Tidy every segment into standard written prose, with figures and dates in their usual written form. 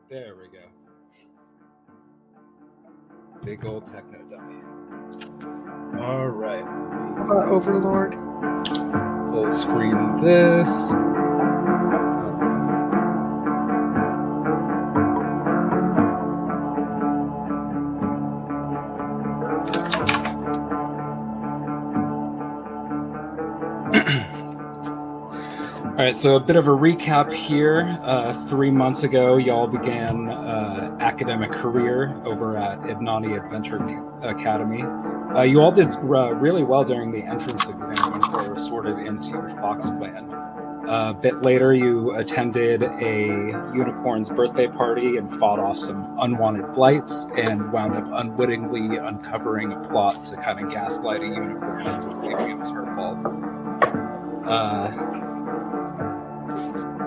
There we go. Big old techno dummy. All right. Overlord. Full screen this. All right, so a bit of a recap here. 3 months ago, y'all began academic career over at Idnani Adventure Academy. You all did really well during the entrance exam and were sorted into Fox Clan. A bit later, you attended a unicorn's birthday party and fought off some unwanted blights and wound up unwittingly uncovering a plot to kind of gaslight a unicorn into believing it was her fault.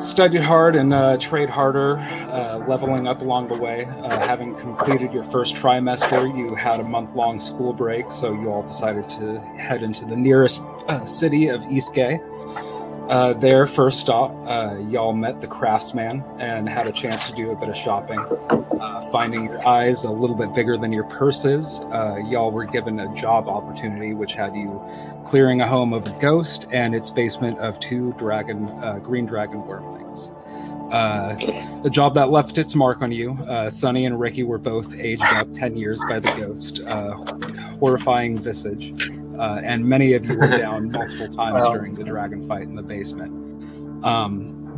Studied hard and trained harder, leveling up along the way. Having completed your first trimester, you had a month-long school break, so you all decided to head into the nearest city of Eastgate. There, first stop, y'all met the craftsman and had a chance to do a bit of shopping. Finding your eyes a little bit bigger than your purses, y'all were given a job opportunity which had you clearing a home of a ghost and its basement of 2 green dragon wyrmlings. The job that left its mark on you. Sunny and Ricky were both aged up 10 years by the ghost, horrifying visage, and many of you were down multiple times during the dragon fight in the basement.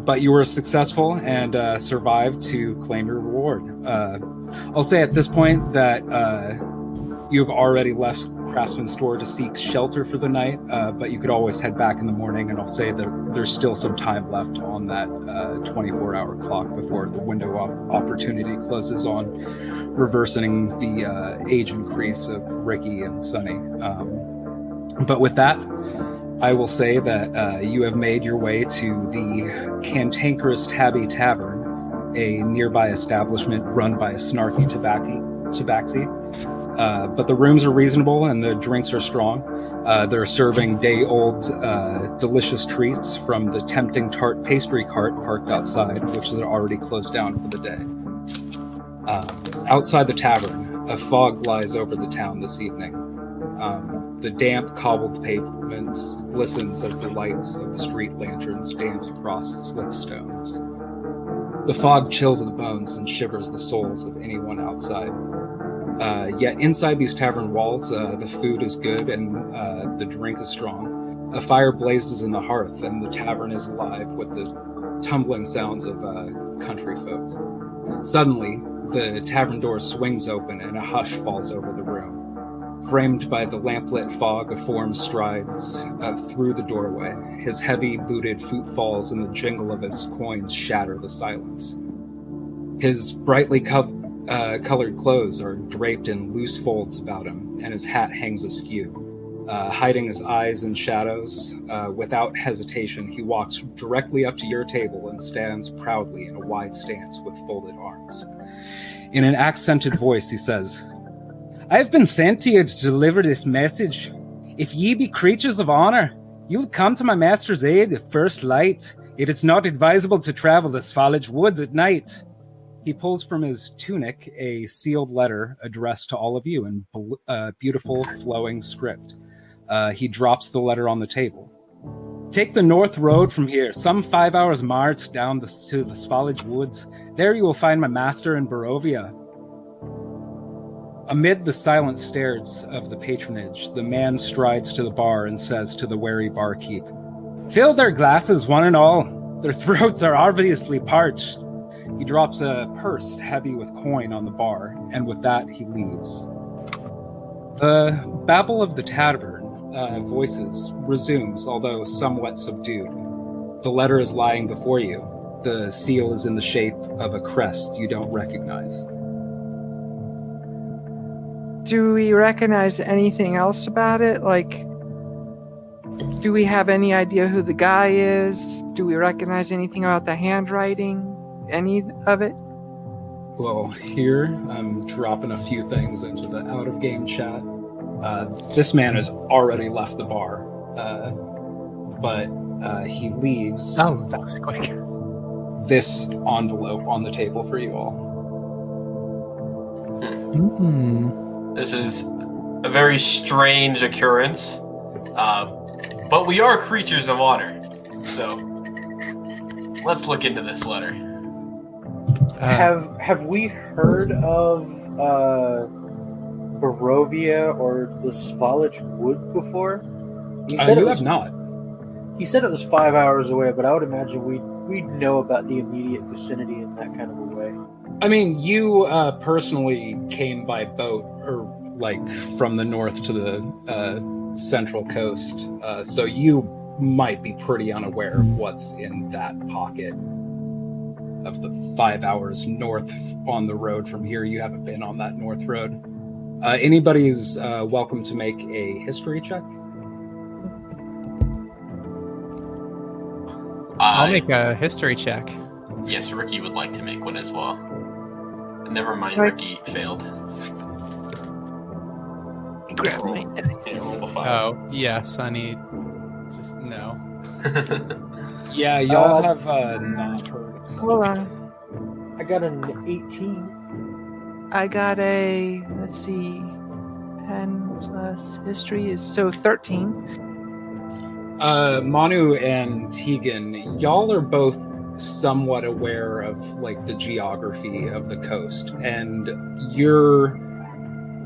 But you were successful and survived to claim your reward. I'll say at this point that you've already left Craftsman's store to seek shelter for the night, but you could always head back in the morning, and I'll say that there's still some time left on that 24-hour clock before the window of opportunity closes on reversing the age increase of Ricky and Sunny. But with that, I will say that you have made your way to the Cantankerous Tabby Tavern, a nearby establishment run by a snarky tabaxi. But the rooms are reasonable and the drinks are strong. They're serving day-old delicious treats from the tempting tart pastry cart parked outside, which is already closed down for the day. Outside the tavern, a fog lies over the town this evening. The damp, cobbled pavements glistens as the lights of the street lanterns dance across slick stones. The fog chills the bones and shivers the souls of anyone outside. Yet inside these tavern walls, the food is good and the drink is strong. A fire blazes in the hearth, and the tavern is alive with the tumbling sounds of country folks. Suddenly, the tavern door swings open and a hush falls over the room. Framed by the lamplit fog, a form strides through the doorway. His heavy booted footfalls and the jingle of his coins shatter the silence. His brightly colored clothes are draped in loose folds about him, and his hat hangs askew. Hiding his eyes in shadows, without hesitation, he walks directly up to your table and stands proudly in a wide stance with folded arms. In an accented voice, he says, "I have been sent to you to deliver this message. If ye be creatures of honor, you will come to my master's aid at first light. It is not advisable to travel the Svalage woods at night." He pulls from his tunic a sealed letter addressed to all of you in beautiful, flowing script. He drops the letter on the table. "Take the north road from here, some 5 hours' march down to the Svalage woods. There you will find my master in Barovia." Amid the silent stares of the patronage, the man strides to the bar and says to the wary barkeep, "Fill their glasses, one and all. Their throats are obviously parched." He drops a purse heavy with coin on the bar, and with that he leaves. The babble of the tavern voices resumes, although somewhat subdued. The letter is lying before you. The seal is in the shape of a crest you don't recognize. Do we recognize anything else about it? Like, do we have any idea who the guy is? Do we recognize anything about the handwriting? Any of it? Well, here I'm dropping a few things into the out-of-game chat. This man has already left the bar, but he leaves. Oh, that was quick. this envelope on the table for you all. This is a very strange occurrence, but we are creatures of honor, so let's look into this letter. Have we heard of Barovia or the Svalich Wood before? He said You have not. He said it was 5 hours away, but I would imagine we'd know about the immediate vicinity in that kind of a way. I mean, you personally came by boat, or like from the north to the central coast, so you might be pretty unaware of what's in that pocket of the 5 hours north on the road from here. You haven't been on that north road. Anybody's welcome to make a history check. I'll make a history check. Yes, Ricky would like to make one as well. Never mind, Right. Ricky failed. Grab my Roll a 5. Oh, yes, I need... Just no. Yeah, y'all have not heard of Hold on. I got an 18. I got a, let's see, 10 plus history is so 13. Manu and Tegan, y'all are both somewhat aware of like the geography of the coast, and you're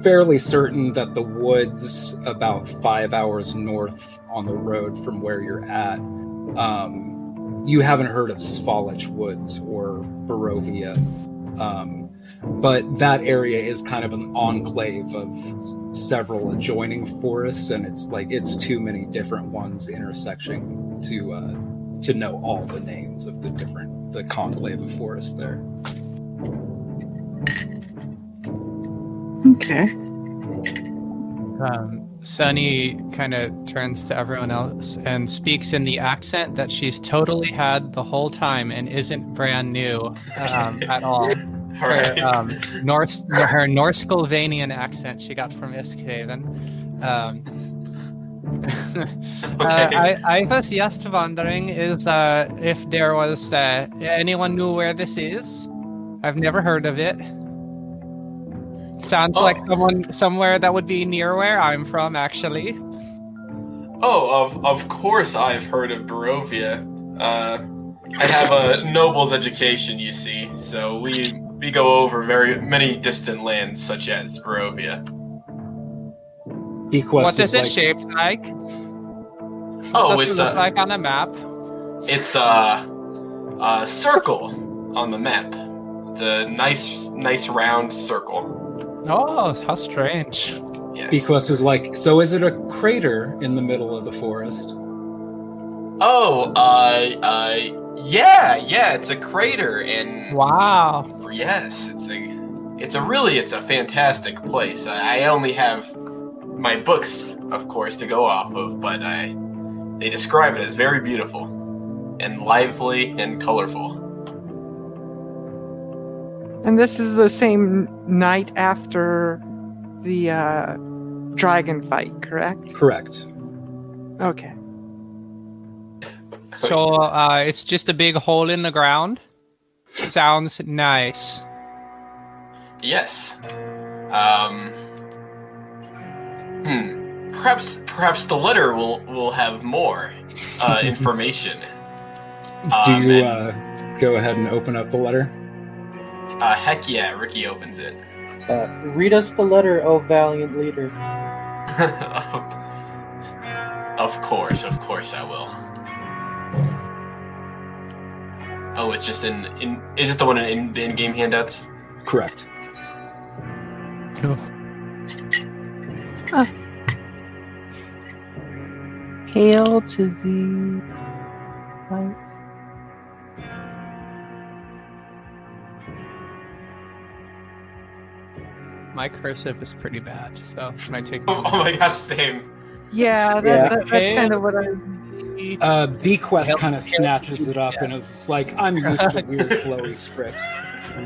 fairly certain that the woods about 5 hours north on the road from where you're at, you haven't heard of Svalich Woods or Barovia, but that area is kind of an enclave of several adjoining forests, and it's too many different ones intersecting to know all the names of the conclave of forests there. Okay. Sunny kind of turns to everyone else and speaks in the accent that she's totally had the whole time and isn't brand new at all. Alright. Her Norse-Sylvanian accent she got from Iskhaven. Okay. I was just wondering if there was anyone knew where this is. I've never heard of it. Sounds like somewhere that would be near where I'm from, actually. Oh, of course I've heard of Barovia. I have a noble's education, you see, so we go over very many distant lands, such as Barovia. What is it shaped like? Oh, What does it's it look like on a map? It's a circle on the map. It's a nice round circle. Oh, how strange. Yes. Bequest was like, so is it a crater in the middle of the forest? Oh, yeah, it's a crater, and Wow. yes, it's a fantastic place. I only have my books, of course, to go off of, but they describe it as very beautiful and lively and colorful. And this is the same night after the dragon fight, correct? Correct. Okay. So it's just a big hole in the ground? Sounds nice. Yes. Perhaps the letter will have more information. Do you go ahead and open up the letter? Heck yeah, Ricky opens it. Read us the letter, O valiant leader. Of course I will. Oh, it's just is it the one in the in-game handouts? Correct. Cool. Hail to the light. My cursive is pretty bad, so it might take me Oh my gosh, same. Yeah, that's kind of what I. Bequest kind of snatches it up and is just like, I'm used to weird flowy scripts.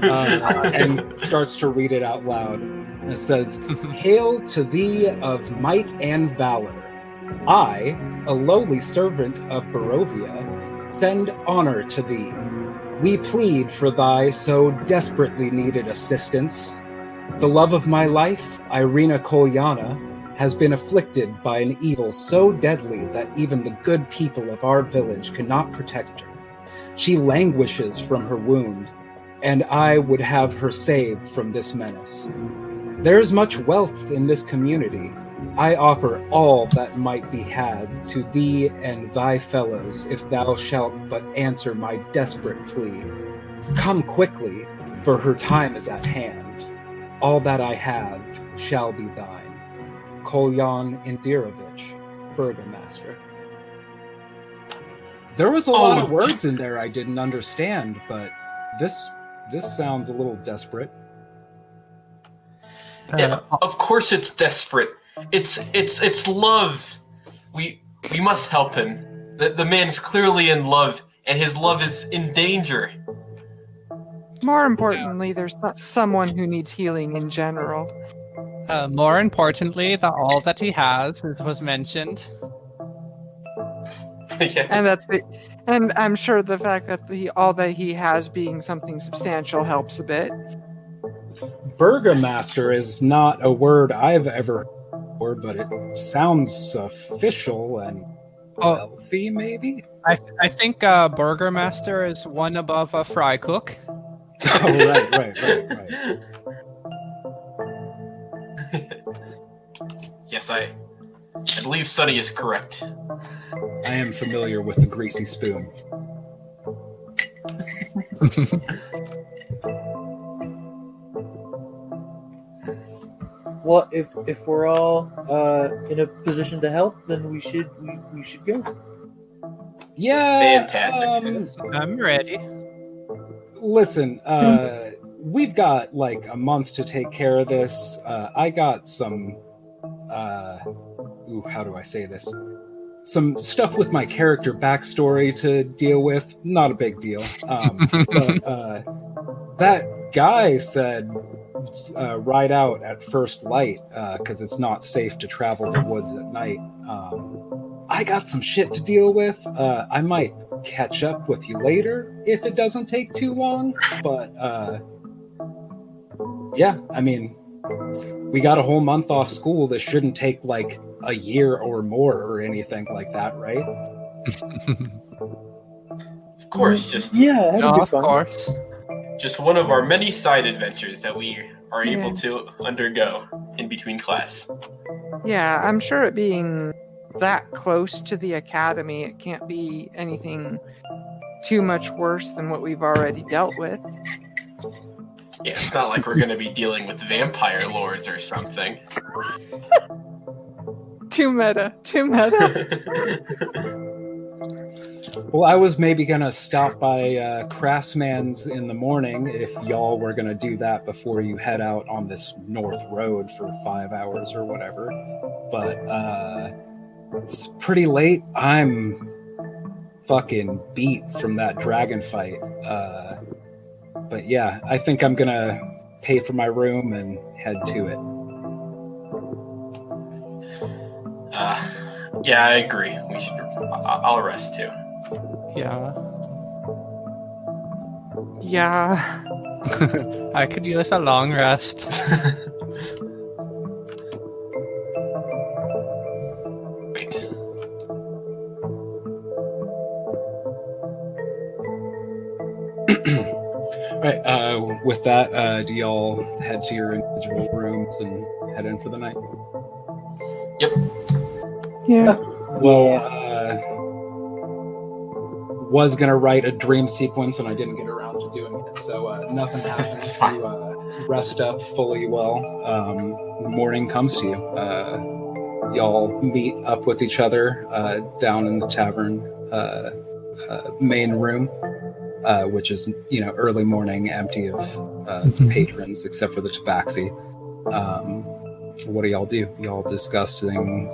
And starts to read it out loud. And it says, Hail to thee of might and valor. I, a lowly servant of Barovia, send honor to thee. We plead for thy so desperately needed assistance. The love of my life, Irina Kolyana, has been afflicted by an evil so deadly that even the good people of our village cannot protect her. She languishes from her wound, and I would have her saved from this menace. There is much wealth in this community. I offer all that might be had to thee and thy fellows if thou shalt but answer my desperate plea. Come quickly, for her time is at hand. All that I have shall be thine. Kolyan Indirovich, Burgomaster. There was a lot of words in there I didn't understand, but this sounds a little desperate. Yeah, of course it's desperate. It's love. We must help him. The man is clearly in love, and his love is in danger. More importantly, there's someone who needs healing in general. More importantly, all that he has was mentioned. Yeah. And I'm sure the fact that all that he has being something substantial helps a bit. Burgomaster is not a word I've ever heard, but it sounds official and wealthy, maybe? I think Burgomaster is one above a fry cook. Oh, right. Yes, I believe Sonny is correct. I am familiar with the greasy spoon. Well, if we're all in a position to help, then we should go. Yeah. Fantastic. I'm ready. Listen, we've got like a month to take care of this. I got some how do I say this? Some stuff with my character backstory to deal with. Not a big deal. But that guy said ride out at first light because it's not safe to travel the woods at night. I got some shit to deal with. I might catch up with you later if it doesn't take too long. But yeah, I mean, we got a whole month off school. This shouldn't take like a year or more or anything like that, right? Of course, just Of course. Just one of our many side adventures that we are able to undergo in between class. Yeah, I'm sure it being that close to the academy, it can't be anything too much worse than what we've already dealt with. Yeah, it's not like we're going to be dealing with vampire lords or something. Too meta. Well, I was maybe going to stop by Craftsman's in the morning if y'all were going to do that before you head out on this north road for 5 hours or whatever. But it's pretty late. I'm fucking beat from that dragon fight. But yeah, I think I'm going to pay for my room and head to it. Yeah, I agree. We should. I'll rest too. Yeah. I could use a long rest. Wait. Right, with that, do y'all head to your individual rooms and head in for the night? Yep. Yeah. Well, was going to write a dream sequence and I didn't get around to doing it, so nothing happens to rest up fully well. The morning comes to you. Y'all meet up with each other down in the tavern main room. Which is, early morning, empty of patrons except for the tabaxi. What do y'all do? Y'all discussing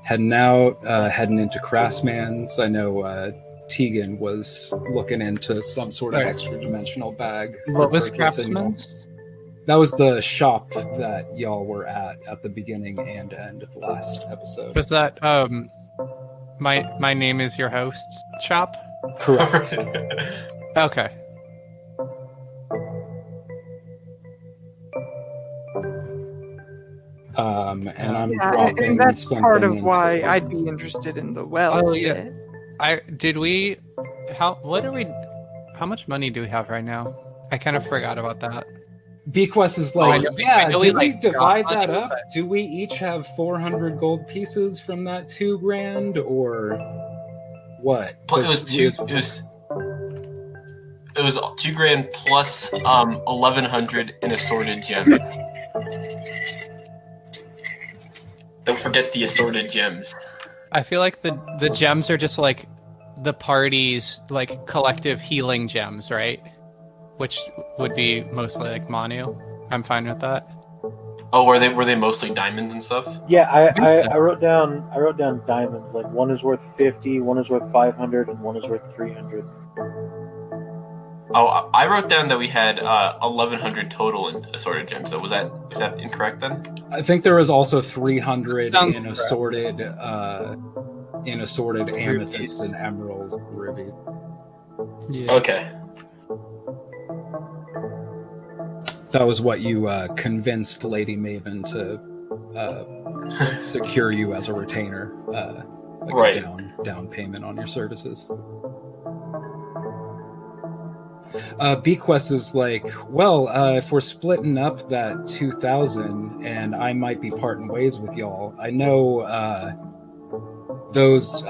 heading out, heading into Craftsman's? I know Tegan was looking into some sort of extra dimensional bag. What was Craftsman's? That was the shop that y'all were at the beginning and end of the last episode. Was that my name is your host shop? Correct. Okay. And I'm Yeah, dropping and that's something part of into why it. I'd be interested in the well. Oh yeah. How much money do we have right now? I kind of forgot about that. Bequest is I like, know, yeah, I know did we got divide that money, up? but- Do we each have 400 gold pieces from that 2 grand, or what? It was two. It was 2 grand plus 1,100 in assorted gems. Don't forget the assorted gems. I feel like the gems are just like the party's like collective healing gems, right? Which would be mostly like Manu. I'm fine with that. Oh, were they mostly diamonds and stuff? Yeah, think so. I wrote down diamonds. Like one is worth 50, one is worth 500, and one is worth 300. Oh, I wrote down that we had 1,100 total in assorted gems. So was that incorrect then? I think there was also 300 Sounds in correct. assorted amethysts and emeralds and rubies. Yeah. Okay. That was what you convinced Lady Maven to secure you as a retainer, like Right. a down payment on your services. Bequest is like, well, if we're splitting up that 2,000 and I might be parting ways with y'all, I know those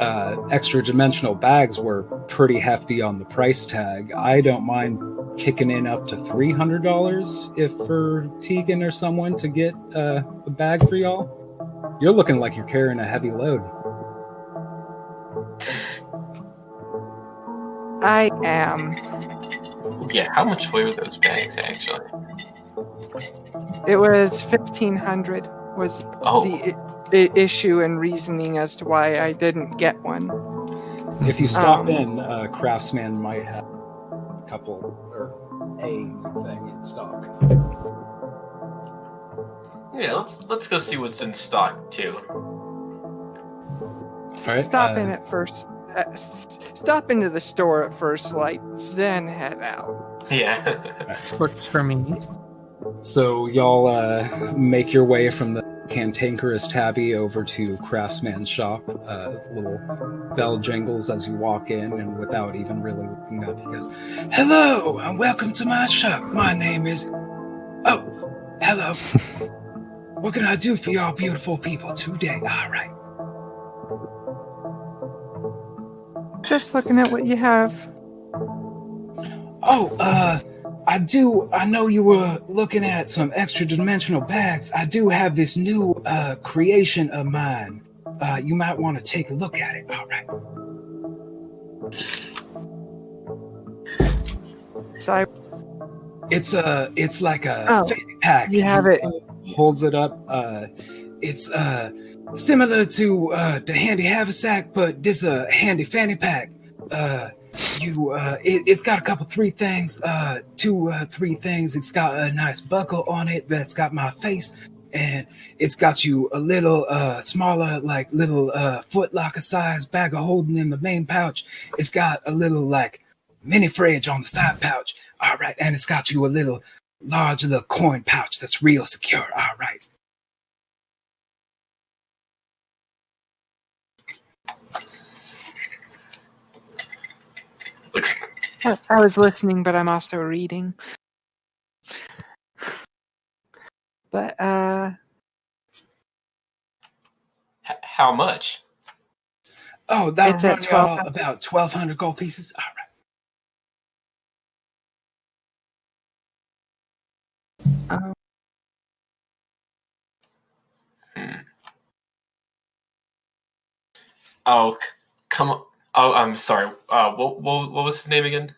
extra dimensional bags were pretty hefty on the price tag. I don't mind kicking in up to $300 if for Tegan or someone to get a bag for y'all. You're looking like you're carrying a heavy load. I am. Yeah. How much were those bags actually? It was 1,500 was Oh. the issue and reasoning as to why I didn't get one. If you stop Um, in, Craftsman might have a couple or a thing in stock. Yeah. Let's go see what's in stock too. Alright, Stop in at first. Stop into the store at first light, then head out. Yeah. Works for me. So y'all make your way from the cantankerous tabby over to Craftsman's shop. Little bell jingles as you walk in, and without even really looking up, he goes, "Hello, and welcome to my shop. My name is... Oh, hello. What can I do for y'all beautiful people today? All right. Just looking at what you have. Oh, I know you were looking at some extra dimensional bags. I do have this new creation of mine. You might want to take a look at it. All right. So It's like a Oh, fanny pack. you have it. Holds it up. It's similar to the handy haversack, but this a handy fanny pack. It's got a couple three things. It's got a nice buckle on it that's got my face, and it's got you a little smaller, like little foot locker size bag of holding in the main pouch. It's got a little like mini fridge on the side pouch. All right, and it's got you a little large little coin pouch that's real secure. All right. Looks. I was listening, but I'm also reading. But How much? Oh, that'll It's at run y'all 1200. about 1,200 gold pieces. All right. Oh, come on. Oh, I'm sorry. What was his name again?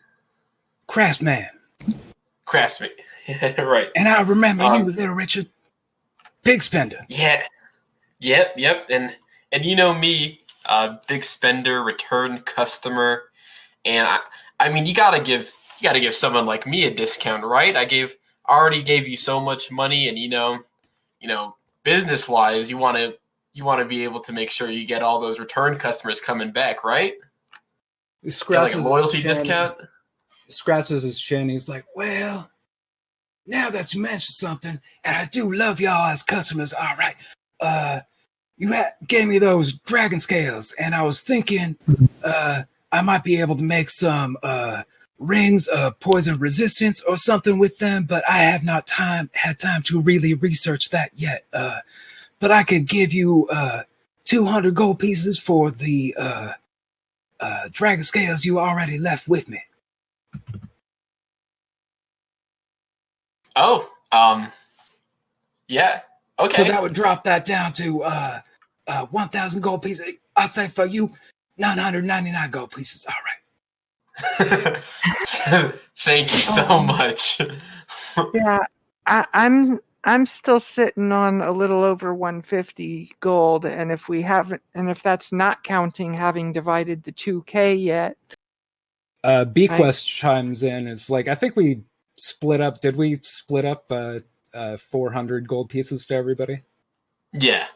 Craftsman. Craftsman. Right. And I remember you, little Richard. Big spender. Yeah. Yep. And you know me, big spender, return customer, and I mean you gotta give someone like me a discount, right? I already gave you so much money, and you know, business wise, you want to be able to make sure you get all those return customers coming back, right? He Get like a scratches loyalty his chin. discount. scratches his chin. He's like, well, now that you mentioned something, and I do love y'all as customers, all right. You gave me those dragon scales, and I was thinking I might be able to make some rings of poison resistance or something with them, but I have not had time to really research that yet. But I could give you 200 gold pieces for the dragon scales you already left with me. Oh, yeah. Okay. So that would drop that down to 1,000 gold pieces. I'll say for you, 999 gold pieces. All right. Thank you so much. Yeah, I'm still sitting on a little over 150 gold, and if that's not counting having divided the 2K yet. Bequest chimes in. Is like, I think we split up. Did we split up 400 gold pieces to everybody? Yeah.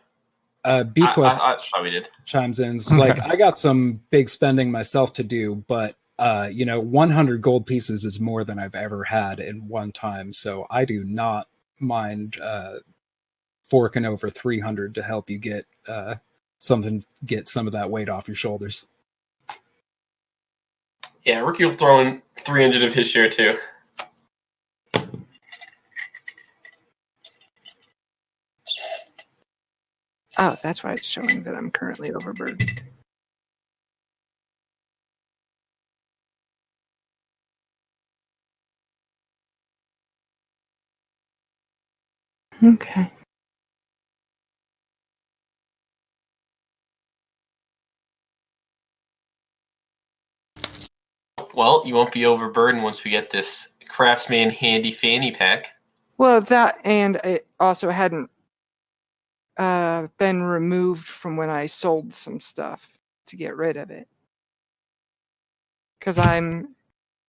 Bequest I probably did. chimes in. It's like, I got some big spending myself to do, but 100 gold pieces is more than I've ever had in one time, so I do not mind forking over 300 to help you get some of that weight off your shoulders. Yeah, Ricky will throw in 300 of his share too. Oh, that's why it's showing that I'm currently overburdened. Okay. Well, you won't be overburdened once we get this Craftsman Handy Fanny Pack. Well, that and it also hadn't been removed from when I sold some stuff to get rid of it. Because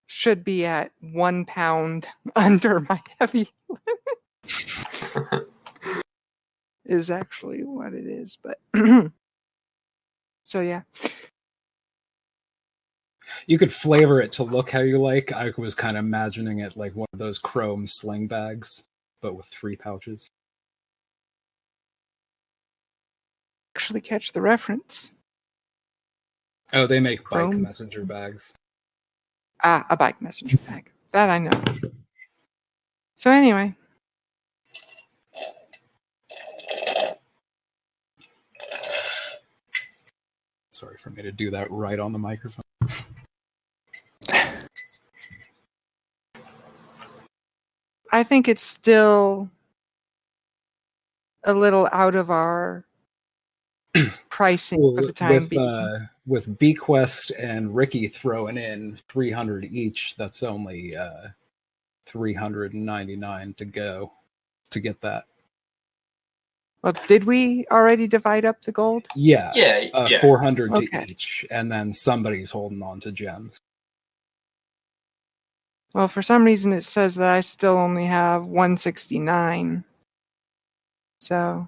should be at 1 pound under my heavy limit. Is actually what it is, but so yeah. You could flavor it to look how you like. I was kind of imagining it like one of those chrome sling bags, but with 3 pouches. Actually catch the reference. Oh, they make Chrome bike messenger bags. Ah, a bike messenger bag. That I know. So anyway. Sorry for me to do that right on the microphone. I think it's still a little out of our pricing for the time being. With Bequest and Ricky throwing in 300 each, that's only 399 to go to get that. Well, did we already divide up the gold? Yeah. Yeah. 400 Okay. to each, and then somebody's holding on to gems. Well, for some reason it says that I still only have 169. So.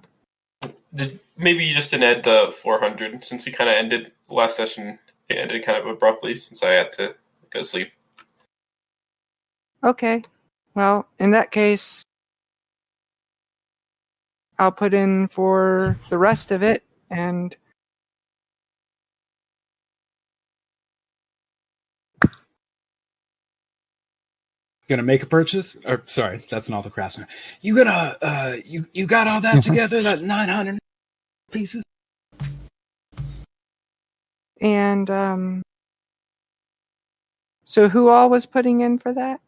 Maybe you just didn't add the 400 since we kind of ended the last session. It ended kind of abruptly since I had to go sleep. Okay. Well, in that case, I'll put in for the rest of it and Gonna make a purchase? Or sorry, that's not the craftsman. You gonna you got all that together? That 900 pieces? and so who all was putting in for that?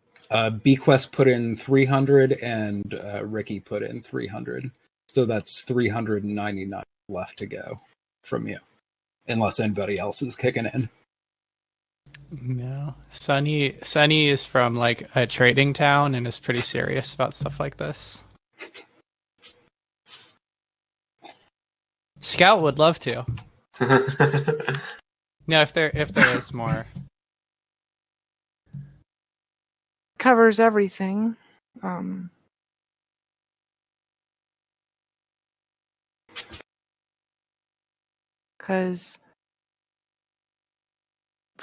Bequest put in 300 and Ricky put in 300. So that's 399 left to go from you. Unless anybody else is kicking in. No. Sunny is from like a trading town and is pretty serious about stuff like this. Scout would love to. No, if there is more. Covers everything. Because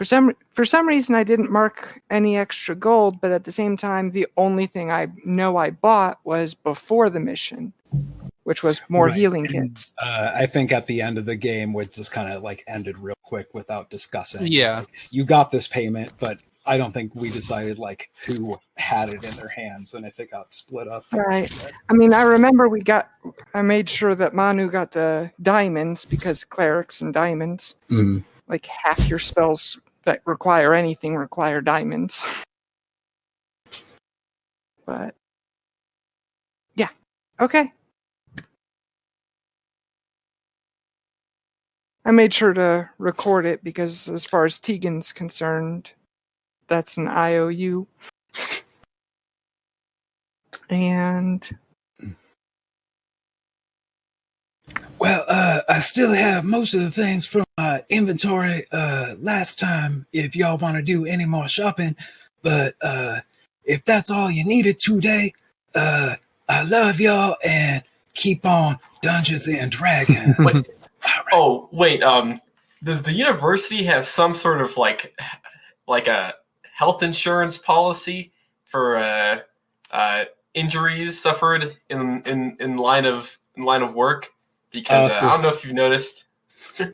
For some reason, I didn't mark any extra gold, but at the same time, the only thing I know I bought was before the mission, which was more Right. healing And, kits. I think at the end of the game, we just kind of like ended real quick without discussing. Yeah. Like, you got this payment, but I don't think we decided like who had it in their hands and if it got split up. Right. I mean, I remember I made sure that Manu got the diamonds because clerics and diamonds. Mm. Like half your spells that require anything require diamonds. But yeah, okay. I made sure to record it because as far as Tegan's concerned, that's an IOU. And Well, I still have most of the things from my inventory last time if y'all want to do any more shopping. But if that's all you needed today, I love y'all and keep on Dungeons and Dragons. Wait, All right. oh, wait. Does the university have some sort of like a health insurance policy for injuries suffered in line of work? Because I don't know if you've noticed. I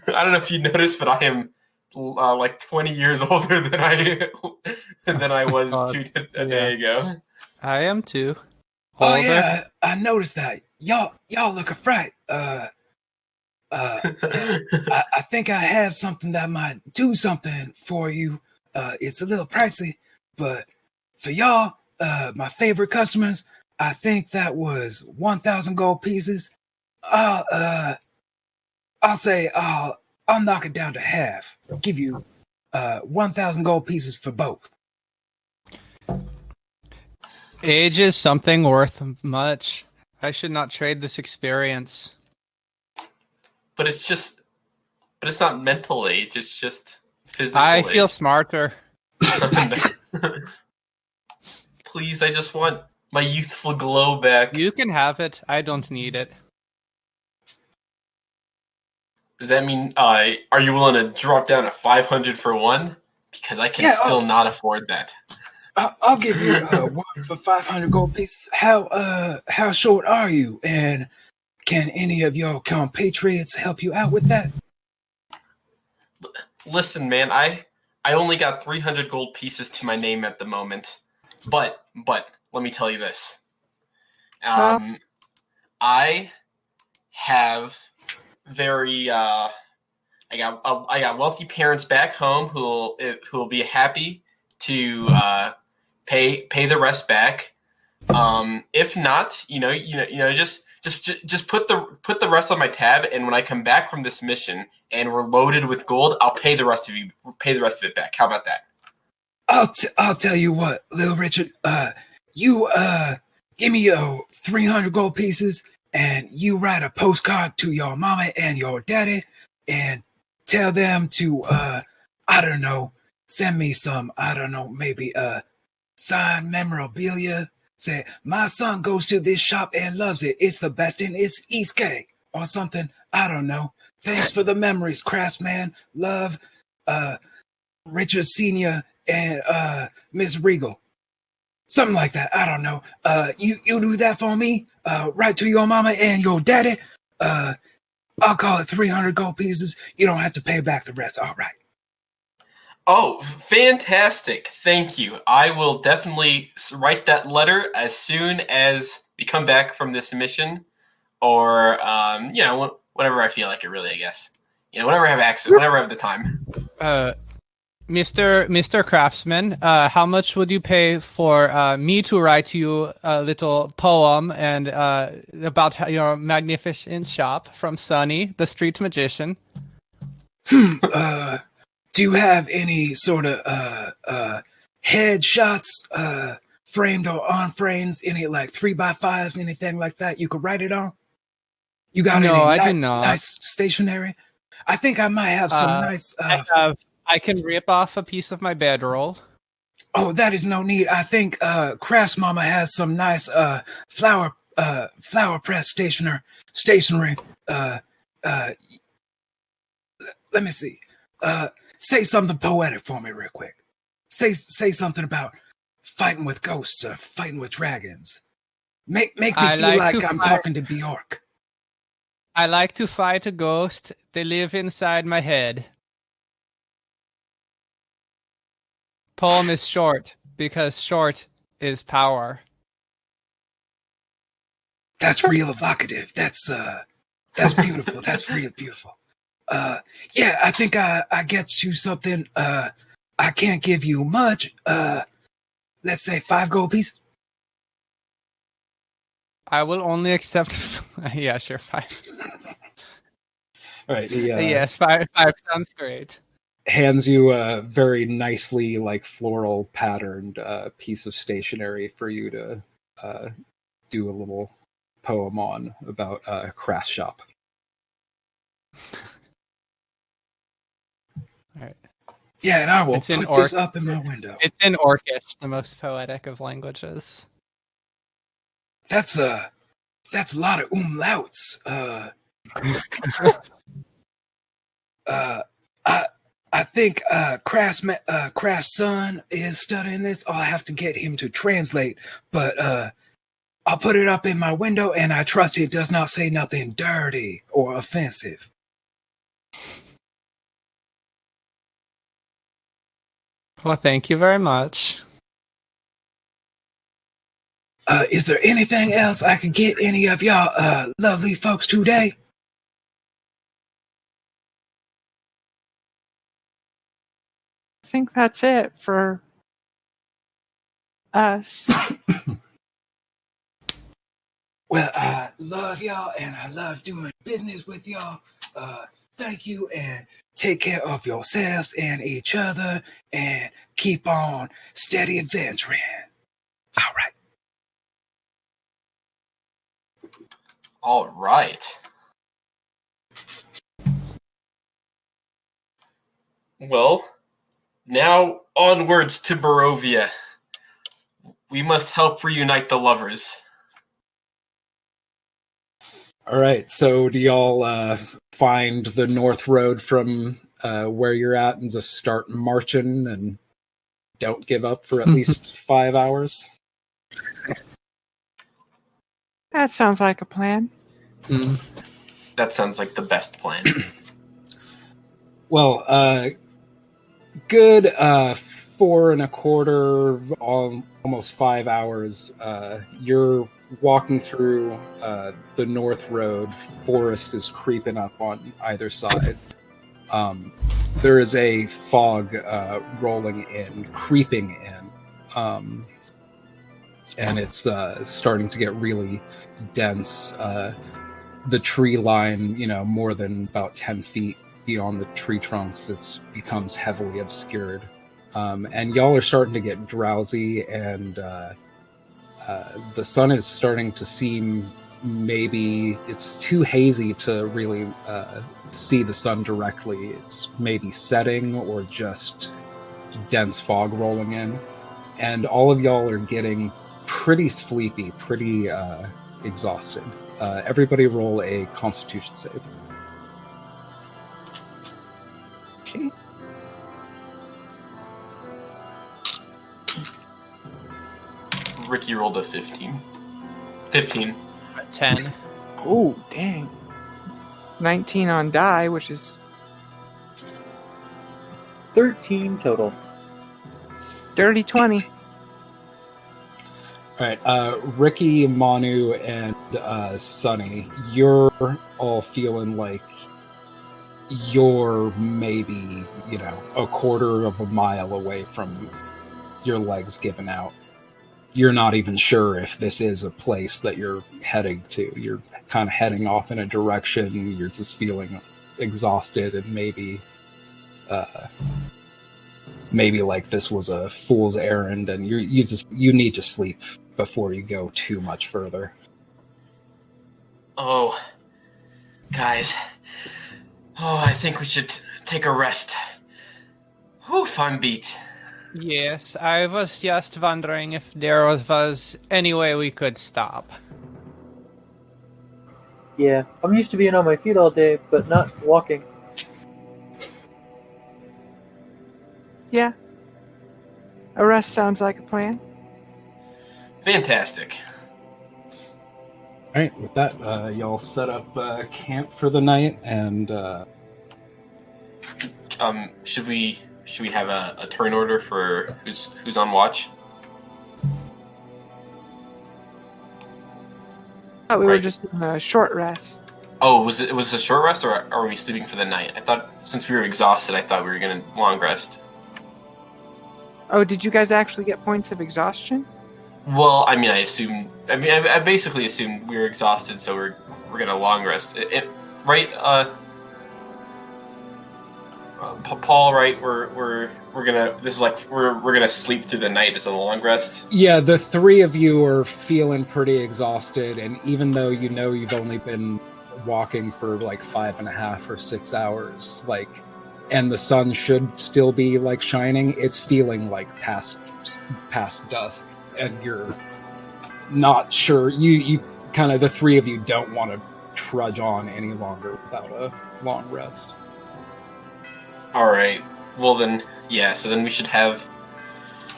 don't know if you noticed, but I am like 20 years older than I was a day ago. I am too. Oh Older. yeah, I noticed that. Y'all look a fright. I think I have something that might do something for you. It's a little pricey, but for y'all, my favorite customers, I think that was 1,000 gold pieces. I'll say I'll knock it down to half. I'll give you 1,000 gold pieces for both. Age is something worth much. I should not trade this experience. But it's not mental age. It's just physical. I feel age. smarter. Please, I just want my youthful glow back. You can have it. I don't need it. Does that mean are you willing to drop down to 500 for one? Because I can still not afford that. I'll give you one for 500 gold pieces. How short are you? And can any of your compatriots help you out with that? Listen, man, I only got 300 gold pieces to my name at the moment. But let me tell you this. I have very I got wealthy parents back home who will be happy to pay the rest back. If not, just put the rest on my tab, and when I come back from this mission and we're loaded with gold, I'll pay the rest of it back. How about that? I'll tell you what, Little Richard. You give me your 300 gold pieces, and you write a postcard to your mama and your daddy, and tell them to I don't know, send me some, I don't know, maybe signed memorabilia. Say, my son goes to this shop and loves it. It's the best in its Eastgate or something. I don't know. Thanks for the memories, craftsman. Love, Richard Sr. and Miss Regal. Something like that. I don't know. You do that for me? Right to your mama and your daddy. I'll call it 300 gold pieces. You don't have to pay back the rest. All right. Oh, fantastic. Thank you. I will definitely write that letter as soon as we come back from this mission, or, whenever I feel like it, really, I guess. Whenever I have access, whenever I have the time. Mr. Craftsman, how much would you pay for me to write you a little poem and about your magnificent shop from Sunny, the street magician? Do you have any sort of headshots, framed or unframed? Any like 3x5s, anything like that you could write it on? You got No, any I do not. Nice stationery? I think I might have some nice. I can rip off a piece of my bedroll. Oh, that is no need. I think Crafts Mama has some nice flower press stationery. Let me see. say something poetic for me real quick. Say something about fighting with ghosts or fighting with dragons. Make me feel like I'm talking to Bjork. I like to fight a ghost. They live inside my head. Poem is short because short is power. That's real evocative. That's beautiful. That's real beautiful. Yeah, I think I get you something. I can't give you much. Let's say 5 gold pieces. I will only accept. Yeah, sure, 5. All right. Yes, 5 sounds great. Hands you a very nicely floral patterned piece of stationery for you to do a little poem on about a craft shop. All right. Yeah, and I will It's put in this up in my window. It's in Orcish, the most poetic of languages. That's a lot of umlauts. I think Craft's son is studying this. I'll have to get him to translate, but I'll put it up in my window, and I trust it does not say nothing dirty or offensive. Well, thank you very much. Is there anything else I can get any of y'all lovely folks today? I think that's it for us. Well, I love y'all, and I love doing business with y'all. Thank you, and take care of yourselves and each other, and keep on steady adventuring. All right. All right. Well, now onwards to Barovia. We must help reunite the lovers. All right. So, do y'all find the north road from where you're at and just start marching and don't give up for at least 5 hours? That sounds like a plan. That sounds like the best plan. Well, good 4 1/4, almost 5 hours. You're walking through the north road. Forest is creeping up on either side. There is a fog creeping in, and it's starting to get really dense. The tree line, more than about 10 feet beyond the tree trunks, it becomes heavily obscured. And y'all are starting to get drowsy, and the sun is starting to seem, maybe it's too hazy to really see the sun directly. It's maybe setting or just dense fog rolling in. And all of y'all are getting pretty sleepy, pretty exhausted. Everybody roll a Constitution save. Okay. Ricky rolled a 15. 15. 10. Oh, dang. 19 on die, which is 13 total. dirty 20. All right, Ricky, Manu, and Sunny, you're all feeling like you're maybe, a quarter of a mile away from your legs giving out. You're not even sure if this is a place that you're heading to. You're kind of heading off in a direction. You're just feeling exhausted, and maybe like this was a fool's errand, and you need to sleep before you go too much further. Oh, guys. Oh, I think we should take a rest. Oof, I'm beat. Yes, I was just wondering if there was any way we could stop. Yeah, I'm used to being on my feet all day, but not walking. Yeah. A rest sounds like a plan. Fantastic. All right, with that, y'all set up camp for the night, and Should we have a turn order for who's on watch? Thought we were Right. just doing a short rest. Oh, was it a short rest, or are we sleeping for the night? I thought since we were exhausted, I thought we were gonna long rest. Oh, did you guys actually get points of exhaustion? Well, I mean, I basically assumed we were exhausted, so we're gonna long rest. Right? Paul, right? We're gonna. This is like we're gonna sleep through the night as a long rest. yeah, the three of you are feeling pretty exhausted, and even though you know you've only been walking for like 5.5 or 6 hours, like, and the sun should still be like shining, it's feeling like past dusk, and you're not sure. You kind of, the three of you don't want to trudge on any longer without a long rest. All right. Well then, yeah. So then we should have.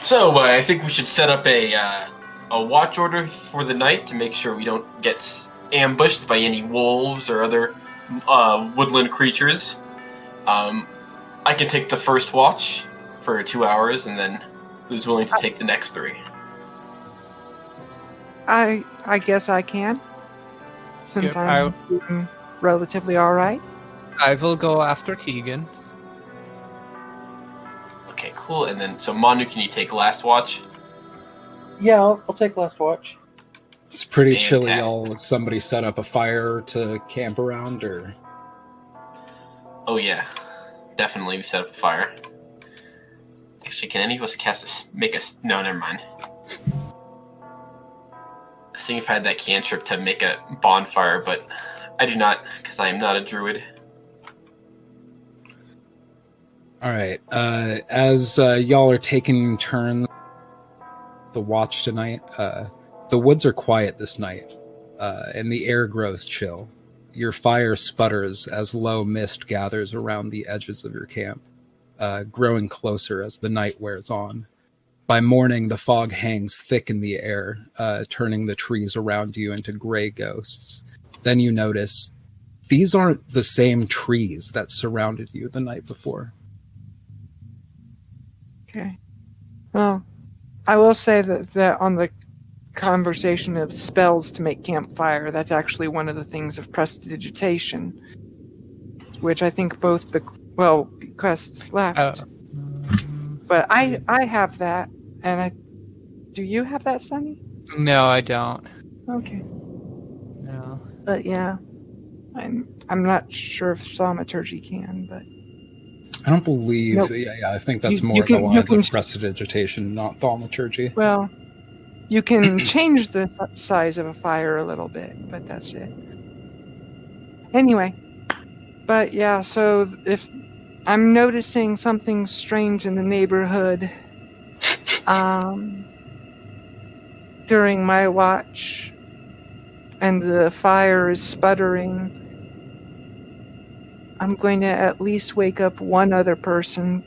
So I think we should set up a watch order for the night to make sure we don't get ambushed by any wolves or other woodland creatures. I can take the first watch for 2 hours, and then who's willing to take the next 3? I guess I can. Since Yep, I'm doing relatively all right. I will go after Tegan. Okay, cool. And then, so Manu, can you take last watch? Yeah, I'll take last watch. It's pretty chilly, Fantastic. y'all. Would somebody set up a fire to camp around, or? Oh yeah, definitely. We set up a fire. Actually, can any of us No, never mind. Seeing if I had that cantrip to make a bonfire, but I do not, because I am not a druid. All right. As y'all are taking turns the watch tonight, the woods are quiet this night, and the air grows chill. Your fire sputters as low mist gathers around the edges of your camp, growing closer as the night wears on. By morning, the fog hangs thick in the air, turning the trees around you into gray ghosts. Then you notice these aren't the same trees that surrounded you the night before. Okay. Well, I will say that on the conversation of spells to make campfire, that's actually one of the things of prestidigitation, which I think both Bequests left. But I have that, and do you have that, Sunny? No, I don't. Okay. No. But yeah, I'm not sure if thaumaturgy can, but I don't believe. Nope. Yeah, I think that's You more can- the you lines can- of prestidigitation, not thaumaturgy. well, you can change the size of a fire a little bit, but that's it. Anyway, but yeah, so if I'm noticing something strange in the neighborhood, during my watch, and the fire is sputtering, I'm going to at least wake up one other person,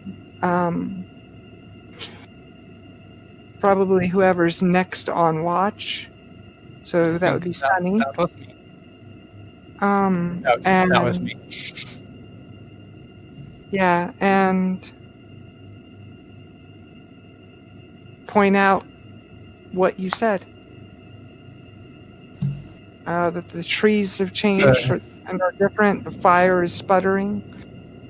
probably whoever's next on watch. So that would be Sunny. That was me. And That was me. Yeah, and point out what you said. That the trees have changed and are different. The fire is sputtering.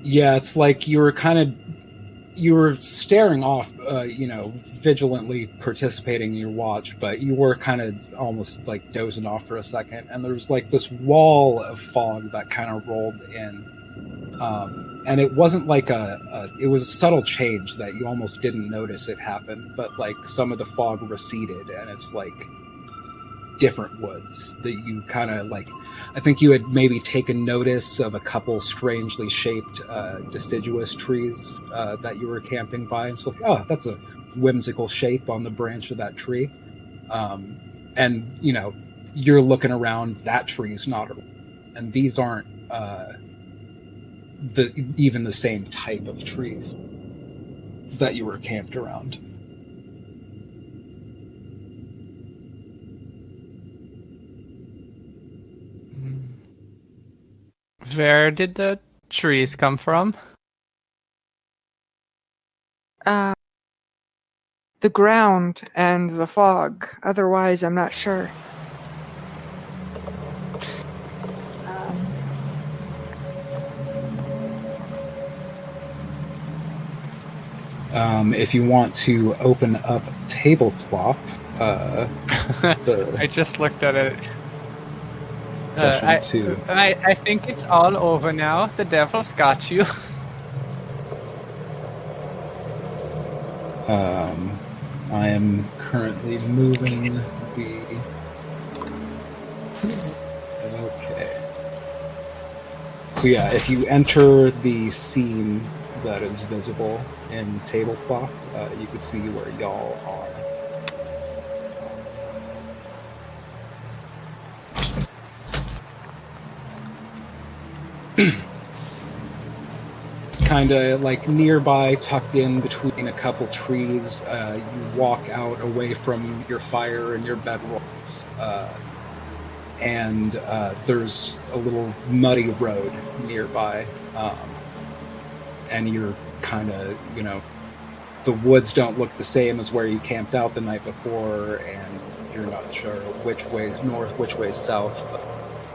Yeah, it's like you were staring off, vigilantly participating in your watch, but you were kind of almost like dozing off for a second, and there was like this wall of fog that kind of rolled in. And it wasn't like it was a subtle change that you almost didn't notice it happen, but like some of the fog receded, and it's like different woods that you kind of like. I think you had maybe taken notice of a couple strangely shaped deciduous trees that you were camping by. It's like, oh, that's a whimsical shape on the branch of that tree. And, you're looking around, that tree's not around. And these aren't even the same type of trees. that you were camped around. Where did the trees come from? The ground and the fog. Otherwise, I'm not sure. If you want to open up tabletop, I just looked at it. session 2. I think it's all over now. The devil's got you. I am currently moving the... Okay. So yeah, if you enter the scene that is visible in tablecloth, you can see where y'all are. Kind of like nearby, tucked in between a couple trees, you walk out away from your fire and your bedrolls, and there's a little muddy road nearby, and you're kind of, the woods don't look the same as where you camped out the night before, and you're not sure which way's north, which way's south.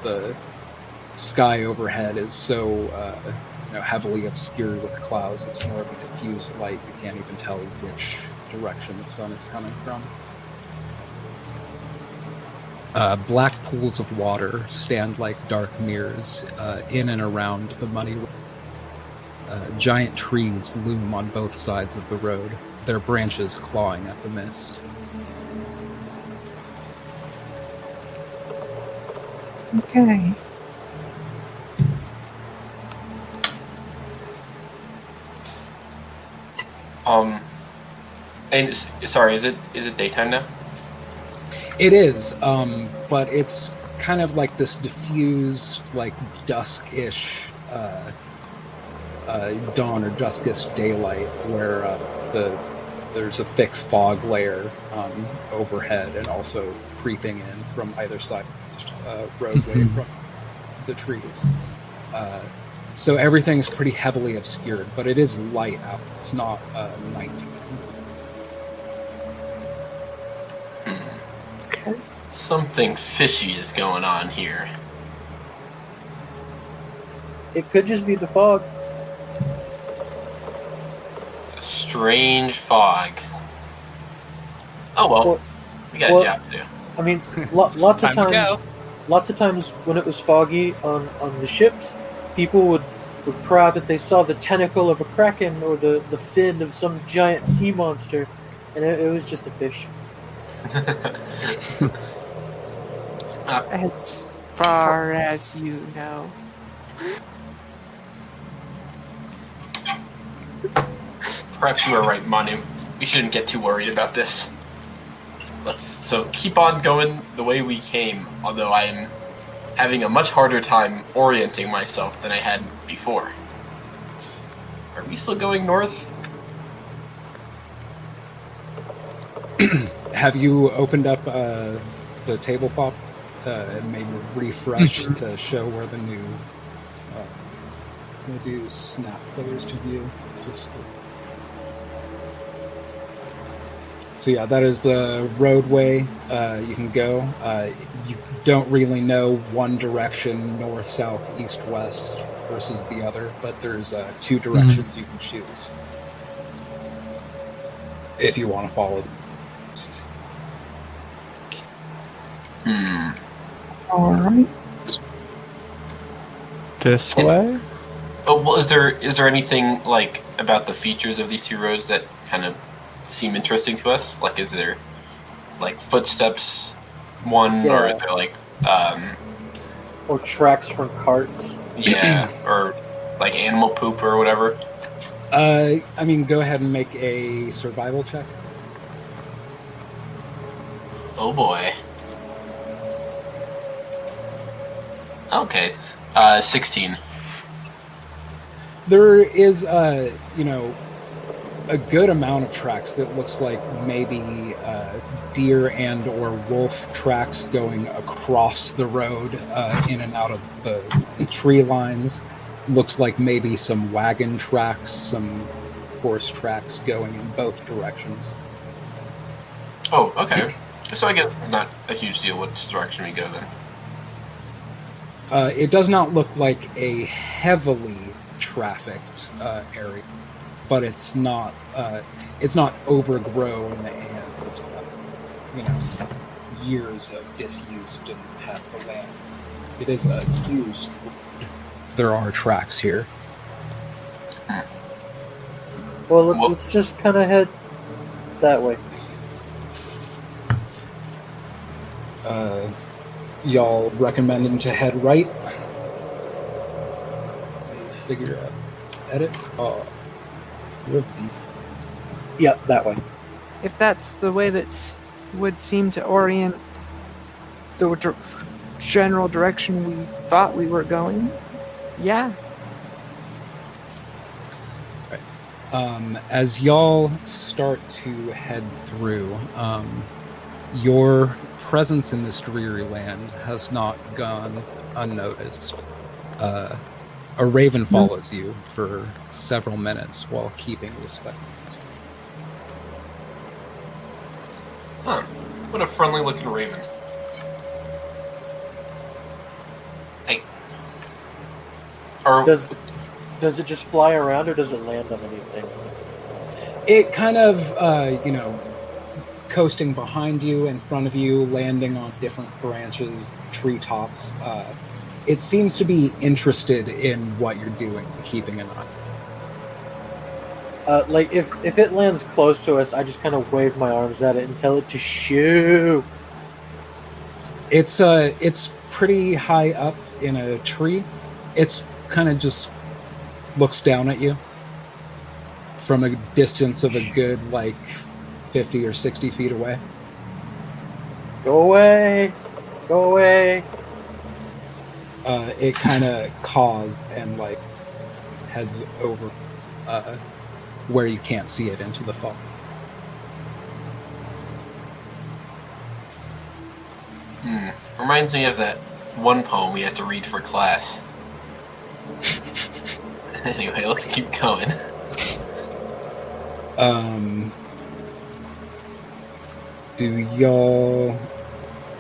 The sky overhead is so heavily obscured with clouds. It's more of a diffused light. You can't even tell which direction the sun is coming from. Black pools of water stand like dark mirrors in and around the muddy road. Giant trees loom on both sides of the road, their branches clawing at the mist. Okay. And sorry, is it daytime now? It is, but it's kind of like this diffuse, like dusk-ish dawn or duskish daylight, where there's a thick fog layer overhead and also creeping in from either side of the roadway from the trees. So everything's pretty heavily obscured, but it is light out. It's not nighttime. Something fishy is going on here. It could just be the fog. It's a strange fog. Oh well, we got a job to do. I mean, lots of Time to times, go. lots of times when it was foggy on the ships, people would cry that they saw the tentacle of a kraken or the fin of some giant sea monster, and it was just a fish. As far as you know. Perhaps you are right, Manu. We shouldn't get too worried about this. So keep on going the way we came, although I am having a much harder time orienting myself than I had before. Are we still going north? Have you opened up the tabletop and maybe refresh to show where the new... I'm going to do snap players to view. So yeah, that is the roadway you can go. You don't really know one direction, north, south, east, west, versus the other, but there's two directions you can choose if you want to follow them. All right. This way? Oh, well, is there anything like about the features of these two roads that kind of seem interesting to us? Like, is there like footsteps, or is there like or tracks from carts? Yeah, or like animal poop or whatever? I mean, go ahead and make a survival check. Oh boy. Okay, 16. There is, a good amount of tracks that looks like maybe deer and or wolf tracks going across the road in and out of the tree lines. Looks like maybe some wagon tracks, some horse tracks going in both directions. Oh, okay. So I guess not a huge deal which direction we go then. It does not look like a heavily trafficked area, but it's not overgrown and years of disuse didn't have the land. It is a used road. There are tracks here. Well, let's just kind of head that way. Y'all recommending to head right? Let me figure out. Edit. Review. Yep, that way. If that's the way that would seem to orient the general direction we thought we were going, yeah. As y'all start to head through, your presence in this dreary land has not gone unnoticed. A raven follows you for several minutes while keeping respect. Huh. What a friendly looking raven. Hey. Or Does it just fly around, or does it land on anything? It kind of, coasting behind you, in front of you, landing on different branches, treetops. It seems to be interested in what you're doing, keeping an eye. Like if it lands close to us, I just kind of wave my arms at it and tell it to shoo. It's pretty high up in a tree. It's kind of just looks down at you from a distance of a good 50 or 60 feet away. Go away! Go away! It kind of caws and heads over where you can't see it into the fog. Reminds me of that one poem we have to read for class. Anyway, let's keep going. Do y'all...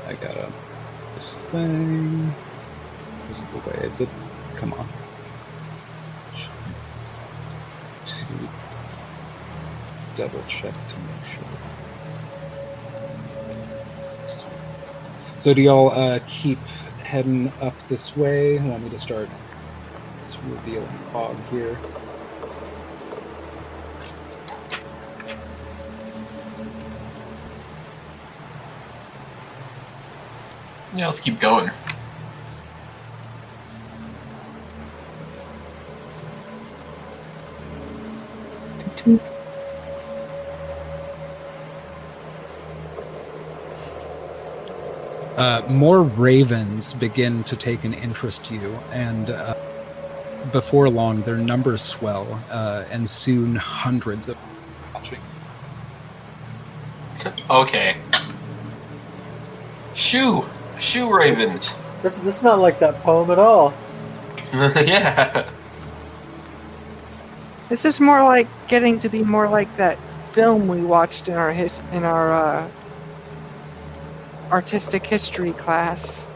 I gotta... This thing... This is the way I did... Come on. To double check to make sure. So do y'all keep heading up this way? Want me to start just revealing fog here? Yeah, let's keep going. More ravens begin to take an interest in you, and before long, their numbers swell, and soon hundreds of watching. Okay. Shoo ravens. That's not like that poem at all. Yeah. This is more like getting to be more like that film we watched in our artistic history class.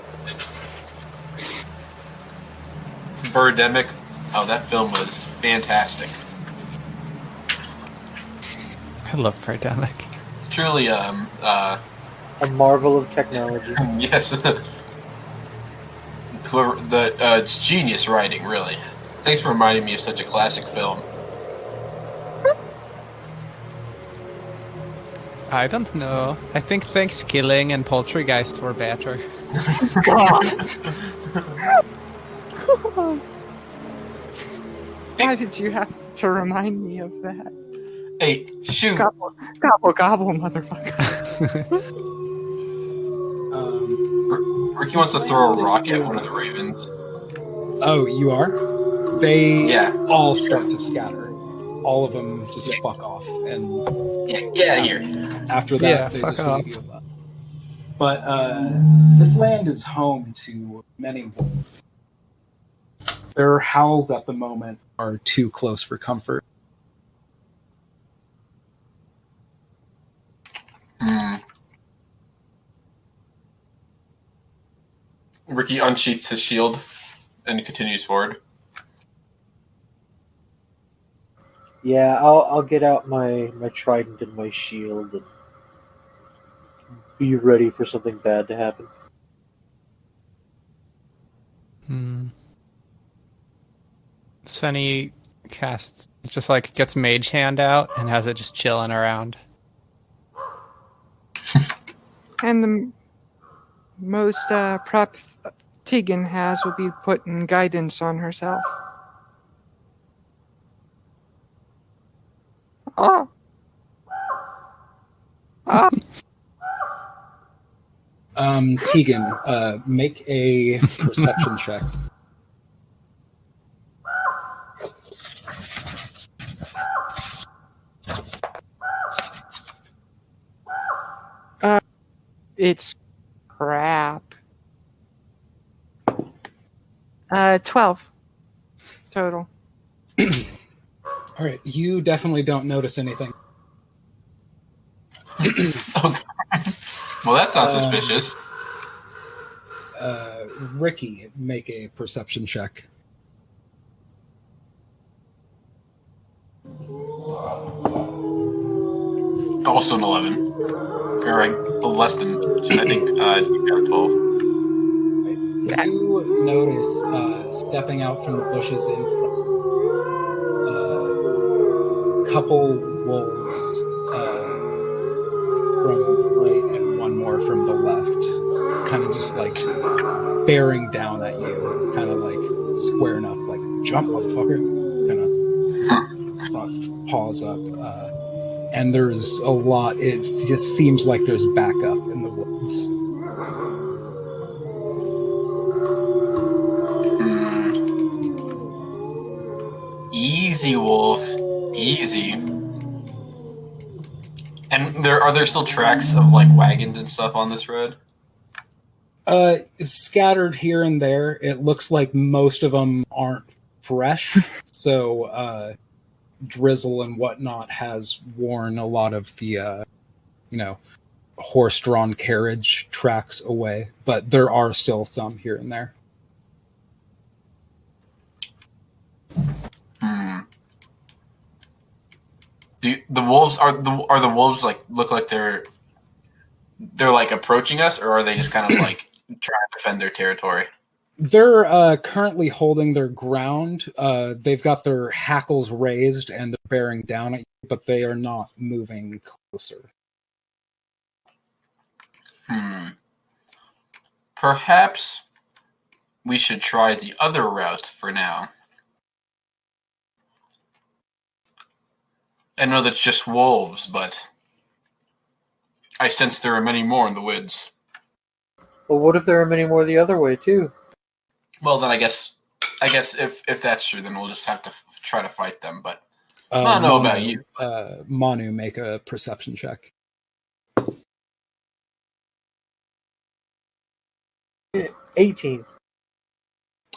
Birdemic. Oh, that film was fantastic. I love Birdemic. It's truly A marvel of technology. yes. Whoever it's genius writing, really. Thanks for reminding me of such a classic film. I don't know. I think Thanksgiving and Poultrygeist were better. Why did you have to remind me of that? Hey, shoot. Gobble, gobble, gobble, motherfucker. Ricky wants to throw a rock at one of the ravens. Oh, you are? They Yeah. all start to scatter. all of them just fuck off, and Get out of here. after that, Yeah, they fuck just off. leave you alone. But this land is home to many wolves. Their howls at the moment are too close for comfort. Ricky unsheaths his shield and continues forward. Yeah, I'll get out my trident and my shield and be ready for something bad to happen. Sunny casts, just like gets Mage Hand out and has it just chilling around. And the most prep Tegan has will be putting guidance on herself. Oh. Oh. Tegan, make a perception check. It's crap. 12 total. All right, you definitely don't notice anything. Okay. Well, that's not suspicious. Ricky, make a perception check. Also an 11. Or like less than, I think, you got a 12. You notice stepping out from the bushes in front, couple wolves from the right and one more from the left, kind of just like bearing down at you, kind of like squaring up, like jump, motherfucker, kind of paws up. And there's a lot. It just seems like there's backup in the woods. Easy, wolf. Easy. And are there still tracks of like wagons and stuff on this road? Scattered here and there. It looks like most of them aren't fresh, so drizzle and whatnot has worn a lot of the, horse-drawn carriage tracks away. But there are still some here and there. The wolves are the wolves like look like they're like approaching us, or are they just kind of like trying to defend their territory? They're currently holding their ground. They've got their hackles raised and they're bearing down at you, but they are not moving closer. Perhaps we should try the other route for now. I know that's just wolves, but I sense there are many more in the woods. Well, what if there are many more the other way too? Well, then I guess if that's true, then we'll just have to try to fight them. But I don't know about you. Manu, make a perception check. 18.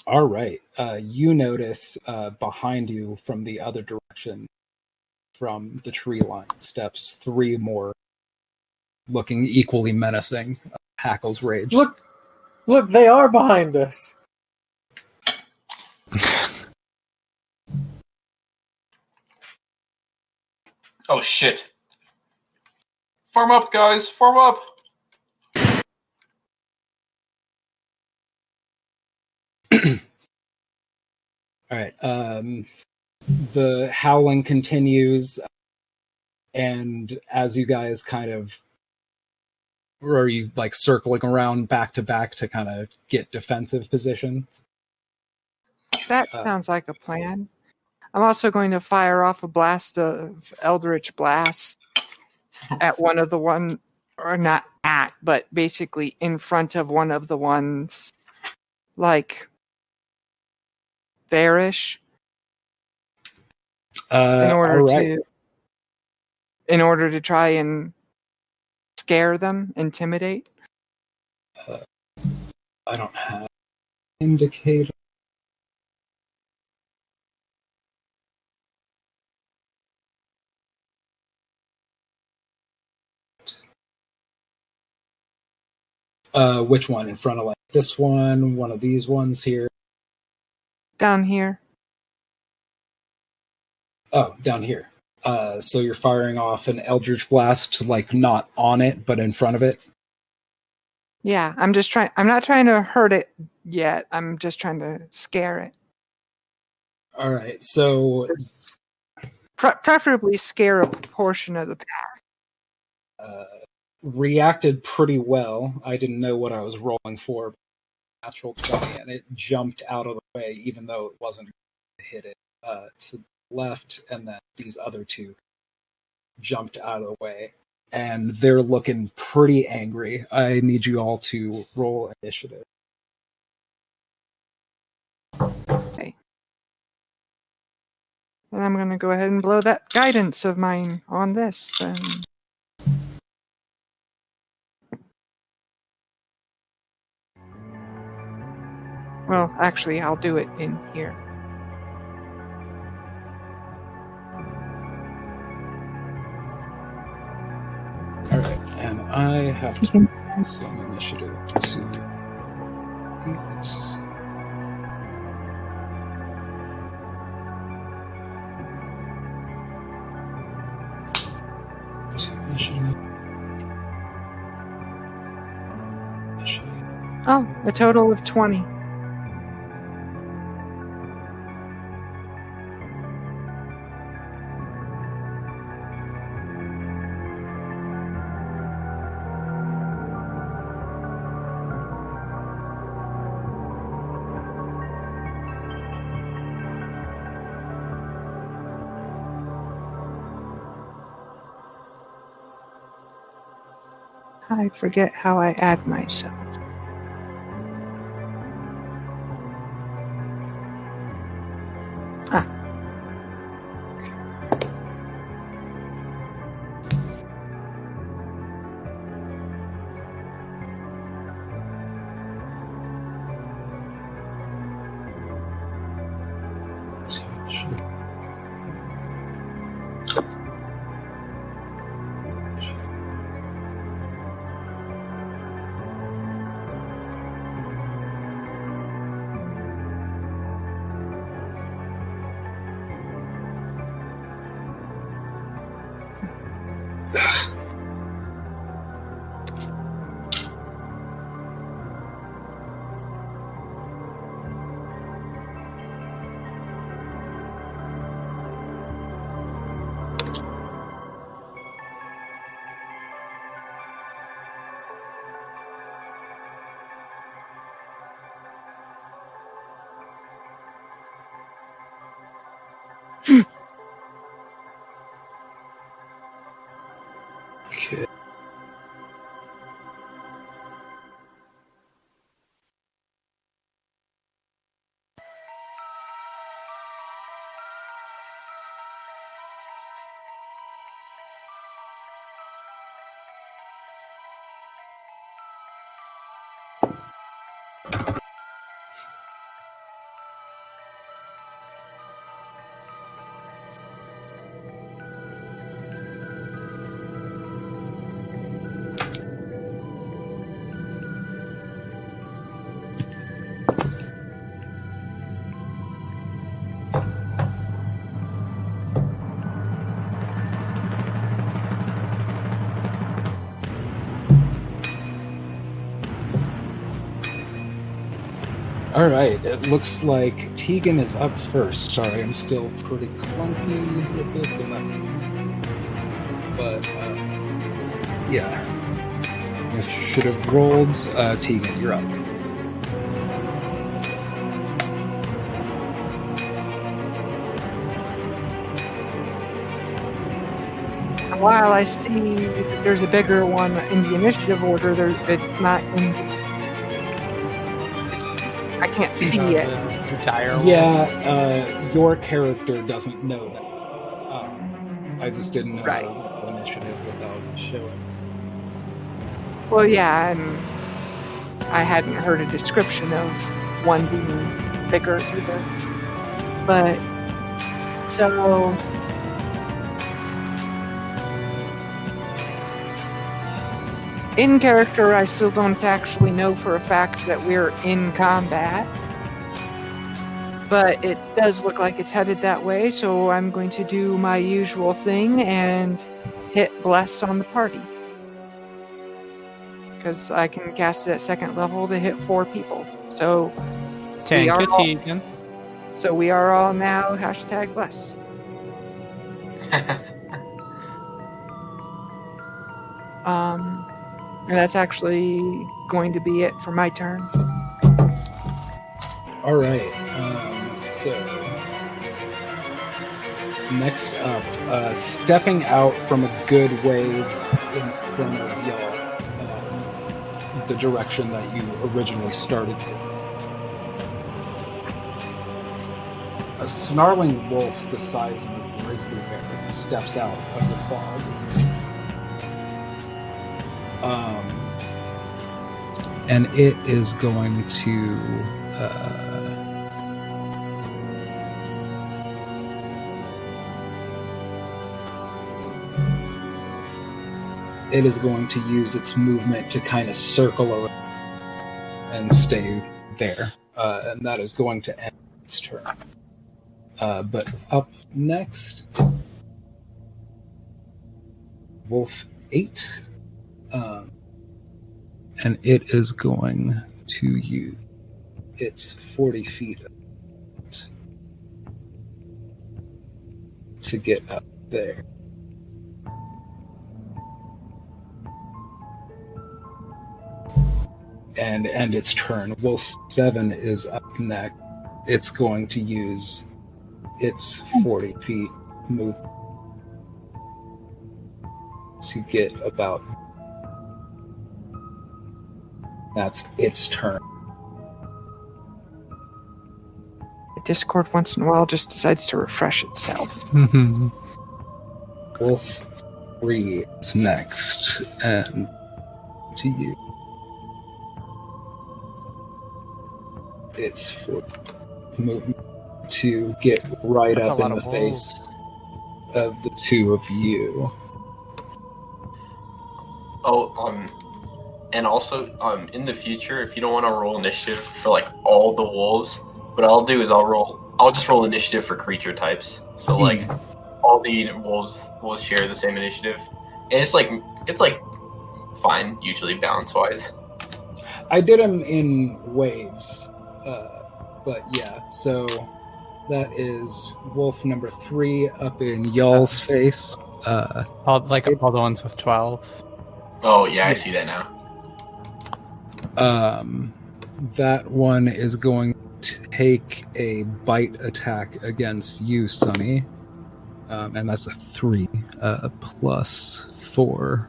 All right. You notice behind you from the other direction, from the tree line, steps three more, looking equally menacing. Hackles rage. Look, they are behind us. Oh shit! Farm up, guys! Farm up! All right. The howling continues, and as you guys kind of, or are you like circling around back to back to kind of get defensive positions? That sounds like a plan. I'm also going to fire off a blast of Eldritch Blast at one of the one, or not at, but basically in front of one of the ones, like bearish. in order all right. to in order to try and scare them, intimidate? I don't have indicator. Which one? In front of like this one of these ones here? Down here. Oh, down here. So you're firing off an Eldritch Blast, like not on it, but in front of it? Yeah, I'm not trying to hurt it yet. I'm just trying to scare it. All right, so Preferably scare a portion of the pack. reacted pretty well. I didn't know what I was rolling for. Natural 20, and it jumped out of the way, even though it wasn't going to hit it to the left, and then these other two jumped out of the way. And they're looking pretty angry. I need you all to roll initiative. Okay. And I'm going to go ahead and blow that guidance of mine on this then. Well, actually, I'll do it in here. All right, and I have to roll some initiative to hit. Initiative. Oh, a total of 20. I forget how I add myself. Ah. Okay. All right, it looks like Tegan is up first. Sorry, I'm still pretty clunky with this. But, yeah. If you should have rolled, Tegan, you're up. While I see there's a bigger one in the initiative order, it's not in. I can't see it. The entire Yeah, your character doesn't know that. I just didn't know Right. how to roll initiative without showing. Well, yeah, and I hadn't heard a description of one being bigger either. But, so... In character, I still don't actually know for a fact that we're in combat. But it does look like it's headed that way, so I'm going to do my usual thing and hit Bless on the party. Because I can cast it at 2nd level to hit 4 people. So Thank are you, all- Tegan. so we are all now hashtag Bless. And that's actually going to be it for my turn. All right. So next up, stepping out from a good ways in front of y'all, the direction that you originally started. A snarling wolf the size of a grizzly bear steps out of the fog. And it is going to use its movement to kind of circle around and stay there. And that is going to end its turn. But up next, Wolf 8. And it is going to use its 40 feet to get up there. And end its turn. Wolf 7 is up next. It's going to use its 40 feet move to get about. That's its turn. Discord once in a while just decides to refresh itself. Wolf 3 is next, and to you. It's for movement to get right That's up in the face of the two of you. And also, in the future, if you don't want to roll initiative for like all the wolves, what I'll do is I'll just roll initiative for creature types. So like, all the wolves will share the same initiative, and it's like fine usually balance wise. I did them in waves, but yeah. So that is wolf number 3 up in y'all's face. All the ones with 12. Oh yeah, I see that now. That one is going to take a bite attack against you, Sonny. And that's a 3 plus 4.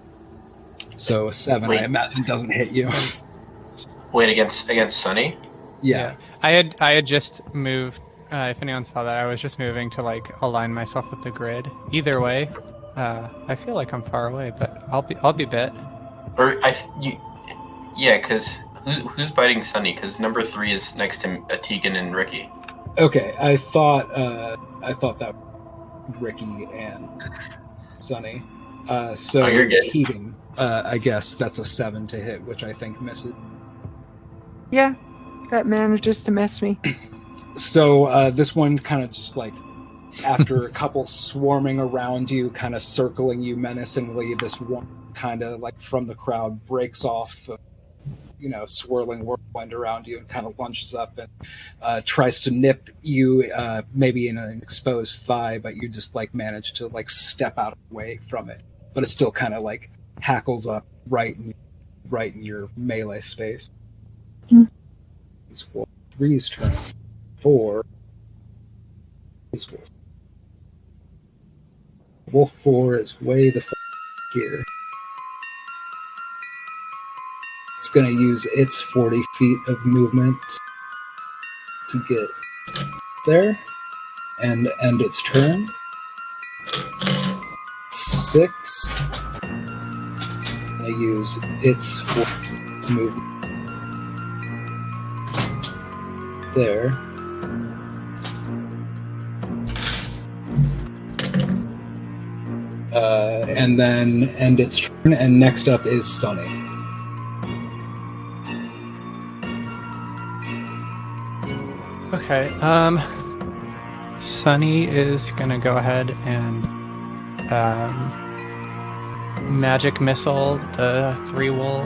So a 7, Wait. I imagine, doesn't hit you. Wait, against Sunny? Yeah. I had just moved. If anyone saw that, I was just moving to like align myself with the grid. Either way, I feel like I'm far away, but I'll be bit. Because who's biting Sunny? Because number 3 is next to Tegan and Ricky. Okay, I thought that was Ricky and Sunny. So you're good. Keating, I guess that's a 7 to hit, which I think misses. Yeah, that manages to miss me. So this one kind of just like, after a couple swarming around you, kind of circling you menacingly, this one kind of like from the crowd breaks off, swirling whirlwind around you and kind of lunges up and tries to nip you, maybe in an exposed thigh, but you just like manage to like step out of the way from it. But it still kind of like hackles up right in your melee space. It's Wolf 3's turn. 4 is Wolf. Wolf 4 is way the here. It's going to use its 40 feet of movement to get there and end its turn. 6. I use its for movement there. And then end its turn, and next up is Sunny. Okay. Sunny is gonna go ahead and magic missile the 3 wool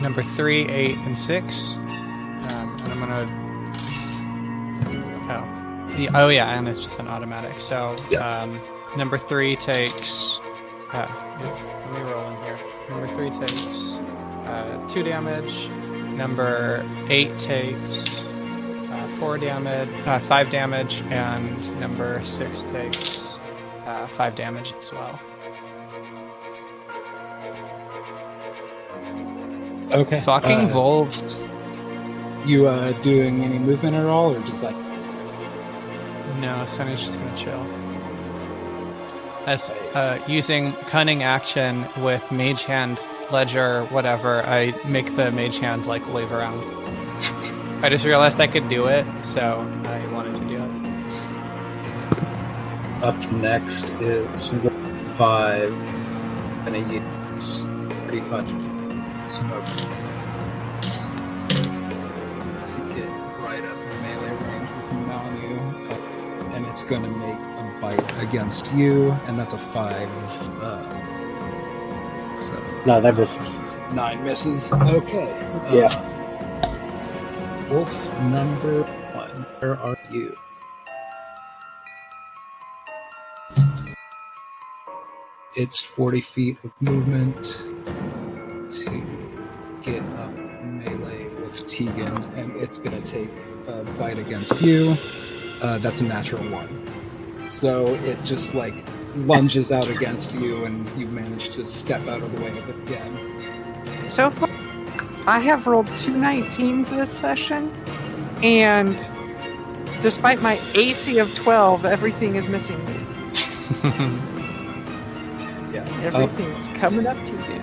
number 3, 8, and 6. And I'm gonna. Oh yeah, and it's just an automatic. So number 3 takes. Let me roll in here. Number 3 takes 2 damage. Number 8 takes 4 damage, 5 damage, and number 6 takes 5 damage as well. Okay. Fucking wolves. You doing any movement at all, or just that? No, Sunny's just gonna chill. As using cunning action with mage hand, ledger, whatever, I make the mage hand like wave around. I just realized I could do it, so I wanted to do it. Up next is 5, and I use 35 smoke. To get right up in melee range with Manu, and it's going to make a bite against you, and that's a 5. 7. No, that misses. 9 misses. Okay. Yeah. Wolf number 1. Where are you? It's 40 feet of movement to get up melee with Tegan, and it's going to take a bite against you. That's a natural 1. So it just like lunges out against you, and you manage to step out of the way of it again. So far, I have rolled 2 19s this session, and despite my AC of 12, everything is missing me. Yeah. Everything's coming up to you.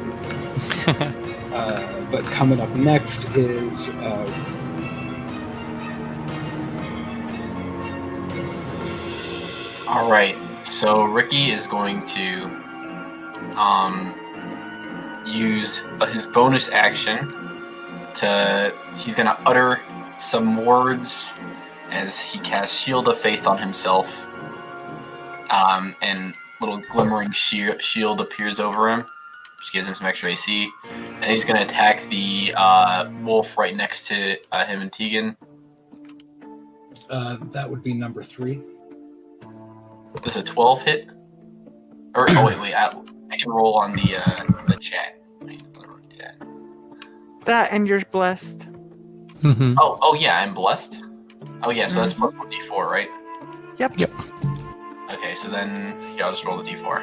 But coming up next is All right. So Ricky is going to use his bonus action he's going to utter some words as he casts Shield of Faith on himself. And little glimmering shield appears over him, which gives him some extra AC. And he's going to attack the wolf right next to him and Tegan. that would be number 3. Does a 12 hit? Or wait, I can roll on the chat. Wait, let me do that. That and you're blessed. Mm-hmm. Oh yeah, I'm blessed. Oh yeah, so that's plus 1d4, right? Yep. Okay, so then I'll just roll the d4.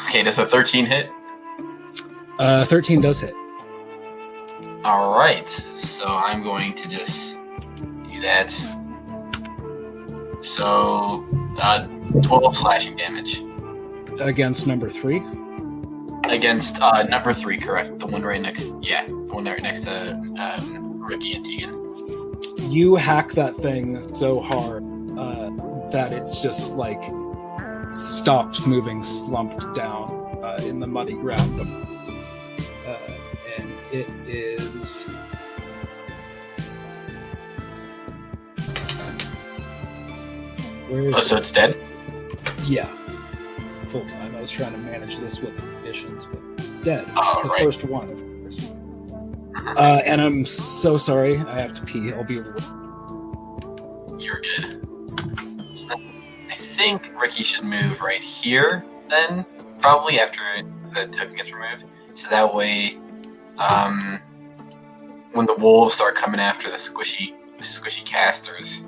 Okay, does a 13 hit? 13 does hit. All right, so I'm going to just do that. So 12 slashing damage Against number 3? against number 3, correct? The one right next, the one right next to Ricky and Tegan. You hack that thing so hard that it's just like stopped moving, slumped down in the muddy ground. And it is... Where is So it's dead? Yeah. Full time. I was trying to manage this with the conditions, but dead. Oh, the right. first one, of course. And I'm so sorry. I have to pee. I'll be... You're good. So I think Ricky should move right here then, probably after the token gets removed. So that way, when the wolves start coming after the squishy casters,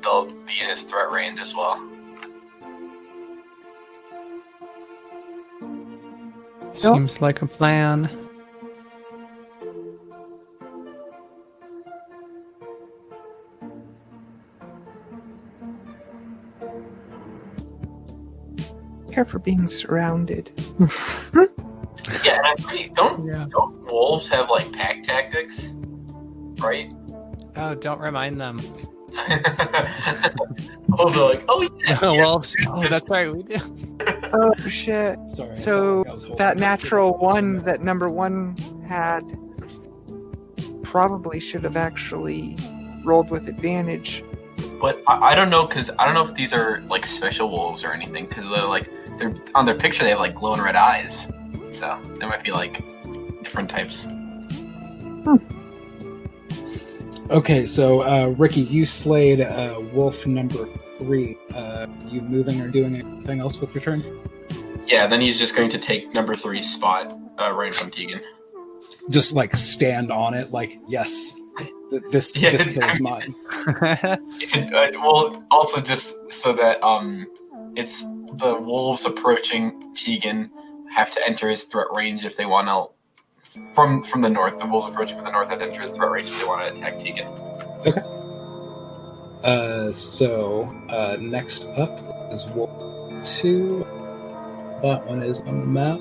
they'll be in his threat range as well. Seems like a plan. Care for being surrounded. Yeah, and I'm pretty. Don't wolves have like pack tactics, right? Oh, don't remind them. Wolves are like, oh yeah. Wolves. Oh, that's right. We do. Oh shit. Sorry. I So felt like I was holding that it. natural one that number one had probably should have actually rolled with advantage. But I don't know, because I don't know if these are like special wolves or anything, because they're on their picture they have like glowing red eyes, so they might be like different types. Okay, so Ricky, you slayed wolf number 3. You moving or doing anything else with your turn? Yeah, then he's just going to take number 3's spot right in front of Tegan. Just like stand on it, like yes, this kill is mine. Well, also just so that it's the wolves approaching Tegan have to enter his threat range if they want to. From the north, the wolves approaching from the north have to enter his threat range if they want to attack Tegan. Okay. So next up is wolf 2. That one is on the map.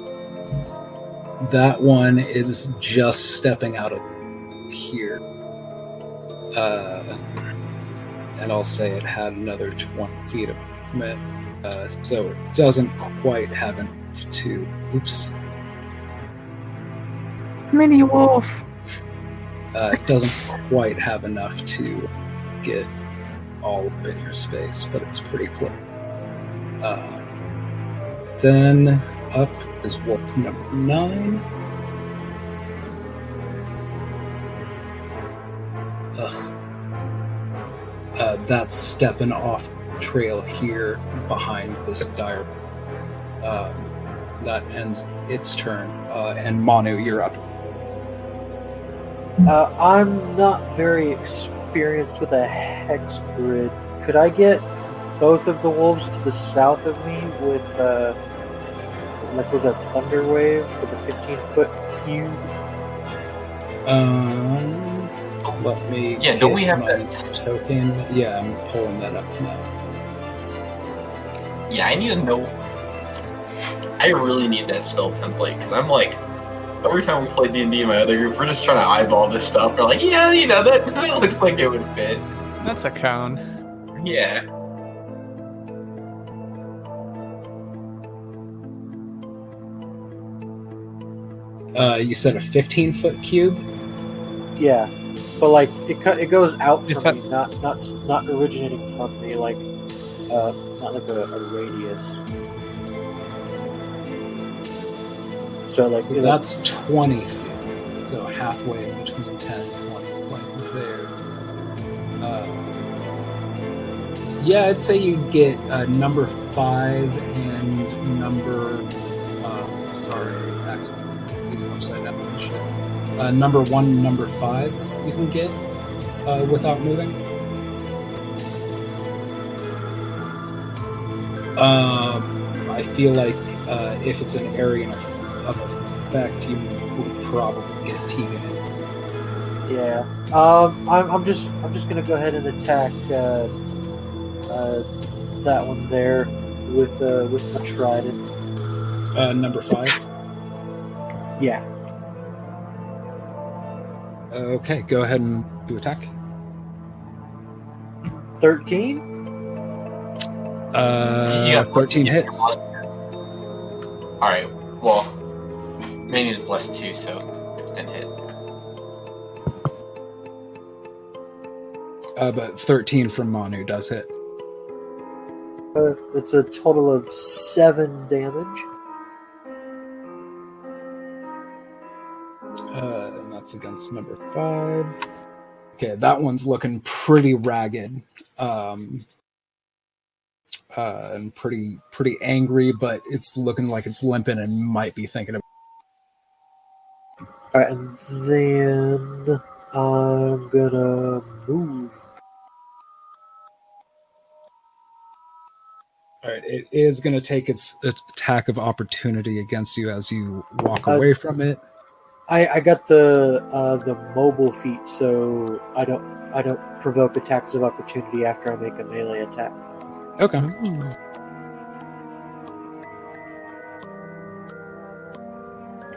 That one is just stepping out of here. And I'll say it had another 20 feet of movement. So it doesn't quite have enough to... Oops. Mini wolf. It doesn't quite have enough to get all up in your space, but it's pretty close. Then up is wolf number 9. That's stepping off the trail here behind this dire. That ends its turn. And Manu, you're up. I'm not very experienced with a hex grid. Could I get both of the wolves to the south of me with a thunder wave with a 15-foot cube? Let me. Yeah, don't we have my that token? Yeah, I'm pulling that up now. Yeah, I need to know. I really need that spell template because I'm like, every time we play D&D in my other group, we're just trying to eyeball this stuff. We're like, yeah, that looks like it would fit. That's a cone. Yeah. You said a 15-foot cube? Yeah, but like it goes out from me, not originating from me, like not like a radius. So like So that's 20 feet. So halfway in between 10 and 20. It's like there. Yeah, I'd say you get number 5 and number. Sorry, accidentally. These are upside down and shit. Number 1 and number 5 you can get without moving. I feel like if it's an area of effect, you would probably get Tegan in. Yeah. I'm just gonna go ahead and attack that one there with my trident. Number 5. Yeah. Okay, go ahead and do attack. 13. 13 hits. All right. Well, Mania's +2, so it didn't hit. But 13 from Manu does hit. It's a total of 7 damage. And that's against number 5. Okay, that one's looking pretty ragged. And pretty angry, but it's looking like it's limping and might be thinking of. Alright, and then I'm gonna move. Alright, it is going to take its attack of opportunity against you as you walk away from it. I got the mobile feat, so I don't provoke attacks of opportunity after I make a melee attack. Okay.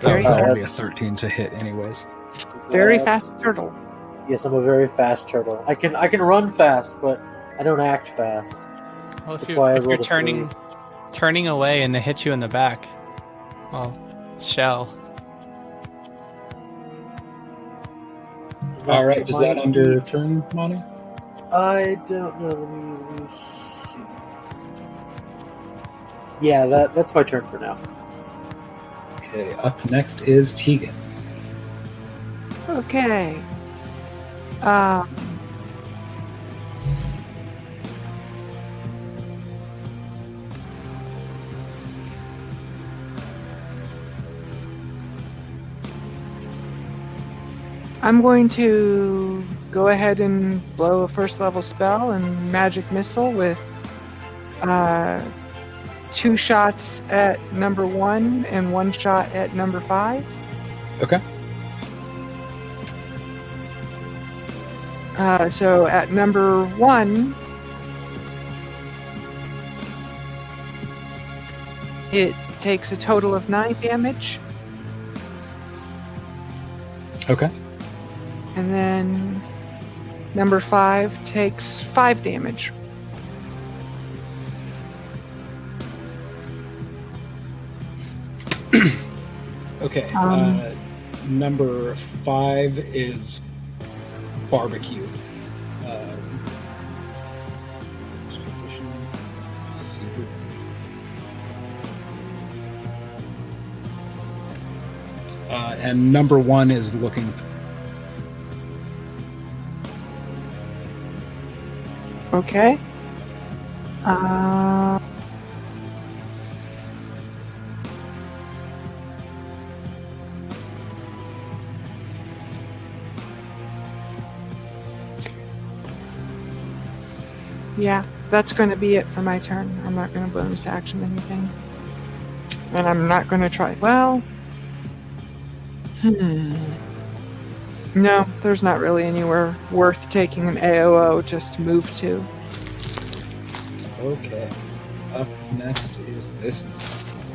Very was already a fast. 13 to hit, anyways. Very That's- fast turtle. Yes, I'm a very fast turtle. I can run fast, but I don't act fast. Well, if That's you're, why I if you're rolled a turning away and they hit you in the back, well, shell. All right, does that might end your be- turn, Monty? I don't know. Let me see. Yeah, that's my turn for now. Okay, up next is Tegan. Okay. I'm going to go ahead and blow a first level spell and magic missile with 2 shots at number 1 and 1 shot at number 5. Okay. So at number 1, it takes a total of 9 damage. Okay. And then number 5 takes 5 damage. Okay. Um, Number 5 is barbecue. And number 1 is looking. Okay. Yeah, that's going to be it for my turn. I'm not going to bonus action anything. And I'm not going to try. Well, no, there's not really anywhere worth taking an AOO just to move to. Okay. Up next is this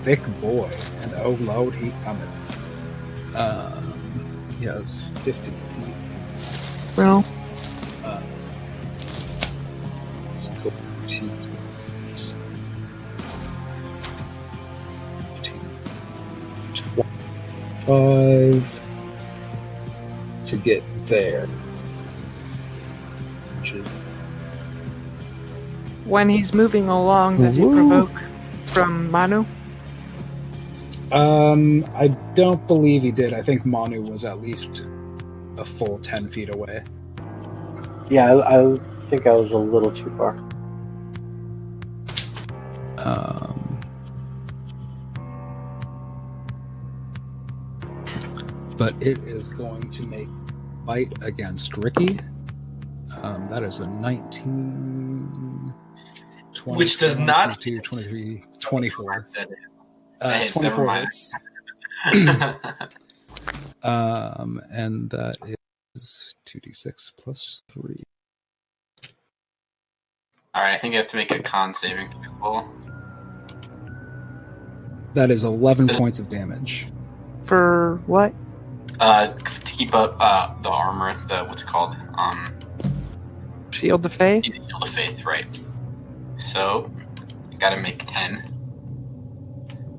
thick boy, and oh lord, he coming. He has 50 feet. Well, Let's go to 5 to get there. Which is when he's moving along, does he Woo. provoke from Manu? I don't believe he did. I think Manu was at least a full 10 feet away. Yeah, I think I was a little too far. But it is going to make fight against Ricky. That is a 19, 20, Which does not 22, hit. 23, 24. That hits, never 24 mind. hits. And that is 2d6 plus 3. Alright, I think I have to make a con saving throw. That is 11 points of damage. For what? To keep up the armor, what's it called? Shield of Faith? Shield of Faith, right. So, gotta make 10.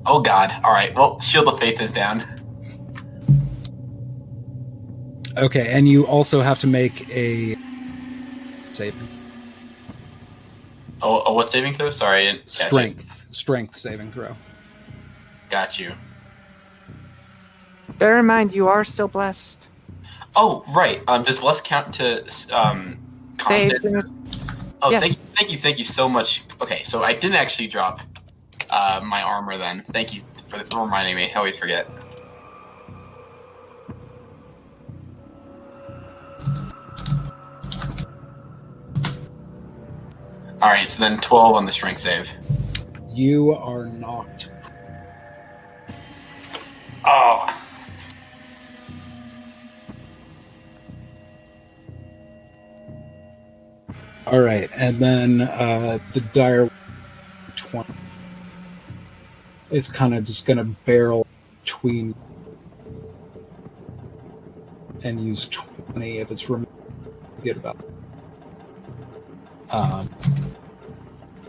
Oh god, alright, well, Shield of Faith is down. Okay, and you also have to make a save. Oh, what saving throw? Sorry, I didn't catch it. Strength saving throw. Got you. Bear in mind, you are still blessed. Oh, right. Does bless count to con Saves saving? and Oh, yes. thank you so much. Okay, so I didn't actually drop my armor then. Thank you for reminding me. I always forget. Alright, so then 12 on the strength save. You are knocked. Oh. All right, and then the dire 20. It's kind of just going to barrel between and use 20 if it's removed. Get about.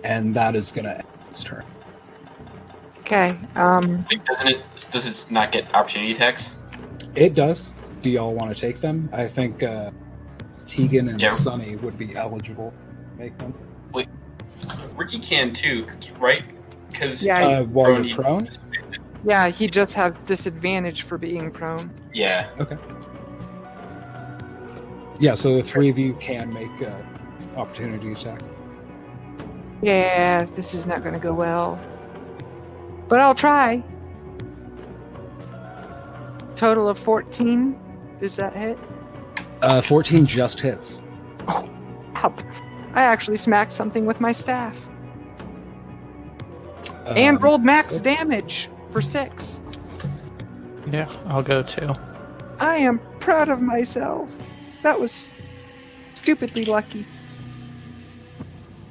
And that is going to end its turn. Okay. Does it not get opportunity attacks? It does. Do y'all want to take them? I think Tegan and Yeah. Sunny would be eligible to make them. Wait, Ricky can too, right? Because Yeah. While you're prone? Yeah, he just has disadvantage for being prone. Yeah. Okay. Yeah, so the three of you can make opportunity attacks. Yeah, this is not going to go well. But I'll try. Total of 14. Does that hit? 14 just hits. Oh, up. I actually smacked something with my staff. And rolled max damage for 6. Yeah, I'll go too. I am proud of myself. That was stupidly lucky.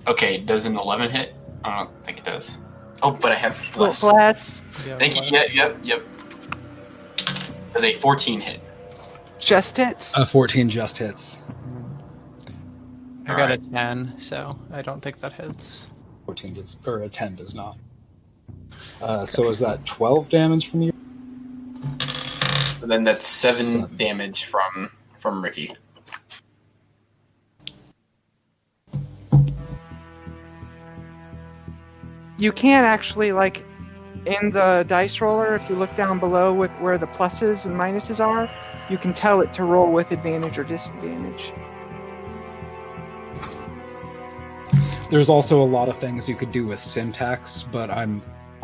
Okay, does an 11 hit? I don't think it does. Oh, but I have less. Bless. Yeah, Thank you. Yep. Does a 14 hit? Just hits. 14 just hits. I got a 10, so I don't think that hits. 14 does, or a 10 does not. So is that 12 damage from you? And then that's 7 damage from Ricky. You can actually, like, in the dice roller, if you look down below with where the pluses and minuses are, you can tell it to roll with advantage or disadvantage. There's also a lot of things you could do with syntax, but I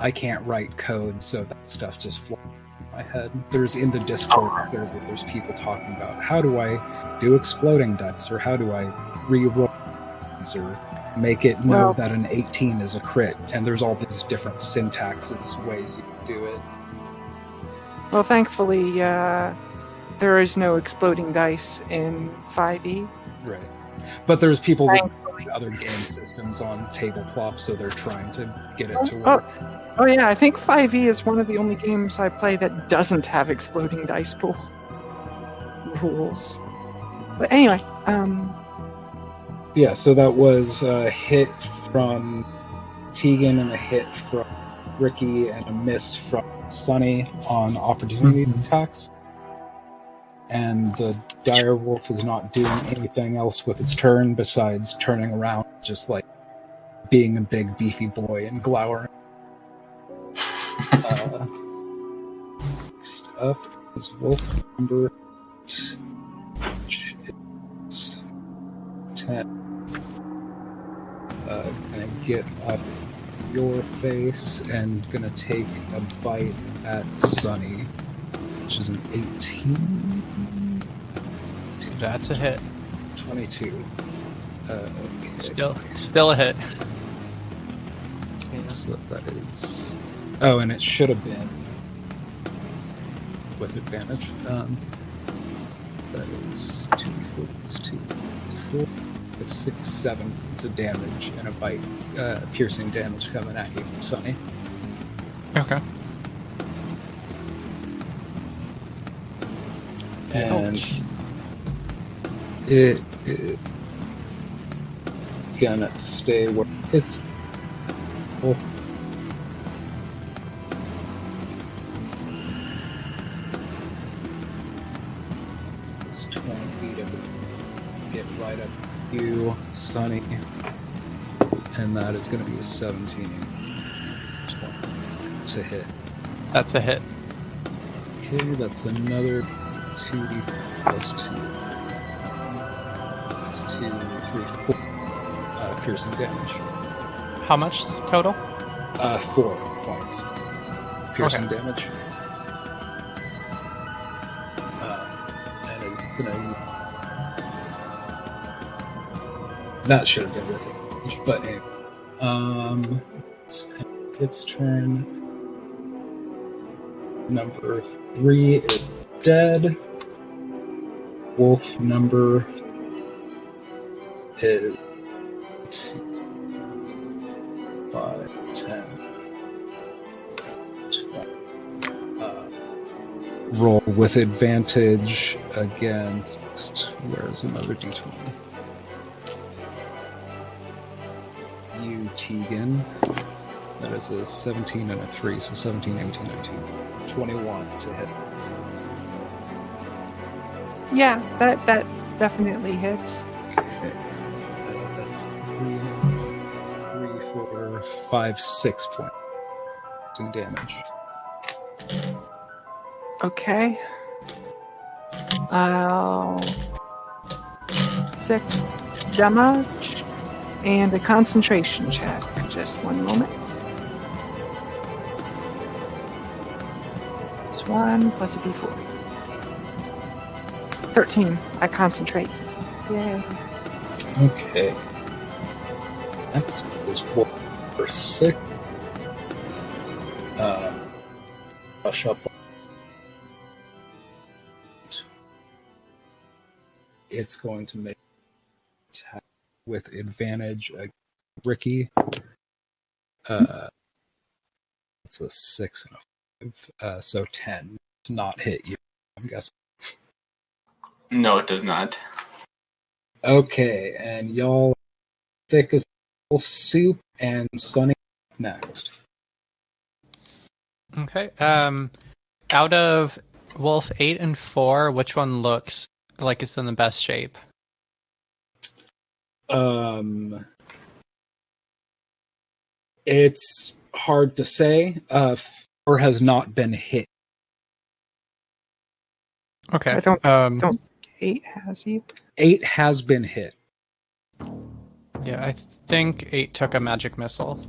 can't write code, so that stuff just flies in my head. There's in the Discord server, there's people talking about how do I do exploding dice, or how do I re-roll these, or make it know that an 18 is a crit, and there's all these different syntaxes, ways you can do it. Well, thankfully, there is no exploding dice in 5e. Right. But there's people with other game systems on tabletop, so they're trying to get it to work. Oh yeah, I think 5e is one of the only games I play that doesn't have exploding dice pool rules. But anyway, Yeah, so that was a hit from Tegan and a hit from Ricky and a miss from Sunny on opportunity attacks. And the dire wolf is not doing anything else with its turn besides turning around, just like being a big beefy boy and glowering. Next up is wolf number 8, which is 10. Gonna get up your face and gonna take a bite at Sunny, which is an 18. That's a hit. 22. Okay. Still a hit. So that is. Oh, and it should have been with advantage. That is 2d4 plus 2, 4, 5, 6, 7 points of damage and a bite, piercing damage coming at you, Sunny. Okay. And it is gonna stay where it's both. It's 20 feet of it. Get right up to you, Sunny. And that is going to be a 17. 20 to hit. That's a hit. Okay, that's another 2d plus 2. That's 2, 3, 4 piercing damage. How much total? 4 points piercing damage. And it's gonna... That should have been with it. But anyway. Its turn. Number 3 is dead. Wolf number is 2, 5, 10, 20. Roll with advantage against... Where's another d20? You, Tegan. That is a 17 and a 3, so 17, 18, 19. 21 to hit. Yeah, that definitely hits. Okay. That's 3, 4, 5, 6 points in damage. Okay. 6 damage and a concentration check. Just one moment. Plus 1 plus a d4. 13. I concentrate. Yay. Okay. Next is Wolf for 6. Rush up. It's going to make attack with advantage against Ricky. It's a 6 and a 5. So 10. Does not hit you, I'm guessing. No, it does not. Okay, and y'all thick as wolf soup and Sunny next. Okay. Out of Wolf 8 and 4, which one looks like it's in the best shape? It's hard to say. 4 has not been hit. Okay. I don't 8 has he? 8 has been hit. Yeah, I think 8 took a magic missile.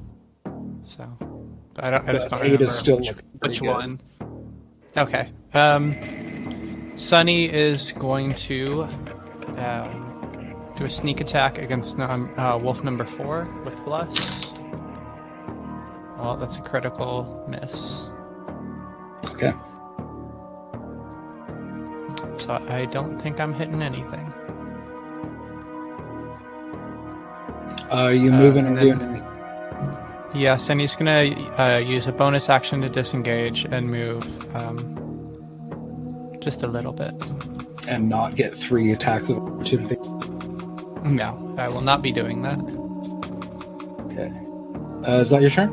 So I just don't 8 remember is still which pretty good. one. Okay. Sunny is going to do a sneak attack against wolf number 4 with bless. Well, that's a critical miss. Okay. So I don't think I'm hitting anything. Are you moving and and doing then- anything? Yes, and he's going to use a bonus action to disengage and move just a little bit. And not get 3 attacks of opportunity? No, I will not be doing that. Okay. Is that your turn?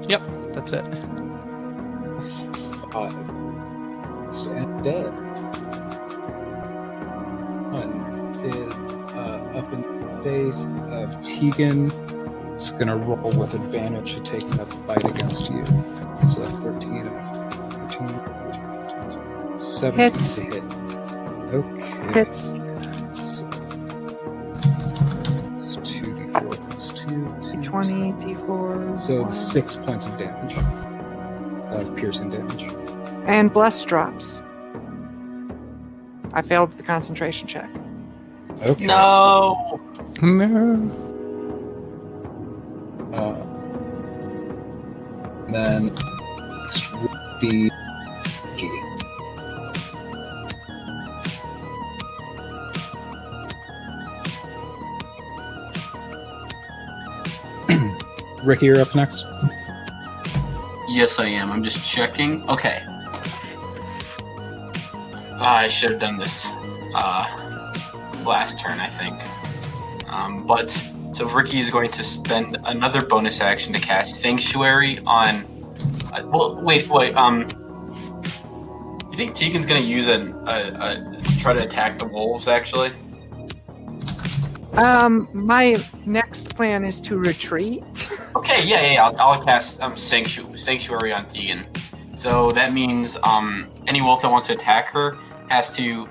Yep, that's it. 5. Stand dead. 1 is up in the face of Tegan. It's going to roll with advantage to take another bite against you. So 13 and 14, 17 Hits. to hit. Okay. Hits. So it's 2d4 plus 2. 20, d4. So 1. 6 points of damage. Of piercing damage. And bless drops. I failed the concentration check. Okay. No. No. Then next would be Ricky. Ricky, you're up next. Yes, I am. I'm just checking. Okay. I should have done this last turn, I think. But so Ricky is going to spend another bonus action to cast Sanctuary on. Wait. You think Tegan's going to use try to attack the wolves? Actually. My next plan is to retreat. Okay, yeah. I'll cast Sanctuary on Tegan. So that means any wolf that wants to attack her has to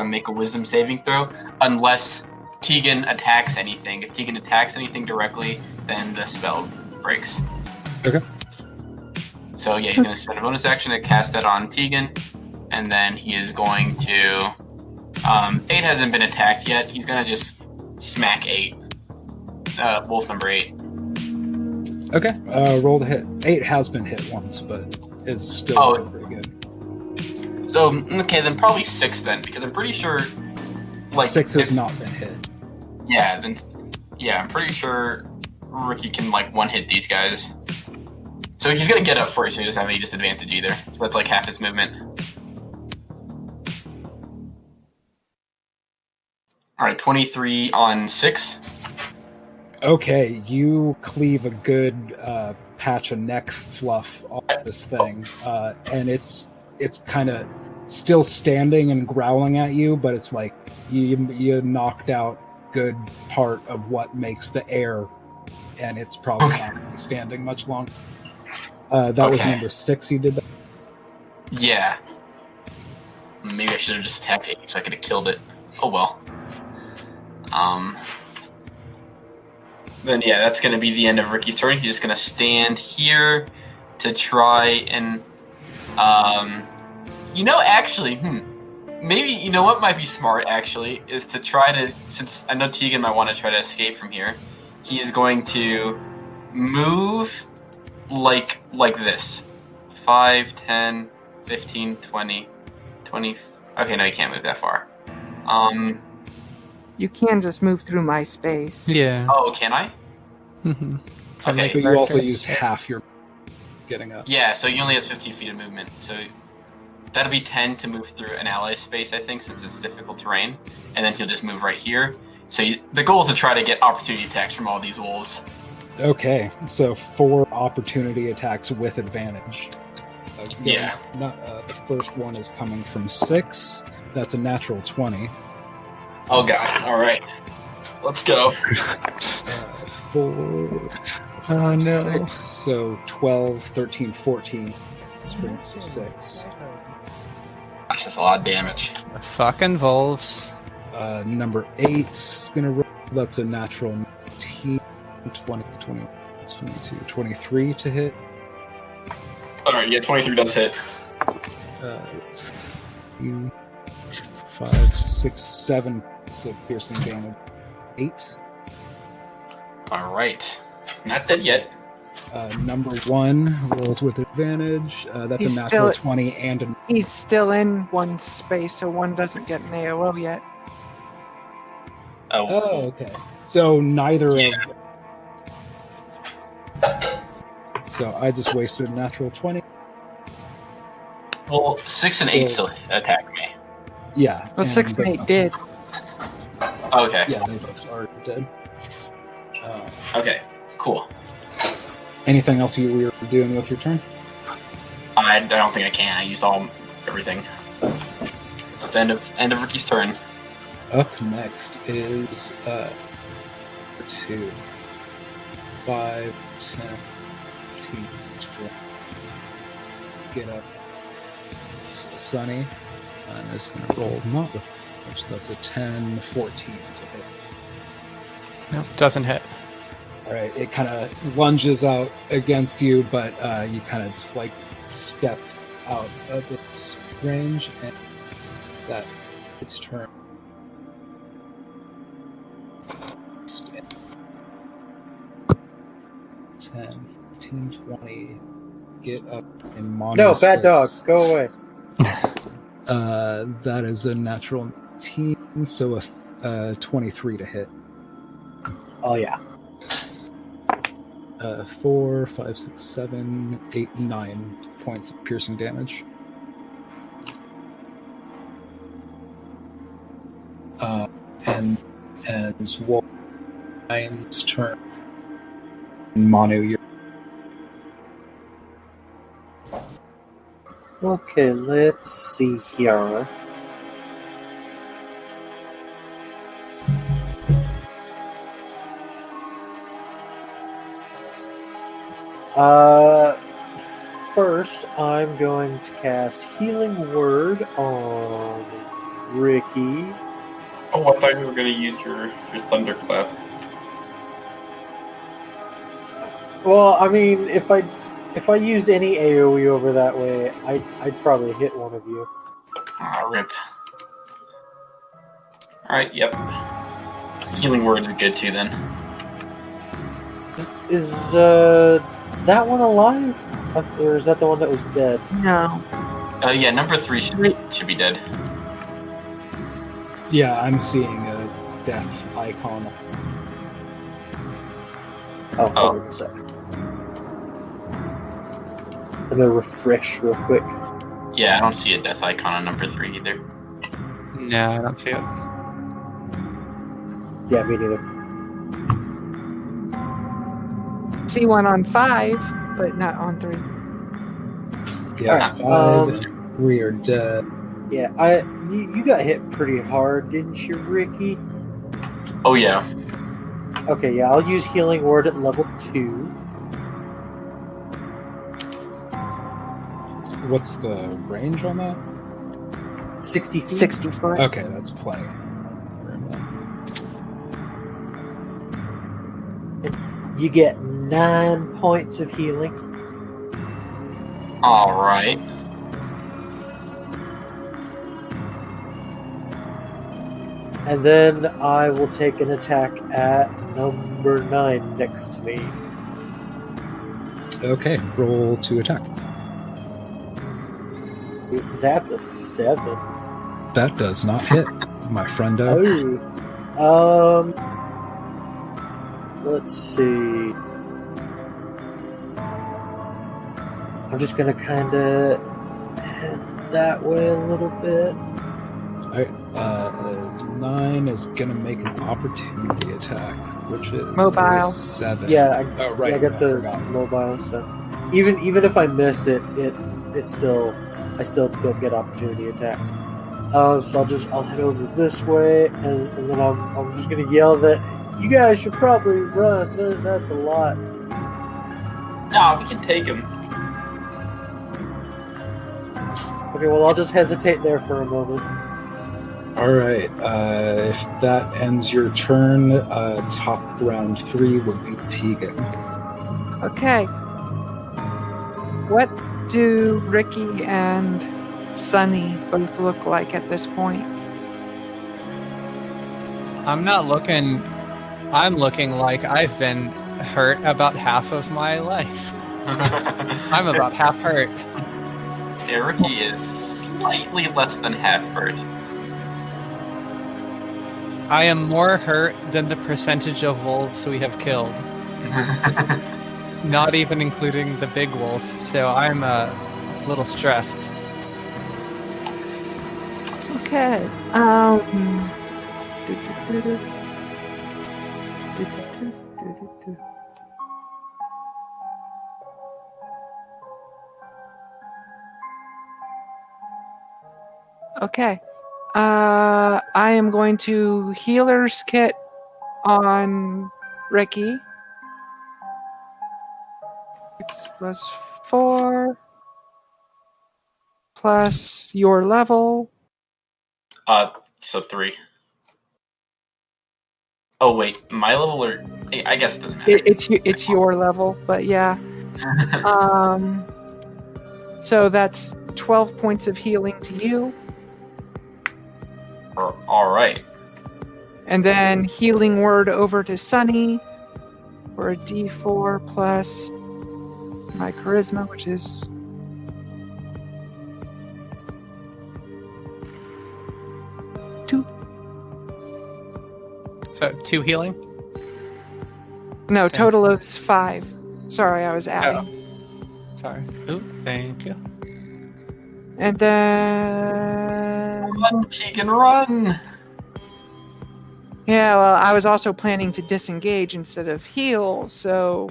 make a Wisdom saving throw, unless Tegan attacks anything. If Tegan attacks anything directly, then the spell breaks. Okay. So yeah, he's going to spend a bonus action to cast that on Tegan, and then he is going to. 8 hasn't been attacked yet. He's going to just smack 8. Wolf number 8. Okay. Roll the hit. 8 has been hit once, but is still pretty good. So okay, then probably 6 then, because I'm pretty sure. 6 has not been hit. Yeah, I'm pretty sure Ricky can one hit these guys. So he's gonna get up first, so he doesn't have any disadvantage either. So that's half his movement. All right, 23 on 6. Okay, you cleave a good patch of neck fluff off this thing, and it's kind of still standing and growling at you, but it's like you knocked out good part of what makes the air, and it's probably not going to be standing much longer. That was number 6 you did that? Yeah. Maybe I should have just attacked it so I could have killed it. Oh well. Then yeah, that's going to be the end of Ricky's turn. He's just going to stand here to try and, maybe, you know what might be smart, actually, is to try to, since I know Tegan might want to try to escape from here, he is going to move like this. 5, 10, 15, 20, 20... Okay, no, you can't move that far. You can just move through my space. Yeah. Oh, can I? Mm-hmm. Okay. But you also used half your getting up. Yeah, so he only has 15 feet of movement, so that'll be 10 to move through an ally's space, I think, since it's difficult terrain, and then he'll just move right here. So the goal is to try to get opportunity attacks from all these wolves. Okay, so 4 opportunity attacks with advantage. Yeah. The first one is coming from 6. That's a natural 20. Oh god, alright. Let's go. 4, Oh no. 6, so 12, 13, 14. That's for 6. That's just a lot of damage. Fucking wolves. Number 8 is going to roll. That's a natural 19, 20, 21, 22, 23 to hit. Alright, yeah, 23 does hit. It's 5, 6, 7 of piercing damage. 8. Alright. Not dead yet. Number 1 rolls with advantage. That's He's a natural still- 20 and a... He's still in one space, so one doesn't get an AOO yet. Oh, okay. So neither of... So I just wasted a natural 20. Well, 6 and 8 still attack me. Yeah. Well, 6 and 8 did. Okay. Yeah, they both are dead. Okay, cool. Anything else you were doing with your turn? I don't think I can. I used everything. It's the end of Ricky's turn. Up next is 2, 5, 10, 15, 20. Get up. Sunny. And is going to roll not with which that's a 10, 14 to hit. Nope, doesn't hit. Alright, it kind of lunges out against you, but you kind of just like step out of its range, and that its turn. 10, 15, 20. Get up in mono No, bad dog. space. Go away. That is a natural 19, so a 23 to hit. Oh, yeah. 4, 5, 6, 7, 8, 9 points of piercing damage. And as Wolf's turn, Manu, you're... Okay, let's see here. First, I'm going to cast Healing Word on Ricky. Oh, I thought you were going to use your thunderclap. Well, I mean, if I used any AoE over that way, I'd probably hit one of you. Ah, rip. Alright, yep. Healing Word is good too, then. Is that one alive? Or is that the one that was dead? No. Yeah, number 3 should be dead. Yeah, I'm seeing a death icon. Oh, hold on a sec. I'm gonna refresh real quick. Yeah, I don't see a death icon on number 3 either. No, I don't see it. Yeah, me neither. See one on 5, but not on 3. Yeah, Alright, 5, 3 are dead. Yeah, you got hit pretty hard, didn't you, Ricky? Oh yeah. Okay, yeah, I'll use Healing Word at level 2. What's the range on that? 60 feet. 60 foot. Okay, that's plenty. You get 9 points of healing. All right. And then I will take an attack at number 9 next to me. Okay, roll to attack. That's a 7. That does not hit, my friendo. Oh. Let's see. I'm just gonna kind of head that way a little bit. Alright, 9 is gonna make an opportunity attack, which is Mobile. a 7. Yeah, Oh, right. I got the forgot. mobile stuff. Even if I miss it, I still don't get opportunity attacks. So I'll head over this way, and then I'm just gonna yell that you guys should probably run. That's a lot. No, we can take him. Okay, well I'll just hesitate there for a moment. Alright, if that ends your turn, top round 3 would be Tegan. Okay. What do Ricky and Sunny both look like at this point? I'm looking like I've been hurt about half of my life. I'm about half hurt. Yeah, Ricky is slightly less than half hurt. I am more hurt than the percentage of wolves we have killed. Not even including the big wolf, so I'm a little stressed. Okay. Okay. I am going to healer's kit on Ricky. 6 plus 4 plus your level. So 3. Oh wait, my level or I guess it doesn't matter. It's your level, but yeah. So that's 12 points of healing to you. All right. And then healing word over to Sunny for a D4 plus my charisma, which is 2. So 2 healing? No, total is 5. Sorry, I was adding. Oh. Sorry. Ooh, thank you. And then... Run, Tegan, run! Yeah, well, I was also planning to disengage instead of heal, so...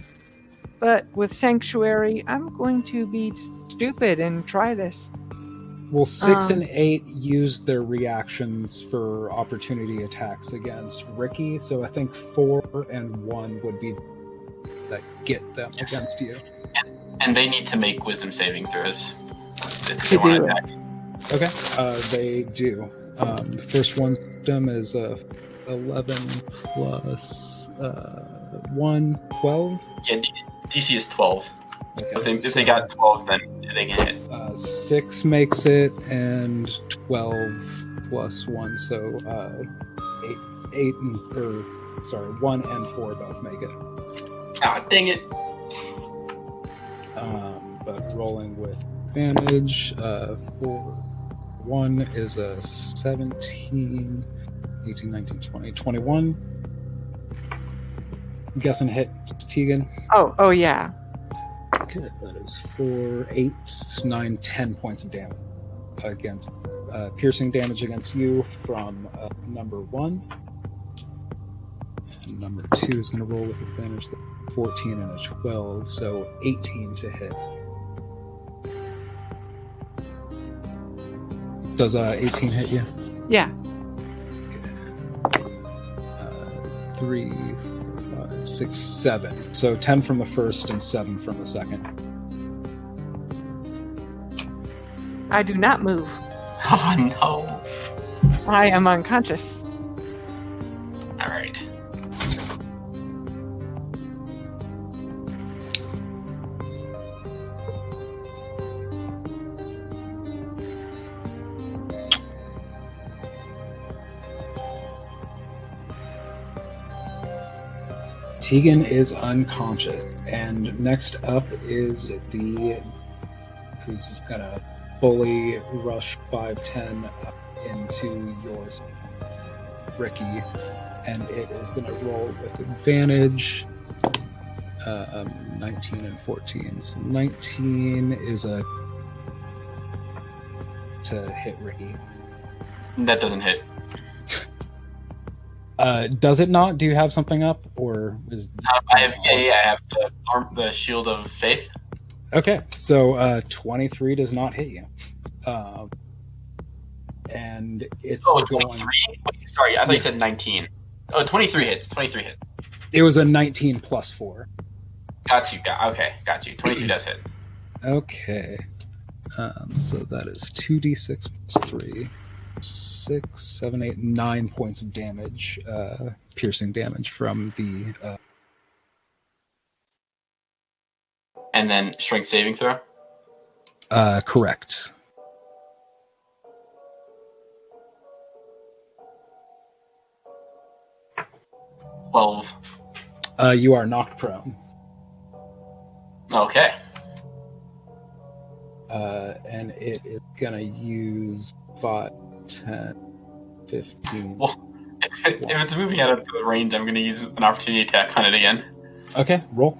But with Sanctuary, I'm going to be stupid and try this. Well, 6 and 8 use their reactions for opportunity attacks against Ricky, so I think 4 and 1 would be that get them against you. And they need to make wisdom saving throws. If To they want do to it. attack. Okay, they do. First one's wisdom is 11 plus 1, 12. Yeah, DC is 12. Okay, If they got 12, then they can hit. 6 makes it, and 12 plus 1, so 1 and 4 both make it. Ah, dang it. But rolling with advantage, for 1 is a 17, 18, 19, 20, 21. I'm guessing hit Tegan. Oh yeah. Okay, that is 4, 8, 9, 10 points of damage against piercing damage against you from number 1. And number 2 is going to roll with advantage. 14 and a 12, so 18 to hit. Does 18 hit you? Yeah. Okay. 3, 4, 5, 6, 7. So 10 from the first and 7 from the second. I do not move. Oh no. I am unconscious. All right. Tegan is unconscious, and next up is the who's just gonna fully rush 5'10" up into yours, Ricky, and it is gonna roll with advantage. 19 and 14. So 19 is a to hit Ricky. That doesn't hit. Does it not? Do you have something up, or is? I have the shield of faith. Okay, so 23 does not hit you, and it's Oh, going. 23? Wait, sorry, I thought you said 19. Oh, 23 hits. 23 hit. It was a 19 plus 4. Got you. Got you. 23 does hit. Okay, so that is 2d6 plus 3. 6, 7, 8, 9 points of damage, piercing damage from the. And then strength saving throw? Correct. $12. You are knocked prone. Okay. And it is gonna use 5, 10, 15. Well, if it's moving out of the range, I'm going to use an opportunity attack on it again. Okay, roll.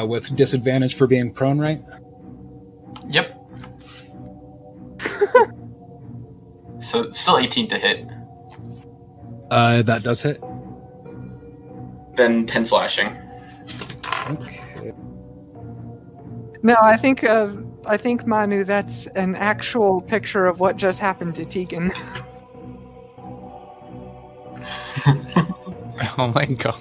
With disadvantage for being prone, right? Yep. So still 18 to hit. That does hit. Then 10 slashing. Okay. No, I think Manu, that's an actual picture of what just happened to Tegan. Oh my god.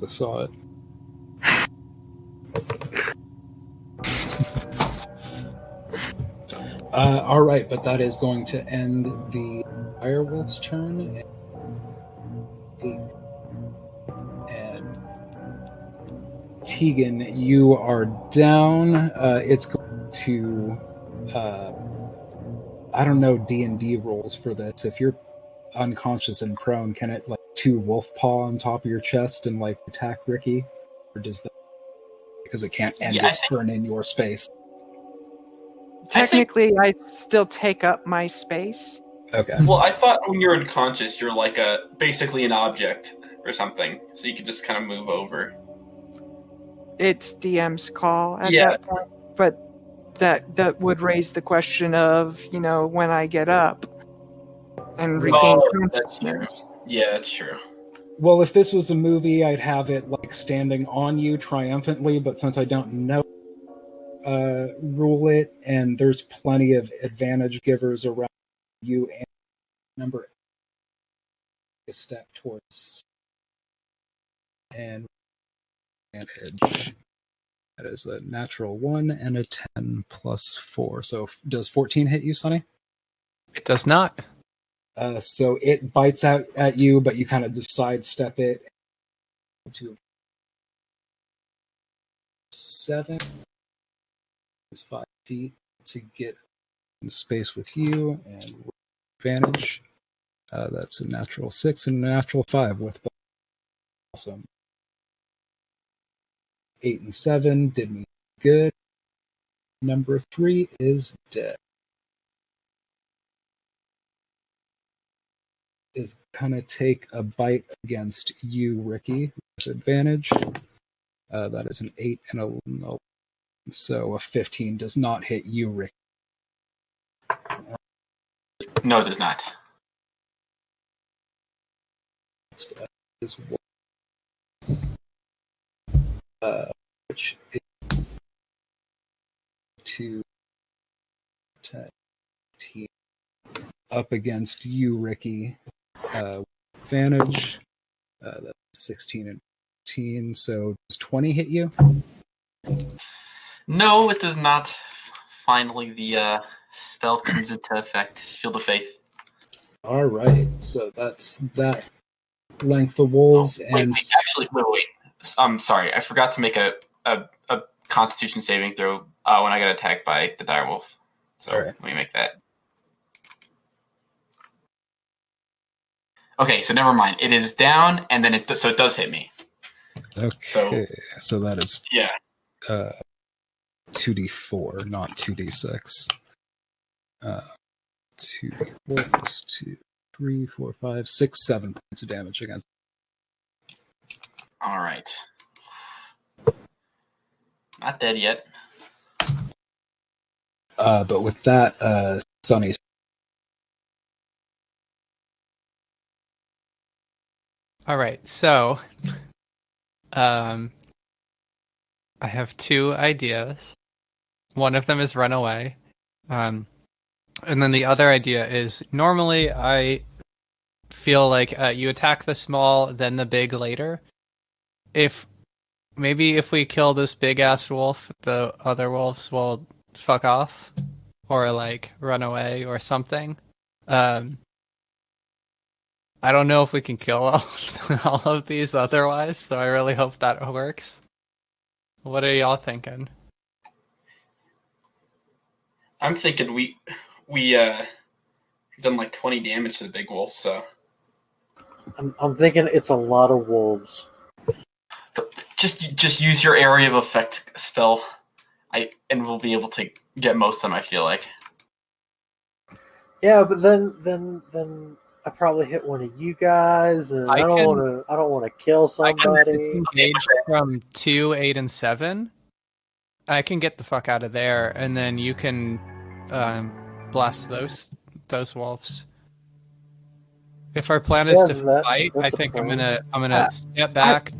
I saw it. All right, but that is going to end the Direwolf's turn. And Tegan, you are down. It's going to, I don't know D&D rules for this. If you're unconscious and prone, can it like 2 wolf paw on top of your chest and like attack Ricky, or does that because it can't end its turn in your space? Technically, I still take up my space. Okay. Well, I thought when you're unconscious, you're like basically an object or something, so you could just kind of move over. It's DM's call at Yeah. that point, but that would raise the question of, when I get up and regain consciousness. Yeah, that's true. Well, if this was a movie, I'd have it like standing on you triumphantly, but since I don't know rule it, and there's plenty of advantage givers around you, and remember a step towards and advantage. That is a natural 1 and a 10 plus 4. So does 14 hit you, Sonny? It does not. So it bites out at you, but you kind of just sidestep it. To 7 is 5 feet to get in space with you, and advantage. That's a natural 6 and a natural 5 with also 8 and 7 did me good. Number 3 is dead. is gonna take a bite against you, Ricky, with advantage. That is an 8 and a 11, so a 15 does not hit you, Ricky. No, it does not. Is which is 2, 10, 15, up against you, Ricky. Advantage. That's 16 and 15. So does 20 hit you? No, it does not. Finally, the spell comes into effect. Shield of Faith. All right. So that's that length of wolves. And Wait. I'm sorry. I forgot to make a Constitution saving throw when I got attacked by the direwolf. So right. Let me make that. Okay, so never mind. It is down, and then it does hit me. Okay. So that is 2d4, not 2d6. 2d4 plus 2, 3, 4, 5, 6, 7 points of damage against. All right. Not dead yet. But with that, Sunny. All right, so I have 2 ideas. One of them is run away. And then the other idea is normally I feel like you attack the small, then the big later. If we kill this big ass wolf, the other wolves will fuck off or like run away or something. I don't know if we can kill all of these otherwise, so I really hope that works. What are y'all thinking? I'm thinking we've done like 20 damage to the big wolf, so I'm thinking it's a lot of wolves. Just use your area of effect spell, and we'll be able to get most of them. I feel like. Yeah, but then I probably hit one of you guys, and I don't want to kill somebody. I can engage from 2, 8, and 7. I can get the fuck out of there, and then you can blast those wolves. If our plan is to fight, I think I'm gonna step back.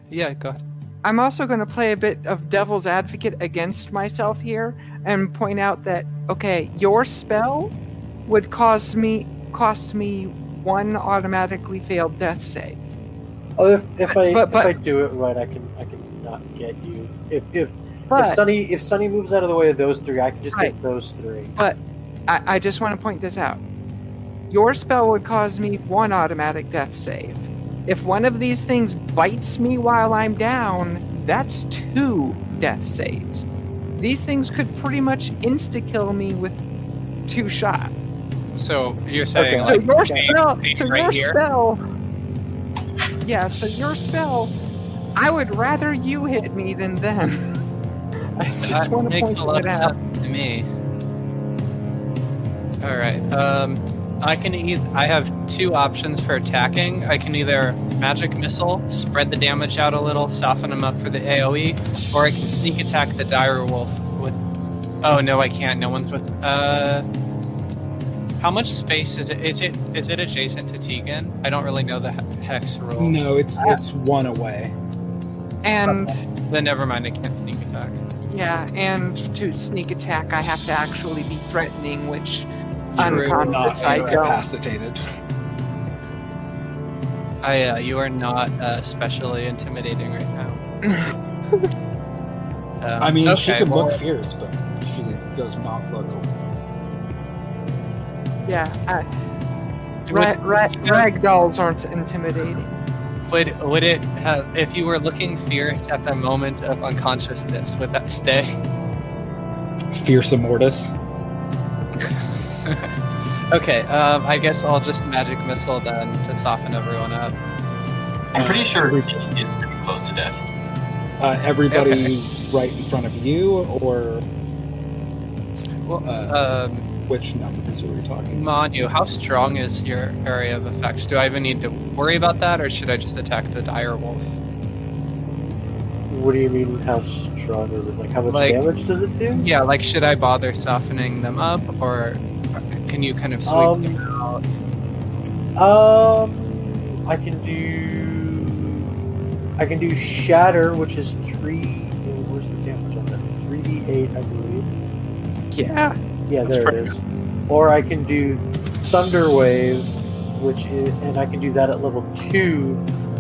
Yeah, go ahead. I'm also going to play a bit of devil's advocate against myself here and point out that your spell would cost me 1 automatically failed death save. Oh, if I do it right, I can not get you. If Sunny moves out of the way of those 3, I can just get those 3. But I just want to point this out. Your spell would cause me 1 automatic death save. If one of these things bites me while I'm down, that's 2 death saves. These things could pretty much insta-kill me with 2 shots. So you're saying so your spell, I would rather you hit me than them. I just want to point that out. To me. All right. I have 2 options for attacking. I can either magic missile, spread the damage out a little, soften them up for the AoE, or I can sneak attack the dire wolf with. Oh no, I can't. No one's with. How much space is it? Is it adjacent to Tegan? I don't really know the hex rule. No, it's 1 away. And then never mind. I can't sneak attack. Yeah, and to sneak attack, I have to actually be threatening, which. Not incapacitated. You are not especially intimidating right now. I mean, she can look fierce, but she does not look. Yeah, ragdolls aren't intimidating. Would it have, if you were looking fierce at the moment of unconsciousness, would that stay? Fierce Immortus. Okay, I guess I'll just magic missile then to soften everyone up. I'm pretty sure you get pretty close to death. Everybody right in front of you, or Which numbers are we talking? Manu, how strong is your area of effects? Do I even need to worry about that, or should I just attack the dire wolf? What do you mean? How strong is it? Like, how much Like- damage does it do? Yeah, like, should I bother softening them up, or can you kind of sweep them out? I can do shatter, which is 3. Where's the damage on that? 3d8, I believe. Yeah. Yeah, That's there it pretty is. Or I can do thunder wave, and I can do that at level 2,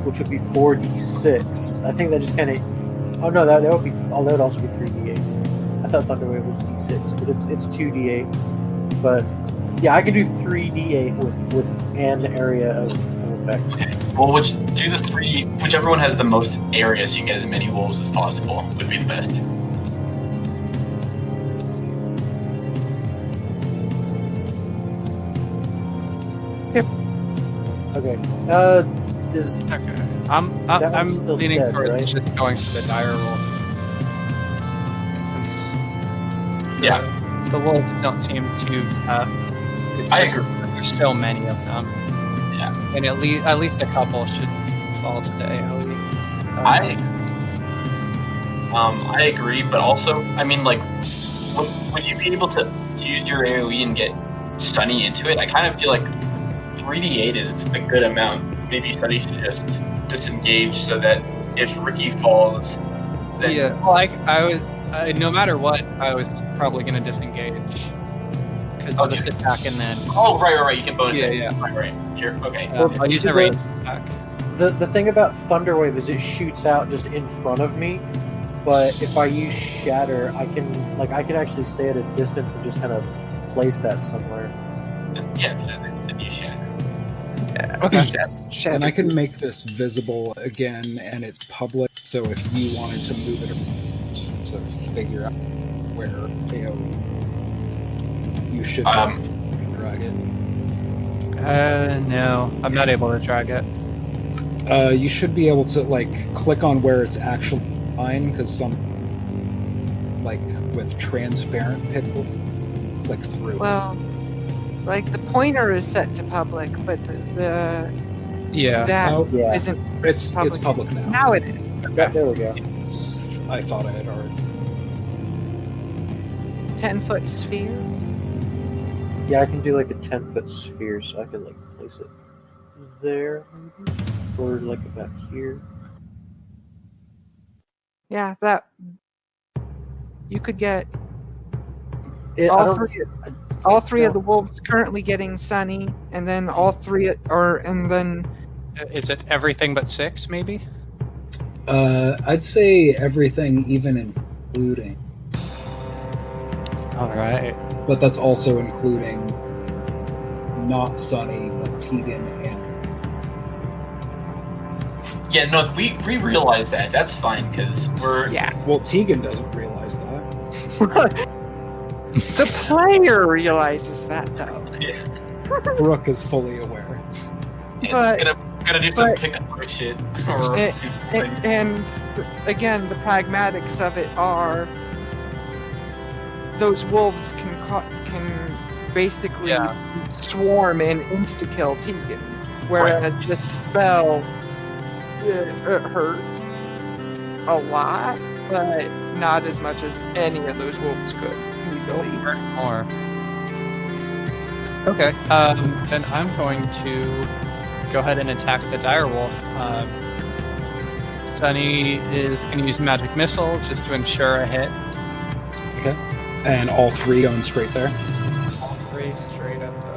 which would be 4d6. I think that just kind of. Oh no, that would be. Oh, that would also be 3d8. I thought thunder wave was d6, but it's 2d8. But yeah, I can do 3d8 with an area of effect. Okay. Well, do the 3. Whichever one has the most area, so you can get as many wolves as possible, would be the best. Okay. Is Okay. That I'm one's still leaning dead, towards right? just going for the dire wolf. Yeah. The wolves don't seem too tough. It's I just- agree. There's so many of them. Yeah. And at least a couple should fall today. I agree, but also, I mean, like, would you be able to use your AoE and get Sunny into it? I kind of feel like 3d8 is a good amount. Maybe Sunny should just disengage so that if Ricky falls, then Yeah. Well, I was no matter what, I was probably going to disengage because I'll just attack and then. Oh, right. You can bonus Yeah, it. yeah. Right. Here, okay. I'll use see a range attack. the thing about thunder wave is it shoots out just in front of me, but if I use shatter, I can actually stay at a distance and just kind of place that somewhere. Yeah, then you shatter. Yeah. Okay. Shatter. And I can make this visible again, and it's public. So if you wanted to move it around to figure out where AoE, you should drag it. No, I'm not able to drag it. You should be able to click on where it's actually fine, because some with transparent pixel, click through. Well, the pointer is set to public, but the Yeah. that Oh, Yeah. isn't. it's public. public now. Now it is. There we go. I thought I had already. 10-foot sphere. Yeah, I can do like a 10-foot sphere, so I can place it there, maybe? Or about here. Yeah, that you could get I all don't- three. All three of the wolves currently getting Sunny, and then all three, and then Is it everything but 6, maybe? I'd say everything, even including, All right. but that's also including not Sunny, but Tegan and. Yeah, no, we realize that. That's fine, because we're... yeah, Well, Tegan doesn't realize that. the player realizes that though. Yeah, Brooke is fully aware. But- gonna do some but- pick up shit. Or, And again, the pragmatics of it are those wolves can basically swarm and insta-kill Tegan, whereas the spell it hurts a lot, but not as much as any of those wolves could easily. More. Okay. Then I'm going to go ahead and attack the dire wolf. Sunny is going to use magic missile just to ensure a hit. Okay. And all three going straight there. All 3 straight at the.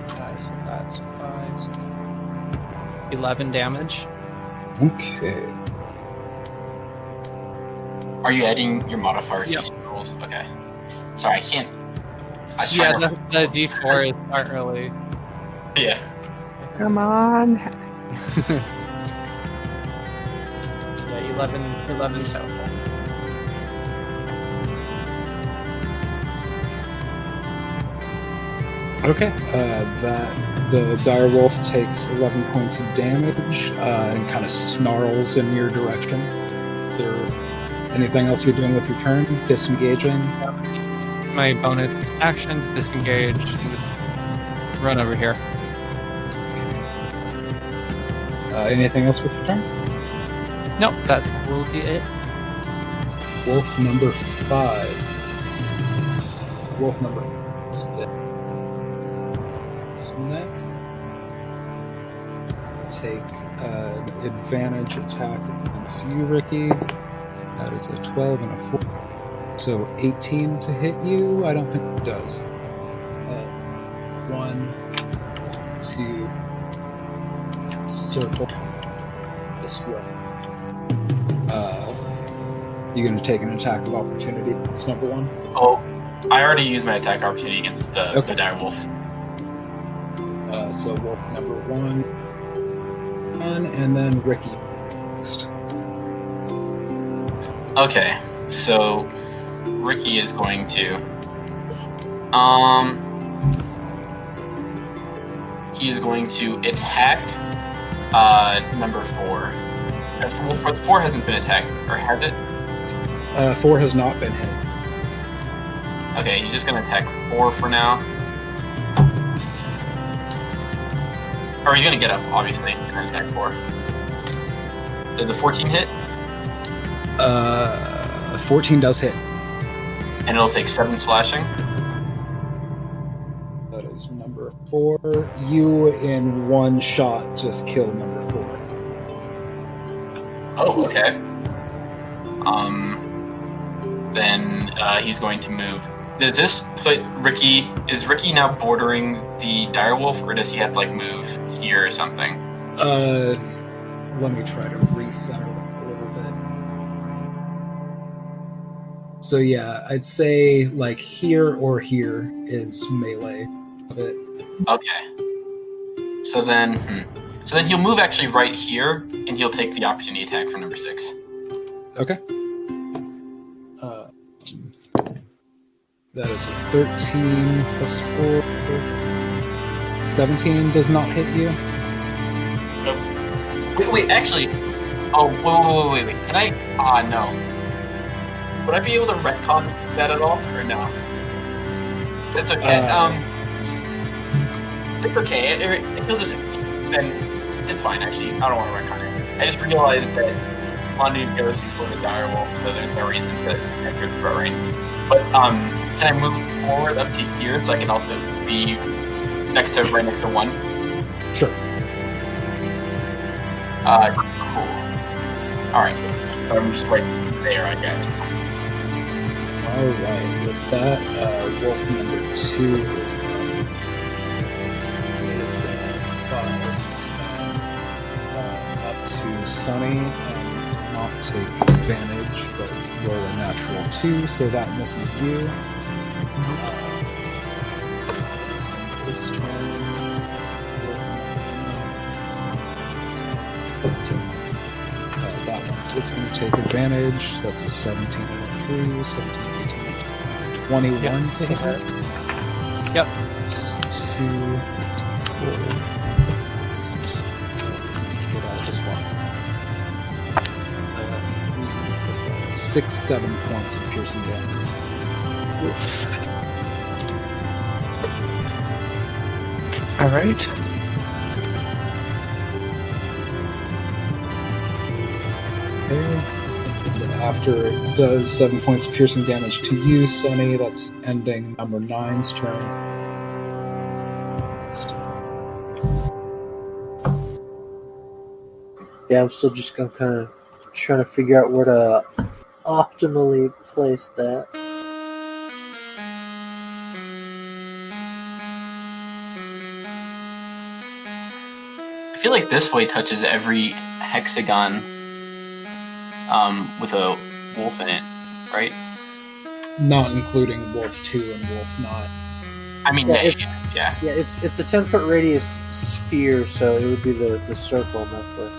So that's 11 damage. Okay. Are you adding your modifiers Yep. to your rolls? Okay. Sorry, I can't... I was Yeah, trying the D4s aren't really. to... Yeah. Come on. Yeah, 11 total. Okay. The dire wolf takes 11 points of damage and kind of snarls in your direction. Is there Anything else you're doing with your turn? Disengaging? My bonus action to disengage and just run over here. Anything else with your turn? Nope, that will be it. Wolf number 5. Wolf number 5. So next, take advantage attack against you, Ricky. That is a 12 and a 4. So 18 to hit you? I don't think it does. 1, 2, circle this way. You're going to take an attack of opportunity. That's number 1. Oh, I already used my attack opportunity against the dire wolf. So wolf number 1, and then Ricky next. Okay, so Ricky is going to he's going to attack number 4. 4 hasn't been attacked, or has it? 4 has not been hit. Okay, he's just gonna attack 4 for now. Or he's gonna get up, obviously, and then attack 4. Does the 14 hit? 14 does hit. And it'll take 7 slashing. That is number 4. You, in one shot, just kill number 4. Oh, okay. Then he's going to move. Does this put Ricky... Is Ricky now bordering the direwolf, or does he have to, like, move here or something? Let me try to recenter that a little bit. So yeah, I'd say, like, here or here is melee of it. Okay. So then he'll move actually right here, and he'll take the opportunity attack for number 6. Okay. That is a 13 plus 4. 17 does not hit you. Nope. Wait, actually... Oh, wait. Can I... no. Would I be able to retcon that at all, or no? It's okay. It's okay. If he'll just... Then it's fine, actually. I don't want to retcon it. I just realized that Manu goes before the direwolf, so there's no reason to enter the throw range. But, can I move forward up to here so I can also be right next to 1? Sure. Cool. Alright. So I'm just right there, I guess. Alright, with that, wolf number 2 is 5 up to Sunny, and not take advantage, but roll a natural 2, so that misses you. This turn, wolf number 15. That one is going to take advantage. That's a 17 and a 3, 17, 18, 21 to hit. Yep. 2, 4, get out of this line. 6, 7 points of piercing damage. All right. After it does 7 points of piercing damage to you, Sunny, that's ending number 9's turn. Yeah, I'm still just kind of trying to figure out where to optimally place that. I feel like this way touches every hexagon with a wolf in it, right? Not including Wolf 2 and Wolf 9. I mean, Yeah, yeah. Yeah, it's a 10-foot radius sphere, so it would be the circle, not the...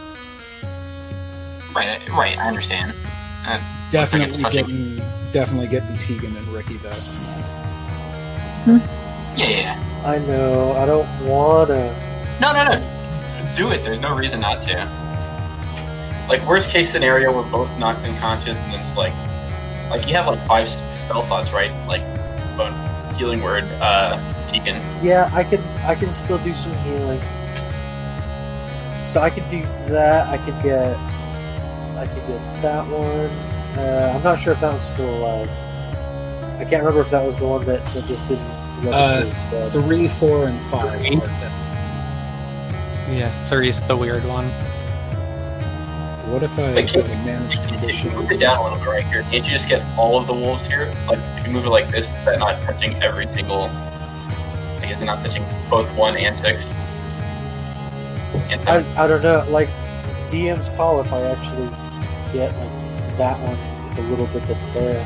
Right, I understand. Definitely getting Tegan and Ricky though. Yeah. I know, I don't wanna... No. Do it. There's no reason not to. like worst case scenario, we're both knocked unconscious, and then it's like you have like 5 spell slots, right? Like, healing word, Tegan. Yeah, I can still do some healing. So I could do that. I could get that one. I'm not sure if that one's still alive. I can't remember if that was the one that just didn't register. 3, 4, and 5. Yeah, 3 is the weird one. What if I manage to If you move it down a little bit right here, can't you just get all of the wolves here? Like, if you move it like this, they're not touching every single... I guess they're not touching both 1 and 6. And 10. I don't know. Like, DM's call if I actually get like that one with a little bit that's there.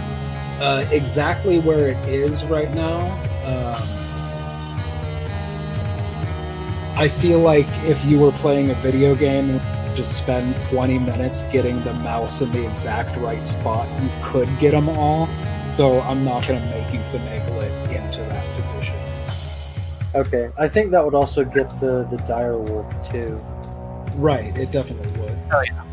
Exactly where it is right now. I feel like if you were playing a video game and just spend 20 minutes getting the mouse in the exact right spot, you could get them all. So I'm not going to make you finagle it into that position. Okay, I think that would also get the dire wolf too. Right, it definitely would. Oh yeah.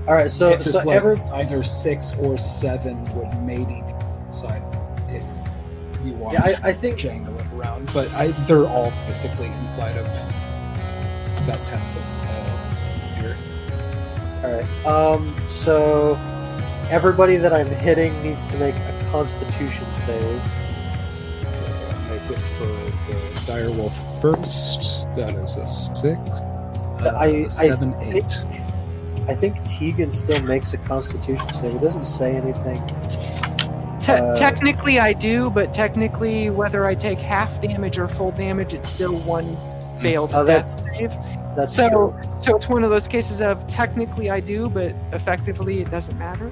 All right, so It's just like every either 6 or 7 would maybe be inside if you want I think jangle it around. But they're all basically inside of that 10-foot sphere. all right. So everybody that I'm hitting needs to make a Constitution save. Make it for the direwolf first. That is a 6. 7, 8. I think Tegan still makes a Constitution save. It doesn't say anything. Technically, I do, but technically, whether I take half damage or full damage, it's still 1 failed death save. That's So true. it's one of those cases of technically I do, but effectively it doesn't matter.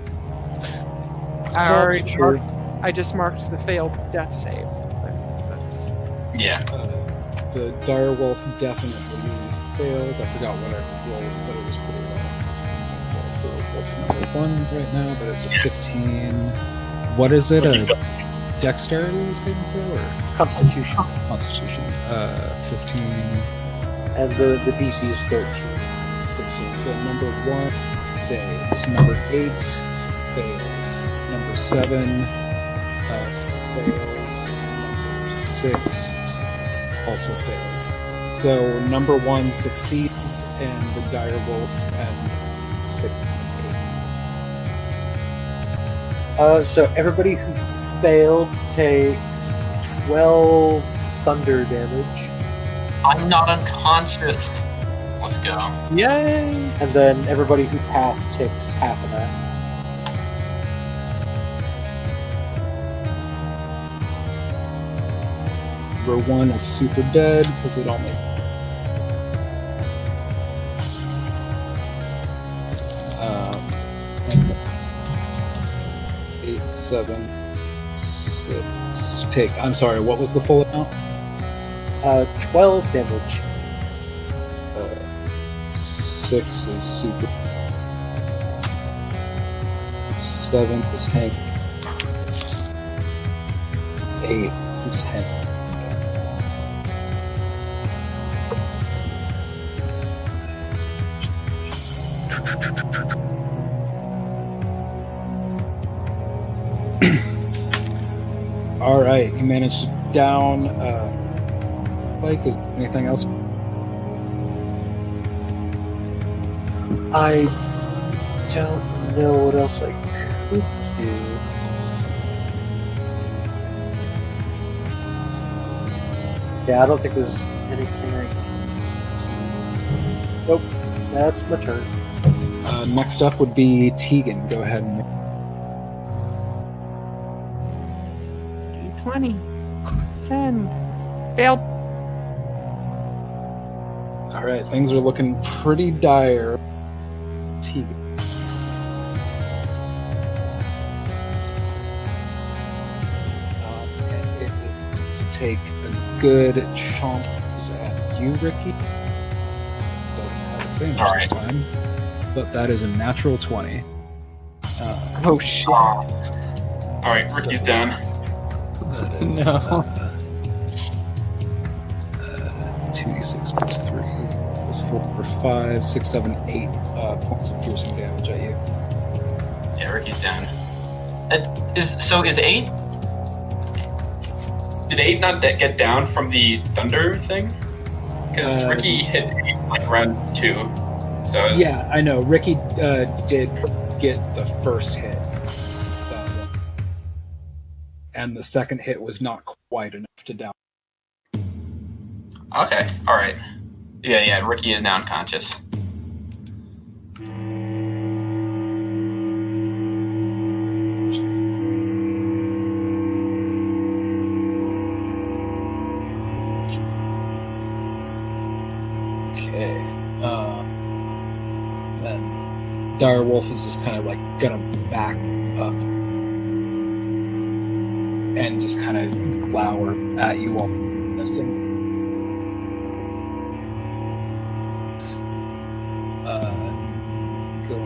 That's true. I just marked the failed death save. But that's... Yeah. The direwolf definitely failed. I forgot what I rolled, but it was pretty low. For wolf number 1 right now, but it's a 15. What is it? A dexterity saving throw or Constitution. constitution? 15. And the DC is 13. 16. So number 1 saves. Number 8 fails. Number 7 fails. Number 6 also fails. So number 1 succeeds, and the direwolf and 6 and 8. So everybody who failed takes 12 thunder damage, I'm not unconscious. Let's go. Yay! and then everybody who passed takes half of that. Number 1 is super dead because it only. And 8, 7, 6. I'm sorry, what was the full amount? 12 damage. 6 is super. 7 is Hank. 8 is Hank. All right, you managed to down. Blake, is there anything else? I don't know what else I could do. Yeah, I don't think there's anything I can do. Nope, that's my turn. Next up would be Tegan. Go ahead and. D20. 10. Failed. All right, things are looking pretty dire. Tegan. And it to take a good chomp at you, Ricky. Doesn't have advantage All right. this time, but that is a natural 20. Oh shit. All right, Ricky's down. That is, No. 2d6 plus 3 is 4, 5, 6, 7, 8 points of piercing Is 8? Did 8 not get down from the thunder thing? Because Ricky hit 8 like round 2. So yeah, I know. Ricky did get the first hit. So, and the second hit was not quite enough to down. Okay, alright. Yeah, Ricky is now unconscious. Okay. Then Direwolf is just kind of like gonna back up and just kind of glower at you while missing. Going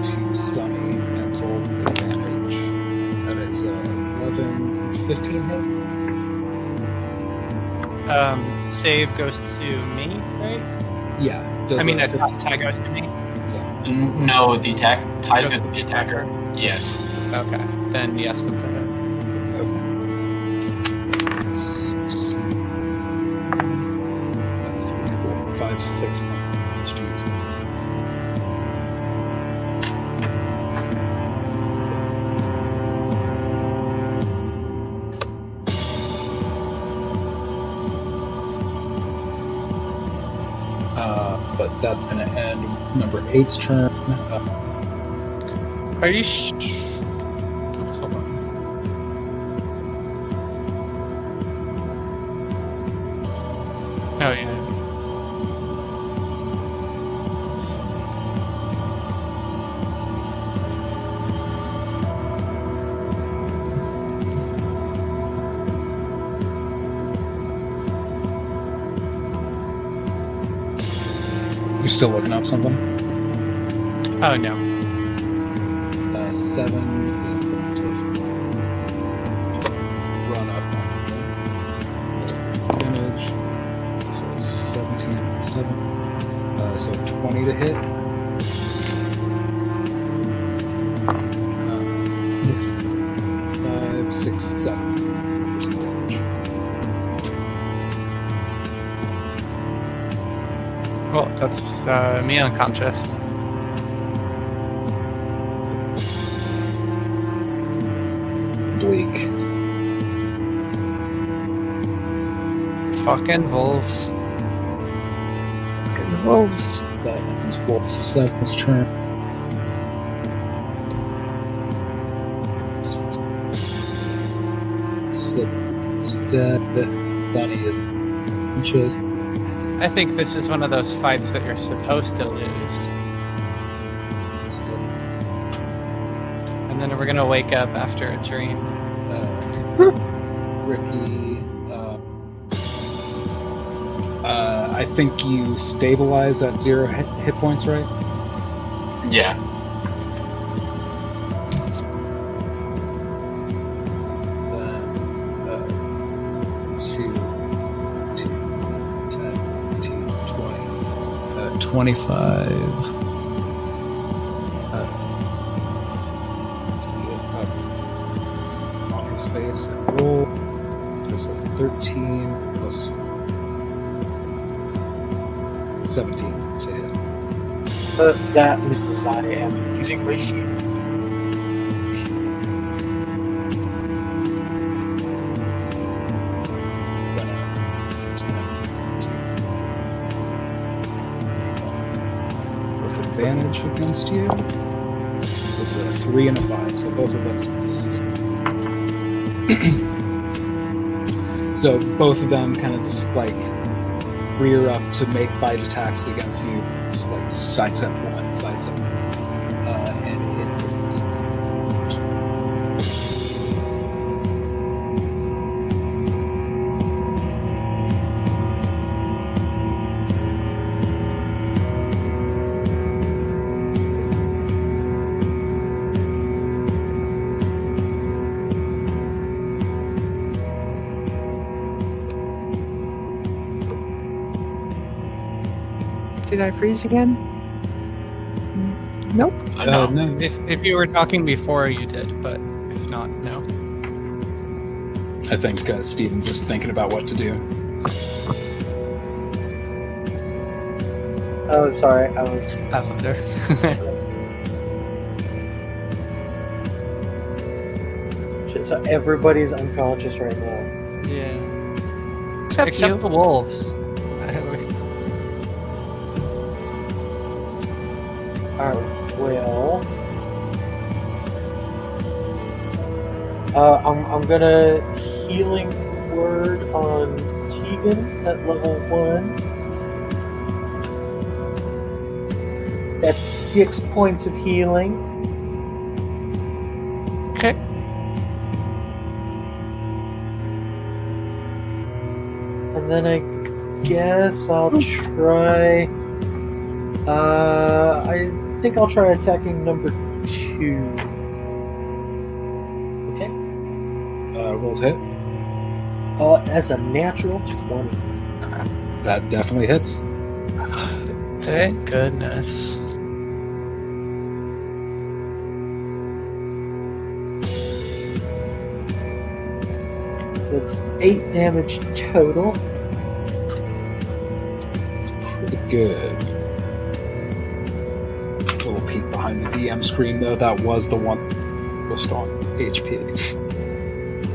to Sunny and roll with advantage. That is 11, 15 hit. Save goes to me, right? Yeah. I mean, tie goes to me. Yeah. No, the ties with the attacker. Yes. Okay, then yes, that's a hit. Okay. 3, 4, 5, 6 points. Jeez. But that's going to end number 8's turn. Are you hold on. Oh, yeah. You're still looking up something? Oh, no. 7 is going to run up on damage. So 17, 7. So 20 to hit. 5, 6, 7. Well, that's me unconscious. Bleak. Fucking wolves. Good wolves. That ends Wolf 7's turn. Six dead. Bunny is unconscious. I think this is one of those fights that you're supposed to lose. And then we're gonna wake up after a dream. Ricky, I think you stabilize at 0 hit points, right? Yeah. Then 2, 10, 15, 20, 25. To get up on his face and roll. There's a 13 plus 17 to hit. That misses. I am using my shield. With advantage against you. It's a 3 and a 5, so both of those miss. So both of them kind of just like rear up to make bite attacks against you, just like sidestep one, sidestep, and it hits. Did I freeze again? Nope. No. No. If you were talking before, you did, but if not, no. I think Steven's just thinking about what to do. Oh, sorry, I was. Lavender. Shit, so everybody's unconscious right now. Yeah. Except Except you. the wolves. Alright, well. I'm gonna healing word on Tegan at level 1. That's 6 points of healing. Okay. And then I guess I'll try. I think I'll try attacking number 2. Okay. Rolls hit. As a natural 20. That definitely hits. Thank goodness. That's 8 damage total. Pretty good. A little peek behind the DM screen, though. That was the one most on HP.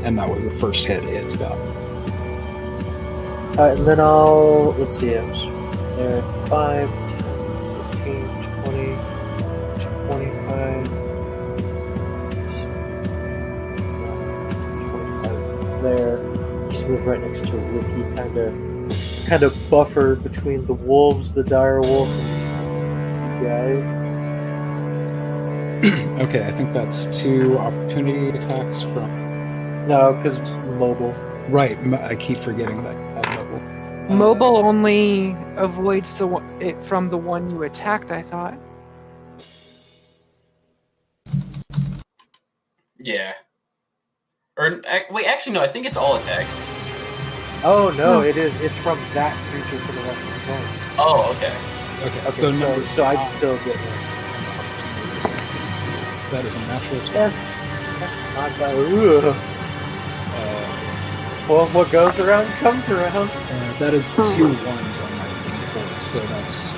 And that was the first hit it's got. And then I'll. Let's see. It was there 5, 10, 15, 20, 25. 25 there. Just move right next to Ricky, kind of buffer between the wolves, the dire wolf, and you guys. Okay, I think that's 2 opportunity attacks from. No, because mobile. Right, I keep forgetting that. Mobile. Mobile only avoids it from the one you attacked, I thought. Yeah. Or wait, actually no. I think it's all attacks. Oh no, it is. It's from that creature for the rest of the turn. Oh, okay. Okay, Okay, number so I'd 5 still get it. That is a natural 20. That's not bad. Ugh. Well, what goes around comes around. That is 2 1s on my d4, so that's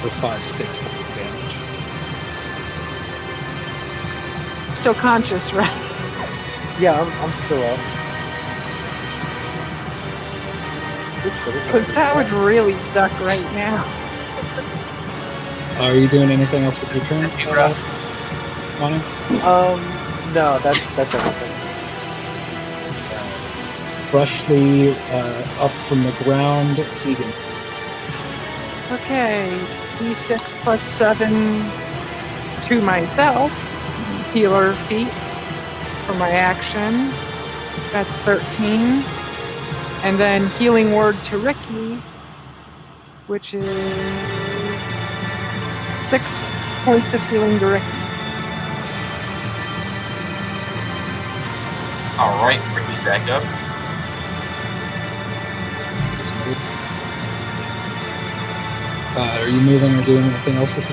for 5, 6 point of damage. Still conscious, right? Yeah, I'm still up. Oops, I didn't Because know that would really suck right now. Are you doing anything else with your turn? Mono? No, that's everything. Freshly up from the ground, Tegan. Okay, d6 plus 7 to myself. Healer feat for my action. That's 13. And then healing word to Ricky, which is 6 points of healing to Ricky. Alright, Ricky's back up. Are you moving or doing anything else with it?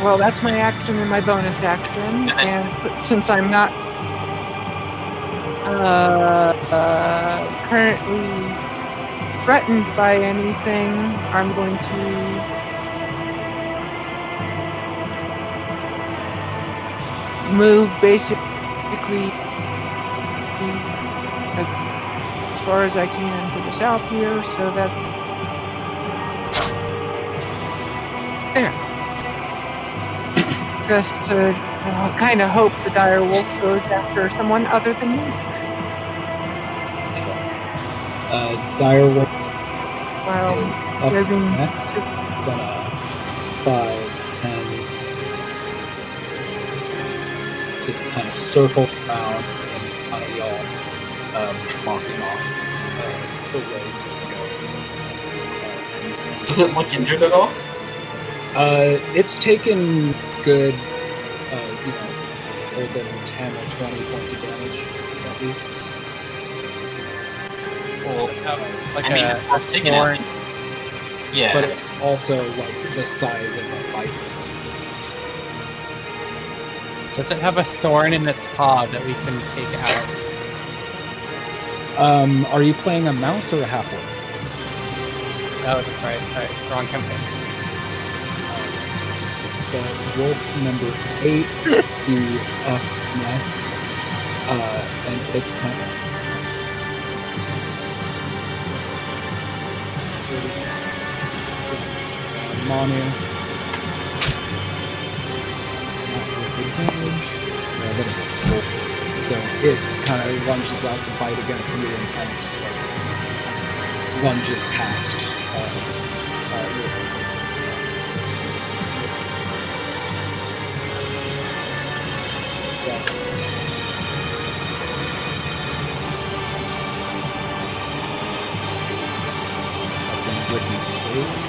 Well, that's my action and my bonus action. And since I'm not currently threatened by anything, I'm going to move basically as far as I can to the south here, so that there. Just to kind of hope the dire wolf goes after someone other than me. Dire Wolf Well, is up living- next. Gonna 5, 10. Just kind of circle around in front of y'all, blocking off the way to go. Does it look injured at all? It's taken good, more than 10 or 20 points of damage, at least. Well, like I mean, a it's taken thorn, out. Yeah. but it's also like the size of a bison. Does it have a thorn in its paw that we can take out? Are you playing a mouse or a half-orc? Oh, that's right. Wrong campaign. The wolf number 8 be up next, and it's kind of Manu. Not with advantage. No, that is a full. So it kind of lunges out to bite against you and kind of just like lunges past your. Ricky's space.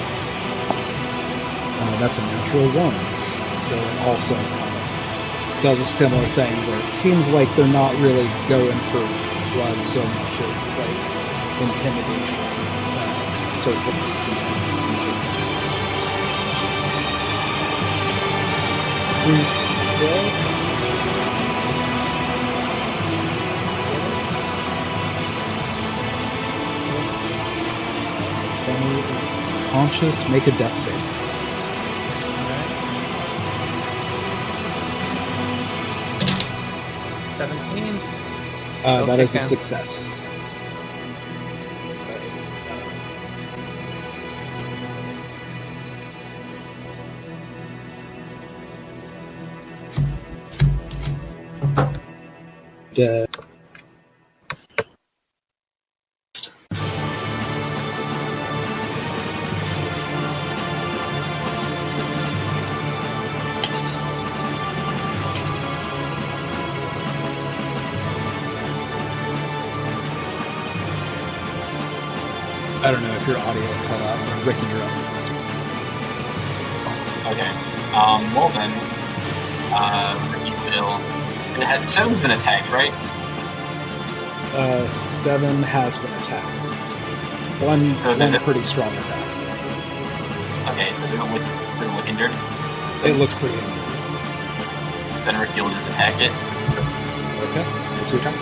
That's a natural 1. So it also kind of does a similar thing where it seems like they're not really going for blood so much as like intimidation. Is conscious. Make a death save. Right. 17. That is a success. I don't know if your audio cut out, but Ricky, you're up next. Okay. Well then, Ricky will. It had 7's been attacked, right? 7 has been attacked. One's a pretty strong attack. Okay, so it doesn't look injured. It looks pretty injured. Then Ricky will just attack it. Okay, it's your turn.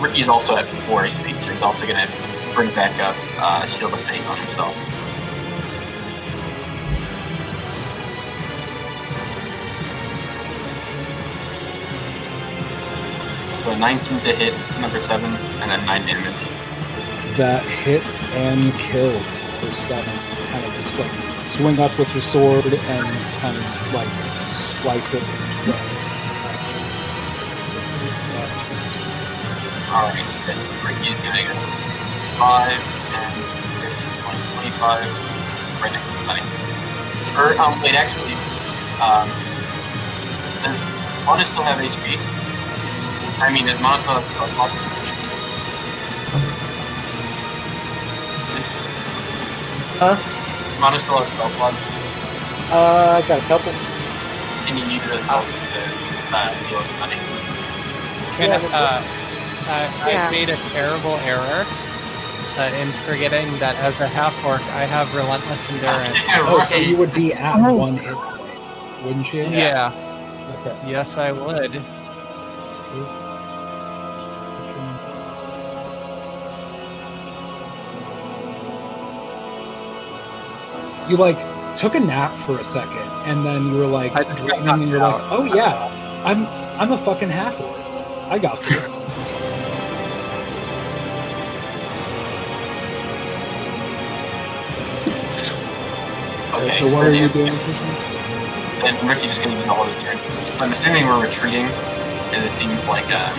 Ricky's also at 4 HP, so he's also gonna bring back up Shield of Fate on himself. So 19 to hit, number 7, and then 9 damage. That hits and kills for 7. Kind of just like swing up with your sword and kind of just like slice it. Alright, then Ricky's gonna go 5 and 15, 20, 25, right next to Sunny. Or, wait, actually, does Mana still have HP? I mean, does Mana still have spell slot? Huh? Does Mana still have spell slot? I got a couple. Can you use those spells to heal Sunny? I made a terrible error in forgetting that as a half-orc, I have relentless endurance. Oh, so you would be at 1 hit point, wouldn't you? Yeah. Okay. Yes, I would. You like took a nap for a second, and then you were like dreaming, and you're like, "Oh yeah, I'm a fucking half-orc. I got this." Okay, so what are you doing, Christian? Then Ricky's just gonna use all of his turn. I'm assuming we're retreating, as it seems like a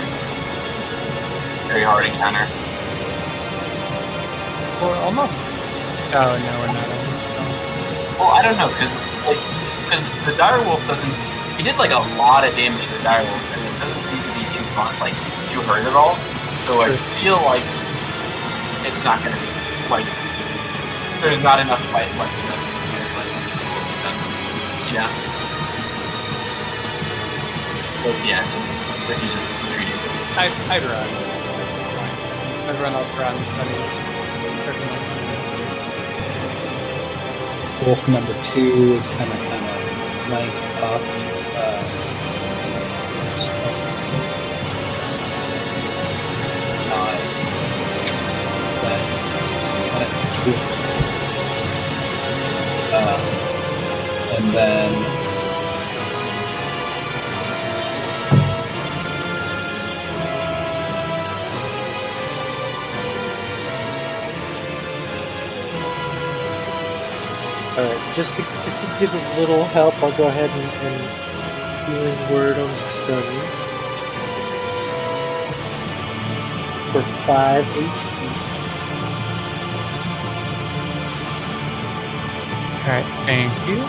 very hard encounter. Well, almost. Oh no, we're not. Well, I don't know, because the direwolf doesn't. He did like a lot of damage to the direwolf, and it doesn't seem to be too fun, like too hurt at all. So I feel like it's not gonna be like there's not enough fight left in us. Yeah. So yeah, so Ricky's just retreating. I'd run. everyone else runs, certainly. Wolf number 2 is kind of flank up. In front of 9. And then just to give a little help, I'll go ahead and healing word on Sunny for 5 HP. Alright, thank you.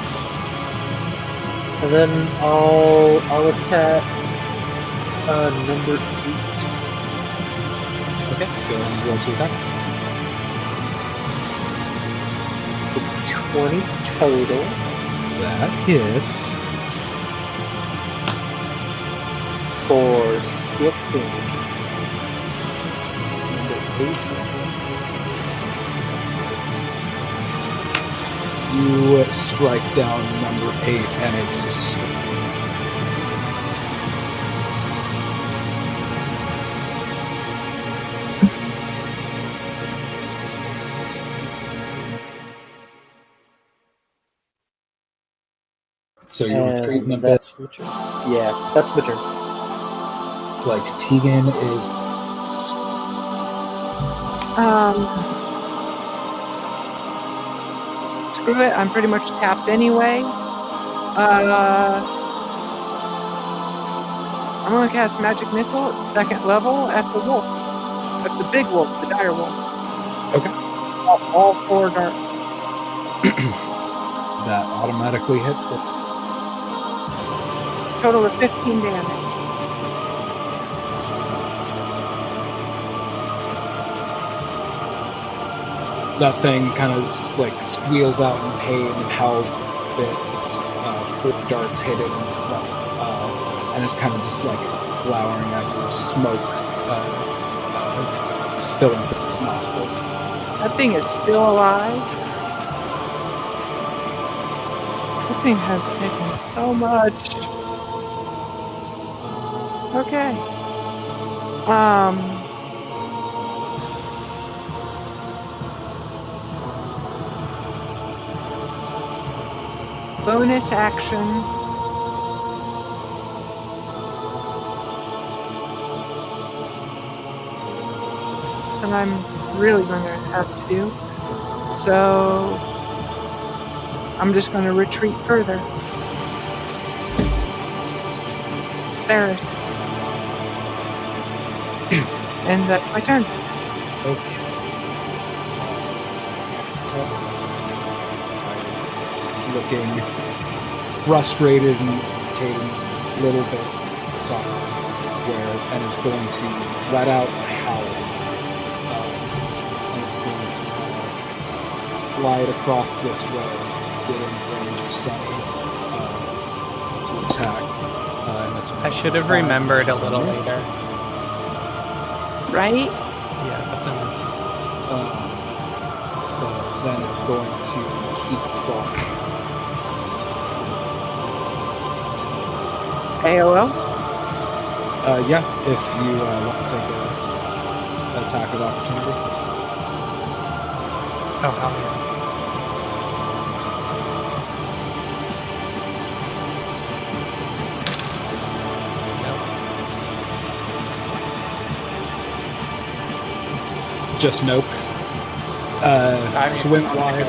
And then I'll attack number 8. okay, go and roll to attack. For 20 total. That hits. For 6 damage. Number 8. You strike down number 8, and it's so you retreat a bit. That's my turn. Yeah, that's my turn. It's like Tegan is. Screw it. I'm pretty much tapped anyway. I'm going to cast Magic Missile at 2nd level at the wolf. At the big wolf, the dire wolf. Okay. All 4 darts. That automatically hits. Total of 15 damage. That thing kind of just squeals out in pain and howls a bit. It's, 4 darts hit it in the front, and it's kind of just glowering at you, smoke spilling from its nostril. That thing is still alive. That thing has taken so much. Okay. Bonus action. And I'm really going to have to do. So I'm just going to retreat further. There. And that's my turn. Okay. It's looking frustrated and irritated a little bit software, and is going to let out a howl. And is going to slide across this way, get in range of Sunny to attack. And that's I should have remembered a little later. Right? Yeah, that's a miss. But then it's going to keep trying. AOL? Yeah, if you want to take an attack of opportunity. Oh, hell yeah. Just nope. Swing wide.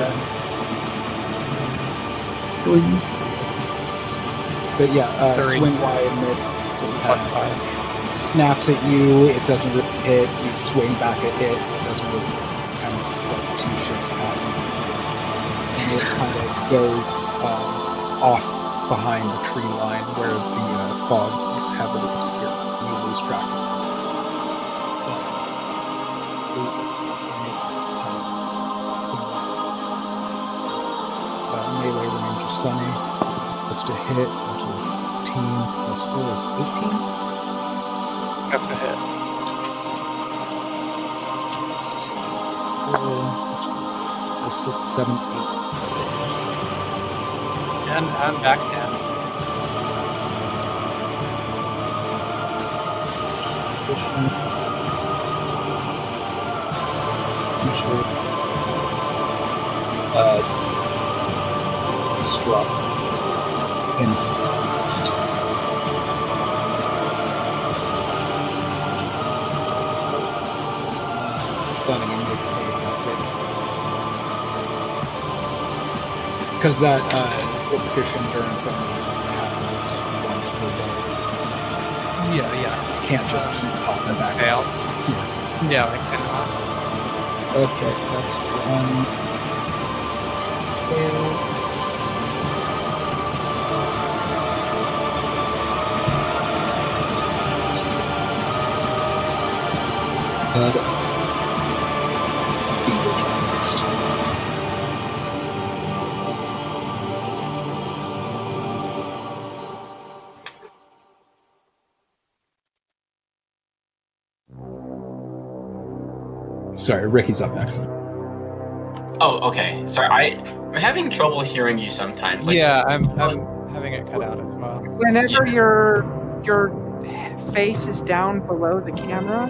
But yeah, swing wide and it just kind of snaps at you. It doesn't really hit. You swing back at it. It doesn't really kind of just 2 ships passing. And it kind of goes off behind the tree line where the fog is heavily obscured. You lose track of it. Melee range of Sunny. That's to hit, which is 15 plus 4 is 18. That's a hit. 4, 6, 7, 8. And I'm back down. Strahd into the next. Signing a new because that repetition endurance only happens once per day. Yeah. You can't just keep popping back Fail. out. Yeah, I cannot. Okay, that's one fail. Next. Sorry, Ricky's up next. Oh, okay. Sorry, I'm having trouble hearing you sometimes. Like, Yeah, I'm having it cut out as well. Whenever Yeah. your face is down below the camera,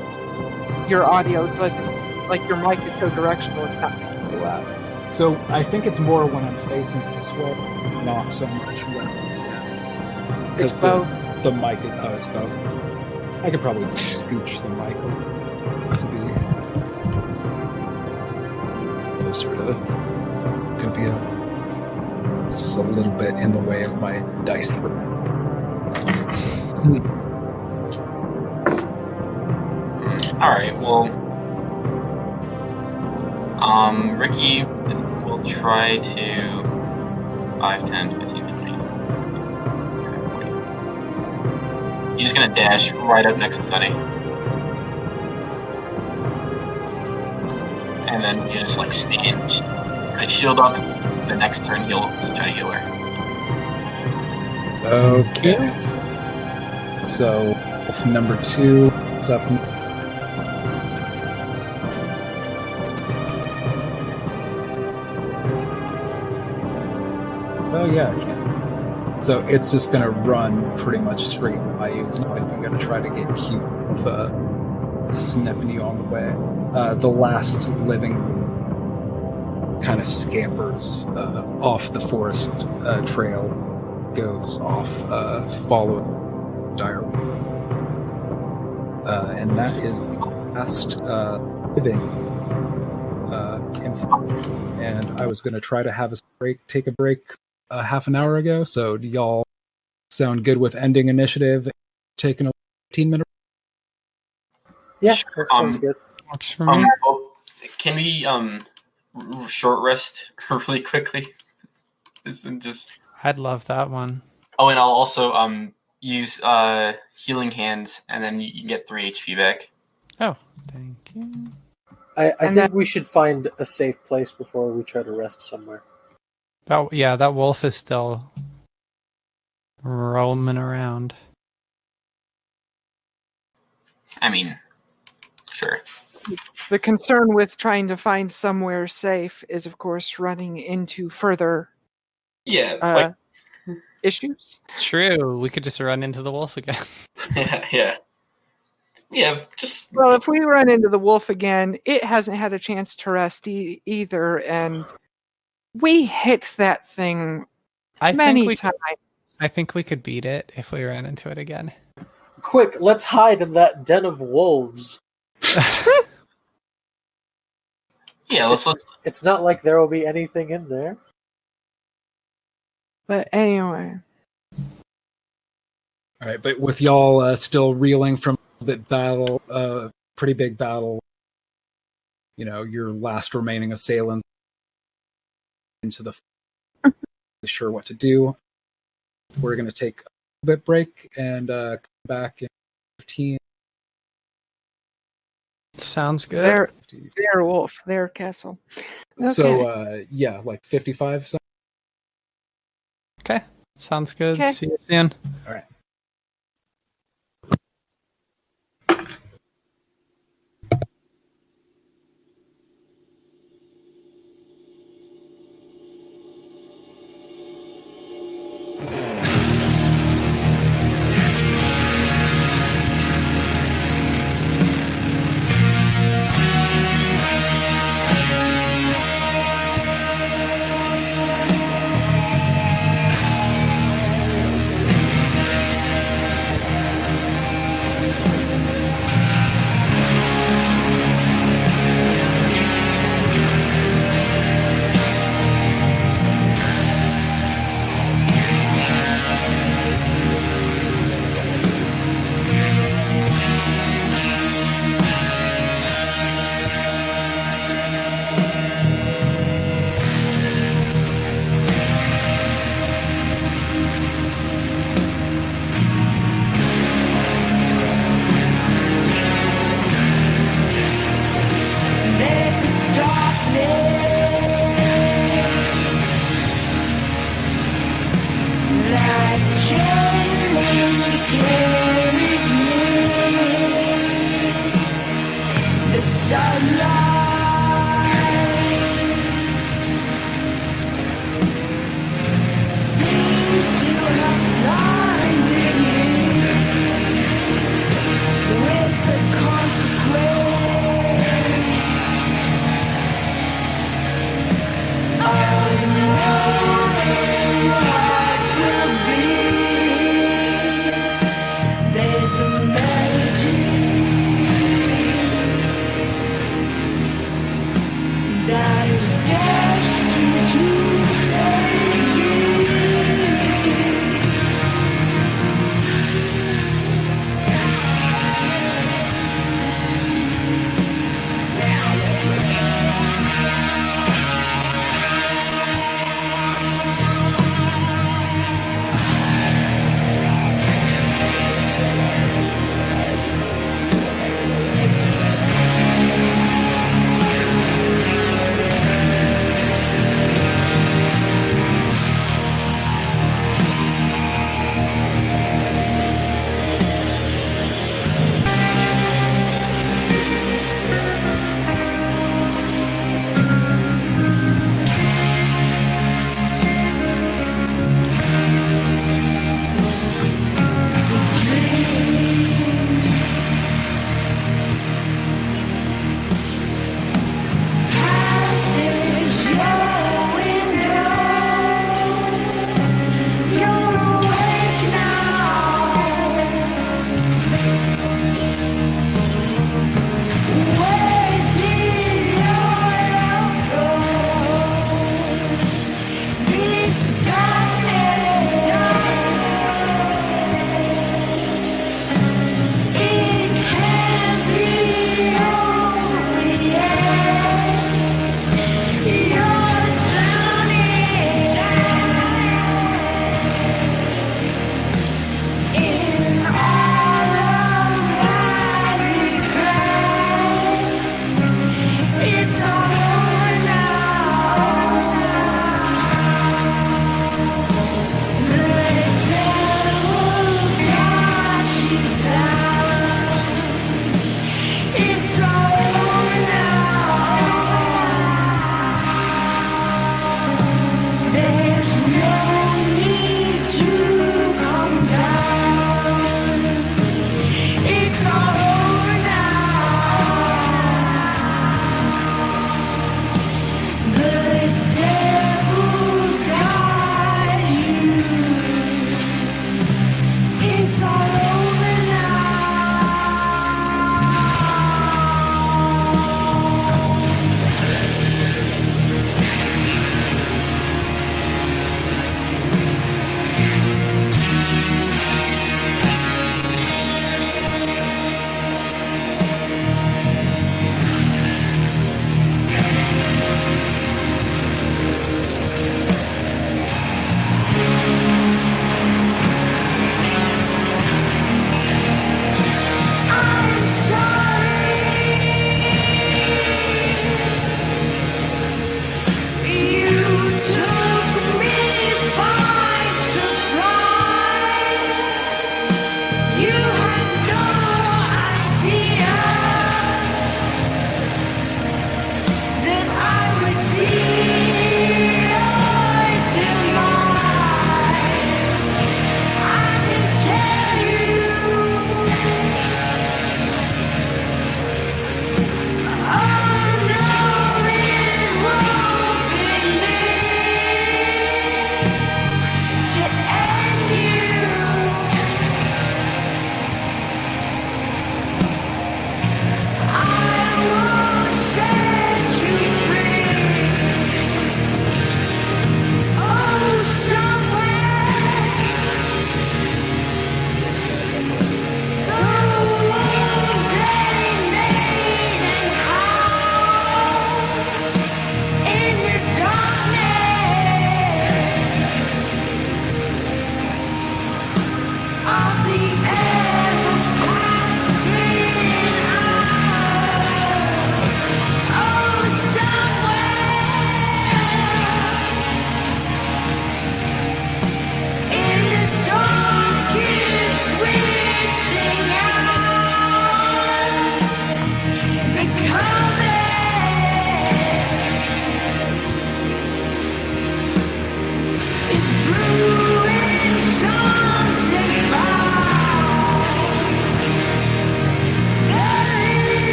your audio doesn't, like your mic is so directional, it's not picking you up. So I think it's more when I'm facing this way, not so much when It's both. the mic is it's both. I could probably scooch the mic to be closer to. Could be this is a little bit in the way of my dice throw. All right. Well, Ricky will try to 5, 10, 15, 20. You're just gonna dash right up next to Sunny, and then you just like stand, and shield up. The next turn, he'll try to heal her. Okay. So, wolf number 2 is up. Oh yeah, I can. So it's just gonna run pretty much straight by you. It's not even gonna try to get cute with snipping you on the way. The last living kind of scampers off the forest trail, goes off, following dire. And that is the last living info. And I was going to try to have us take a break half an hour ago. So do y'all sound good with ending initiative, taking a 15-minute? Yeah, that sounds good. Works for me. Can we short rest really quickly? Isn't just. I'd love that one. Oh, and I'll also use healing hands, and then you can get 3 HP back. Oh, thank you. I think we should find a safe place before we try to rest somewhere. That wolf is still roaming around. I mean, sure. The concern with trying to find somewhere safe is, of course, running into further issues. True, we could just run into the wolf again. Yeah. Just well, if we run into the wolf again, it hasn't had a chance to rest either, and we hit that thing many times. I think we could beat it if we ran into it again. Quick, let's hide in that den of wolves. Yeah, let's. It's not like there will be anything in there. But anyway. All right, but with y'all still reeling from a pretty big battle, your last remaining assailants into the sure what to do. We're going to take a bit break and come back in 15. Sounds good. Their wolf, their castle. Okay. So, like 55. So. Okay, sounds good. Okay. See you soon. All right.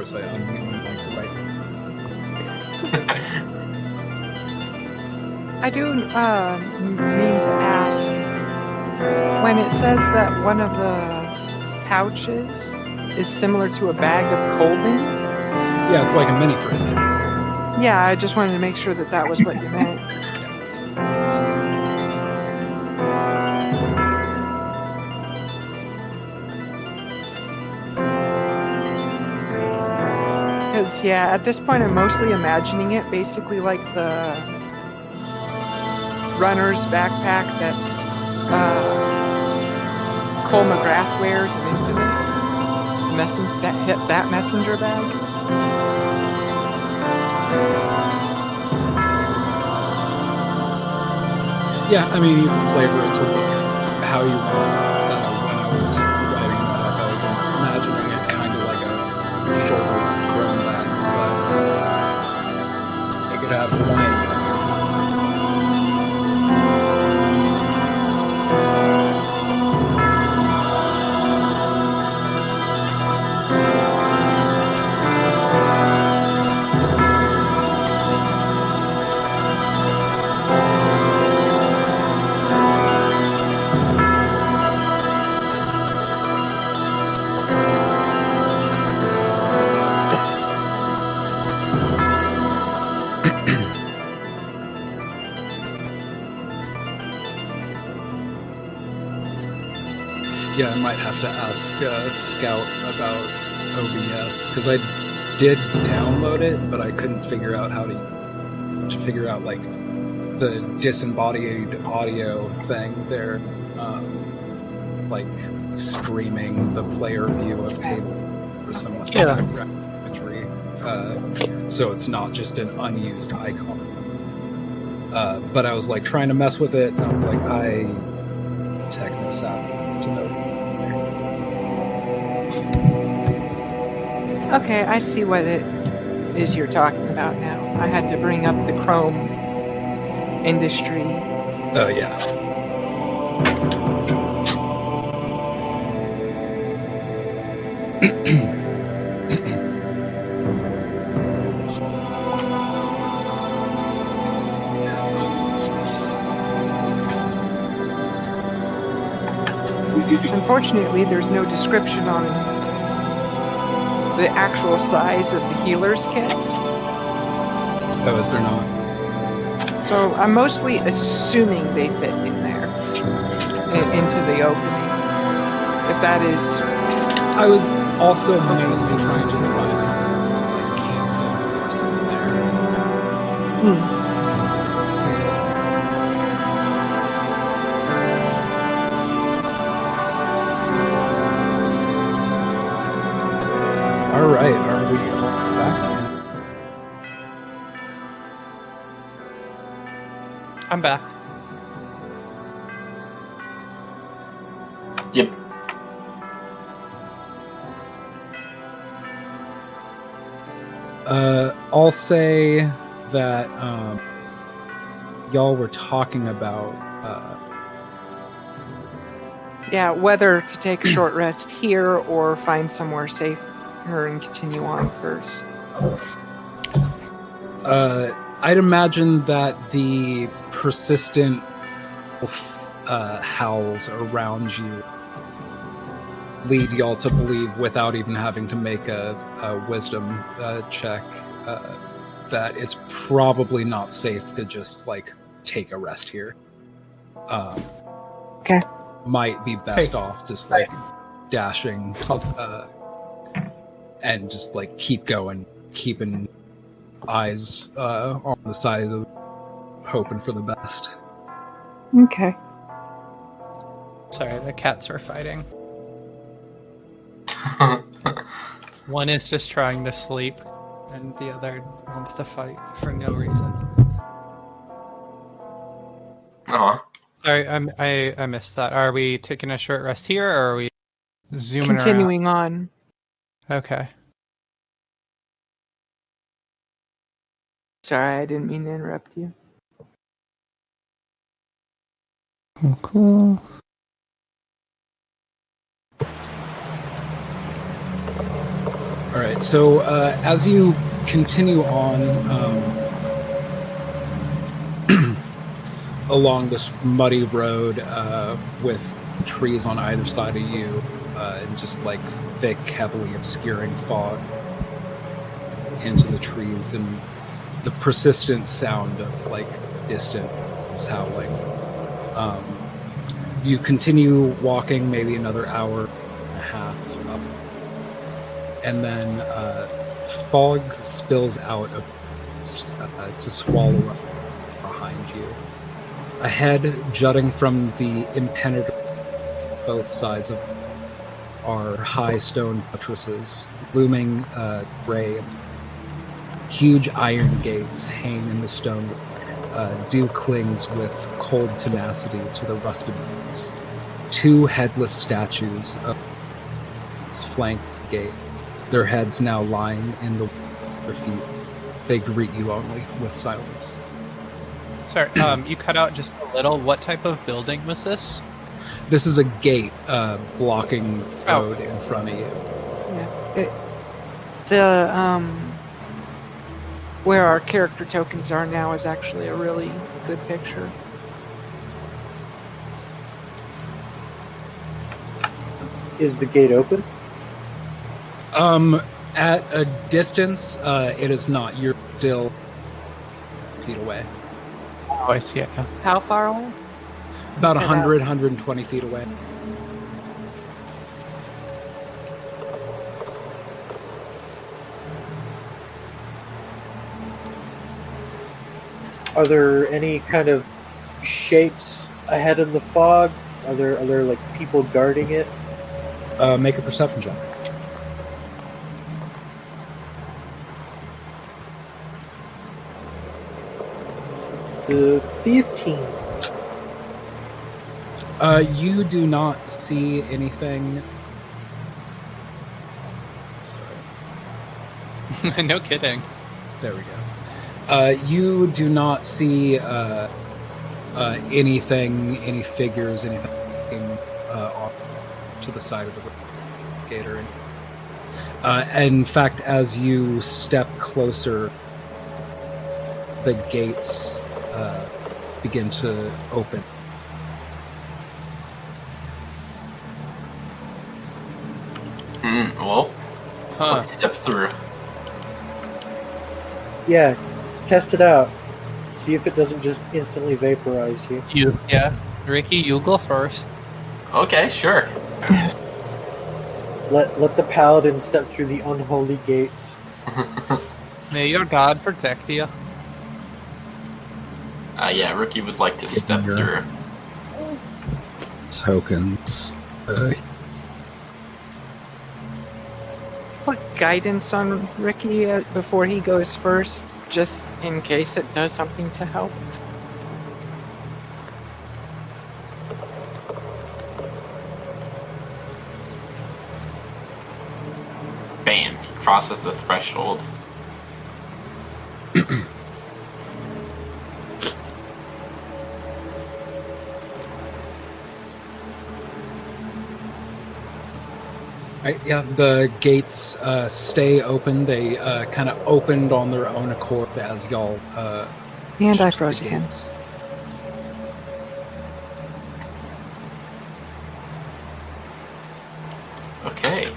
course, I unmute like right. I do mean to ask, when it says that one of the pouches is similar to a bag of colding, Yeah, it's like a mini fridge. yeah, I just wanted to make sure that that was what you meant. Because, yeah, at this point I'm mostly imagining it basically like the runner's backpack that Cole McGrath wears in Infamous. That messenger bag. Yeah, I mean, you can flavor it to look how you want. When I was writing that up, I was imagining it kind of like a shoulder grown bag, but it could have plenty. Yeah, I might have to ask Scout about OBS because I did download it, but I couldn't figure out how to figure out like the disembodied audio thing there, like streaming the player view of table or something like that. So it's not just an unused icon. But I was like trying to mess with it, and I was like, I techno savvy to know. Okay, I see what it is you're talking about now. I had to bring up the Chrome industry. Oh, yeah. Unfortunately, there's no description on the actual size of the healer's kits. Oh, is there not? So I'm mostly assuming they fit in there, into the opening. If that is... I was also mainly trying to drive like camp or something there. All right, are we back? I'm back. Yep. I'll say that y'all were talking about Yeah, whether to take a short rest here or find somewhere safer and continue on first. I'd imagine that the persistent howls around you lead y'all to believe, without even having to make a wisdom check, that it's probably not safe to just like take a rest here. Okay. Might be best off just like dashing and just like keep going, keeping eyes on the side of hoping for the best. Okay. Sorry, the cats were fighting. One is just trying to sleep, and the other wants to fight for no reason. Aw. Sorry, I missed that. Are we taking a short rest here, or are we zooming Continuing on. around? Okay. Sorry, I didn't mean to interrupt you. Cool. All All right. So as you continue on along this muddy road with trees on either side of you and just like thick, heavily obscuring fog into the trees and the persistent sound of like distant howling. You continue walking maybe another hour and a half up, and then fog spills out of to swallow up behind you. Ahead, jutting from the impenetrable both sides of are high stone buttresses, looming gray. Huge iron gates hang in the stonework. Dew clings with cold tenacity to the rusted walls. Two headless statues of flank the gate, their heads now lying in their feet. They greet you only with silence. Sorry, you cut out just a little. What type of building was this? This is a gate blocking road in front of you. Yeah. Where our character tokens are now is actually a really good picture. Is the gate open? At a distance, it is not. You're still feet away. Oh, I see it now. How far away? About 100, 120 feet away. Are there any kind of shapes ahead in the fog? Are there like people guarding it? Make a perception check. The 15. You do not see anything. Sorry. No kidding. There we go. You do not see anything, any figures, anything off to the side of the gate or anything. In fact, as you step closer, the gates begin to open. Well, let's step through. Yeah, test it out. See if it doesn't just instantly vaporize you. Ricky, you go first. Okay, sure. Let the paladin step through the unholy gates. May your God protect you. Yeah, Ricky would like to step through. Tokens. Put guidance on Ricky before he goes first, just in case it does something to help. Bam! Crosses the threshold. Right, yeah, the gates stay open. They kind of opened on their own accord as y'all. And I froze again. Okay.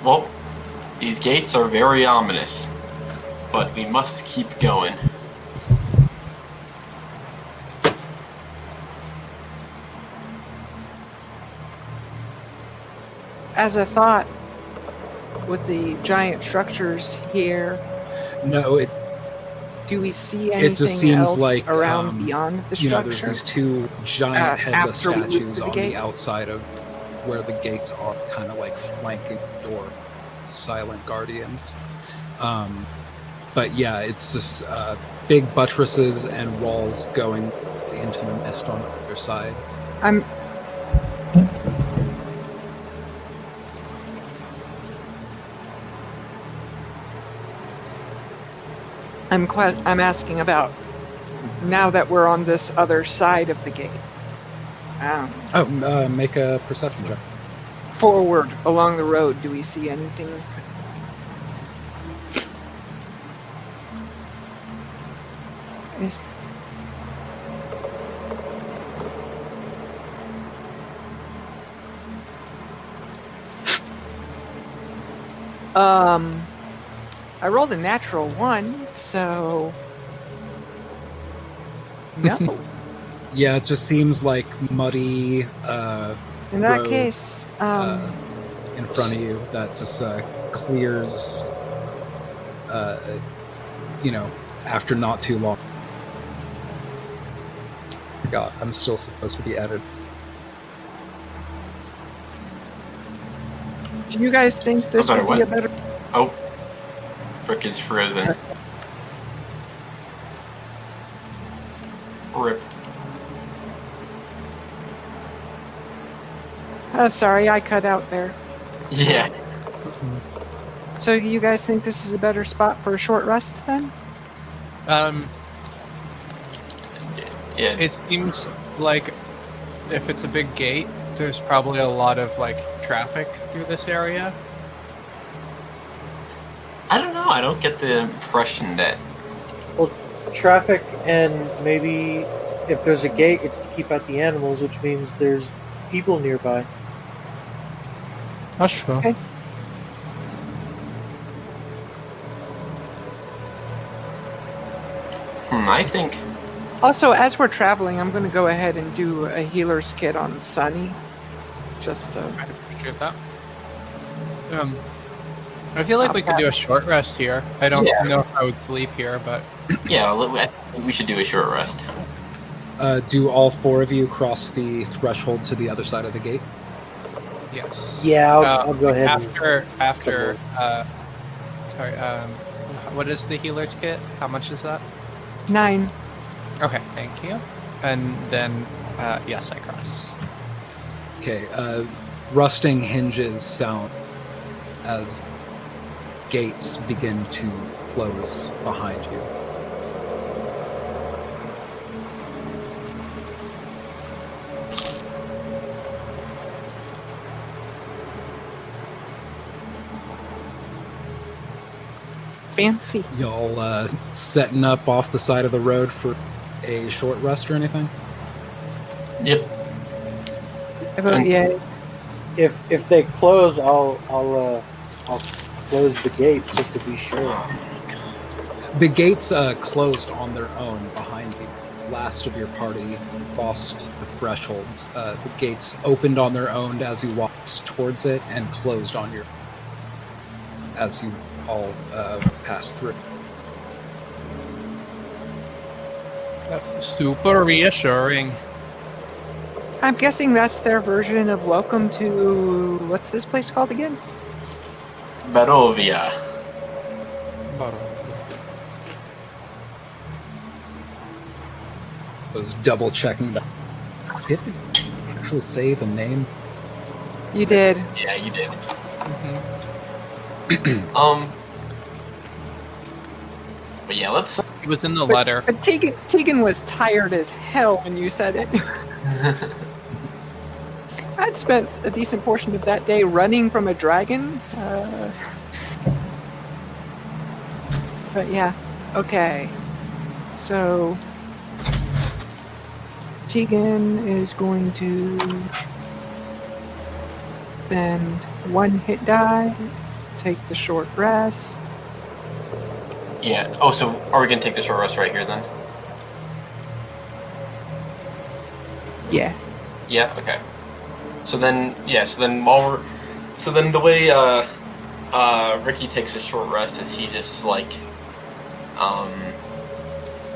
Well, these gates are very ominous, but we must keep going. As a thought, with the giant structures here, No, do we see it just anything seems else like around beyond the you know, there's structure? these two giant headless after we move statues through the on gate? the outside of where the gates are, kind of like flanking the door, silent guardians. But yeah, it's just big buttresses and walls going into the mist on the other side. I'm asking about now that we're on this other side of the gate. Make a perception check. forward along the road, do we see anything? Is- I rolled a natural 1, so no. Yeah, it just seems like muddy In that road, case, in front of you that just clears, after not too long. God, I'm still supposed to be added. do you guys think this better would be a what? better? Oh, Rick is frozen. Rip. Sorry, I cut out there. Yeah. So you guys think this is a better spot for a short rest then? Yeah. It seems like if it's a big gate, there's probably a lot of traffic through this area. I don't know. I don't get the impression that. Well, traffic, and maybe if there's a gate, it's to keep out the animals, which means there's people nearby. That's true. Okay. I think. Also, as we're traveling, I'm going to go ahead and do a healer's kit on Sunny. Just I appreciate that. I feel like we could do a short rest here. I don't know if I would sleep here, but Yeah, I think we should do a short rest. Do all 4 of you cross the threshold to the other side of the gate? yes. Yeah, I'll go ahead. After. Sorry. What is the healer's kit? How much is that? 9. Okay, thank you. And then, yes, I cross. Okay, rusting hinges sound as gates begin to close behind you. Fancy. Y'all setting up off the side of the road for a short rest or anything? Yep. I vote yay. If they close, I'll close the gates just to be sure. The gates closed on their own behind you. Last of your party crossed the threshold. The gates opened on their own as you walked towards it and closed on your as you all passed through. That's super reassuring. I'm guessing that's their version of welcome to... What's this place called again? Barovia. I was double checking that. Did it actually say the name? You did. Yeah, you did. Mm-hmm. But yeah, let's. It was in the letter. But Tegan was tired as hell when you said it. I'd spent a decent portion of that day running from a dragon. But yeah, okay. So Tegan is going to spend 1 hit die, take the short rest. Yeah. Oh, so are we gonna take the short rest right here then? Yeah. Yeah. Okay. So then, so then the way Ricky takes a short rest is he just I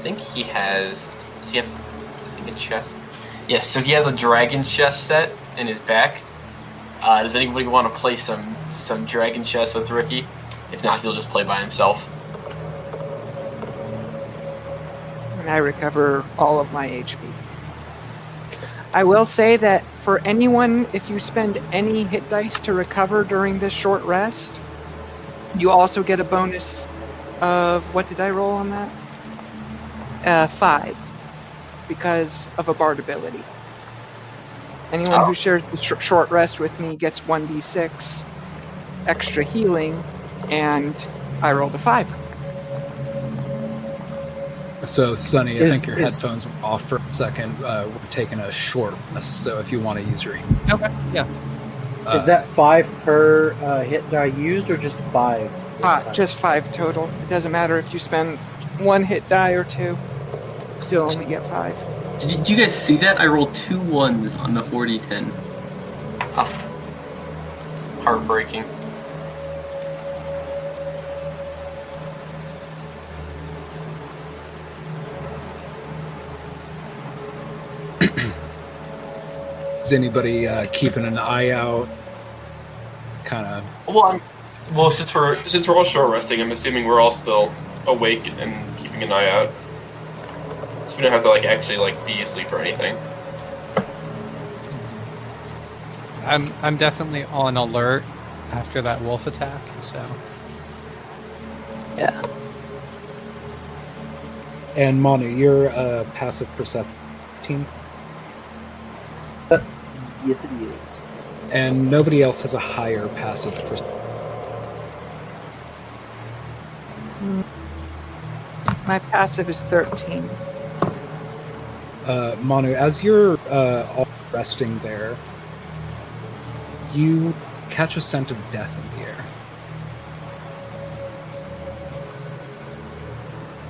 think he has. Does he have? I think a chest. Yes. So he has a dragon chest set in his back. Does anybody want to play some dragon chess with Ricky? If not, he'll just play by himself. And I recover all of my HP. I will say that for anyone, if you spend any hit dice to recover during this short rest, you also get a bonus of, what did I roll on that? 5, because of a bard ability. Anyone who shares the short rest with me gets 1d6 extra healing, and I rolled a 5. So, Sonny, I think your headphones were off for a second. We're taking a short rest, so if you want to use your... Okay, yeah. Is that 5 per hit die used, or just 5? Just 5 total. It doesn't matter if you spend 1 hit die or 2. Still only get 5. Did you guys see that? I rolled 2 1s on the 4d10. Oh. Heartbreaking. Is anybody keeping an eye out? Kind of. Well, since we're all short resting, I'm assuming we're all still awake and keeping an eye out. So we don't have to actually be asleep or anything. I'm definitely on alert after that wolf attack. So. Yeah. And Manu, you're a passive perception team. Yes, it is. And nobody else has a higher passive perception. My passive is 13. Manu, as you're all resting there, you catch a scent of death in the air.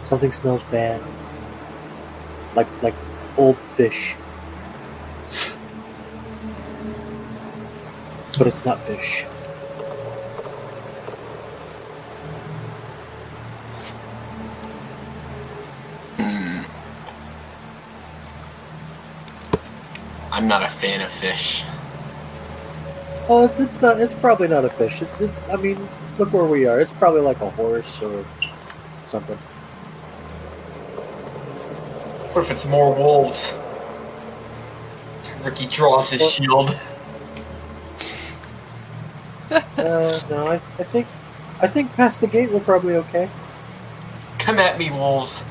Something smells bad. Like old fish. But it's not fish. I'm not a fan of fish. Oh, it's not. It's probably not a fish. I mean, look where we are. It's probably like a horse or something. What if it's more wolves? Ricky draws his shield. No, I think past the gate we're probably okay. Come at me, wolves.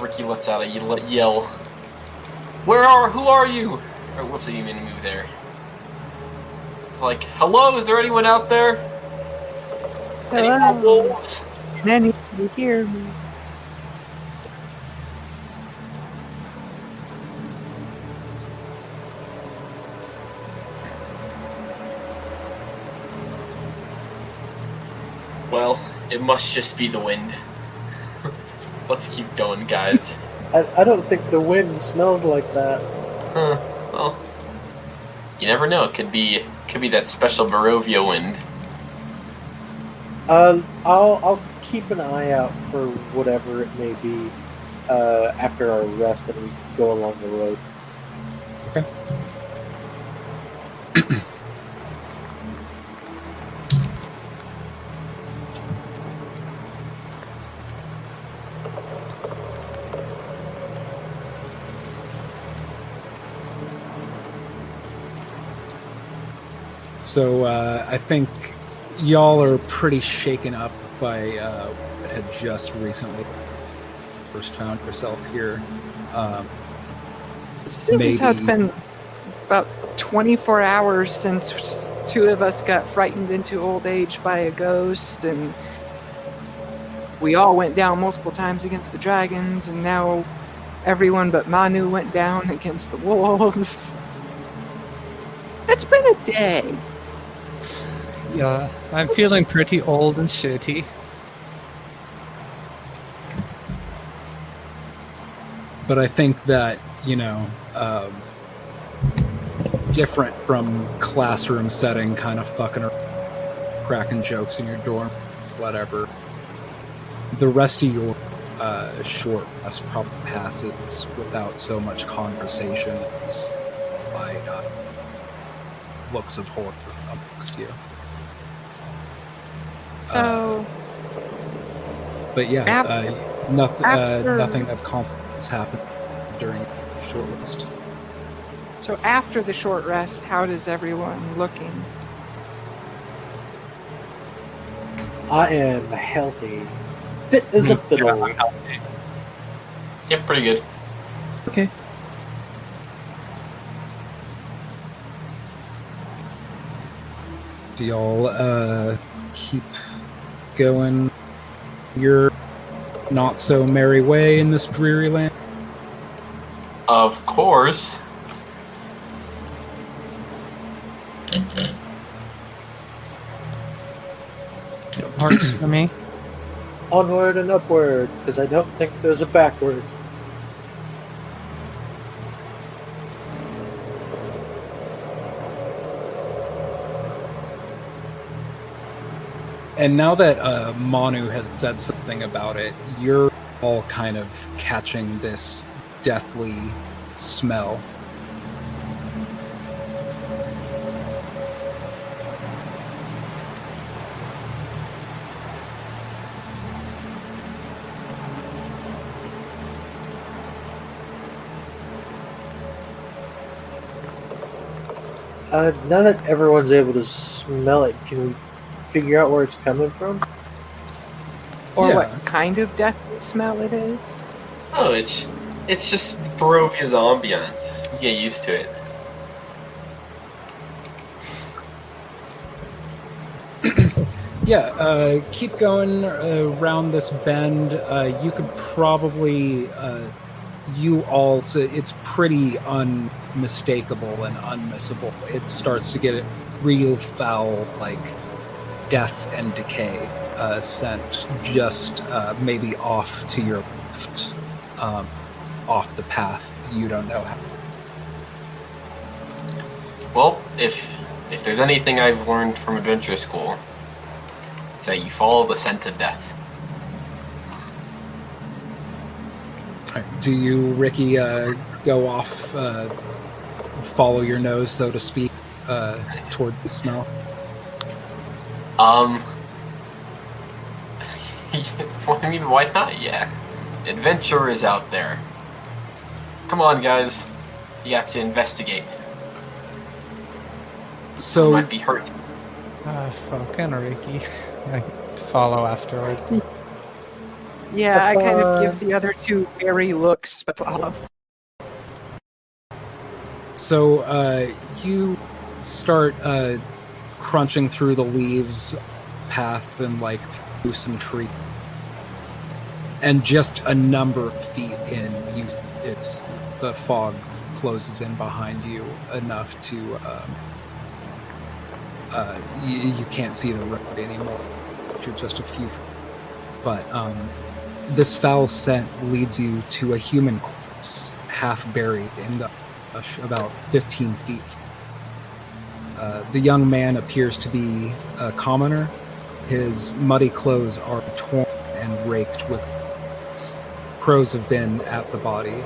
Ricky lets out a yell. Who are you? Or whoops, I didn't even move there. It's like, hello, is there anyone out there? Any more wolves? Can anybody hear me? Well, it must just be the wind. Let's keep going, guys. I don't think the wind smells like that. Huh. Well, you never know. It could be that special Barovia wind. I'll keep an eye out for whatever it may be after our rest and we go along the road. Okay. So I think y'all are pretty shaken up by what had just recently first found yourself here. It has been about 24 hours since 2 of us got frightened into old age by a ghost, and we all went down multiple times against the dragons, and now everyone but Manu went down against the wolves. It's been a day. Yeah, I'm feeling pretty old and shitty. But I think that, different from classroom setting, kind of fucking around, cracking jokes in your dorm, whatever. The rest of your short rest probably passes without so much conversation as by looks of horror amongst you. But yeah, nothing of consequence happened during the short rest. So after the short rest, how does everyone looking? I am healthy, fit as a fiddle. Yep, pretty good. Okay. Do y'all keep going your not so merry way in this dreary land? Of course. Works for me. Onward and upward, because I don't think there's a backward. And now that Manu has said something about it, you're all kind of catching this deathly smell. Now that everyone's able to smell it, can we figure out where it's coming from? Or Yeah. what kind of death smell it is? Oh, it's just Barovia's ambiance. You get used to it. Yeah, keep going around this bend. You could probably, it's pretty unmistakable and unmissable. It starts to get real foul, like death and decay scent, just maybe off to your left, off the path. You don't know how. Well, if there's anything I've learned from adventure school, it's that you follow the scent of death. Do you, Ricky, go off, follow your nose, so to speak, toward the smell? Well, I mean, why not? Yeah. Adventure is out there. Come on, guys. You have to investigate. You So, might be hurt. Fucking Ricky. I follow afterward. Yeah, I kind of give the other two wary looks, but you start crunching through the leaves path and like through some tree, and just a number of feet in, the fog closes in behind you enough to you can't see the road anymore. You're just a few, but this foul scent leads you to a human corpse, half buried in the bush, about 15 feet. The young man appears to be a commoner. His muddy clothes are torn and raked with crows. Crows have been at the body,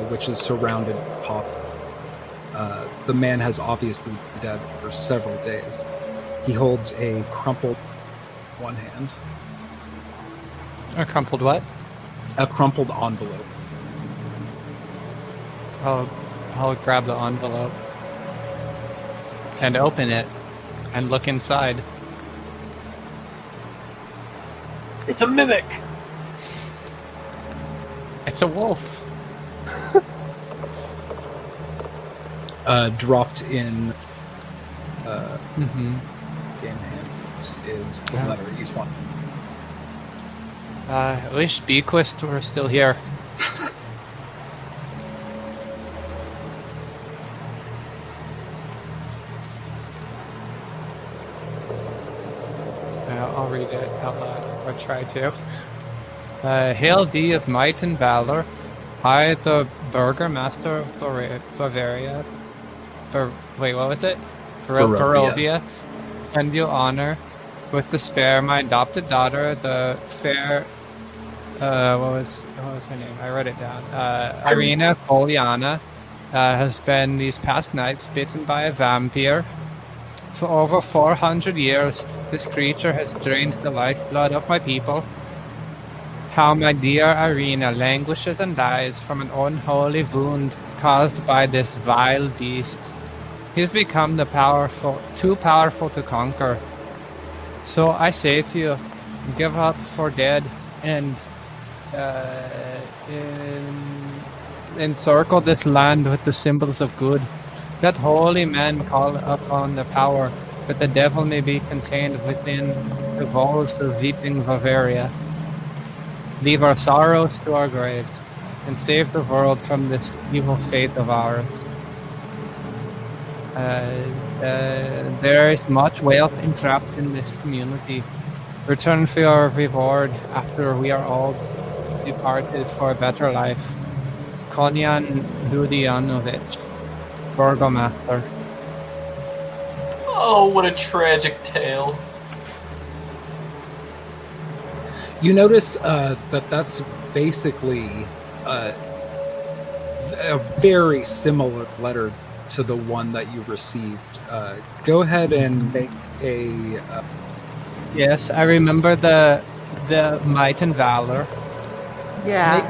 which is surrounded by poplar. The man has obviously been dead for several days. He holds a crumpled one hand. A crumpled what? A crumpled envelope. I'll grab the envelope and open it and look inside. It's a mimic! It's a wolf. Dropped in Mm-hmm. game hands is the letter you find. I wish Bequist were still here. I'll read it out loud, or try to. Hail thee of might and valor, I, the Burgermaster of Bavaria. Wait, what was it? Barovia. And you honor with the spare my adopted daughter, the fair. What was her name? I wrote it down. Irina Poliana has been these past nights bitten by a vampire. For over 400 years, this creature has drained the lifeblood of my people. How my dear Irina languishes and dies from an unholy wound caused by this vile beast. He's become too powerful to conquer. So I say to you, give up for dead and encircle this land with the symbols of good, that holy men call upon the power, that the devil may be contained within the walls of weeping Bavaria. Leave our sorrows to our graves, and save the world from this evil fate of ours. There is much wealth entrapped in this community. Return for your reward after we are all departed for a better life. Konyan Dudianovich, Burgomaster. Oh, what a tragic tale. You notice that that's basically a very similar letter to the one that you received. Go ahead and make a... Yes, I remember the might and valor. Yeah.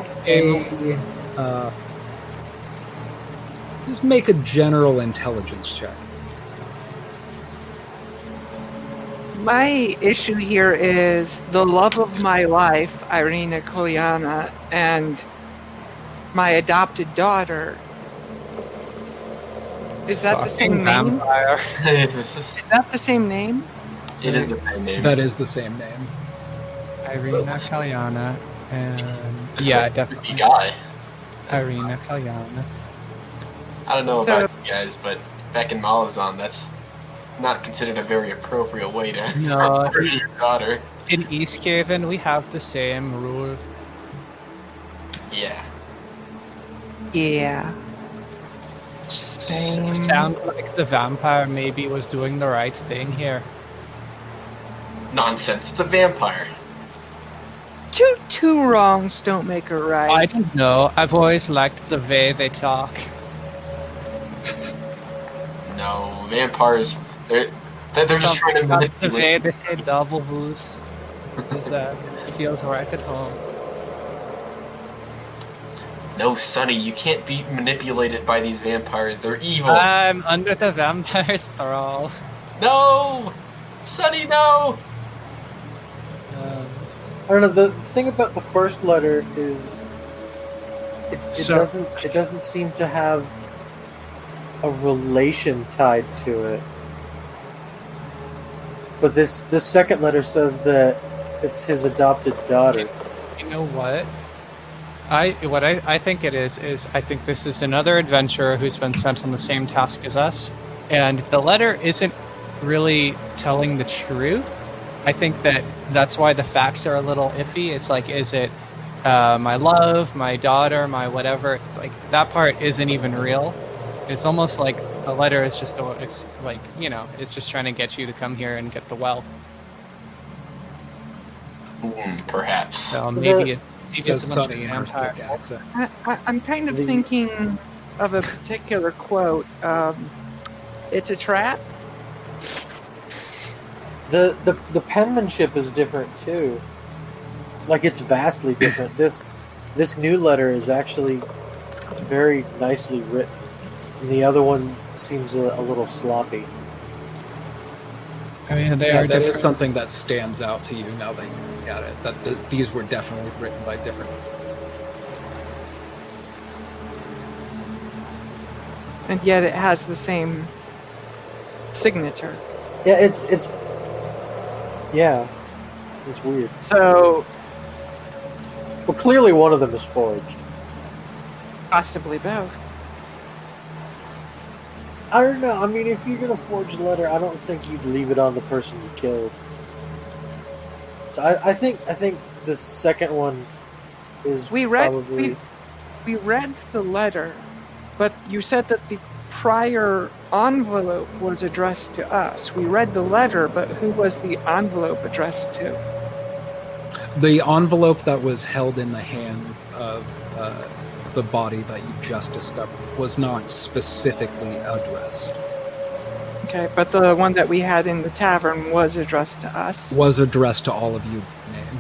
Just make a general intelligence check. My issue here is the love of my life, Irina Kolyana, and my adopted daughter. Is that the same name? Vampire. Is that the same name? It is the same name. That is the same name. Irina Kalyana and This yeah, is a definitely creepy guy. Irina Kalyana. I don't know about you guys, but back in Malazan, that's not considered a very appropriate way to No. refer to your daughter. In Easthaven, we have the same rule. Yeah. Yeah. Same. Sounds like the vampire maybe was doing the right thing here. Nonsense. It's a vampire. Two wrongs don't make a right. I don't know. I've always liked the way they talk. No, vampires. They're just trying to The manipulate. way they say double booze feels right at home. No, Sonny, you can't be manipulated by these vampires. They're evil. I'm under the vampire's thrall. No, Sonny, no. I don't know. The thing about the first letter is it doesn't seem to have a relation tied to it. But this second letter says that it's his adopted daughter. You know what? I think it is I think this is another adventurer who's been sent on the same task as us, and the letter isn't really telling the truth. I think that's why the facts are a little iffy. It's like, is it my love, my daughter, my whatever? Like, that part isn't even real. It's almost like the letter is just it's like, you know, it's just trying to get you to come here and get the wealth. Perhaps. So maybe Says it's a bunch Sonny of in her vampire. thick accent. I'm kind of thinking of a particular quote. It's a trap. The penmanship is different too. It's vastly different. This new letter is actually very nicely written. And the other one seems a little sloppy. I mean, they Yeah, are that is different. something that stands out to you now that you look at it. That these were definitely written by different. And yet it has the same signature. Yeah, it's weird. So, Well, clearly one of them is forged. possibly both. I don't know. I mean, if you're gonna forge a letter, I don't think you'd leave it on the person you killed. So I think the second one is We read probably. we read the letter, but you said that the prior envelope was addressed to us. We read the letter, but who was the envelope addressed to? The envelope that was held in the hand of the body that you just discovered was not specifically addressed. Okay, but the one that we had in the tavern was addressed to us. Was addressed to all of you. Name.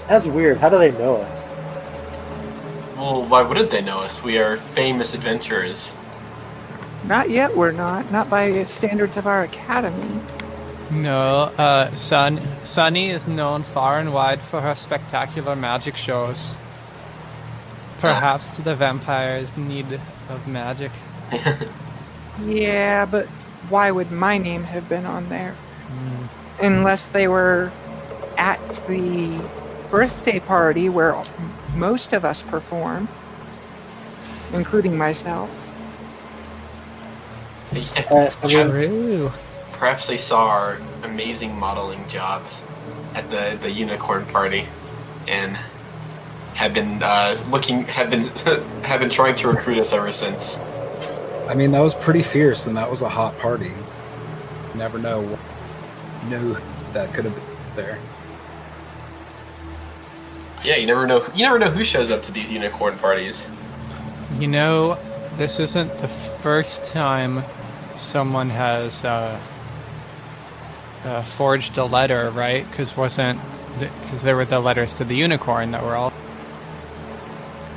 That's weird. How do they know us? Well, why wouldn't they know us? We are famous adventurers. Not yet, we're not. Not by standards of our academy. No, Sunny is known far and wide for her spectacular magic shows. Perhaps the vampires need of magic. Yeah, but why would my name have been on there? Unless they were at the birthday party where most of us perform, including myself. True. Perhaps they saw our amazing modeling jobs at the unicorn party, and have been have been trying to recruit us ever since. I mean, that was pretty fierce, and that was a hot party. You never know that could have been there. Yeah, you never know. You never know who shows up to these unicorn parties. You know, this isn't the first time someone has forged a letter, right? Because there were the letters to the unicorn that were all.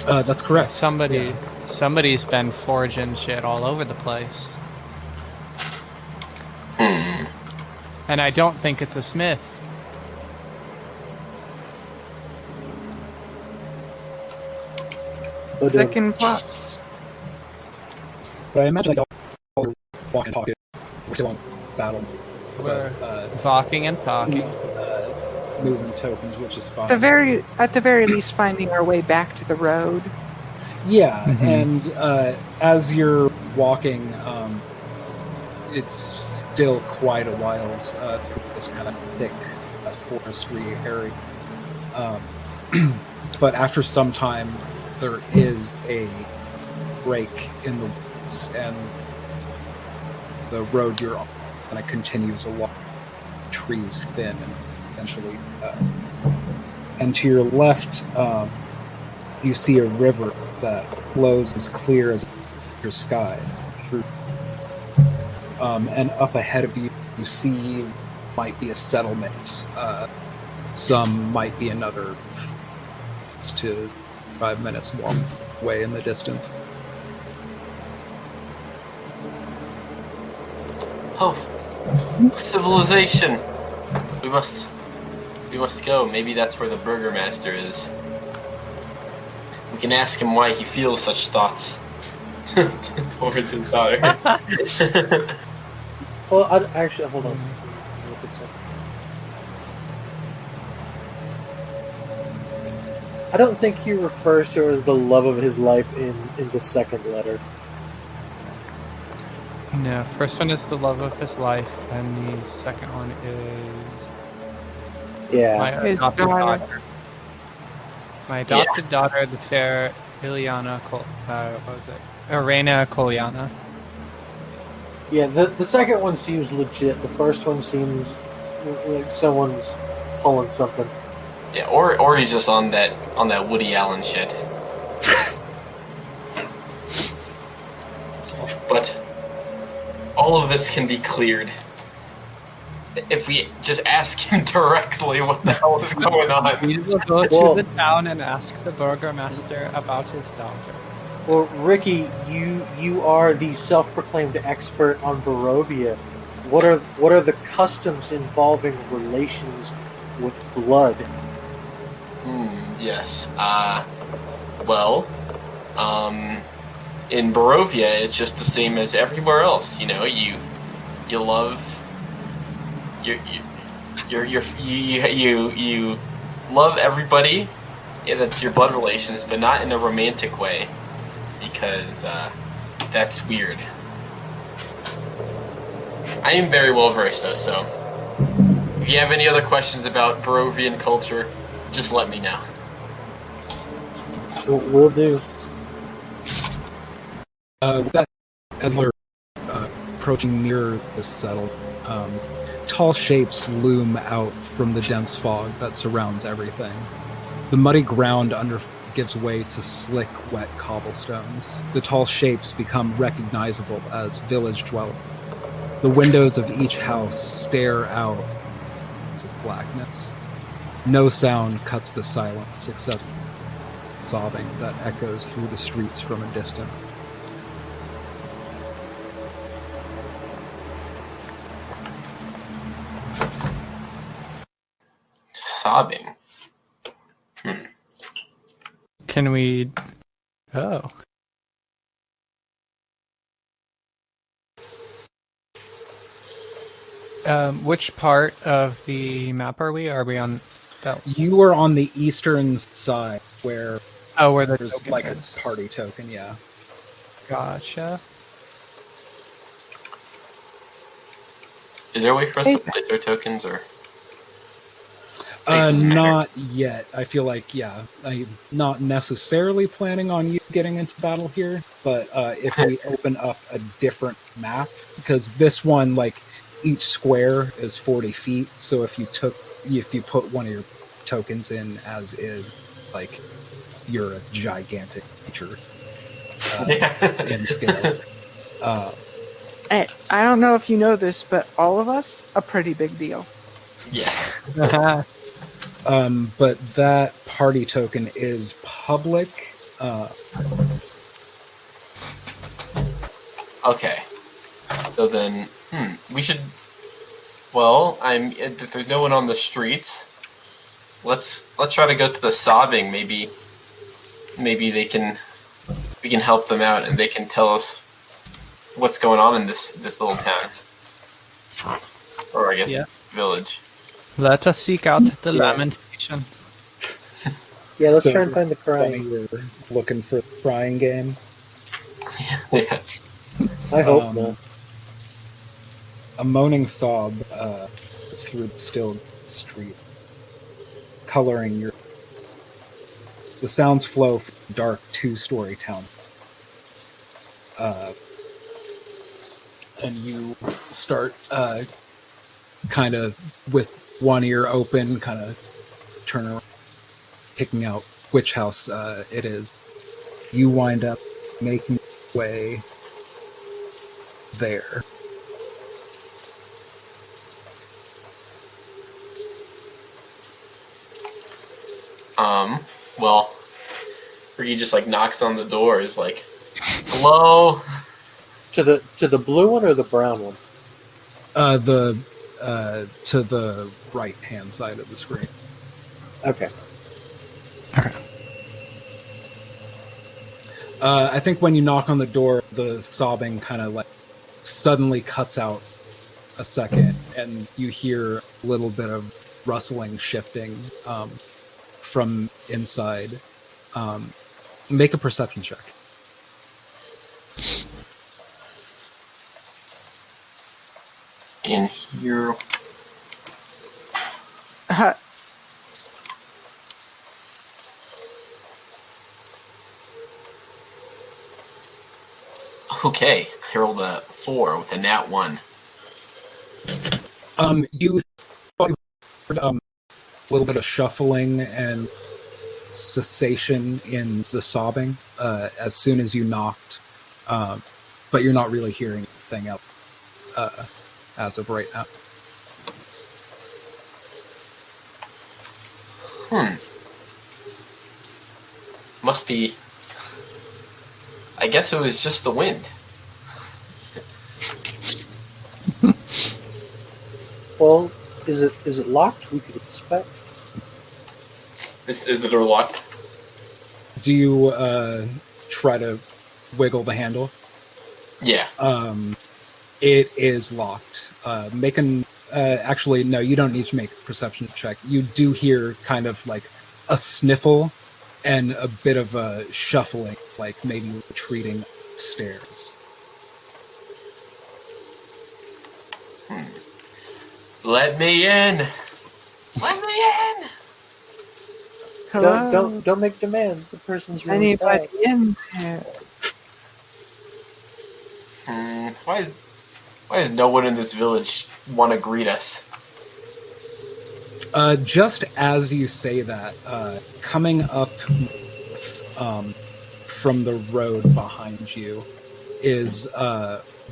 That's correct. Somebody's been forging shit all over the place. And I don't think it's a smith. Second thoughts. But I imagine like all walk and talk. We're still on battle. We're talking and talking. Moving tokens, which is fine. At the very least, finding our way back to the road. Yeah, and as you're walking, it's still quite a while through this kind of thick forestry area. But after some time, there is a break in the woods, and the road you're on kind of continues along, trees thin, and eventually, and to your left, you see a river that flows as clear as your sky through. And up ahead of you, you see might be a settlement. Some might be another to 5 minutes walk away in the distance. Oh, civilization! We must go. Maybe that's where the burgomaster is. We can ask him why he feels such thoughts towards his daughter. Well, actually, hold on. I don't think he refers to her as the love of his life in the second letter. No, first one is the love of his life, and the second one is my His adopted daughter. daughter. My adopted daughter, the fair Ileana, Irena Koliana. Yeah, the second one seems legit. The first one seems like someone's pulling something. Yeah, or he's just on that Woody Allen shit. But all of this can be cleared if we just ask him directly what the hell is going on. We will go to the town and ask the burgomaster about his daughter. Well, Ricky, you are the self-proclaimed expert on Barovia. What are the customs involving relations with blood? Yes. In Barovia, it's just the same as everywhere else. You know, you love you love everybody. Yeah, that's your blood relations, but not in a romantic way, because that's weird. I am very well versed, though. So, if you have any other questions about Barovian culture, just let me know. Will do. As we're approaching near the settlement, tall shapes loom out from the dense fog that surrounds everything. The muddy ground under gives way to slick, wet cobblestones. The tall shapes become recognizable as village dwellers. The windows of each house stare out of blackness. No sound cuts the silence except sobbing that echoes through the streets from a distance. sobbing. Can we... Oh. Which part of the map are we? Are we on that? You are on the eastern side where Oh, where the there's token like is. a party token, yeah. Gotcha. Is there a way for us to place our tokens, or? Not yet. I feel like, I'm not necessarily planning on you getting into battle here, but if we open up a different map, because this one, like, each square is 40 feet, so if you put one of your tokens in as is, like, you're a gigantic creature in scale. I don't know if you know this, but all of us, a pretty big deal. Yeah. But that party token is public. Okay. So then, we should. Well, if there's no one on the streets, let's try to go to the sobbing. Maybe we can help them out, and they can tell us what's going on in this little town, or I guess village. Let us seek out the lamentation. Yeah, let's So, try and find the crying. You're looking for the crying game. Yeah. I hope not. A moaning sob through the still street, coloring your. The sounds flow from a dark 2-story town. And you start kind of with one ear open, kind of turn around, picking out which house it is. You wind up making your way there. Well, Ricky just like knocks on the door. Is like, hello. To the blue one or the brown one? To the right hand side of the screen. Okay. I think when you knock on the door, the sobbing kind of like suddenly cuts out a second, and you hear a little bit of rustling, shifting from inside. Make a perception check. In here. Okay, I rolled a 4 with a nat 1. You heard a little bit of shuffling and cessation in the sobbing as soon as you knocked, but you're not really hearing anything else as of right now. Must be. I guess it was just the wind. Well, is it locked? We could inspect. Is the door locked? Do you try to wiggle the handle? Yeah. It is locked. Actually, no, you don't need to make a perception check. You do hear kind of like a sniffle and a bit of a shuffling, like maybe retreating upstairs. Let me in! Let me in! Hello? Don't make demands. The person's really Anybody sad. in there? Why does no one in this village want to greet us? Just as you say that, coming up from the road behind you is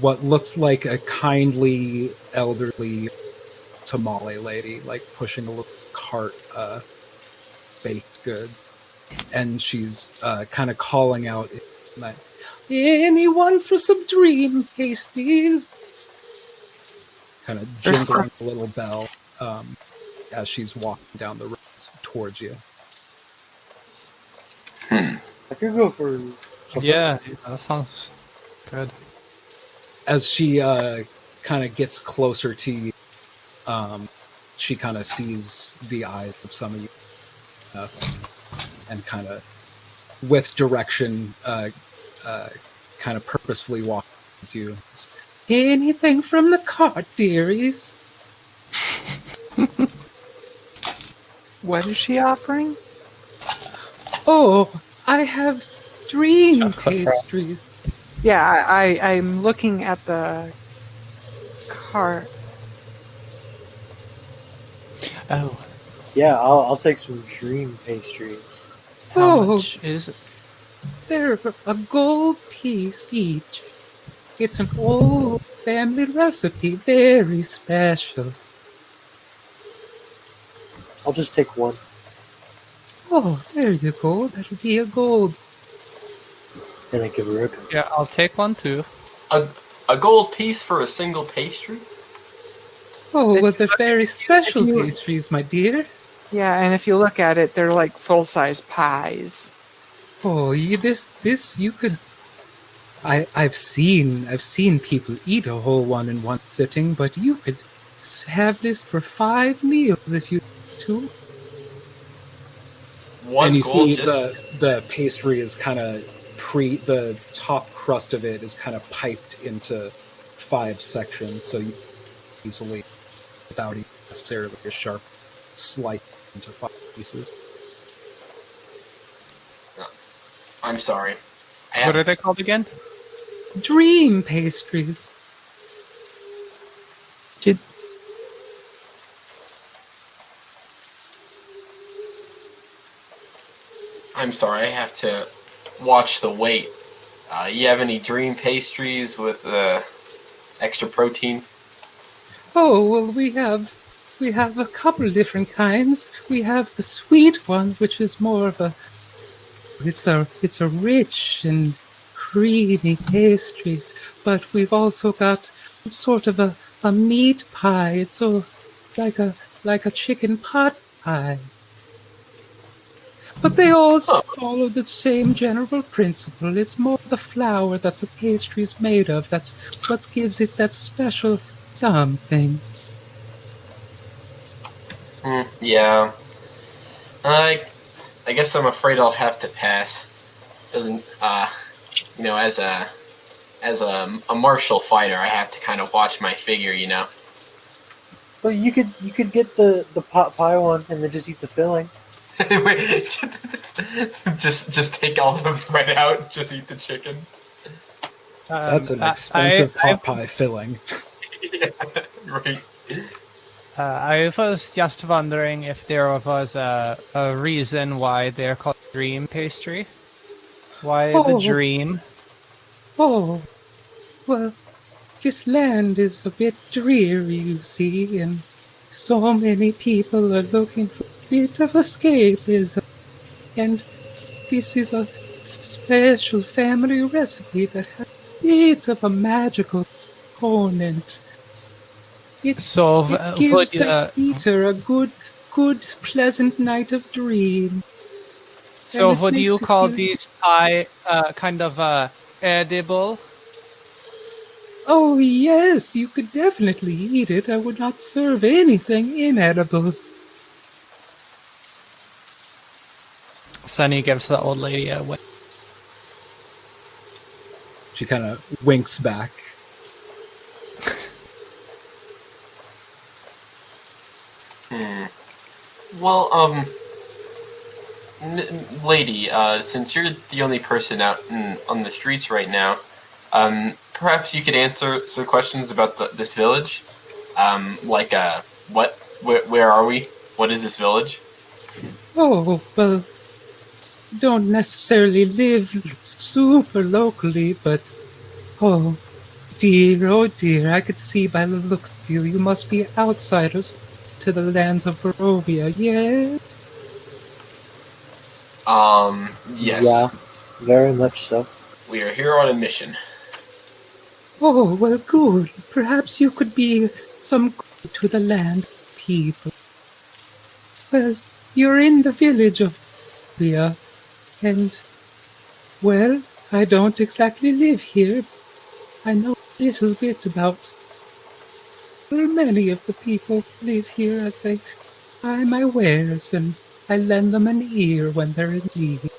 what looks like a kindly, elderly tamale lady, like pushing a little cart baked good. And she's kind of calling out, like, anyone for some dream pasties? Kind of jingling a little bell as she's walking down the road. towards you. I could go for something. Yeah, that sounds good. As she kind of gets closer to you, she kind of sees the eyes of some of you, and kind of, with direction, kind of purposefully walks towards you. Anything from the cart, dearies? What is she offering? Oh, I have dream Chocolate pastries. Yeah, I'm looking at the cart. Oh, Yeah, I'll take some dream pastries. how Oh. much is it? They're a gold piece each. It's an old family recipe, very special. I'll just take one. Oh, there you go. That'll be a gold. And I give her a cookie. Yeah, I'll take one too. A gold piece for a single pastry? Oh, well, they're very special you- pastries, my dear. Yeah, and if you look at it, they're like full-size pies. Oh, this you could. I've seen people eat a whole one in one sitting, but you could have this for 5 meals if you to. One And you gold see just the pastry is kind of the top crust of it is kind of piped into 5 sections, so you easily, without even necessarily a sharp slice into 5 pieces. I'm sorry. What are they called again? Dream pastries. Did I'm sorry, I have to watch the weight. You have any dream pastries with extra protein? Oh, well, we have a couple of different kinds. We have the sweet one, which is more of a it's a rich and creamy pastry, but we've also got sort of a meat pie. It's so like a chicken pot pie. But they all follow the same general principle. It's more the flour that the pastry's made of. That's what gives it that special something. Yeah. I guess I'm afraid I'll have to pass. Doesn't as a martial fighter, I have to kind of watch my figure, you know. Well, you could get the pot pie one and then just eat the filling. just take all the bread out, just eat the chicken. That's an expensive pot pie filling. Yeah, right. I was just wondering if there was a reason why they're called dream pastry. Why the dream? Oh, well, this land is a bit dreary, you see, and so many people are looking for a bit of escapism. And this is a special family recipe that has a bit of a magical component. It gives the eater a good, pleasant night of dream. So would you call these pie kind of edible? Oh, yes, you could definitely eat it. I would not serve anything inedible. Sunny gives the old lady a wink. She kind of winks back. Well, lady, since you're the only person out on the streets right now, perhaps you could answer some questions about this village. Where are we? What is this village? Oh, well, don't necessarily live super locally, but oh dear, I could see by the looks of you, you must be outsiders to the lands of Barovia, yeah? Yes. Yeah, very much so. We are here on a mission. Oh, well, good. Perhaps you could be some good to the land people. Well, You're in the village of Thea, and, well, I don't exactly live here. I know a little bit about many of the people who live here as they buy my wares, and I lend them an ear when they're in need.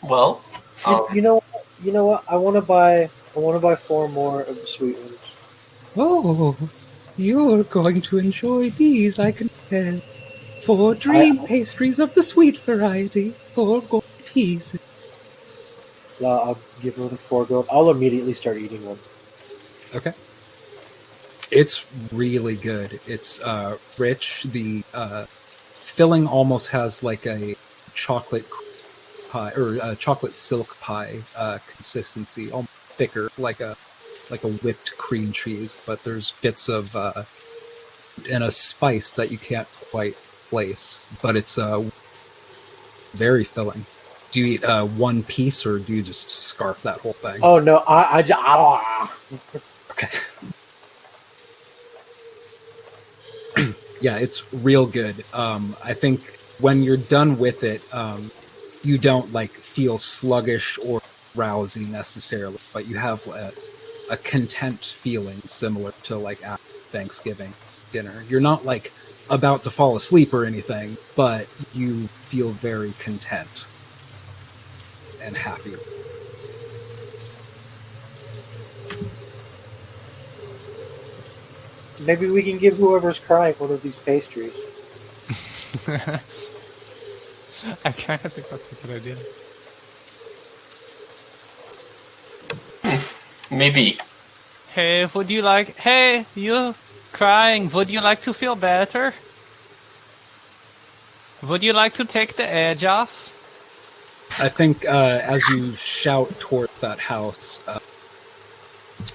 Well, You know what? I want to buy 4 more of the sweet ones. Oh, you're going to enjoy these, I can tell. 4 I dream pastries of the sweet variety, 4 gold pieces. I'll give her the 4 gold. I'll immediately start eating one. Okay. It's really good. It's rich. The filling almost has like a chocolate pie or a chocolate silk pie consistency, almost thicker, like a whipped cream cheese. But there's bits of and a spice that you can't quite place. But it's very filling. Do you eat one piece or do you just scarf that whole thing? Oh no, Okay. Yeah, it's real good. I think when you're done with it, you don't like feel sluggish or drowsy necessarily, but you have a content feeling similar to like after Thanksgiving dinner. You're not like about to fall asleep or anything, but you feel very content and happy. Maybe we can give whoever's crying one of these pastries. I kind of think that's a good idea. maybe. Hey, would you like... Hey, you crying. Would you like to feel better? Would you like to take the edge off? I think as you shout towards that house,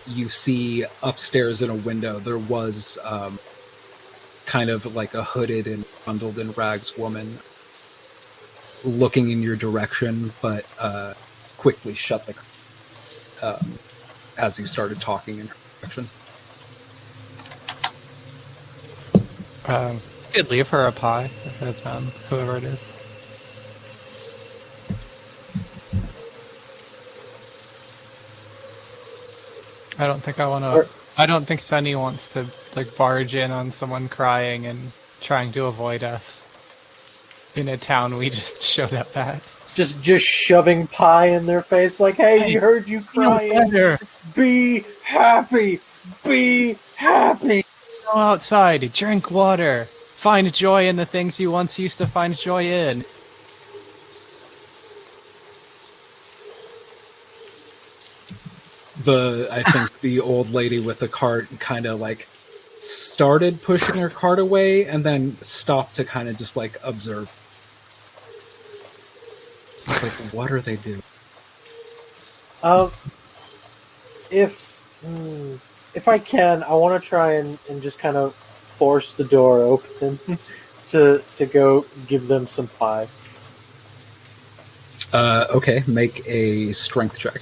you see upstairs in a window there was kind of like a hooded and bundled in rags woman looking in your direction, but quickly shut the as you started talking in her direction. Could leave her a pie, whoever it is. I don't think I want to. I don't think Sunny wants to like barge in on someone crying and trying to avoid us in a town we just showed up at. Just shoving pie in their face, like, "Hey, we heard you crying. Be happy. Be happy." Go outside, drink water, find joy in the things you once used to find joy in. I think the old lady with the cart kind of like started pushing her cart away and then stopped to kind of just like observe. It's like, what are they doing? If I can, I want to try and just kind of force the door open to go give them some pie. Okay, make a strength check.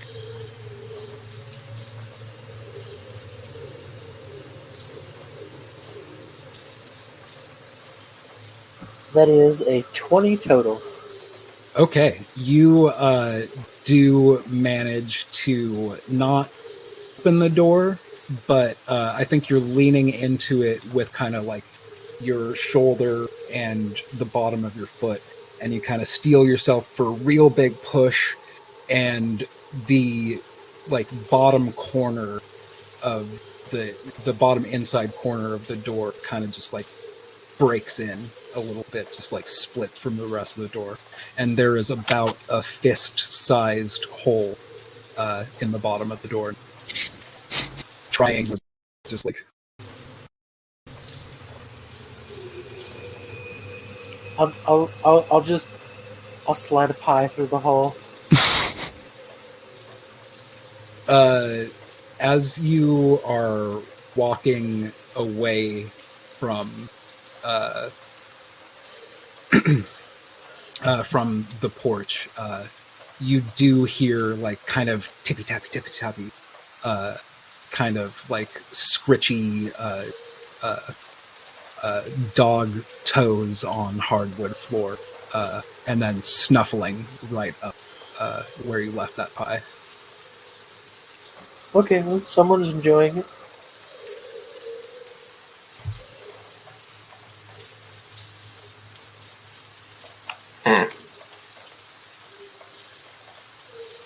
That is a 20 total. Okay, you do manage to not open the door, but I think you're leaning into it with kind of like your shoulder and the bottom of your foot, and you kind of steel yourself for a real big push, and the like bottom corner of the bottom inside corner of the door kind of just like breaks in a little bit, just like split from the rest of the door, and there is about a fist-sized hole in the bottom of the door. Triangle, just like. I'll slide a pie through the hole. As you are walking away from from the porch, you do hear like kind of tippy tappy, kind of like scritchy dog toes on hardwood floor, and then snuffling right up where you left that pie. Okay, well, someone's enjoying it.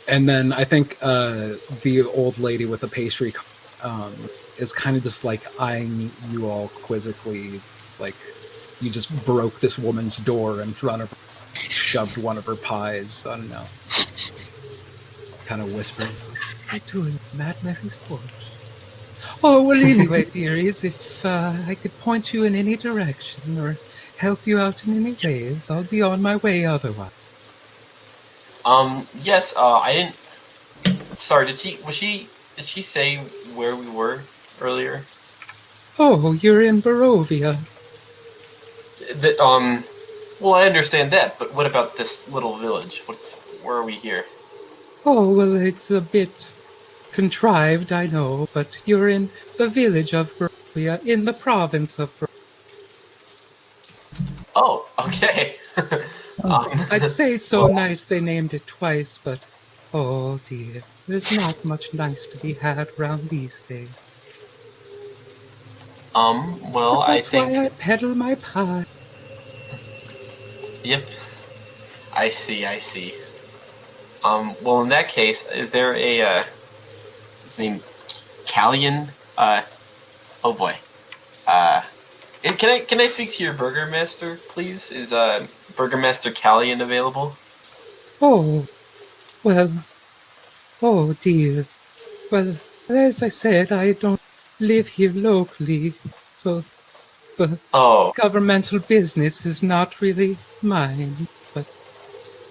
And then I think the old lady with the pastry is kind of just like eyeing you all quizzically, like you just broke this woman's door in front of her, shoved one of her pies. I don't know. Kind of whispers, "What are you doing, Mad Mary's porch?" Oh, well, anyway, dearies, if I could point you in any direction or help you out in any ways, I'll be on my way otherwise. Yes, I didn't. Sorry, did she say where we were earlier? Oh, you're in Barovia. Well, I understand that, but what about this little village? Where are we here? Oh, well, it's a bit contrived, I know, but you're in the village of Barovia, in the province of Barovia. Oh, okay. I'd say so nice they named it twice, but oh dear, there's not much nice to be had around these days. Well, But I that's think. why I peddle my pie. Yep. I see. Well, in that case, is there his name Callion? Oh boy. And can I speak to your burgermaster, please? Is Burgermaster Callion available? Oh, well, oh dear. Well, as I said, I don't live here locally, so the Oh, governmental business is not really mine. But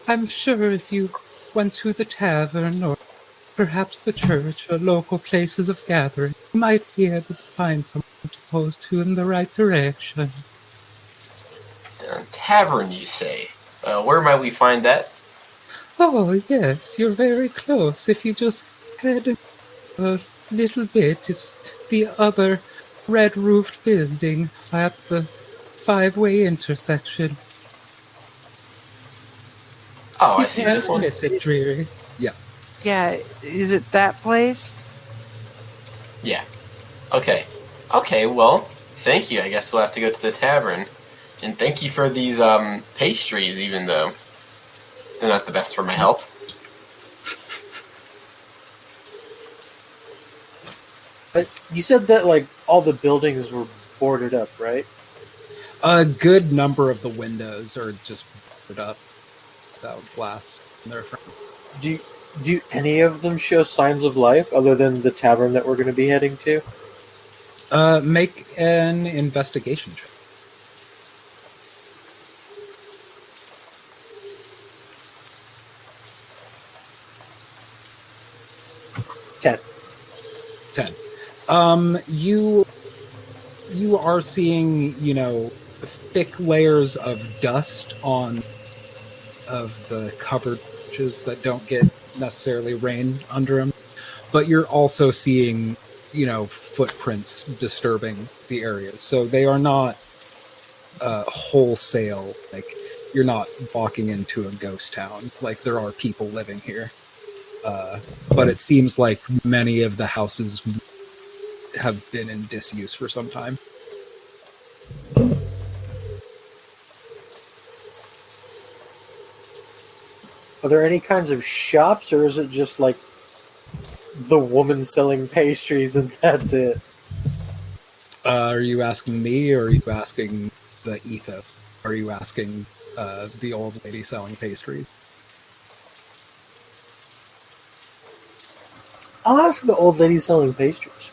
I'm sure if you went to the tavern or perhaps the church or local places of gathering, you might be able to find someone to pose to in the right direction. tavern, you say? Where might we find that? Oh, yes, you're very close. If you just head a little bit, it's the other red-roofed building at the five-way intersection. Oh, I You see this can't one. miss it, Dreary. Yeah. Yeah, is it that place? Yeah. Okay. Okay, well, thank you. I guess we'll have to go to the tavern. And thank you for these pastries, even though they're not the best for my health. You said that like all the buildings were boarded up, right? A good number of the windows are just boarded up without glass in their front. Do any of them show signs of life other than the tavern that we're going to be heading to? Make an investigation check. Ten. 10. You are seeing, thick layers of dust on of the covered porches that don't get necessarily rain under them, but you're also seeing, footprints disturbing the areas. So they are not wholesale. Like you're not walking into a ghost town. Like there are people living here. But it seems like many of the houses have been in disuse for some time. Are there any kinds of shops, or is it just like the woman selling pastries and that's it? Are you asking me, or are you asking the Etho? Are you asking the old lady selling pastries? I'll ask the old lady selling pastries.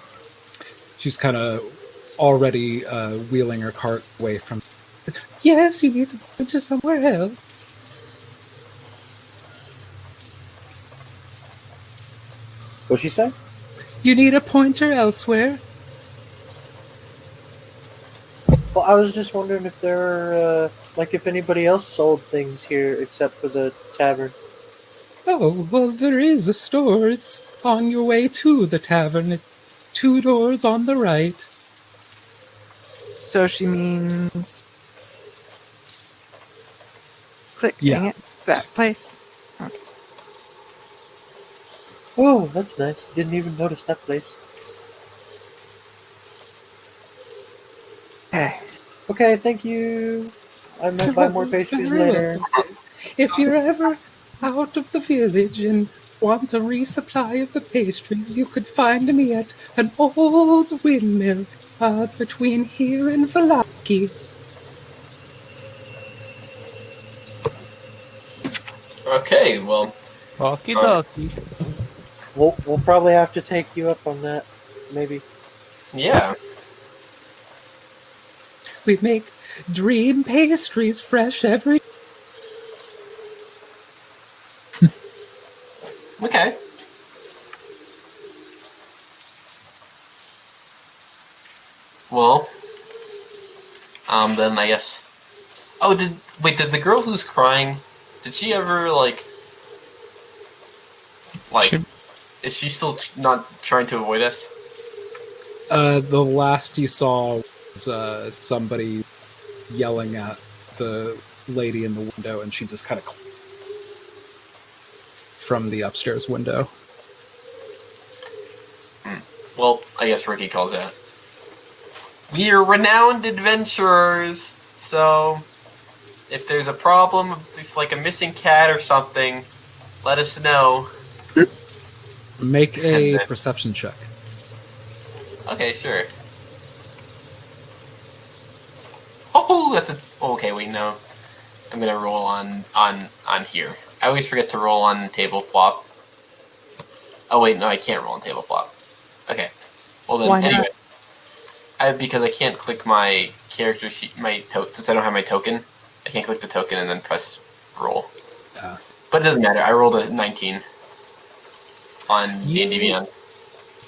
She's kind of already wheeling her cart away from. Yes, you need to go to somewhere else. What'd she say? You need a pointer elsewhere. Well, I was just wondering if there are, if anybody else sold things here except for the tavern. Oh, well, there is a store. It's on your way to the tavern. It's 2 doors on the right. So she means. Click. Yeah. Dang it. That place. Oh, that's nice. Didn't even notice that place. Okay. Okay, thank you. I might buy more pastries later. If you're ever out of the village and want a resupply of the pastries, you could find me at an old windmill between here and Valaki. Okay, well, Okie dokie. We'll probably have to take you up on that. Maybe. yeah. We make dream pastries fresh every. Okay. Well, then I guess. Oh, did the girl who's crying? Did she ever is she still not trying to avoid us? The last you saw was somebody yelling at the lady in the window, and she just kind of from the upstairs window. Well, I guess Ricky calls out. We're renowned adventurers, so if there's a problem, if like a missing cat or something, let us know. Make a perception check. Okay, sure. Oh, that's a. Okay, wait, no. I'm gonna roll on here. I always forget to roll on table flop. Oh wait, no, I can't roll on table flop. Okay. Well then, Why not? anyway. Because I can't click my character sheet, since I don't have my token, I can't click the token and then press roll. But it doesn't matter. I rolled a 19 on D&D Beyond.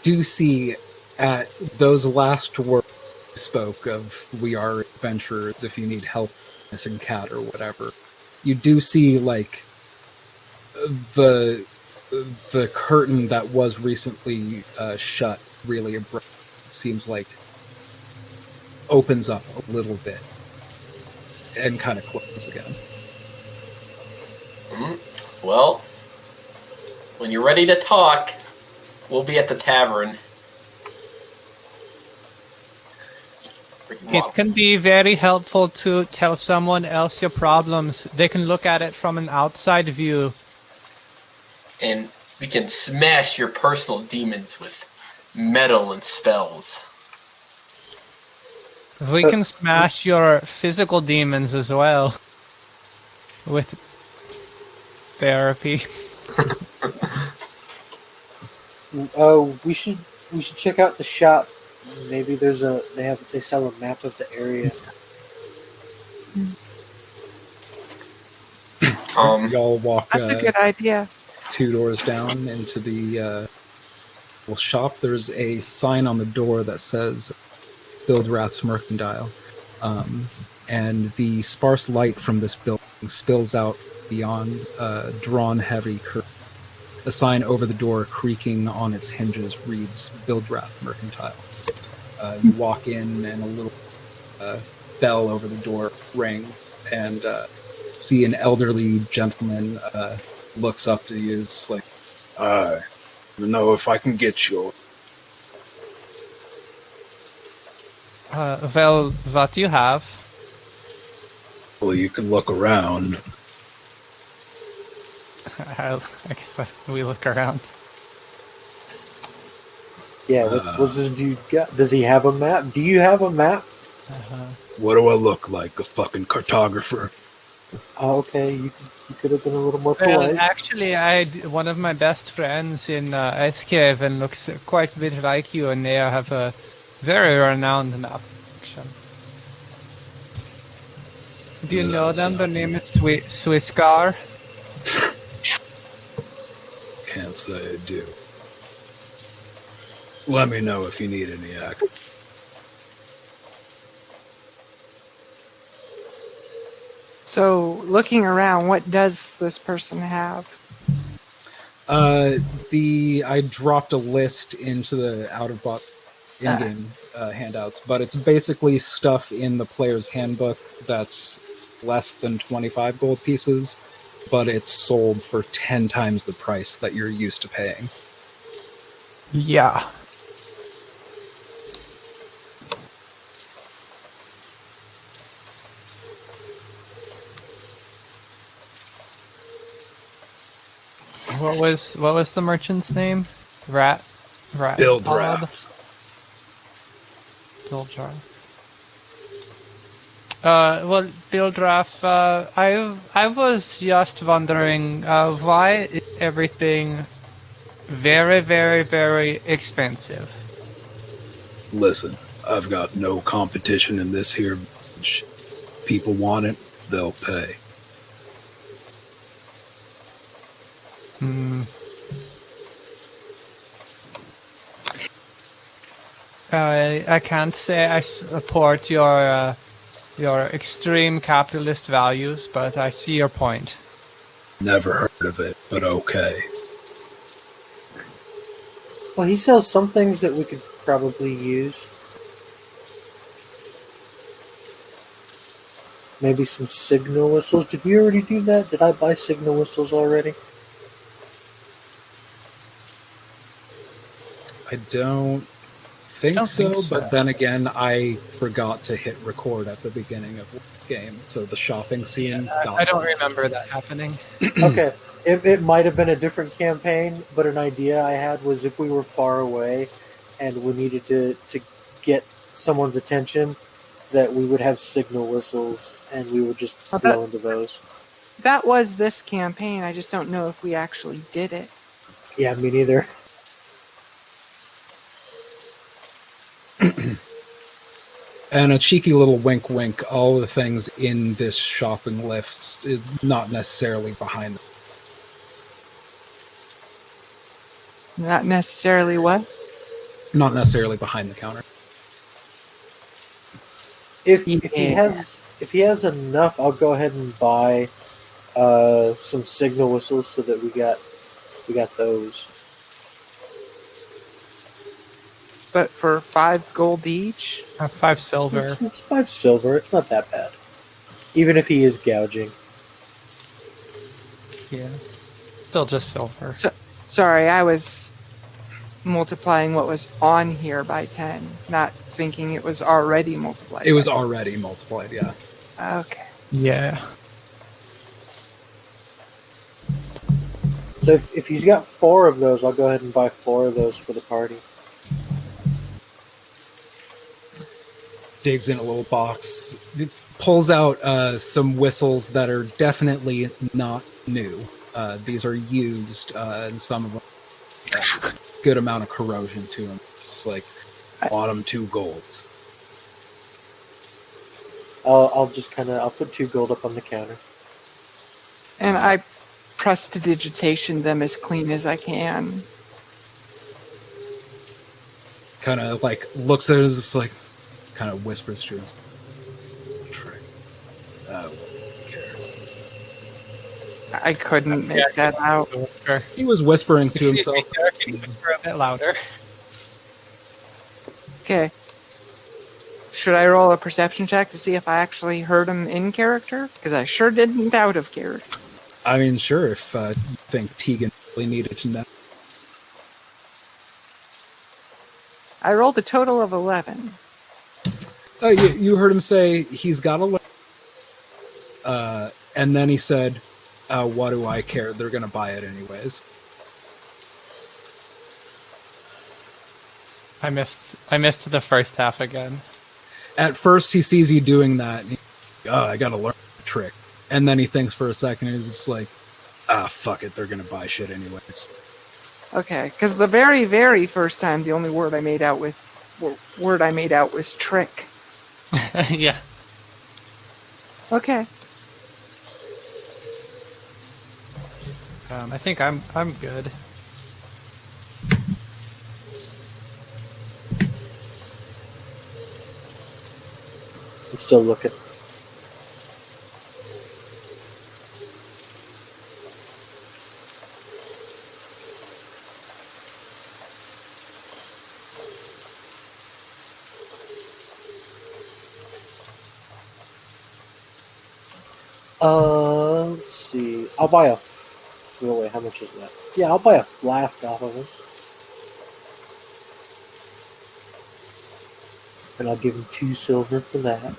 Do see at those last words you spoke of, we are adventurers if you need help missing cat or whatever. You do see like the curtain that was recently shut really abruptly. It seems like opens up a little bit and kind of closes again. Well, when you're ready to talk, we'll be at the tavern. It can be very helpful to tell someone else your problems. They can look at it from an outside view. And we can smash your personal demons with metal and spells. We can smash your physical demons as well. With therapy. We should check out the shop. Maybe they sell a map of the area. Y'all walk That's a good idea. 2 doors down into the shop. There's a sign on the door that says Bildrath's Mercantile. And the sparse light from this building spills out beyond drawn heavy curtain. The sign over the door, creaking on its hinges, reads Bildrath Mercantile. You walk in, and a little bell over the door rings, and see an elderly gentleman looks up to you. It's like, I don't know if I can get you. Well, what do you have? Well, you can look around. I guess we look around. Yeah, what's this dude got? Does he have a map? Do you have a map? What do I look like? A fucking cartographer? Oh, okay, you could have been a little more Well, polite. actually, one of my best friends in Escaven looks quite a bit like you, and they have a very renowned map collection. Do you know them? Their name is Swisscar. Can't say I do. Let me know if you need any act. So, looking around, what does this person have? I dropped a list into the out of box in-game handouts, but it's basically stuff in the player's handbook that's less than 25 gold pieces, but it's sold for 10 times the price that you're used to paying. Yeah. What was the merchant's name? Rat. Bildraft. Bildraft. Well, Bildraft, I was just wondering, why is everything very, very, very expensive? Listen, I've got no competition in this here village. People want it, they'll pay. I can't say I support your extreme capitalist values, but I see your point. Never heard of it, but okay. Well, he sells some things that we could probably use. Maybe some signal whistles. Did we already do that? Did I buy signal whistles already? I don't think so, but then again, I forgot to hit record at the beginning of this game, so the shopping scene got I don't remember that happening. Okay. It might have been a different campaign, but an idea I had was if we were far away and we needed to get someone's attention, that we would have signal whistles and we would just blow into those. That was this campaign. I just don't know if we actually did it. Yeah, me neither. And a cheeky little wink wink, all the things in this shopping list is not necessarily behind them. Not necessarily what? Not necessarily behind the counter. If he has enough, I'll go ahead and buy some signal whistles so that we got those. But for 5 gold each? 5 silver. It's 5 silver. It's not that bad. Even if he is gouging. Yeah. Still just silver. Sorry, I was multiplying what was on here by 10, not thinking it was already multiplied. It was already multiplied, yeah. Okay. Yeah. So if he's got 4 of those, I'll go ahead and buy 4 of those for the party. Digs in a little box, pulls out some whistles that are definitely not new. These are used, and some of them have a good amount of corrosion to them. It's like bottom 2 golds. I'll just I'll put 2 gold up on the counter. And I prestidigitation them as clean as I can. Kind of like looks at it as just like, kind of whispers to his I couldn't make that out. He was whispering to himself. Can you whisper a bit louder? Okay. Should I roll a perception check to see if I actually heard him in character? Because I sure didn't out of character. I mean, sure, if you think Tegan really needed to know. I rolled a total of 11. Oh, you heard him say he's got a and then he said, what do I care? They're going to buy it anyways. I missed the first half again. At first, he sees you doing that. And I got to learn the trick. And then he thinks for a second, and he's just like, fuck it. They're going to buy shit anyways. Okay, because the very, very first time, the only word I made out was trick. Yeah. Okay. I think I'm good. I'm still looking. Let's see. I'll buy a. Oh, wait, how much is that? Yeah, I'll buy a flask off of him. And I'll give him 2 silver for that.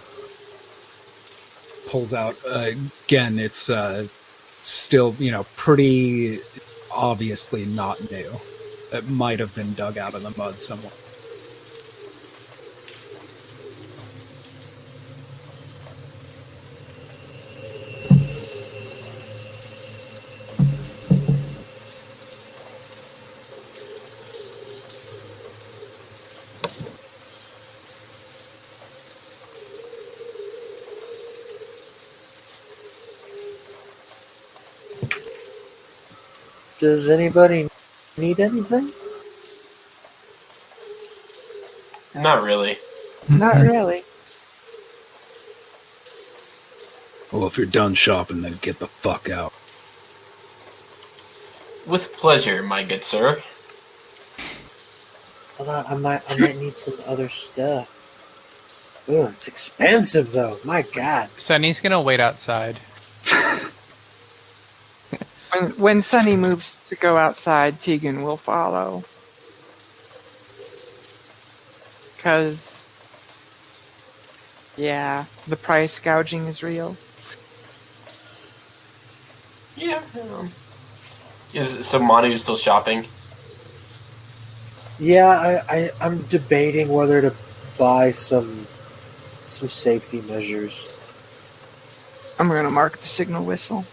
Pulls out again. It's still, pretty obviously not new. It might have been dug out of the mud somewhere. Does anybody need anything? Not really. Not really. Well, if you're done shopping, then get the fuck out. With pleasure, my good sir. Hold on, I might need some other stuff. Ooh, it's expensive though. My God. Sunny's gonna wait outside. When Sunny moves to go outside, Tegan will follow. Because, yeah, the price gouging is real. Yeah. So Manu's still shopping? Yeah, I'm debating whether to buy some safety measures. I'm going to mark the signal whistle.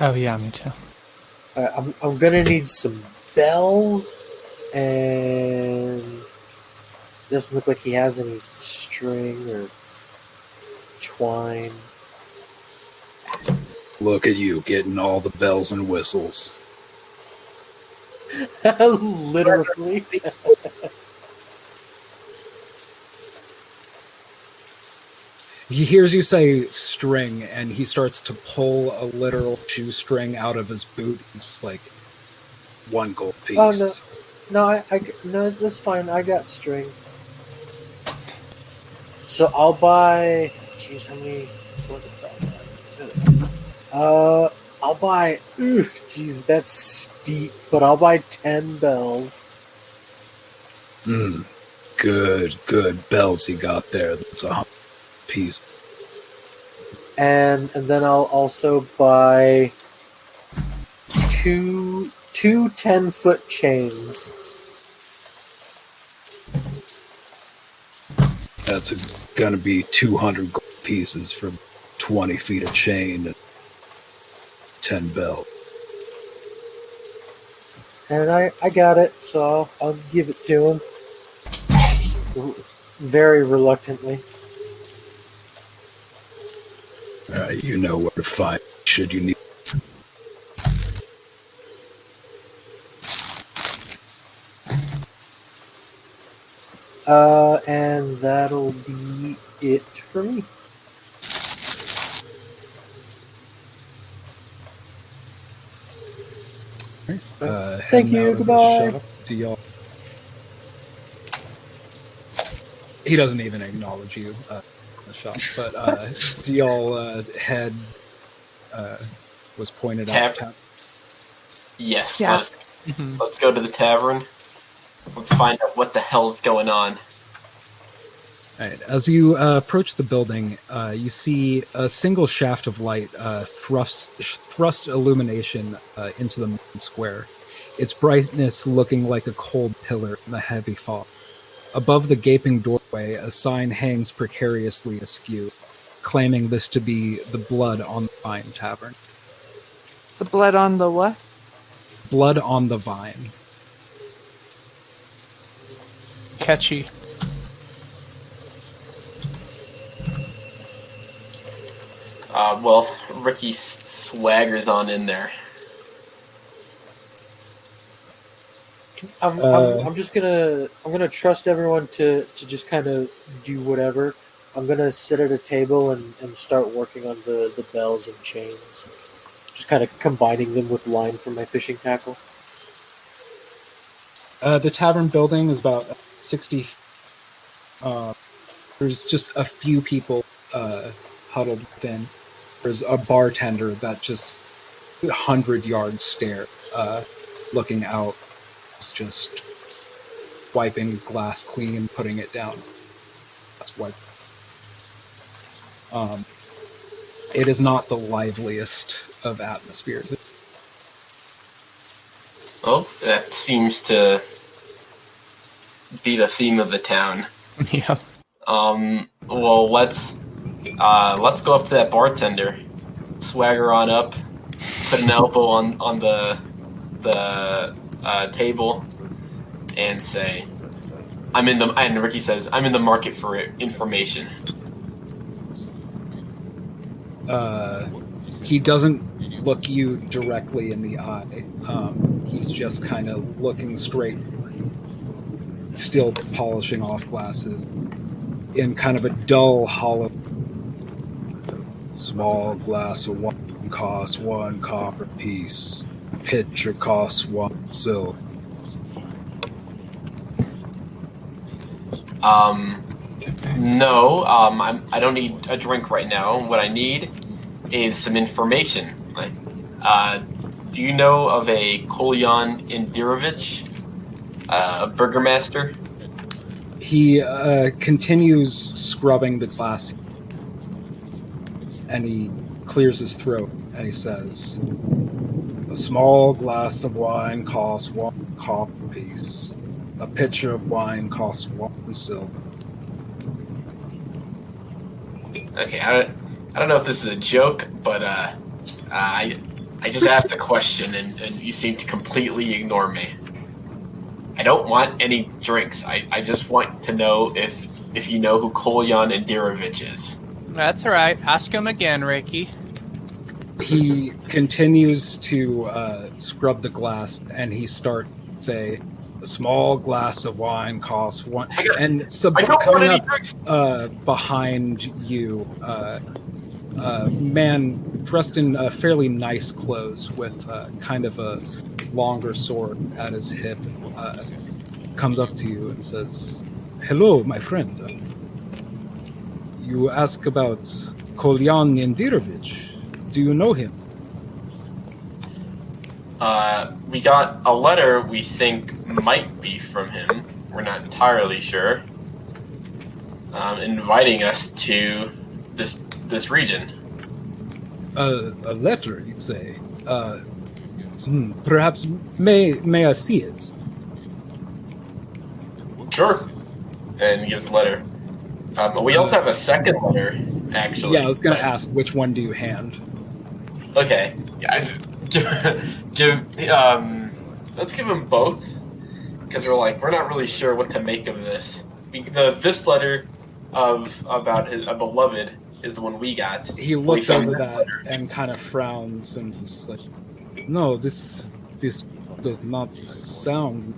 Oh yeah, me too. I'm gonna need some bells, and doesn't look like he has any string or twine. Look at you getting all the bells and whistles. Literally. He hears you say string, and he starts to pull a literal shoestring out of his boot. It's like 1 gold piece. Oh no, no, that's fine. I got string. So I'll buy. Jeez, how many? I'll buy. Jeez, that's steep, but I'll buy 10 bells. Good bells he got there. That's 100 piece. And then I'll also buy two 10-foot chains. That's gonna be 200 gold pieces for 20 feet of chain and 10 bells. And I got it, so I'll give it to him. Very reluctantly. You know where to find should you need. And that'll be it for me. Thank you. Goodbye. Do y'all? He doesn't even acknowledge you in the shop, but do y'all head? Was pointed out. Yes. Yeah. Let's go to the tavern. Let's find out what the hell's going on. All right. As you approach the building, you see a single shaft of light thrust illumination into the main square, its brightness looking like a cold pillar in the heavy fog. Above the gaping doorway, a sign hangs precariously askew, claiming this to be the Blood on the Vine Tavern. The blood on the what? Blood on the Vine. Catchy. Well, Ricky swaggers on in there. I'm just gonna trust everyone to just kind of do whatever. I'm gonna sit at a table and start working on the bells and chains. Just kind of combining them with line for my fishing tackle. The tavern building is about 60 through There's just a few people huddled within. There's a bartender that just 100-yard stare, looking out. It's just wiping glass clean, putting it down. That's what. It is not the liveliest of atmospheres. Well, that seems to be the theme of the town. Yeah. Well, let's go up to that bartender, swagger on up, put an elbow on the table, and say, and Ricky says, I'm in the market for information. He doesn't look you directly in the eye. He's just kind of looking straight, still polishing off glasses in kind of a dull, hollow. Small glass of wine costs 1 copper piece. Pitcher costs 1 silver. No, I don't need a drink right now. What I need is some information. Do you know of a Kolyan Indirovich, a burgomaster? He continues scrubbing the glass, and he clears his throat, and he says, a small glass of wine costs 1 copper piece. A pitcher of wine costs 1 silver. Okay, I don't know if this is a joke, but I just asked a question and you seem to completely ignore me. I don't want any drinks. I just want to know if you know who Kolyan Indirovich is. That's all right. Ask him again, Ricky. He continues to scrub the glass, and he starts to say, a small glass of wine costs 1. And so coming up behind you, man dressed in fairly nice clothes with kind of a longer sword at his hip, comes up to you and says, hello, my friend. You ask about Kolyan Indirovich. Do you know him? We got a letter we think might be from him. We're not entirely sure. Inviting us to this region. A letter, you'd say. Perhaps may I see it? Sure. And he gives the letter. We also have a second letter, actually. Yeah, I was going to ask, which one do you hand? Okay. Yeah, let's give them both, because we're not really sure what to make of this. This letter about a beloved is the one we got. He looks over that and kind of frowns and is like, no, this does not sound.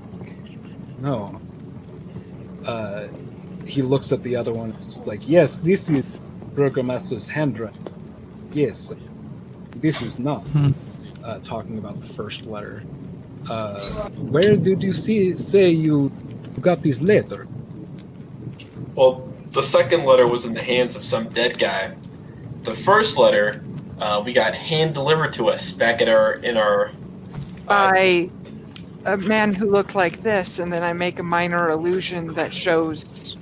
No. He looks at the other one. It's like, yes, this is Burgomaster's handwriting. Yes, this is not. Talking about the first letter. Where did you say you got this letter? Well, the second letter was in the hands of some dead guy. The first letter we got hand delivered to us back in our by a man who looked like this, and then I make a minor allusion that shows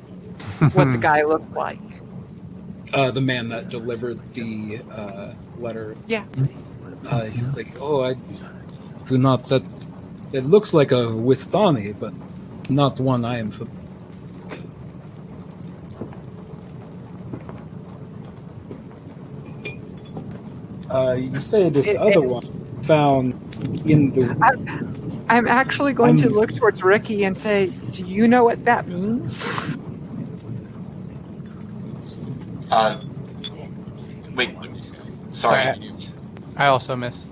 what the guy looked like. The man that delivered the letter. Yeah. He's like, oh, I do not. That it looks like a Wistani, but not one I am familiar. You say this other one found in the. I'm actually going to look towards Ricky and say, do you know what that means? Wait. Sorry. I also missed.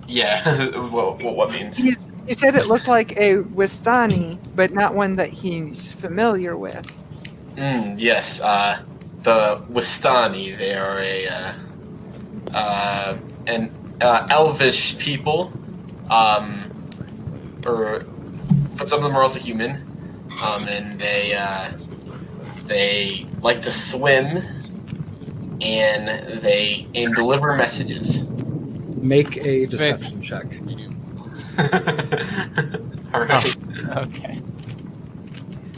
Yeah. what means? He said it looked like a Wistani, but not one that he's familiar with. Yes. The Wistani. They are an elvish people. But some of them are also human. And they They like to swim, and they deliver messages. Make a deception check. All right. Okay.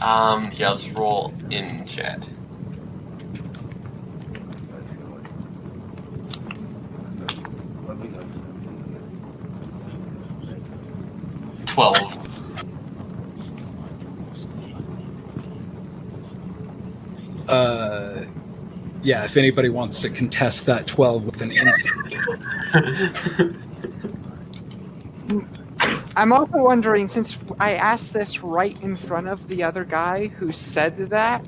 Yeah, I'll just roll in chat. $12. Yeah, if anybody wants to contest that 12 with an instant. I'm also wondering, since I asked this right in front of the other guy who said that,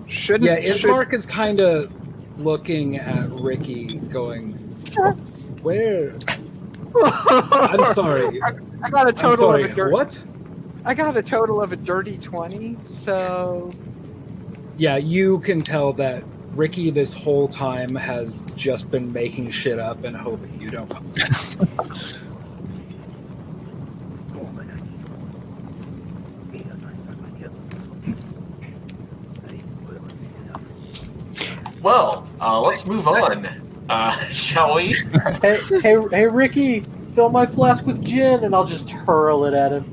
should Ismark is kind of looking at Ricky going, where? I'm sorry. I got a total of a what? I got a total of a dirty 20, so... Yeah, you can tell that Ricky this whole time has just been making shit up and hoping you don't. Well, let's move on. Shall we? Hey, Ricky, fill my flask with gin, and I'll just hurl it at him.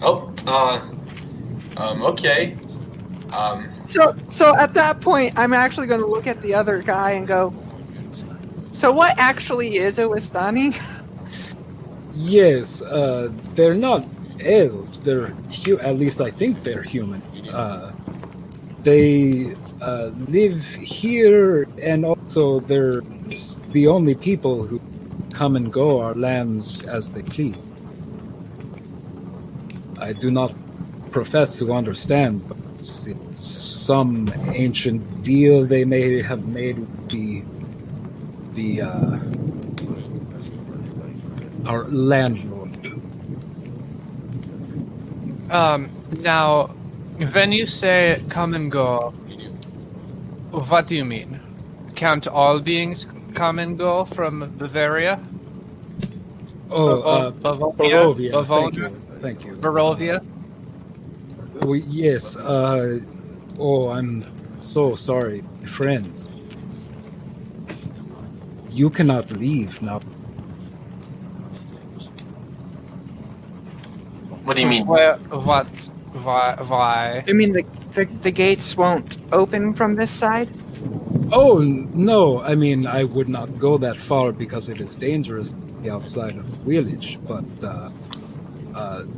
Okay. So at that point, I'm actually going to look at the other guy and go, so what actually is a Wistani? Yes, they're not elves. They're at least I think they're human. They live here, and also they're the only people who come and go our lands as they please. I do not profess to understand, but it's some ancient deal they may have made with our landlord. Now, when you say come and go, what do you mean? Can't all beings come and go from Bavaria? Barovia. Thank you. Barovia? Yes. I'm so sorry, friends. You cannot leave now. What do you mean? What? Why? I mean, the gates won't open from this side? Oh, no. I mean, I would not go that far because it is dangerous outside of the village, but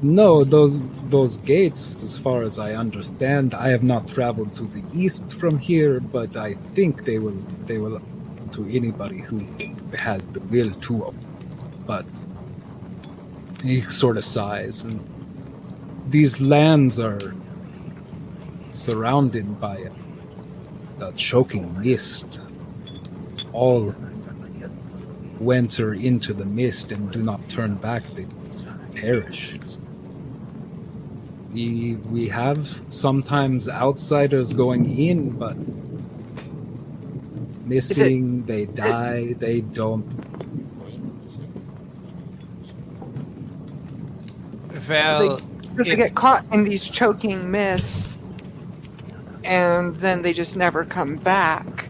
no, those gates, as far as I understand, I have not traveled to the east from here, but I think they will to anybody who has the will to open. But he sort of sighs, and these lands are surrounded by a choking mist. All enter into the mist and do not turn back. They perish. We have sometimes outsiders going in, but missing, they die, they don't. Well, they get caught in these choking mists, and then they just never come back.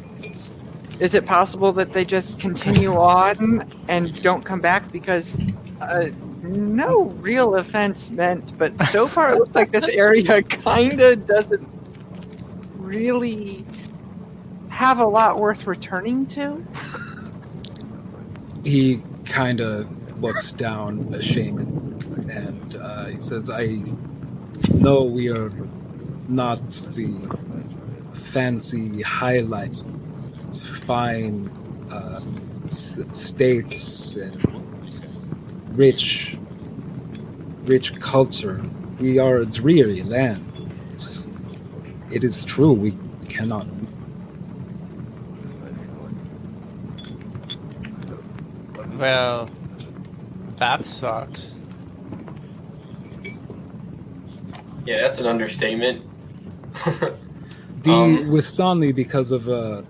Is it possible that they just continue on and don't come back because no real offense meant, but so far it looks like this area kinda doesn't really have a lot worth returning to? He kind of looks down ashamed, and he says, I know we are not the fancy highlight, fine states and rich culture. We are a dreary land. It is true, we cannot. Well, that sucks. Yeah, that's an understatement. With Stanley, because of an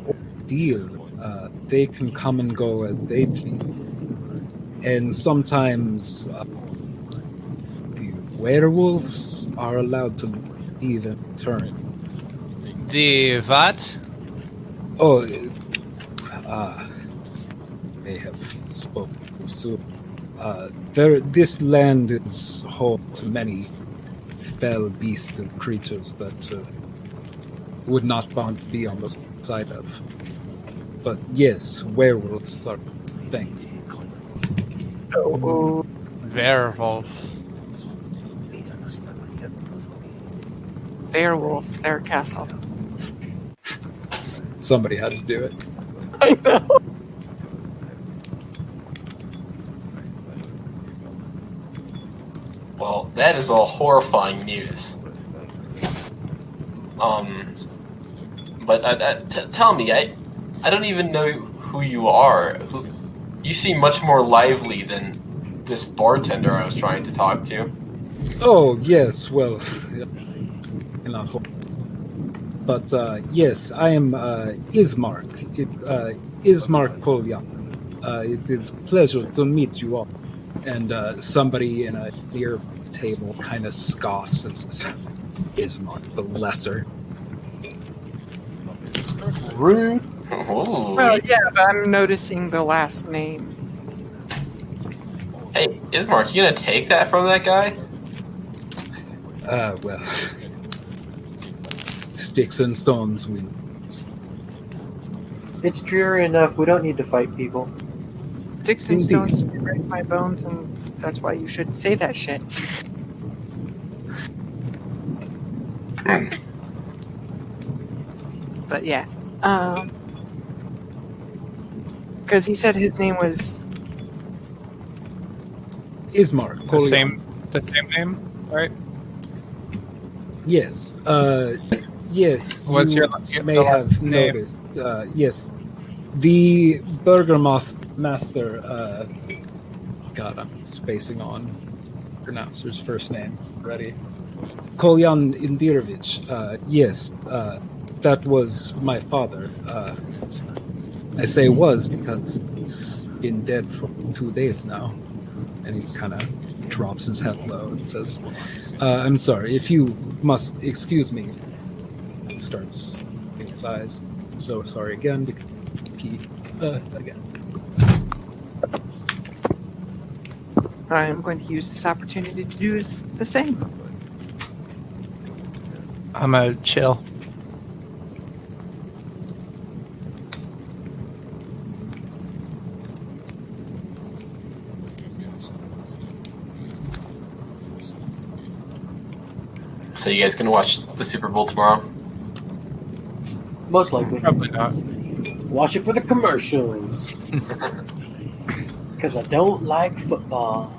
ordeal, they can come and go as they please. And sometimes the werewolves are allowed to leave, and return. The what? Oh, they have spoken soon. This land is home to many fell beasts and creatures that would not want to be on the side of. But yes, werewolves are a thing. Oh, Werewolf. werewolf, their castle. Somebody had to do it. I know. Well, that is all horrifying news. But tell me, I don't even know who you are. You seem much more lively than this bartender I was trying to talk to. Oh yes, well, cannot hold. But yes, I am Ismark. Ismark Kolyan. It is a pleasure to meet you all. And somebody in a near table kind of scoffs and says, Ismark the Lesser. Rude. Ooh. Well, yeah, but I'm noticing the last name. Hey, Ismark, you gonna take that from that guy? Well, sticks and stones win. It's dreary enough. We don't need to fight people. Sticks and Indeed. stones break my bones, and that's why you should say that shit. But yeah, because he said his name was Ismark The Kolyan. same name, right? Yes. Yes. What's you your may the have last name? noticed. Yes. The Burgermaster. God, I'm spacing on pronouncer's first name already. Kolyan Indirovich. Yes. That was my father. I say was because he's been dead for 2 days now. And he kind of drops his head low and says, I'm sorry, if you must excuse me. He starts in his eyes. I'm so sorry again because he again. I am going to use this opportunity to do the same. I'm a chill. So you guys gonna watch the Super Bowl tomorrow? Most likely. Probably not. Watch it for the commercials. Because I don't like football.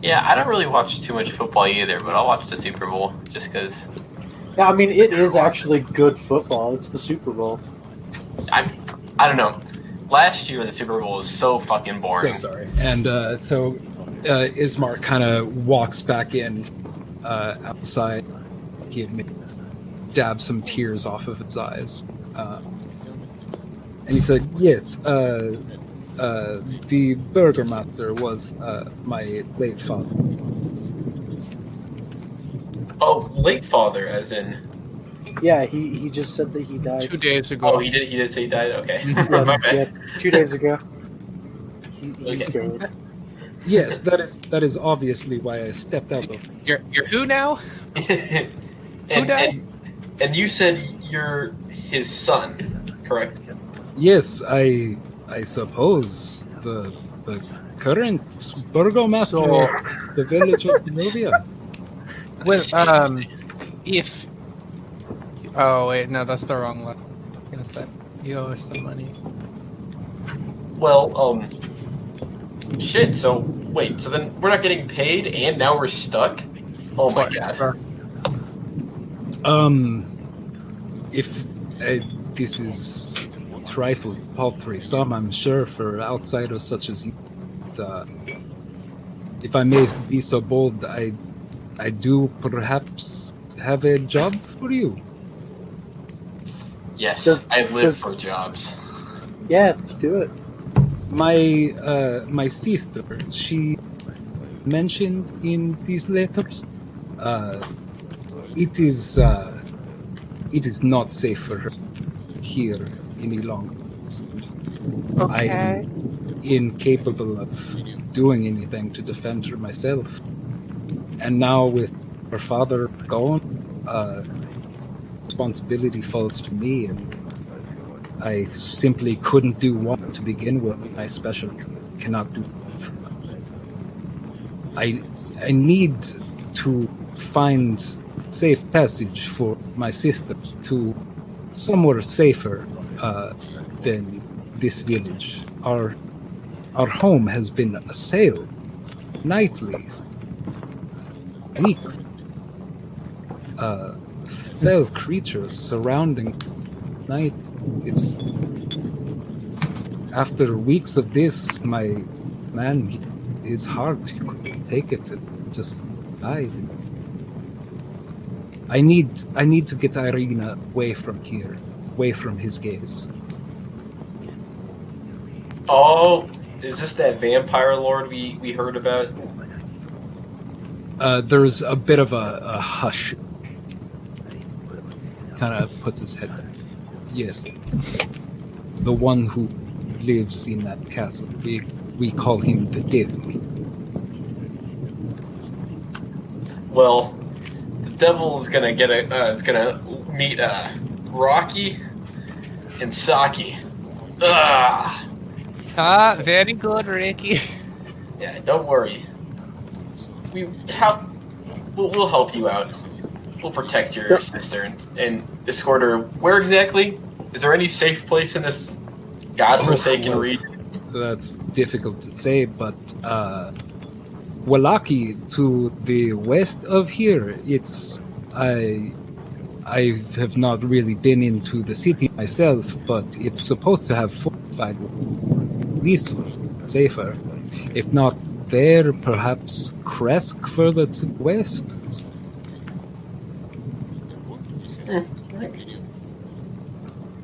Yeah, I don't really watch too much football either, but I'll watch the Super Bowl just because Yeah, I mean, it is actually good football. It's the Super Bowl. I don't know. Last year the Super Bowl was so fucking boring. So sorry. And so Ismark kind of walks back in outside. He had dabbed some tears off of his eyes. And he said, yes, the Burgermaster was my late father. Oh, late father, as in. Yeah, he just said that he died. 2 days ago. Oh, he did say he died. Okay, Yeah, my bad. yeah, 2 days ago. He's Okay. dead. Yes, that is obviously why I stepped out of. You're who now? and, died? and you said you're his son, correct? Yes, I suppose the current Burgomaster of the village of Novia. Well, if. Oh wait, no, that's the wrong one. Yes, you owe us some money. Well, shit. So wait. So then we're not getting paid, and now we're stuck. Oh my god. If this is trifle paltry sum, I'm sure for outsiders such as you. If I may be so bold, I do perhaps have a job for you. Yes, Does- I live does- for jobs. Yeah, let's do it. My sister, she mentioned in these letters It is not safe for her here any longer. I Okay. am incapable of doing anything to defend her myself. And now with her father gone, responsibility falls to me, and I simply couldn't do one to begin with. I especially cannot do. I need to find safe passage for my sister to somewhere safer than this village. Our home has been assailed nightly, weeks. Fell creatures surrounding night. It's after weeks of this, my man, his heart couldn't take it. It just died. I need to get Irina away from here, away from his gaze. Oh, is this that vampire lord we heard about? There's a bit of a hush. Kind of puts his head down. Yes. The one who lives in that castle. We call him the devil. Well, the devil is gonna meet Rocky and Saki. Ugh. Very good, Ricky. Yeah, don't worry. We'll help you out. We'll protect your sister and escort her. Where exactly? Is there any safe place in this godforsaken region? That's difficult to say, but Wallaki to the west of here, it's I have not really been into the city myself, but it's supposed to have fortified, at least safer. If not there, perhaps Kresk further to the west.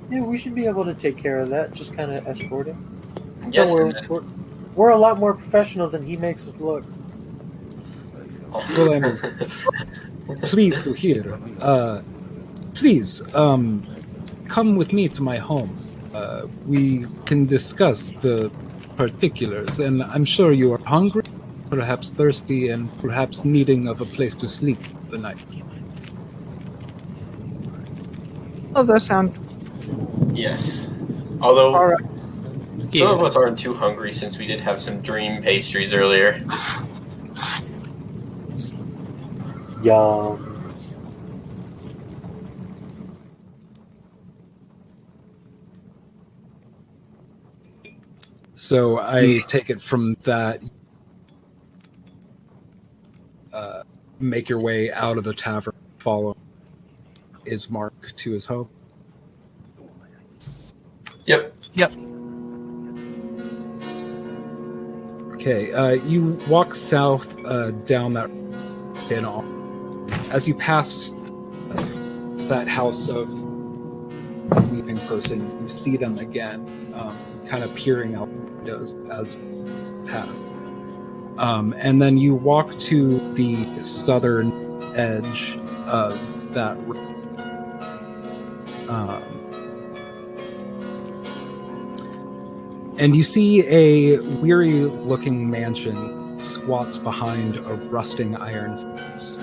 Yeah, we should be able to take care of that. Just kind of escort him. Yes, We're a lot more professional than he makes us look. Well, I'm pleased to hear. Please, come with me to my home. We can discuss the particulars, and I'm sure you are hungry, perhaps thirsty, and perhaps needing of a place to sleep the night. Oh, that sound Yes. Although all right. some of us aren't too hungry since we did have some dream pastries earlier. Yum. So I take it from that, make your way out of the tavern, follow Ismark to his home. Yep. Okay, you walk south down that bin off. As you pass that house of weeping person, you see them again, kind of peering out windows as you pass. And then you walk to the southern edge of that road. And you see a weary-looking mansion squats behind a rusting iron fence.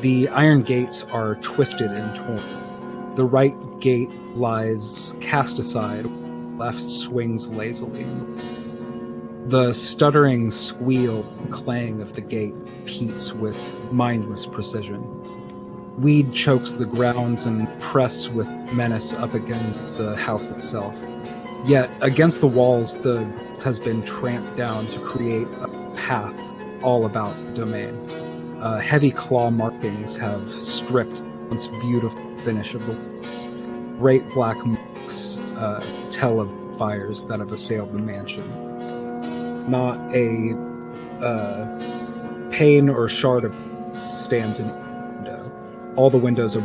The iron gates are twisted and torn. The right gate lies cast aside, left swings lazily. The stuttering squeal and clang of the gate repeats with mindless precision. Weed chokes the grounds and press with menace up against the house itself. Yet, against the walls, the has been tramped down to create a path all about the domain. Heavy claw markings have stripped once beautiful finish of the walls. Great black marks tell of fires that have assailed the mansion. Not a pane or shard of stands in the window. All the windows are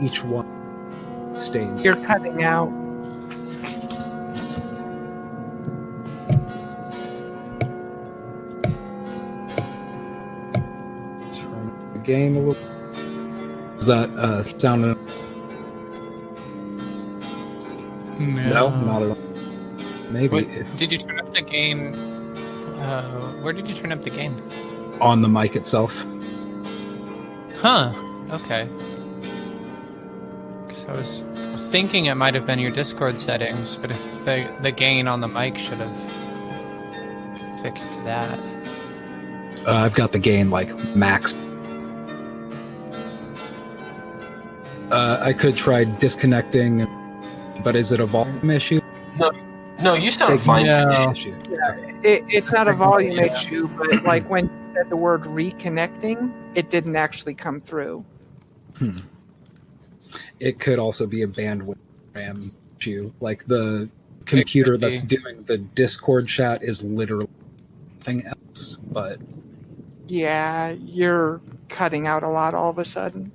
each one stained. You're cutting out. gain a little. Does that sound? No, not at all. Maybe Did you turn up the gain? Where did you turn up the gain? on the mic itself. Huh. Okay. 'Cause I was thinking it might have been your Discord settings, but if the gain on the mic should have fixed that. I've got the gain like max. I could try disconnecting, but is it a volume issue? No, you sound fine. No. Issue. It's not a volume issue, but like when you said the word reconnecting, it didn't actually come through. It could also be a bandwidth RAM issue. Like the computer that's doing the Discord chat is literally nothing else. But Yeah, you're cutting out a lot all of a sudden.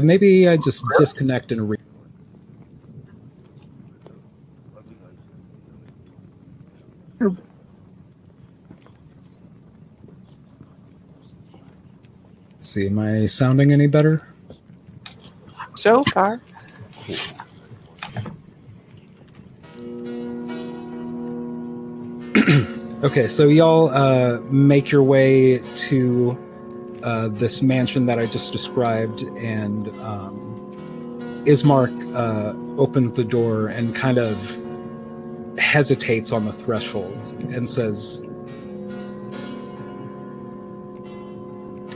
maybe I just disconnect and see. Am I sounding any better? So far. Okay, so y'all make your way to this mansion that I just described, and Ismark opens the door and kind of hesitates on the threshold and says,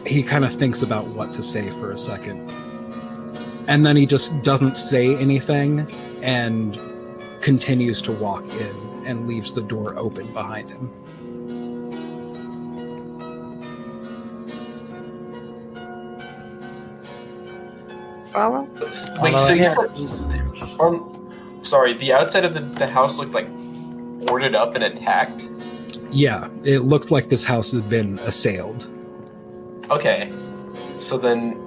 he kind of thinks about what to say for a second. And then he just doesn't say anything and continues to walk in and leaves the door open behind him. Follow? Wait, so Yeah, sorry, the outside of the house looked like boarded up and attacked? Yeah, it looked like this house has been assailed. Okay. So then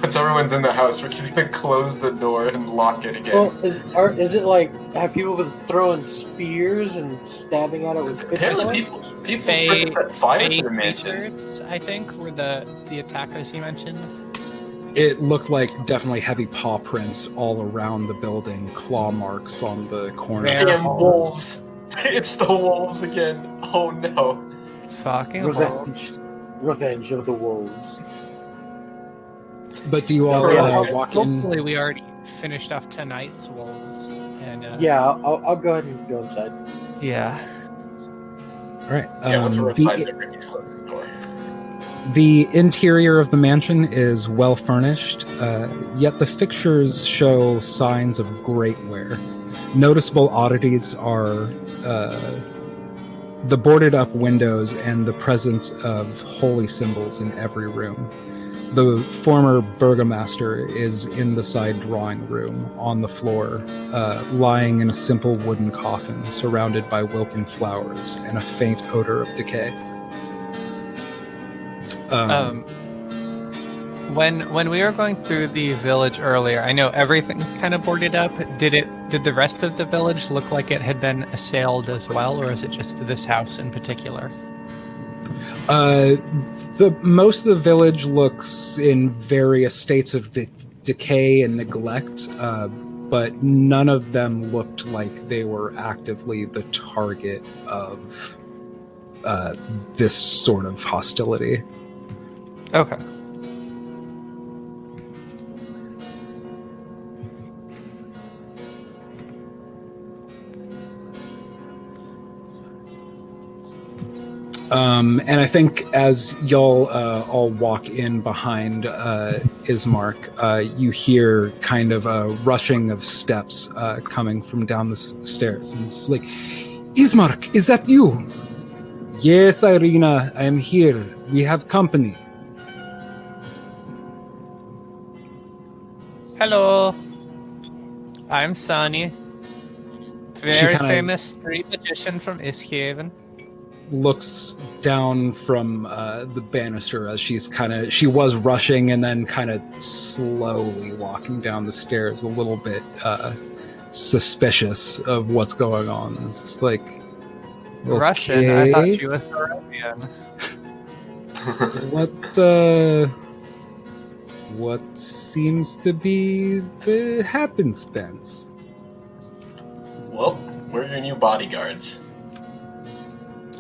once everyone's in the house, Ricky's gonna close the door and lock it again. Well, is it like, have people been throwing spears and stabbing at it with Apparently pitchforks? people tried to set fire to the mansion. Creatures, I think, were the attackers you mentioned. It looked like definitely heavy paw prints all around the building, claw marks on the corner. Damn wolves! It's the wolves again. Oh no. Fucking wolves. Revenge of the wolves. But do you all walk in? Hopefully we already finished off tonight's wolves. And, Yeah, I'll go ahead and go inside. Yeah. All right. Yeah, once we're inside, Ricky's closing the door. The interior of the mansion is well furnished, yet the fixtures show signs of great wear. Noticeable oddities are the boarded up windows and the presence of holy symbols in every room. The former burgomaster is in the side drawing room on the floor, lying in a simple wooden coffin surrounded by wilting flowers and a faint odor of decay. When we were going through the village earlier, I know everything kind of boarded up. Did the rest of the village look like it had been assailed as well, or is it just this house in particular? The most of the village looks in various states of decay and neglect, but none of them looked like they were actively the target of this sort of hostility. Okay. And I think as y'all all walk in behind Ismark, you hear kind of a rushing of steps coming from down the stairs. And it's like, Ismark, is that you? Yes, Irina, I am here. We have company. Hello. I'm Sunny. Very kinda famous street magician from Iskhaven. Looks down from the banister as she was rushing and then kind of slowly walking down the stairs, a little bit suspicious of what's going on. It's like, Russian? I thought she was Arabian. What seems to be the happenstance? Well, we're your new bodyguards.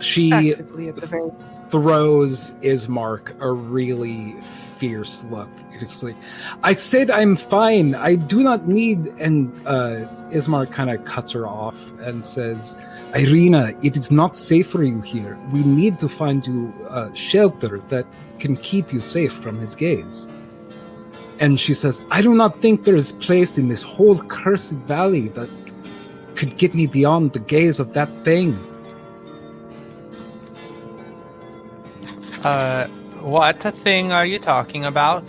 She Practically at the very throws Ismark a really fierce look. It's like, I said I'm fine. I do not need. And Ismark kind of cuts her off and says, Irina, it is not safe for you here. We need to find you shelter that can keep you safe from his gaze. And she says, I do not think there is place in this whole cursed valley that could get me beyond the gaze of that thing. What thing are you talking about?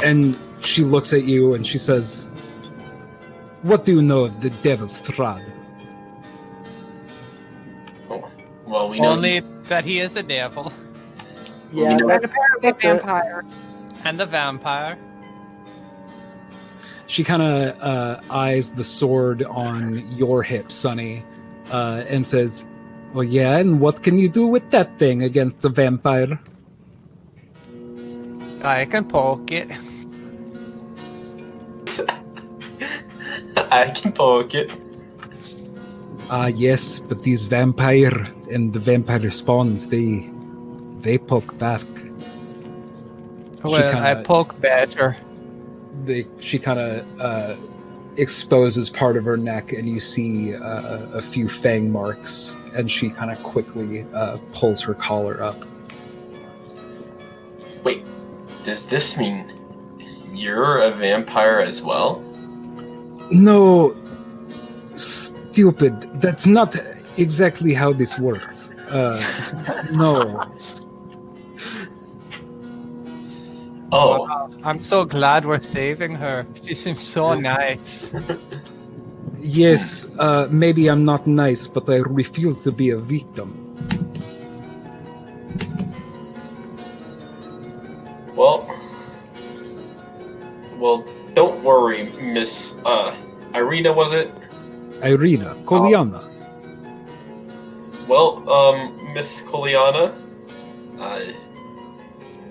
And she looks at you and she says, what do you know of the devil's Strahd? Oh, well, we know Only that he is a devil. Yeah, know- and apparently a that's it. vampire. And a vampire. She kind of eyes the sword on your hip, Sonny, and says, well, yeah, and what can you do with that thing against the vampire? I can poke it. I can poke it. Yes, but these vampire and the vampire spawns, they poke back. Well, I poke better. She kind of exposes part of her neck, and you see a few fang marks, and she kind of quickly pulls her collar up. Wait, does this mean you're a vampire as well? No, stupid. That's not exactly how this works. No. Oh, Wow, I'm so glad we're saving her. She seems so nice. Yes, maybe I'm not nice, but I refuse to be a victim. Well, don't worry, Miss, Irina, was it? Irina, Koliana. Well, Miss Koliana,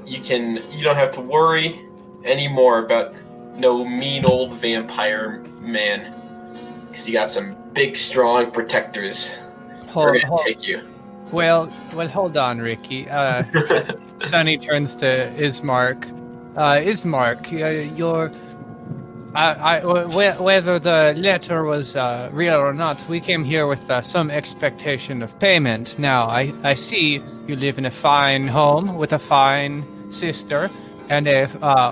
you don't have to worry anymore about no mean old vampire man, because you got some big, strong protectors. We're gonna take you. Well, hold on, Ricky. Sonny turns to Ismark. Ismark, whether the letter was real or not, we came here with some expectation of payment. Now, I see you live in a fine home with a fine sister and a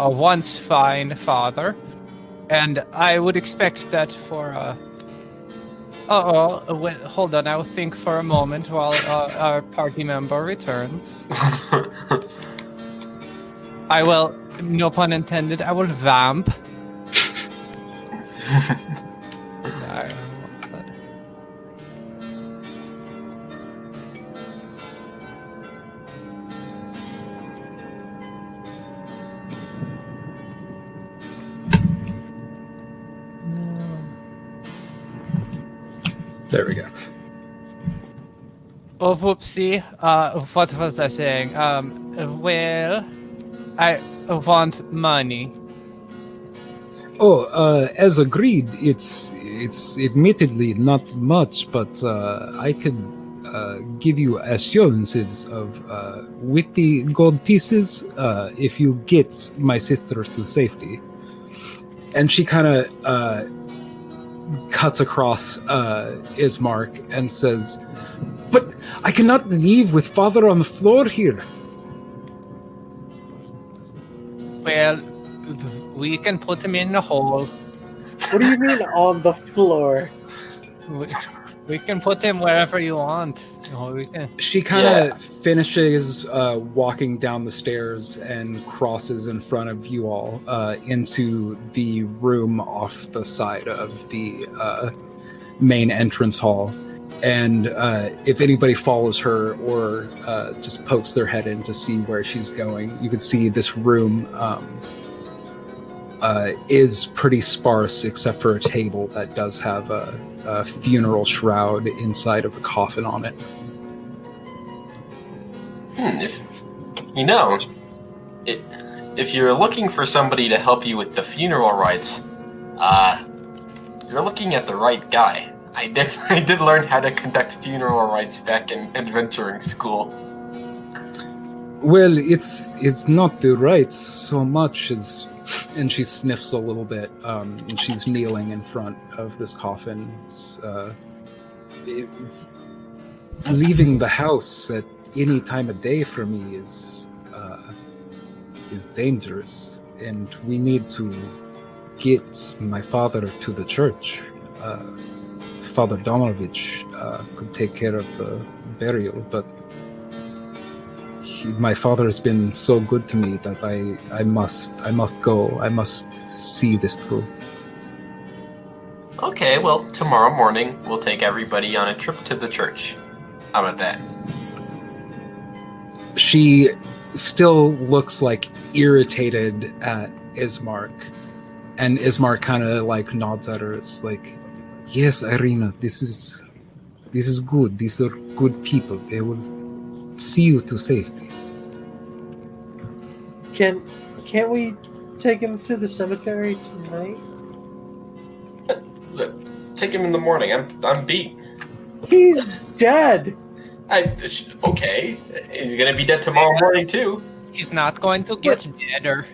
once fine father, and I would expect that for hold on, I will think for a moment while our party member returns. I will, no pun intended, I will vamp. No, but... There we go. Oh, whoopsie. What was I saying? Well, I want money. Oh, as agreed, it's admittedly not much, but I could give you assurances of with the gold pieces if you get my sister to safety. And she kind of cuts across Ismark and says, "But I cannot leave with father on the floor here." Well, we can put him in the hole. What do you mean on the floor? We can put him wherever you want. We can. She kind of finishes walking down the stairs and crosses in front of you all into the room off the side of the main entrance hall. And if anybody follows her or just pokes their head in to see where she's going, you can see this room is pretty sparse except for a table that does have a funeral shroud inside of a coffin on it. If you know, if you're looking for somebody to help you with the funeral rites, you're looking at the right guy. I did learn how to conduct funeral rites back in adventuring school. Well, it's not the rites so much as, and she sniffs a little bit, and she's kneeling in front of this coffin. Leaving the house at any time of day for me is dangerous, and we need to get my father to the church. Father Domovich could take care of the burial, but my father has been so good to me that I must go. I must see this through. Okay, well, tomorrow morning we'll take everybody on a trip to the church. How about that? She still looks like irritated at Ismark, and Ismark kind of like nods at her. It's like, yes, Irina, this is good. These are good people. They will see you to safety. Can't we take him to the cemetery tonight? Look, take him in the morning. I'm beat. He's dead. Okay, he's gonna be dead tomorrow morning too. He's not going to get deader.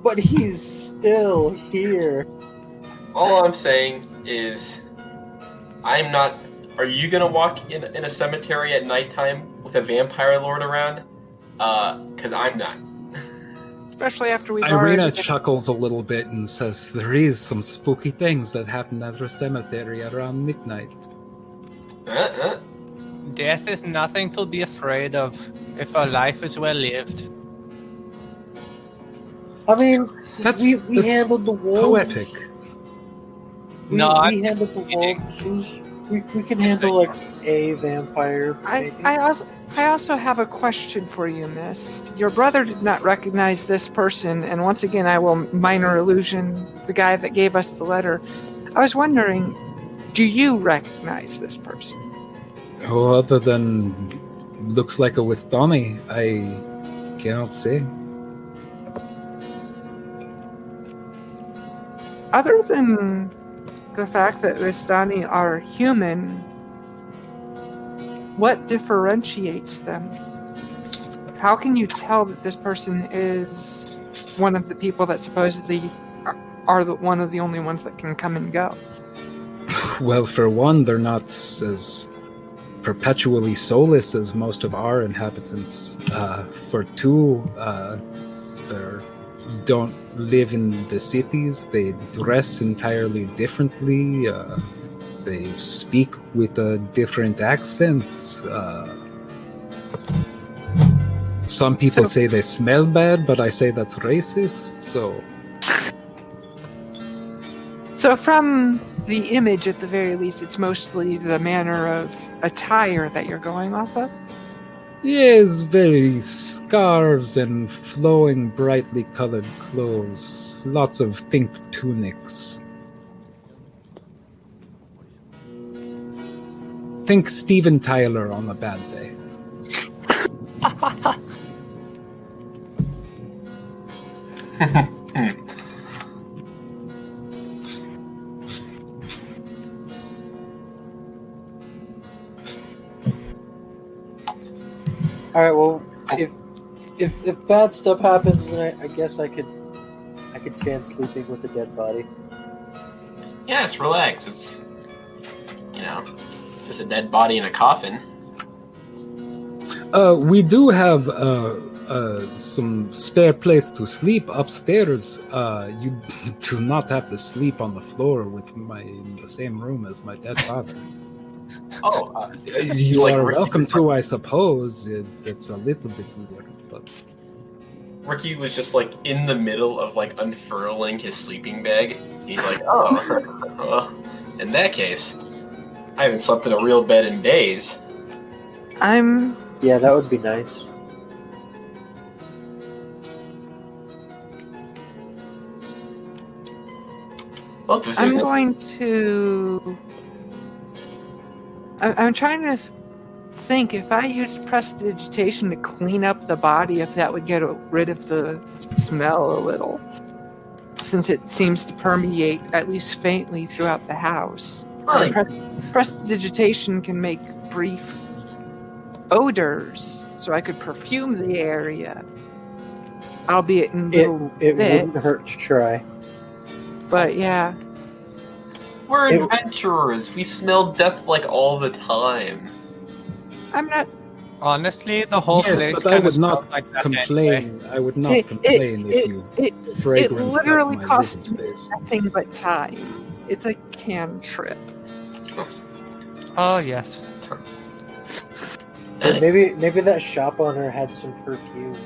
But he's still here. All I'm saying is, I'm not. Are you gonna walk in a cemetery at nighttime with a vampire lord around? Because I'm not. Especially after we've Irina already... chuckles a little bit and says, there is some spooky things that happen at the cemetery around midnight. Death is nothing to be afraid of if our life is well lived. I mean, That's we handled the wolves. poetic. We handled the wolves. We can handle like a vampire. I also have a question for you, Miss. Your brother did not recognize this person, and once again, I will minor illusion the guy that gave us the letter. I was wondering, do you recognize this person? Oh, other than looks like a Withoni, I cannot say. Other than the fact that Vistani are human, what differentiates them? How can you tell that this person is one of the people that supposedly are one of the only ones that can come and go? Well, for one, they're not as perpetually soulless as most of our inhabitants. For two, they don't live in the cities. They dress entirely differently. They speak with a different accent. Some people say they smell bad, but I say that's racist. So from the image, at the very least, it's mostly the manner of attire that you're going off of? Yes, very scarves and flowing, brightly colored clothes. Lots of think tunics. Think Steven Tyler on a bad day. All right. Well, if bad stuff happens, then I guess I could stand sleeping with a dead body. Yes, relax. It's just a dead body in a coffin. We do have some spare place to sleep upstairs. You do not have to sleep on the floor in the same room as my dead father. Oh, you are welcome to, I suppose. It's a little bit weird, but Ricky was just like in the middle of like unfurling his sleeping bag. He's like, oh, well, in that case, I haven't slept in a real bed in days. Yeah, that would be nice. Well, I'm trying to think if I used prestidigitation to clean up the body, if that would get rid of the smell a little, since it seems to permeate at least faintly throughout the house. Right. Prestidigitation can make brief odors, so I could perfume the area, albeit in little It bits. wouldn't hurt to try. But yeah, We're adventurers. We smell death like all the time. I'm not. Honestly, the whole Yes, place but I kind of would smells not like that complain. anyway. I would not complain if you It fragranced up literally my costs living me space. nothing but time. It's a cantrip. Oh yes. But maybe that shop owner had some perfume.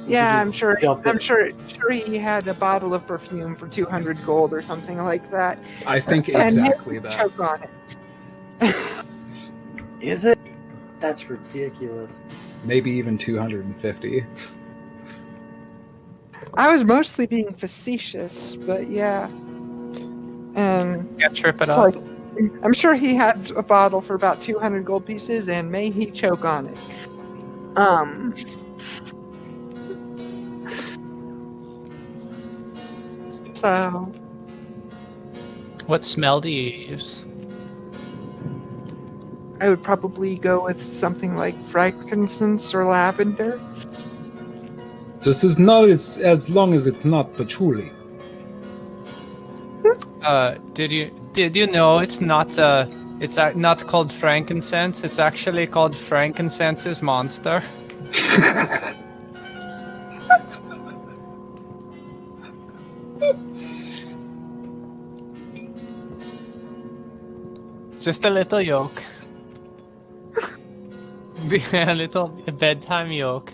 Yeah, just I'm sure. dump it. I'm sure he had a bottle of perfume for 200 gold or something like that. I think And exactly maybe that. choke on it. Is it? That's ridiculous. Maybe even 250. I was mostly being facetious, but yeah. And Yeah, trip it it's up. like, I'm sure he had a bottle for about 200 gold pieces, and may he choke on it. So, What smell do you use? I would probably go with something like frankincense or lavender. This is not as long as it's not patchouli. Did you know it's not not called frankincense? It's actually called frankincense's monster. Just a little yolk. A little bedtime yolk.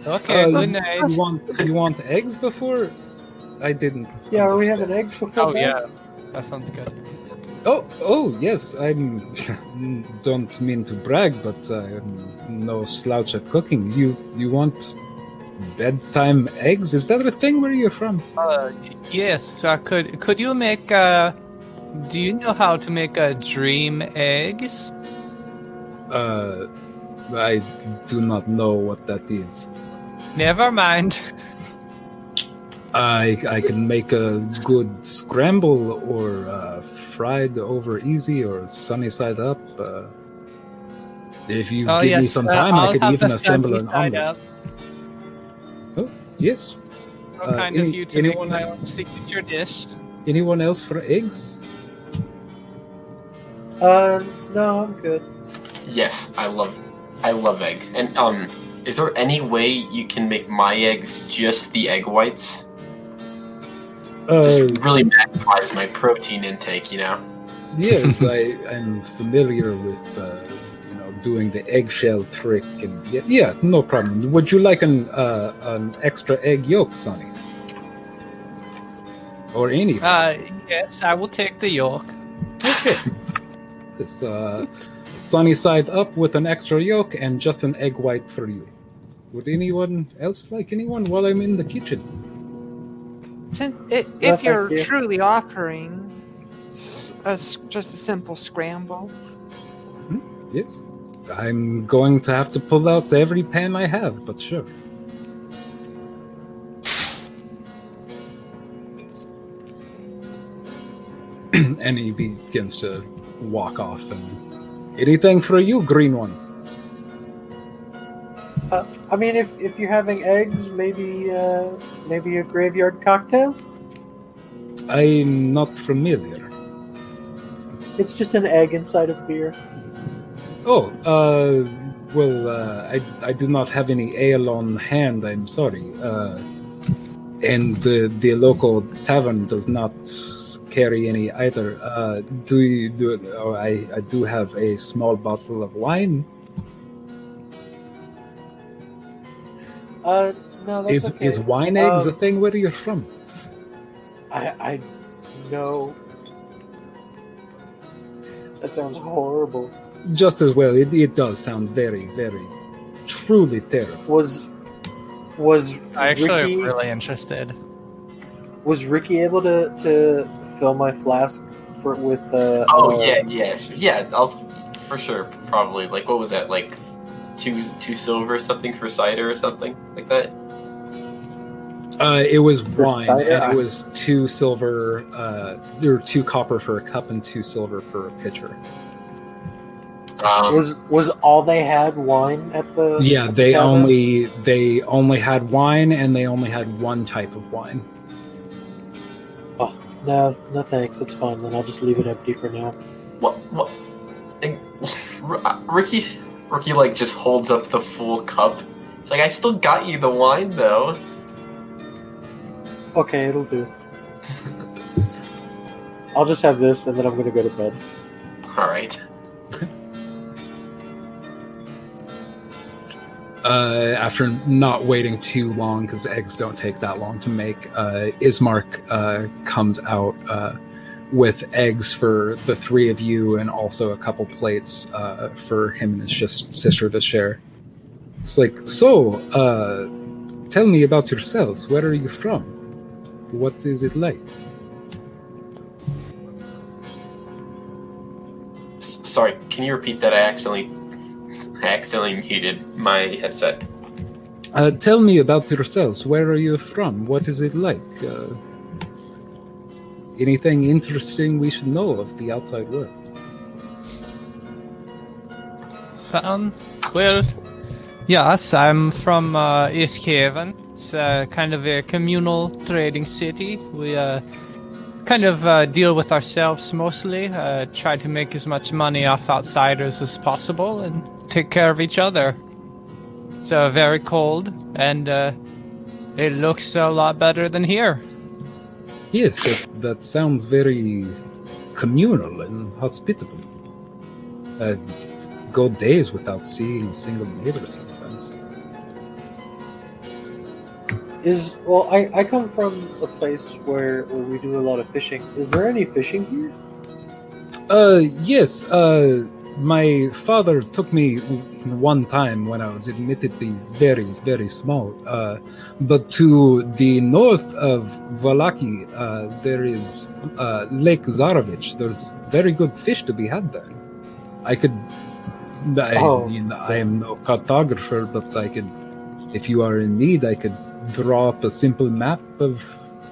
Okay, good night. You want eggs before? I didn't. Yeah, are we understand. having eggs before Oh bed? yeah, that sounds good. Oh yes. I'm don't mean to brag, but I'm no slouch at cooking. You want bedtime eggs? Is that a thing? Where you're from? Yes, could you make do you know how to make dream eggs? I do not know what that is. Never mind. I can make a good scramble or fried over easy or sunny side up. If you give me some time, I could even assemble an omelet. Oh, yes. How kind of you to make my own signature dish. Anyone else for eggs? No, I'm good. Yes, I love eggs. And is there any way you can make my eggs just the egg whites? Just really maximize my protein intake, you know. Yes, I'm familiar with doing the eggshell trick, and yeah, no problem. Would you like an extra egg yolk, Sonny? Or any? Yes, I will take the yolk. Okay. This sunny side up with an extra yolk and just an egg white for you. Would anyone else like anyone while I'm in the kitchen? If you're truly offering just a simple scramble. Yes. I'm going to have to pull out every pan I have, but sure. And he begins to walk off. And anything for you, green one? I mean, if you're having eggs, maybe a graveyard cocktail. I'm not familiar. It's just an egg inside of beer. Oh, I do not have any ale on hand. I'm sorry. And the local tavern does not carry any either. I do have a small bottle of wine. No, that's okay. Is wine eggs a thing? Where are you from? I know. That sounds horrible. Just as well. It does sound very, very, truly terrible. Was I actually Ricky, am really interested. Was Ricky able to fill my flask Yeah. I'll for sure probably like what was that like two silver something for cider or something like that. It was For wine, cider, and it was 2 silver, or 2 copper for a cup and 2 silver for a pitcher. Was all they had wine at the? Yeah, at the they tavern? only had wine, and they only had one type of wine. Oh, no thanks. It's fine. Then I'll just leave it empty for now. What? And Ricky like just holds up the full cup. It's like I still got you the wine though. Okay, it'll do. I'll just have this, and then I'm gonna go to bed. All right. After not waiting too long, because eggs don't take that long to make, Ismark comes out with eggs for the 3 of you, and also a couple plates for him and his sister to share. It's like, so, tell me about yourselves. Where are you from? What is it like? Sorry, can you repeat that? I accidentally muted my headset. Tell me about yourselves. Where are you from? What is it like? Anything interesting we should know of the outside world? Well, yes, I'm from East Haven. It's kind of a communal trading city. We kind of deal with ourselves mostly, try to make as much money off outsiders as possible, and take care of each other. It's very cold, and it looks a lot better than here. Yes, that sounds very communal and hospitable. Go days without seeing a single neighbor sometimes. I come from a place where we do a lot of fishing. Is there any fishing here? Yes, my father took me one time when I was admittedly very, very small. But to the north of Valaki, there is Lake Zarovich. There's very good fish to be had there. I am no cartographer, but I could, if you are in need, I could draw up a simple map of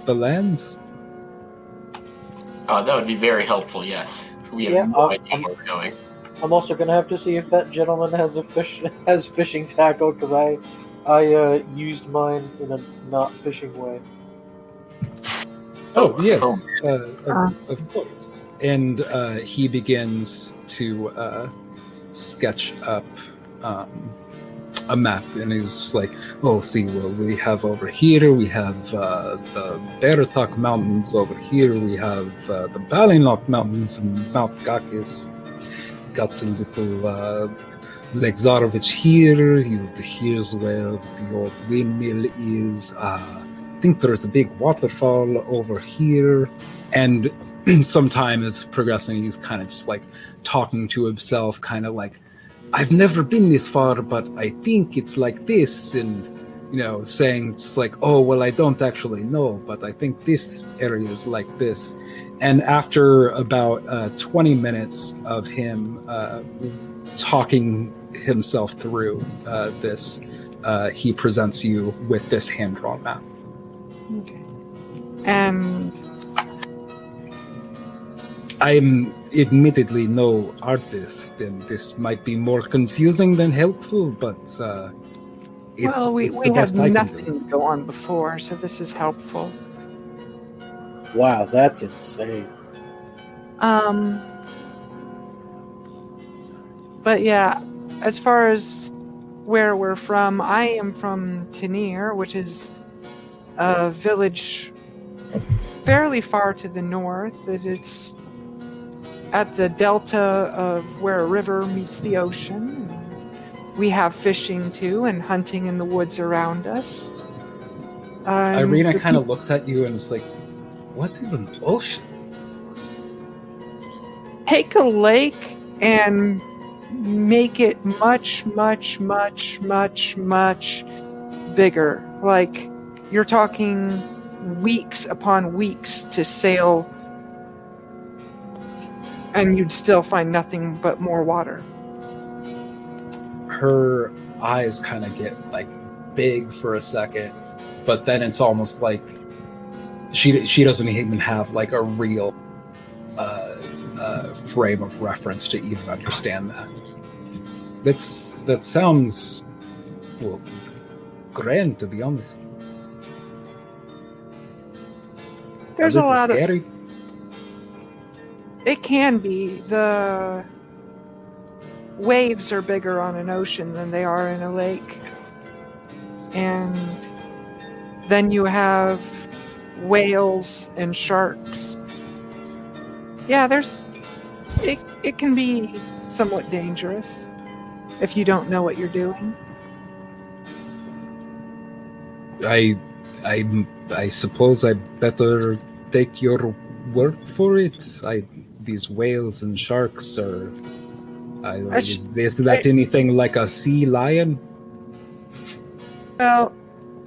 the lands. That would be very helpful, yes. We have no idea where we're going. I'm also gonna have to see if that gentleman has fishing tackle, because I used mine in a not fishing way. Oh yes, of course. And he begins to sketch up a map, and he's like, "Oh, see, well, we have over here, we have the Baratok Mountains over here, we have the Balinok Mountains and Mount Gakis. Got a little Lake Zarovich here. Here's where the old windmill is. I think there's a big waterfall over here." And some time is progressing. He's kind of just like talking to himself, kind of like, "I've never been this far, but I think it's like this," and saying it's like, "Oh, well, I don't actually know, but I think this area is like this." And after about 20 minutes of him talking himself through this, he presents you with this hand-drawn map. Okay. And I'm admittedly no artist, and this might be more confusing than helpful, but we have nothing to go on before, so this is helpful. Wow, that's insane. But yeah, as far as where we're from, I am from Tanir, which is a village fairly far to the north. It's at the delta of where a river meets the ocean. We have fishing too, and hunting in the woods around us. Irina kind of looks at you and is like, "What is an ocean?" Take a lake and make it much, much, much, much, much bigger. Like, you're talking weeks upon weeks to sail And you'd still find nothing but more water. Her eyes kind of get like big for a second, but then it's almost like she doesn't even have like a real frame of reference to even understand that. That sounds, well, grand, to be honest. There's a little lot scary. of. It can be. The waves are bigger on an ocean than they are in a lake. And then you have whales and sharks. Yeah, it can be somewhat dangerous if you don't know what you're doing. I suppose I better take your word for it. These whales and sharks are. Is that anything like a sea lion? Well,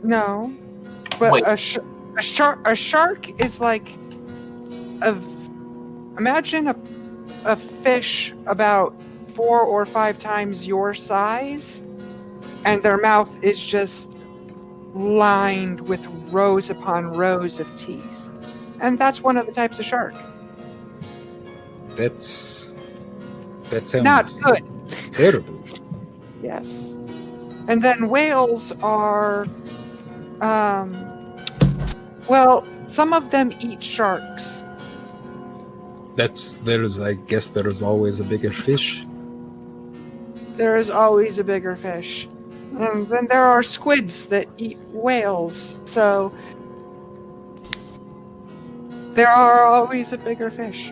no, but Wait. a shark is like imagine a fish about 4 or 5 times your size, and their mouth is just lined with rows upon rows of teeth, and that's one of the types of shark. That sounds Not good. terrible. Yes. And then whales are, well, some of them eat sharks. I guess there's always a bigger fish. There is always a bigger fish. And then there are squids that eat whales, so there are always a bigger fish.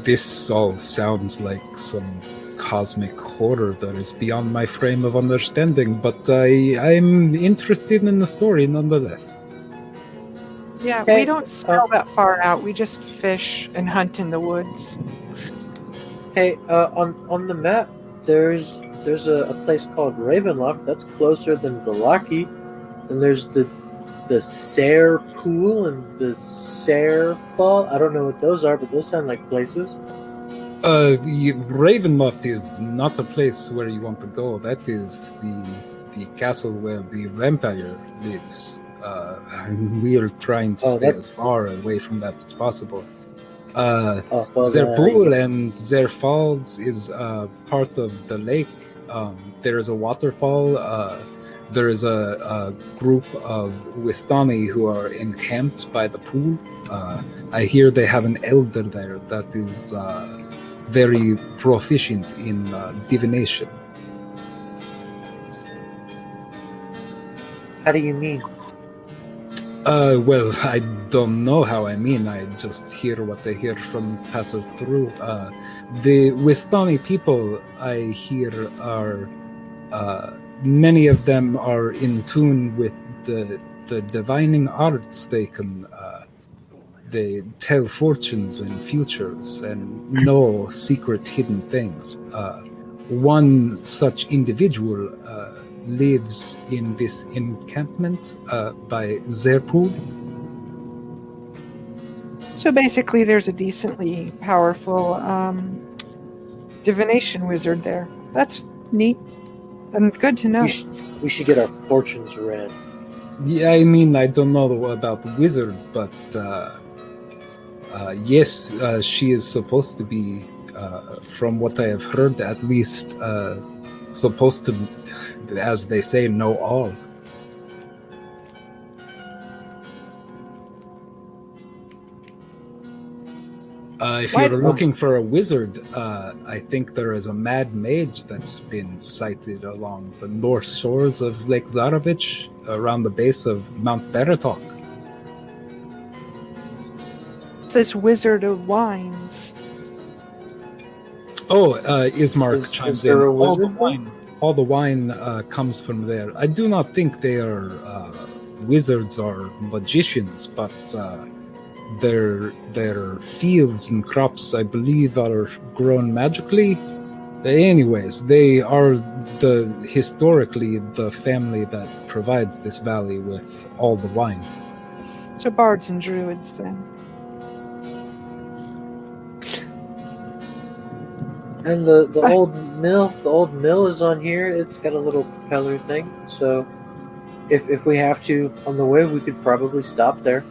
This all sounds like some cosmic horror that is beyond my frame of understanding, but I'm interested in the story nonetheless. Yeah, Hey, we don't sail that far out. We just fish and hunt in the woods. Hey, on the map, there's a place called Ravenloft that's closer than Velaki, and there's the Sare Pool and the Sare Fall. I don't know what those are, but those sound like places. Ravenloft is not the place where you want to go. That is the castle where the vampire lives. We are trying to stay as far away from that as possible. Their pool and their falls is part of the lake. There is a waterfall. There is a group of Wistani who are encamped by the pool. I hear they have an elder there that is very proficient in divination. How do you mean? Well, I don't know how I mean. I just hear what I hear from passers through. The Wistani people, I hear, are many of them are in tune with the divining arts. They can they tell fortunes and futures and know secret hidden things. One such individual lives in this encampment by Zerpool. So basically, there's a decently powerful divination wizard there. That's neat and good to know. We should get our fortunes read. Yeah, I mean, I don't know about the wizard, but yes, she is supposed to be, from what I have heard, at least supposed to, as they say, know all. If you're looking for a wizard, I think there is a mad mage that's been sighted along the north shores of Lake Zarovich, around the base of Mount Baratok. This wizard of wines. Oh, Ismark chimes in. All the wine comes from there. I do not think they are wizards or magicians, but their fields and crops, I believe, are grown magically. Anyways, they are historically the family that provides this valley with all the wine. So bards and druids, then. And the old mill is on here. It's got a little propeller thing. So if we have to on the way, we could probably stop there.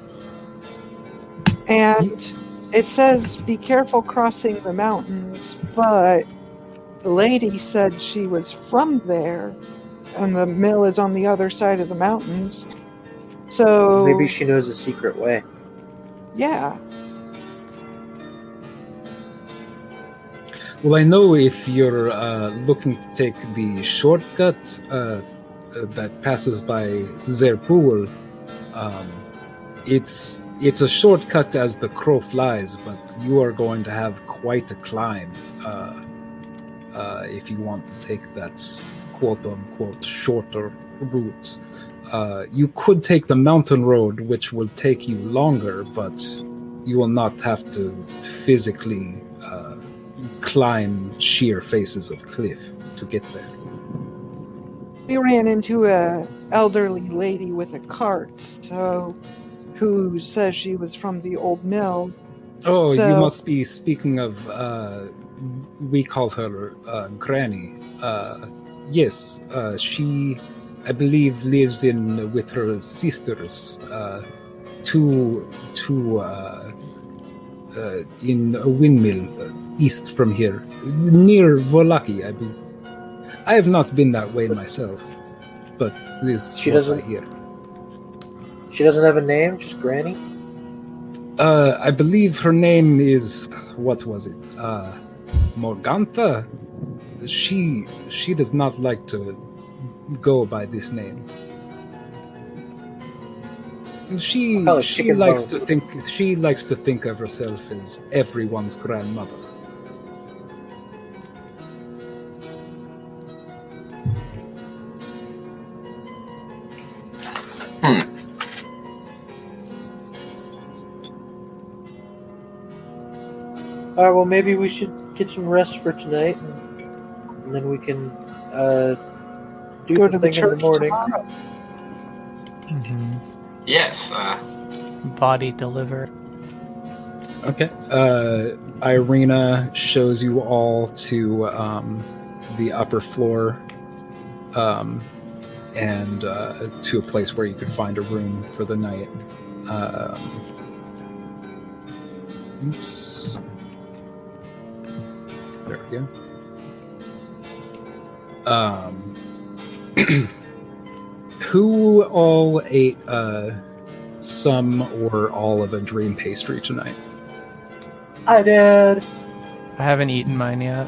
And it says, be careful crossing the mountains, but the lady said she was from there, and the mill is on the other side of the mountains. So Maybe she knows a secret way. yeah. Well, I know if you're looking to take the shortcut that passes by Zerpool, it's a shortcut as the crow flies, but you are going to have quite a climb if you want to take that quote-unquote shorter route. You could take the mountain road, which will take you longer, but you will not have to physically climb sheer faces of cliff to get there. We ran into a elderly lady with a cart, who says she was from the old mill. Oh, So- you must be speaking of, we call her Granny. Yes, she, I believe, lives with her sisters, in a windmill east from here, near Volaki, I believe. I have not been that way myself, but this She is what I doesn't- hear. She doesn't have a name, just Granny. I believe her name is, what was it? Morgantha? She does not like to go by this name. She I'll call it Chicken likes Bones. to think of herself as everyone's grandmother. All right. Well, maybe we should get some rest for tonight, and then we can do Go the to the thing in the church morning. tomorrow. Yes. Body deliver. Okay. Irina shows you all to the upper floor, and to a place where you could find a room for the night. Oops. There we go. Who all ate some or all of a dream pastry tonight? I did. I haven't eaten mine yet.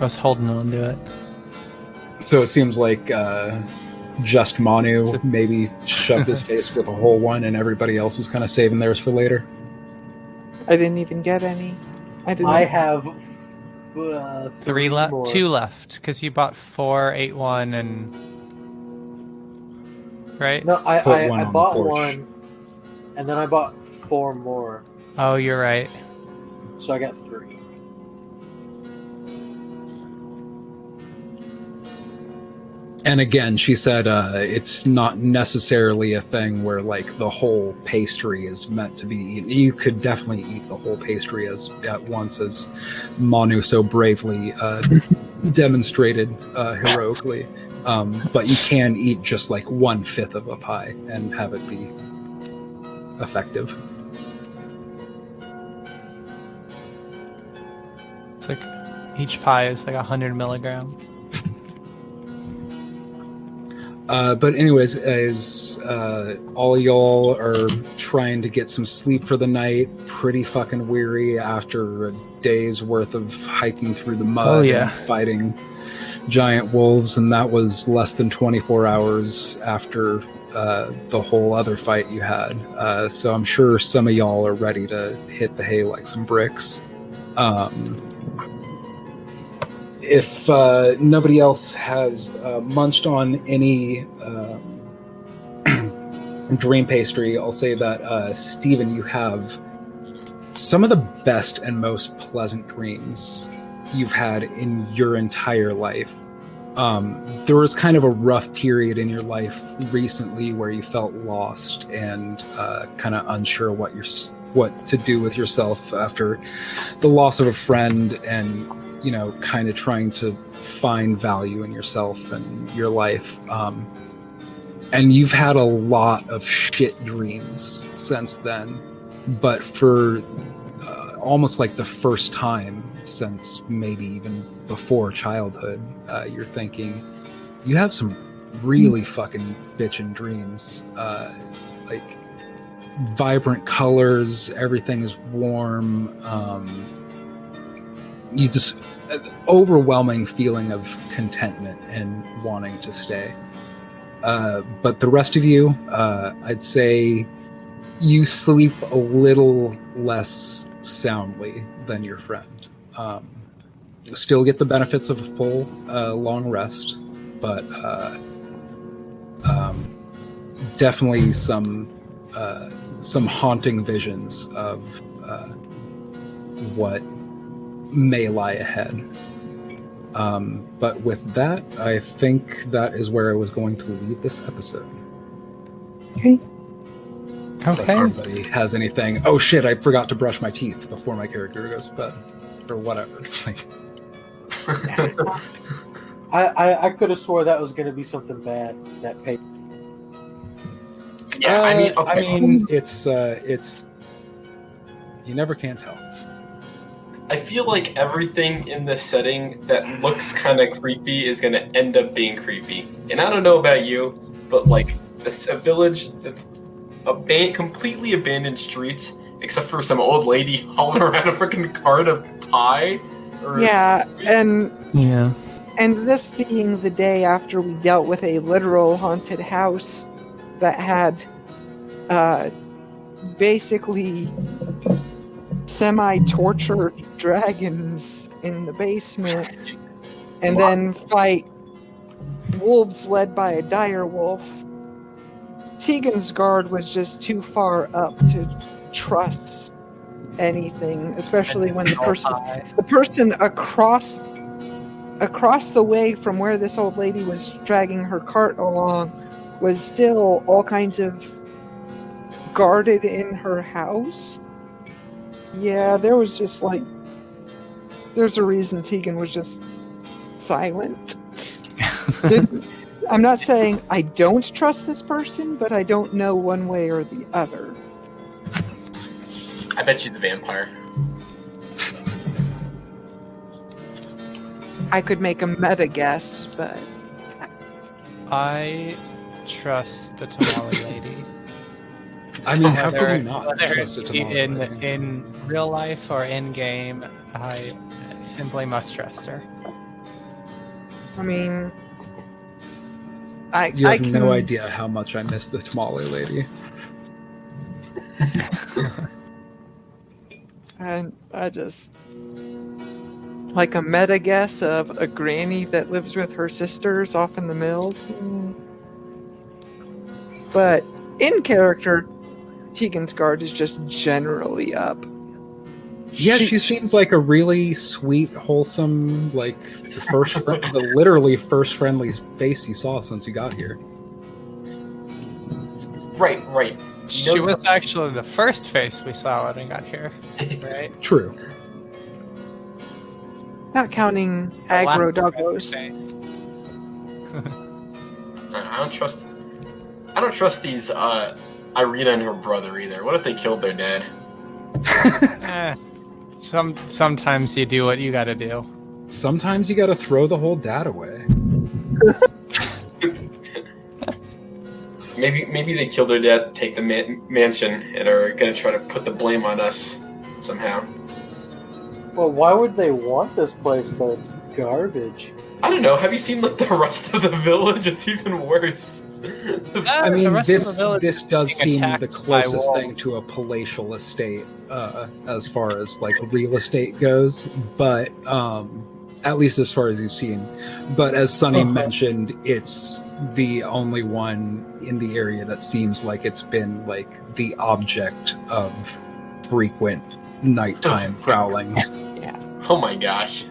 I was holding on to it. So it seems like just Manu maybe shoved his face with a whole one, and everybody else was kind of saving theirs for later. I didn't even get any. I have Three left, more. 2 left, because you bought 4, ate 1, and right? No, Put one I on the bought porch. one, and then I bought 4 more, Oh, you're right. so I got 3. And again, she said it's not necessarily a thing where like the whole pastry is meant to be eaten. You could definitely eat the whole pastry at once, as Manu so bravely demonstrated heroically. But you can eat just like 1/5 of a pie and have it be effective. It's like each pie is like 100 milligrams. But anyways, as all y'all are trying to get some sleep for the night, pretty fucking weary after a day's worth of hiking through the mud and fighting giant wolves, and that was less than 24 hours after the whole other fight you had. So I'm sure some of y'all are ready to hit the hay like some bricks. If nobody else has munched on any dream pastry, I'll say that, Stephen, you have some of the best and most pleasant dreams you've had in your entire life. there was kind of a rough period in your life recently where you felt lost and kind of unsure what to do with yourself after the loss of a friend, and kind of trying to find value in yourself and your life. And you've had a lot of shit dreams since then, but for almost like the first time since maybe even before childhood, you're thinking you have some really fucking bitchin' dreams. Like vibrant colors, everything is warm. You just overwhelming feeling of contentment and wanting to stay. But the rest of you, I'd say you sleep a little less soundly than your friend. Still get the benefits of a full, long rest, but definitely some haunting visions of what may lie ahead. But with that, I think that is where I was going to leave this episode. Okay. Unless anybody has anything. Oh shit, I forgot to brush my teeth before my character goes to bed. Or whatever. I could have swore that was going to be something bad. That paper. Yeah, I mean, it's you never can tell. I feel like everything in this setting that looks kind of creepy is going to end up being creepy. And I don't know about you, but like a village that's completely abandoned streets, except for some old lady hauling around a freaking cart of pie. And this being the day after we dealt with a literal haunted house that had basically semi-tortured dragons in the basement, and then fight wolves led by a dire wolf. Tegan's guard was just too far up to trust anything, especially when the person across the way from where this old lady was dragging her cart along was still all kinds of guarded in her house. Yeah, there was just like, there's a reason Tegan was just silent. I'm not saying I don't trust this person, but I don't know one way or the other. I bet she's a vampire. I could make a meta guess, but I trust the tamale lady. I mean, how could we not whether trust a tamale lady? in real life or in game, I simply must trust her. I mean, You have no idea how much I miss the tamale lady. And I just like a meta guess of a granny that lives with her sisters off in the mills. But in character, Tegan's guard is just generally up. Yeah, she seems like a really sweet, wholesome, like the literally first friendly face you saw since you got here. Right. She was actually the first face we saw when we got here, right? True. Not counting aggro doggos. I don't trust these Irina and her brother either. What if they killed their dad? Sometimes you do what you gotta do. Sometimes you gotta throw the whole dad away. Maybe they killed their dad, take the mansion, and are gonna try to put the blame on us somehow. Well, why would they want this place though? It's garbage. I don't know. Have you seen like the rest of the village? It's even worse. I mean, this does seem the attacked closest by thing to a palatial estate as far as like real estate goes, but at least as far as you've seen. But as Sunny mentioned, it's the only one in the area that seems like it's been like the object of frequent nighttime prowlings. Oh my gosh.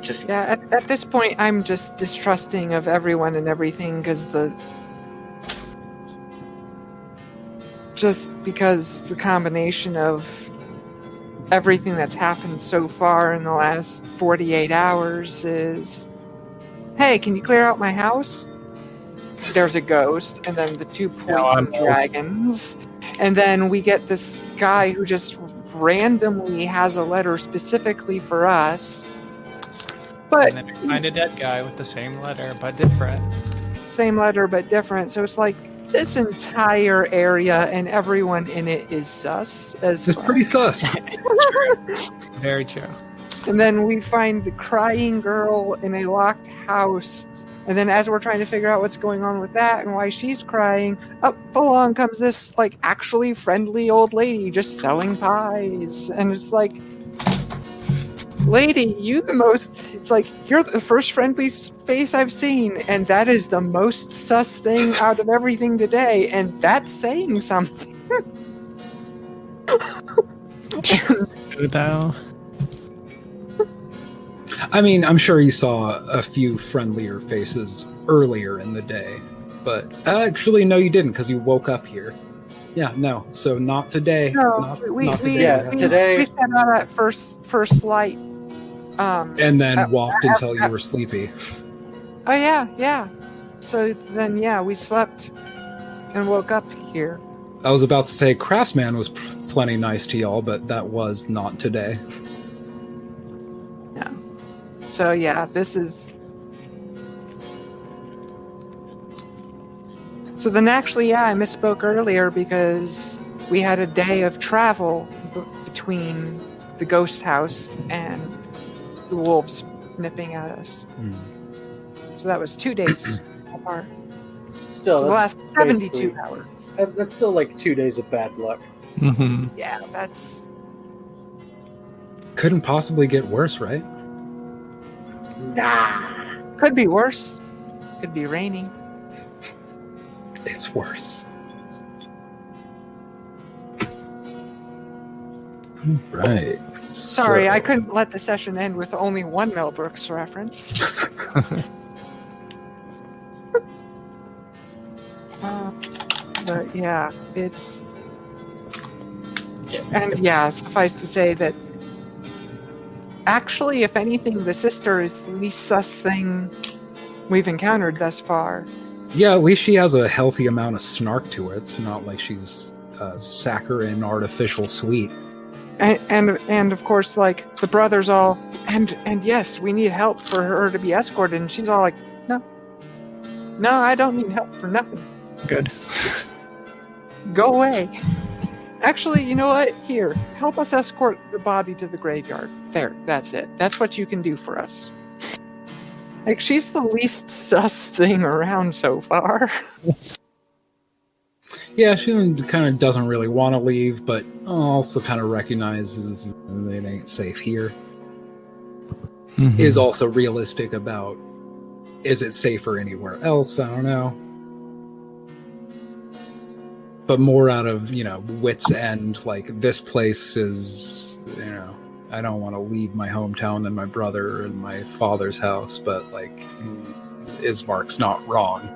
Just Yeah, at this point, I'm just distrusting of everyone and everything because the combination of everything that's happened so far in the last 48 hours is, hey, can you clear out my house? There's a ghost, and then the two poison dragons, and then we get this guy who just randomly has a letter specifically for us. But And then we find a dead guy with the same letter, but different. Same letter, but different. So it's like this entire area and everyone in it is sus as It's fuck. pretty sus. Very true. And then we find the crying girl in a locked house. And then as we're trying to figure out what's going on with that and why she's crying, up along comes this like actually friendly old lady just selling pies. And it's like, lady, it's like, you're the first friendly face I've seen, and that is the most sus thing out of everything today, and that's saying something. True, though. I mean, I'm sure you saw a few friendlier faces earlier in the day, but actually, no, you didn't, because you woke up here. Yeah, no. So not today. No, not Yeah, today- we set out at first light. And then walked until you were sleepy. Oh yeah. So then, we slept and woke up here. I was about to say Craftsman was plenty nice to y'all, but that was not today. Yeah. So this is. So then, actually, I misspoke earlier because we had a day of travel between the ghost house and the wolves nipping at us. So that was 2 days apart. Still, So the last 72 basically- hours. That's still like 2 days of bad luck. Mm-hmm. Yeah, that's. Couldn't possibly get worse, right? Could be worse. Could be raining. It's worse. Right. Sorry, So- I couldn't let the session end with only one Mel Brooks reference. But it's. And suffice to say that actually, if anything, the sister is the least sus thing we've encountered thus far. Yeah, at least she has a healthy amount of snark to her. It's not like she's saccharine, artificial sweet. And of course, like, the brothers all, and yes, we need help for her to be escorted, and she's all like, no, I don't need help for nothing. Good. Go away. Actually, you know what? Here, help us escort the body to the graveyard. There, that's it. That's what you can do for us. Like, she's the least sus thing around so far. Yeah, she kind of doesn't really want to leave, but also kind of recognizes it ain't safe here. Mm-hmm. Is also realistic about, is it safer anywhere else? I don't know. But more out of, wit's end, like, this place is, I don't want to leave my hometown and my brother and my father's house, but, like, Ismark's not wrong.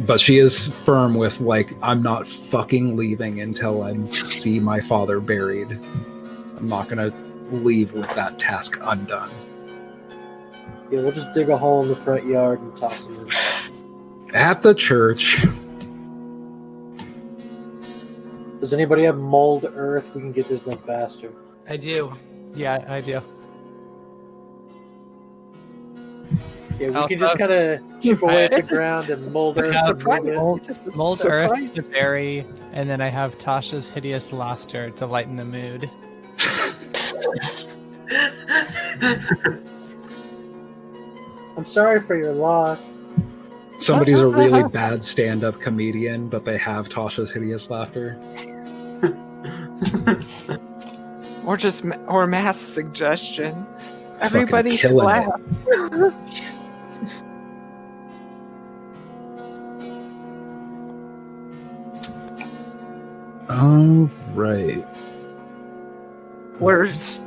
But she is firm with, like, I'm not fucking leaving until I see my father buried. I'm not gonna leave with that task undone. Yeah, we'll just dig a hole in the front yard and toss him in. At the church. Does anybody have mold earth? We can get this done faster. I do. Yeah, I do. Yeah, we can just kind of chip away at the ground and mold earth. Mold earth to bury, and then I have Tasha's hideous laughter to lighten the mood. I'm sorry for your loss. Somebody's a really bad stand-up comedian, but they have Tasha's hideous laughter. Or mass suggestion. Everybody should killing laugh. All right. Worst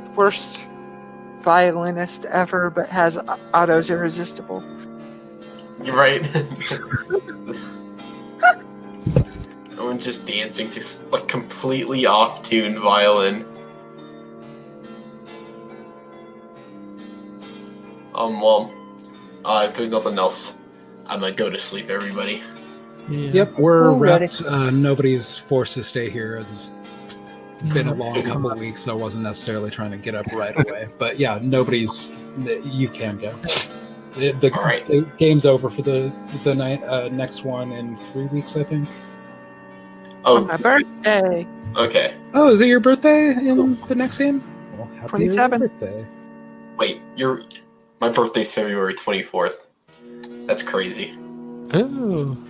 violinist ever, but has Otto's Irresistible. You're right. I'm just dancing to like completely off-tune violin. Well, if there's nothing else, I'm gonna go to sleep, everybody. Yeah. Yep, we're Alrighty. wrapped. Nobody's forced to stay here. It's been a long couple of weeks, so I wasn't necessarily trying to get up right away. But yeah, nobody's. You can go. All right. The game's over for the night. Next one in 3 weeks, I think. On Oh, my birthday. okay. Oh, is it your birthday in the next game? Well, happy 27. birthday. Wait, my birthday's February 24th. That's crazy. Ooh.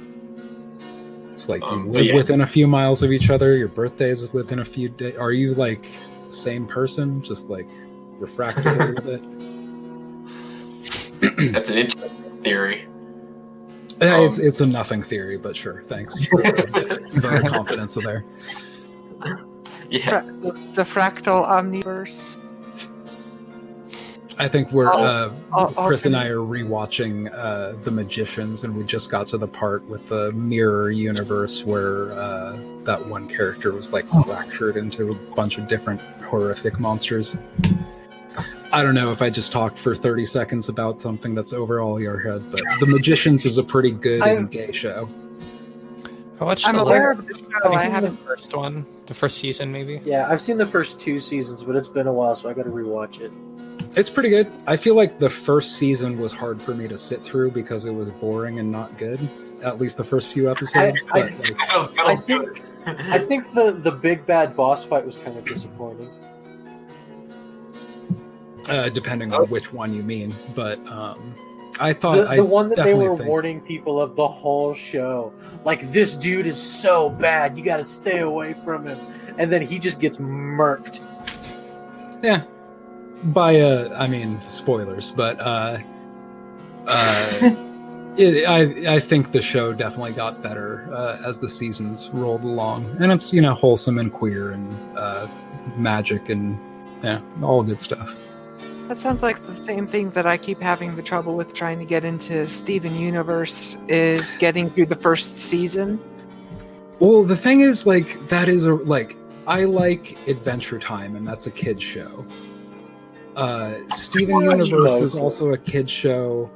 It's like you But live yeah. within a few miles of each other. Your birthday is within a few days. Are you like same person, just like refracted a little bit? That's an interesting theory. It's a nothing theory, but sure. Thanks for the confidence there. Yeah. The fractal omniverse. I think we're I'll Chris and I are rewatching The Magicians, and we just got to the part with the mirror universe where that one character was like fractured into a bunch of different horrific monsters. I don't know if I just talked for 30 seconds about something that's over all your head, but The Magicians is a pretty good and gay show. I watched I'm the aware of the show. I seen haven't. first one, the first season, maybe. Yeah, I've seen the first 2 seasons, but it's been a while, so I got to rewatch it. It's pretty good. I feel like the first season was hard for me to sit through because it was boring and not good. At least the first few episodes. I think. I think the big bad boss fight was kind of disappointing. Depending on which one you mean, but I thought The one that they were definitely think- warning people of the whole show, like, this dude is so bad, you got to stay away from him, and then he just gets murked. Yeah, by I mean spoilers, but I think the show definitely got better as the seasons rolled along, and it's wholesome and queer and magic and all good stuff. That sounds like the same thing that I keep having the trouble with trying to get into Steven Universe is getting through the first season. Well, the thing is, like, that is I like Adventure Time, and that's a kid's show. Steven Universe is also a kid's show,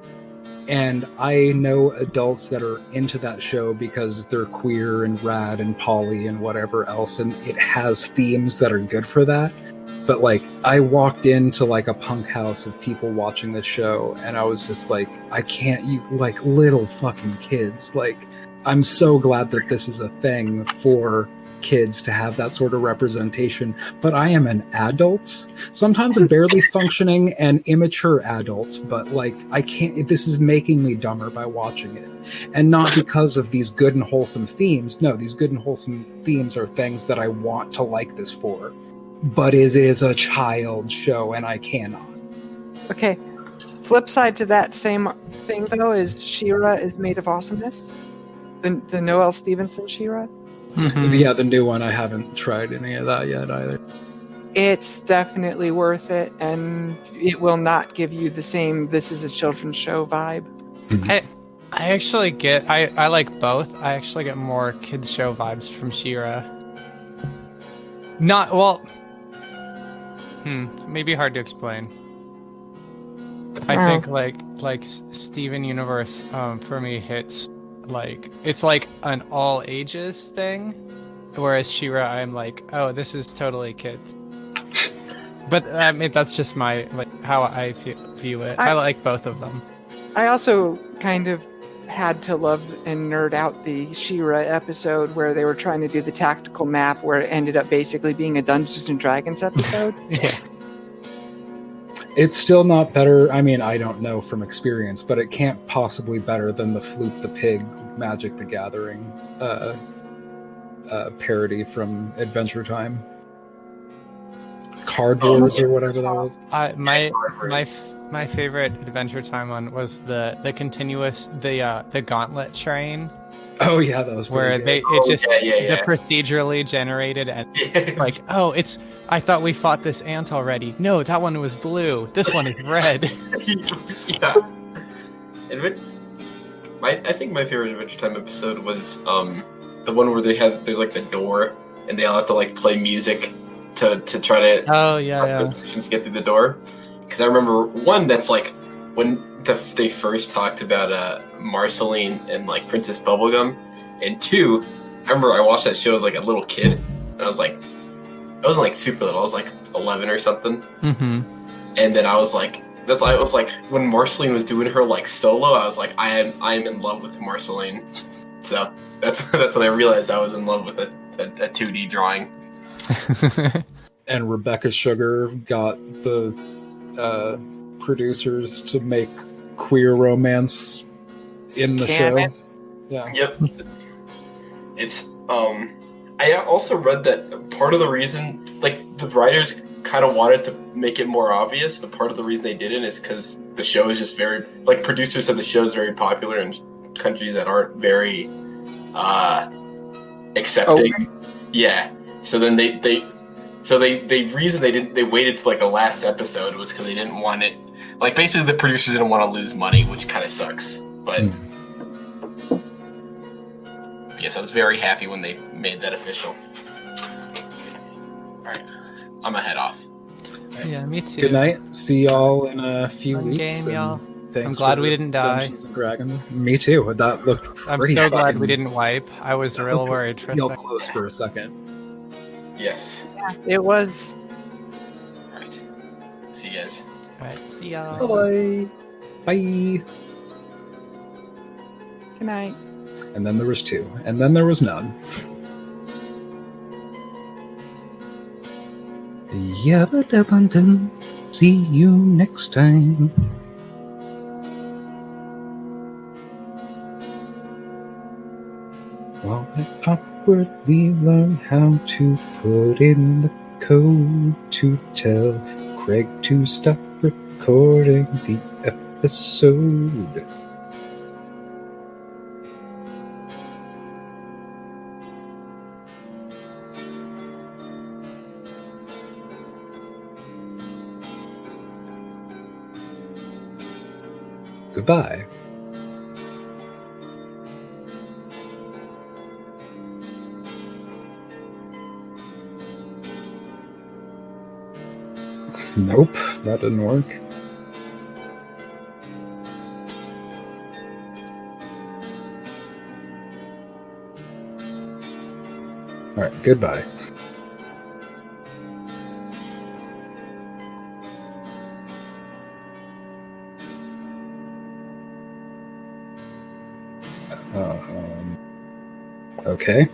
and I know adults that are into that show because they're queer and rad and poly and whatever else, and it has themes that are good for that. But, like, I walked into, like, a punk house of people watching this show, and I was just like, I can't, you, like, little fucking kids. Like, I'm so glad that this is a thing for kids to have that sort of representation, but I am an adult, sometimes a barely functioning and immature adult, but, like, I can't, this is making me dumber by watching it. And not because of these good and wholesome themes. No, these good and wholesome themes are things that I want to like this for. But it is a child show, and I cannot. Okay. Flip side to that same thing, though, is She-Ra is Made of Awesomeness. The Noelle Stevenson She-Ra. Mm-hmm. Yeah, the new one, I haven't tried any of that yet either. It's definitely worth it, and it will not give you the same this is a children's show vibe. I actually get, I like both. I actually get more kids show vibes from She-Ra. Not, well, maybe hard to explain. I think like Steven Universe for me hits like it's like an all ages thing, whereas She-Ra I'm like, oh, this is totally kids. But I mean that's just my like how I view it. I like both of them. I also kind of had to love and nerd out the She-Ra episode where they were trying to do the tactical map where it ended up basically being a Dungeons and Dragons episode. Yeah. It's still not better. I mean, I don't know from experience, but it can't possibly better than the Floop the Pig Magic the Gathering parody from Adventure Time. Card Wars or whatever that was. My favorite Adventure Time one was the continuous the Gauntlet train Oh yeah, that was where pretty it just yeah. the procedurally generated and Yeah. like, oh, it's I thought we fought this ant already. No, that one was blue. This one is red. Yeah. I think my favorite Adventure Time episode was the one where there's like the door and they all have to like play music to try to Oh yeah. get through the door. Because I remember one that's like when they first talked about Marceline and like Princess Bubblegum, and two, I remember I watched that show as like a little kid, and I wasn't like super little, I was like 11 or something, Mm-hmm. and then I was like, that's why it was like when Marceline was doing her like solo, I was like, I am in love with Marceline, so that's when I realized I was in love with a 2D drawing. And Rebecca Sugar got the producers to make queer romance in the Damn show. it. Yeah. Yep. It's I also read that part of the reason, like, the writers kind of wanted to make it more obvious, but part of the reason they didn't is because the show is just very, like, producers said the show is very popular in countries that aren't very accepting. Oh. Yeah. So then they reason they waited to like the last episode was because they didn't want it, like, basically the producers didn't want to lose money, which kind of sucks. But yes, I was very happy when they made that official. Alright, I'm gonna head off. Yeah, me too. Good night. See y'all in a few Fun weeks. game, and y'all. thanks I'm glad for we didn't die. Dungeons and Dragons. Me too. That looked I'm pretty so glad fucking- we didn't wipe. I was real worried for a real second. close for a second. Yes. It was. Alright. See you guys. Alright, see y'all. Bye. Bye. Good night. And then there was two. And then there was none. Yabba-dabba-dum. See you next time. While I awkwardly learn how to put in the code to tell Craig to stop recording the episode. Goodbye. Nope, that didn't work. Alright, goodbye. Okay.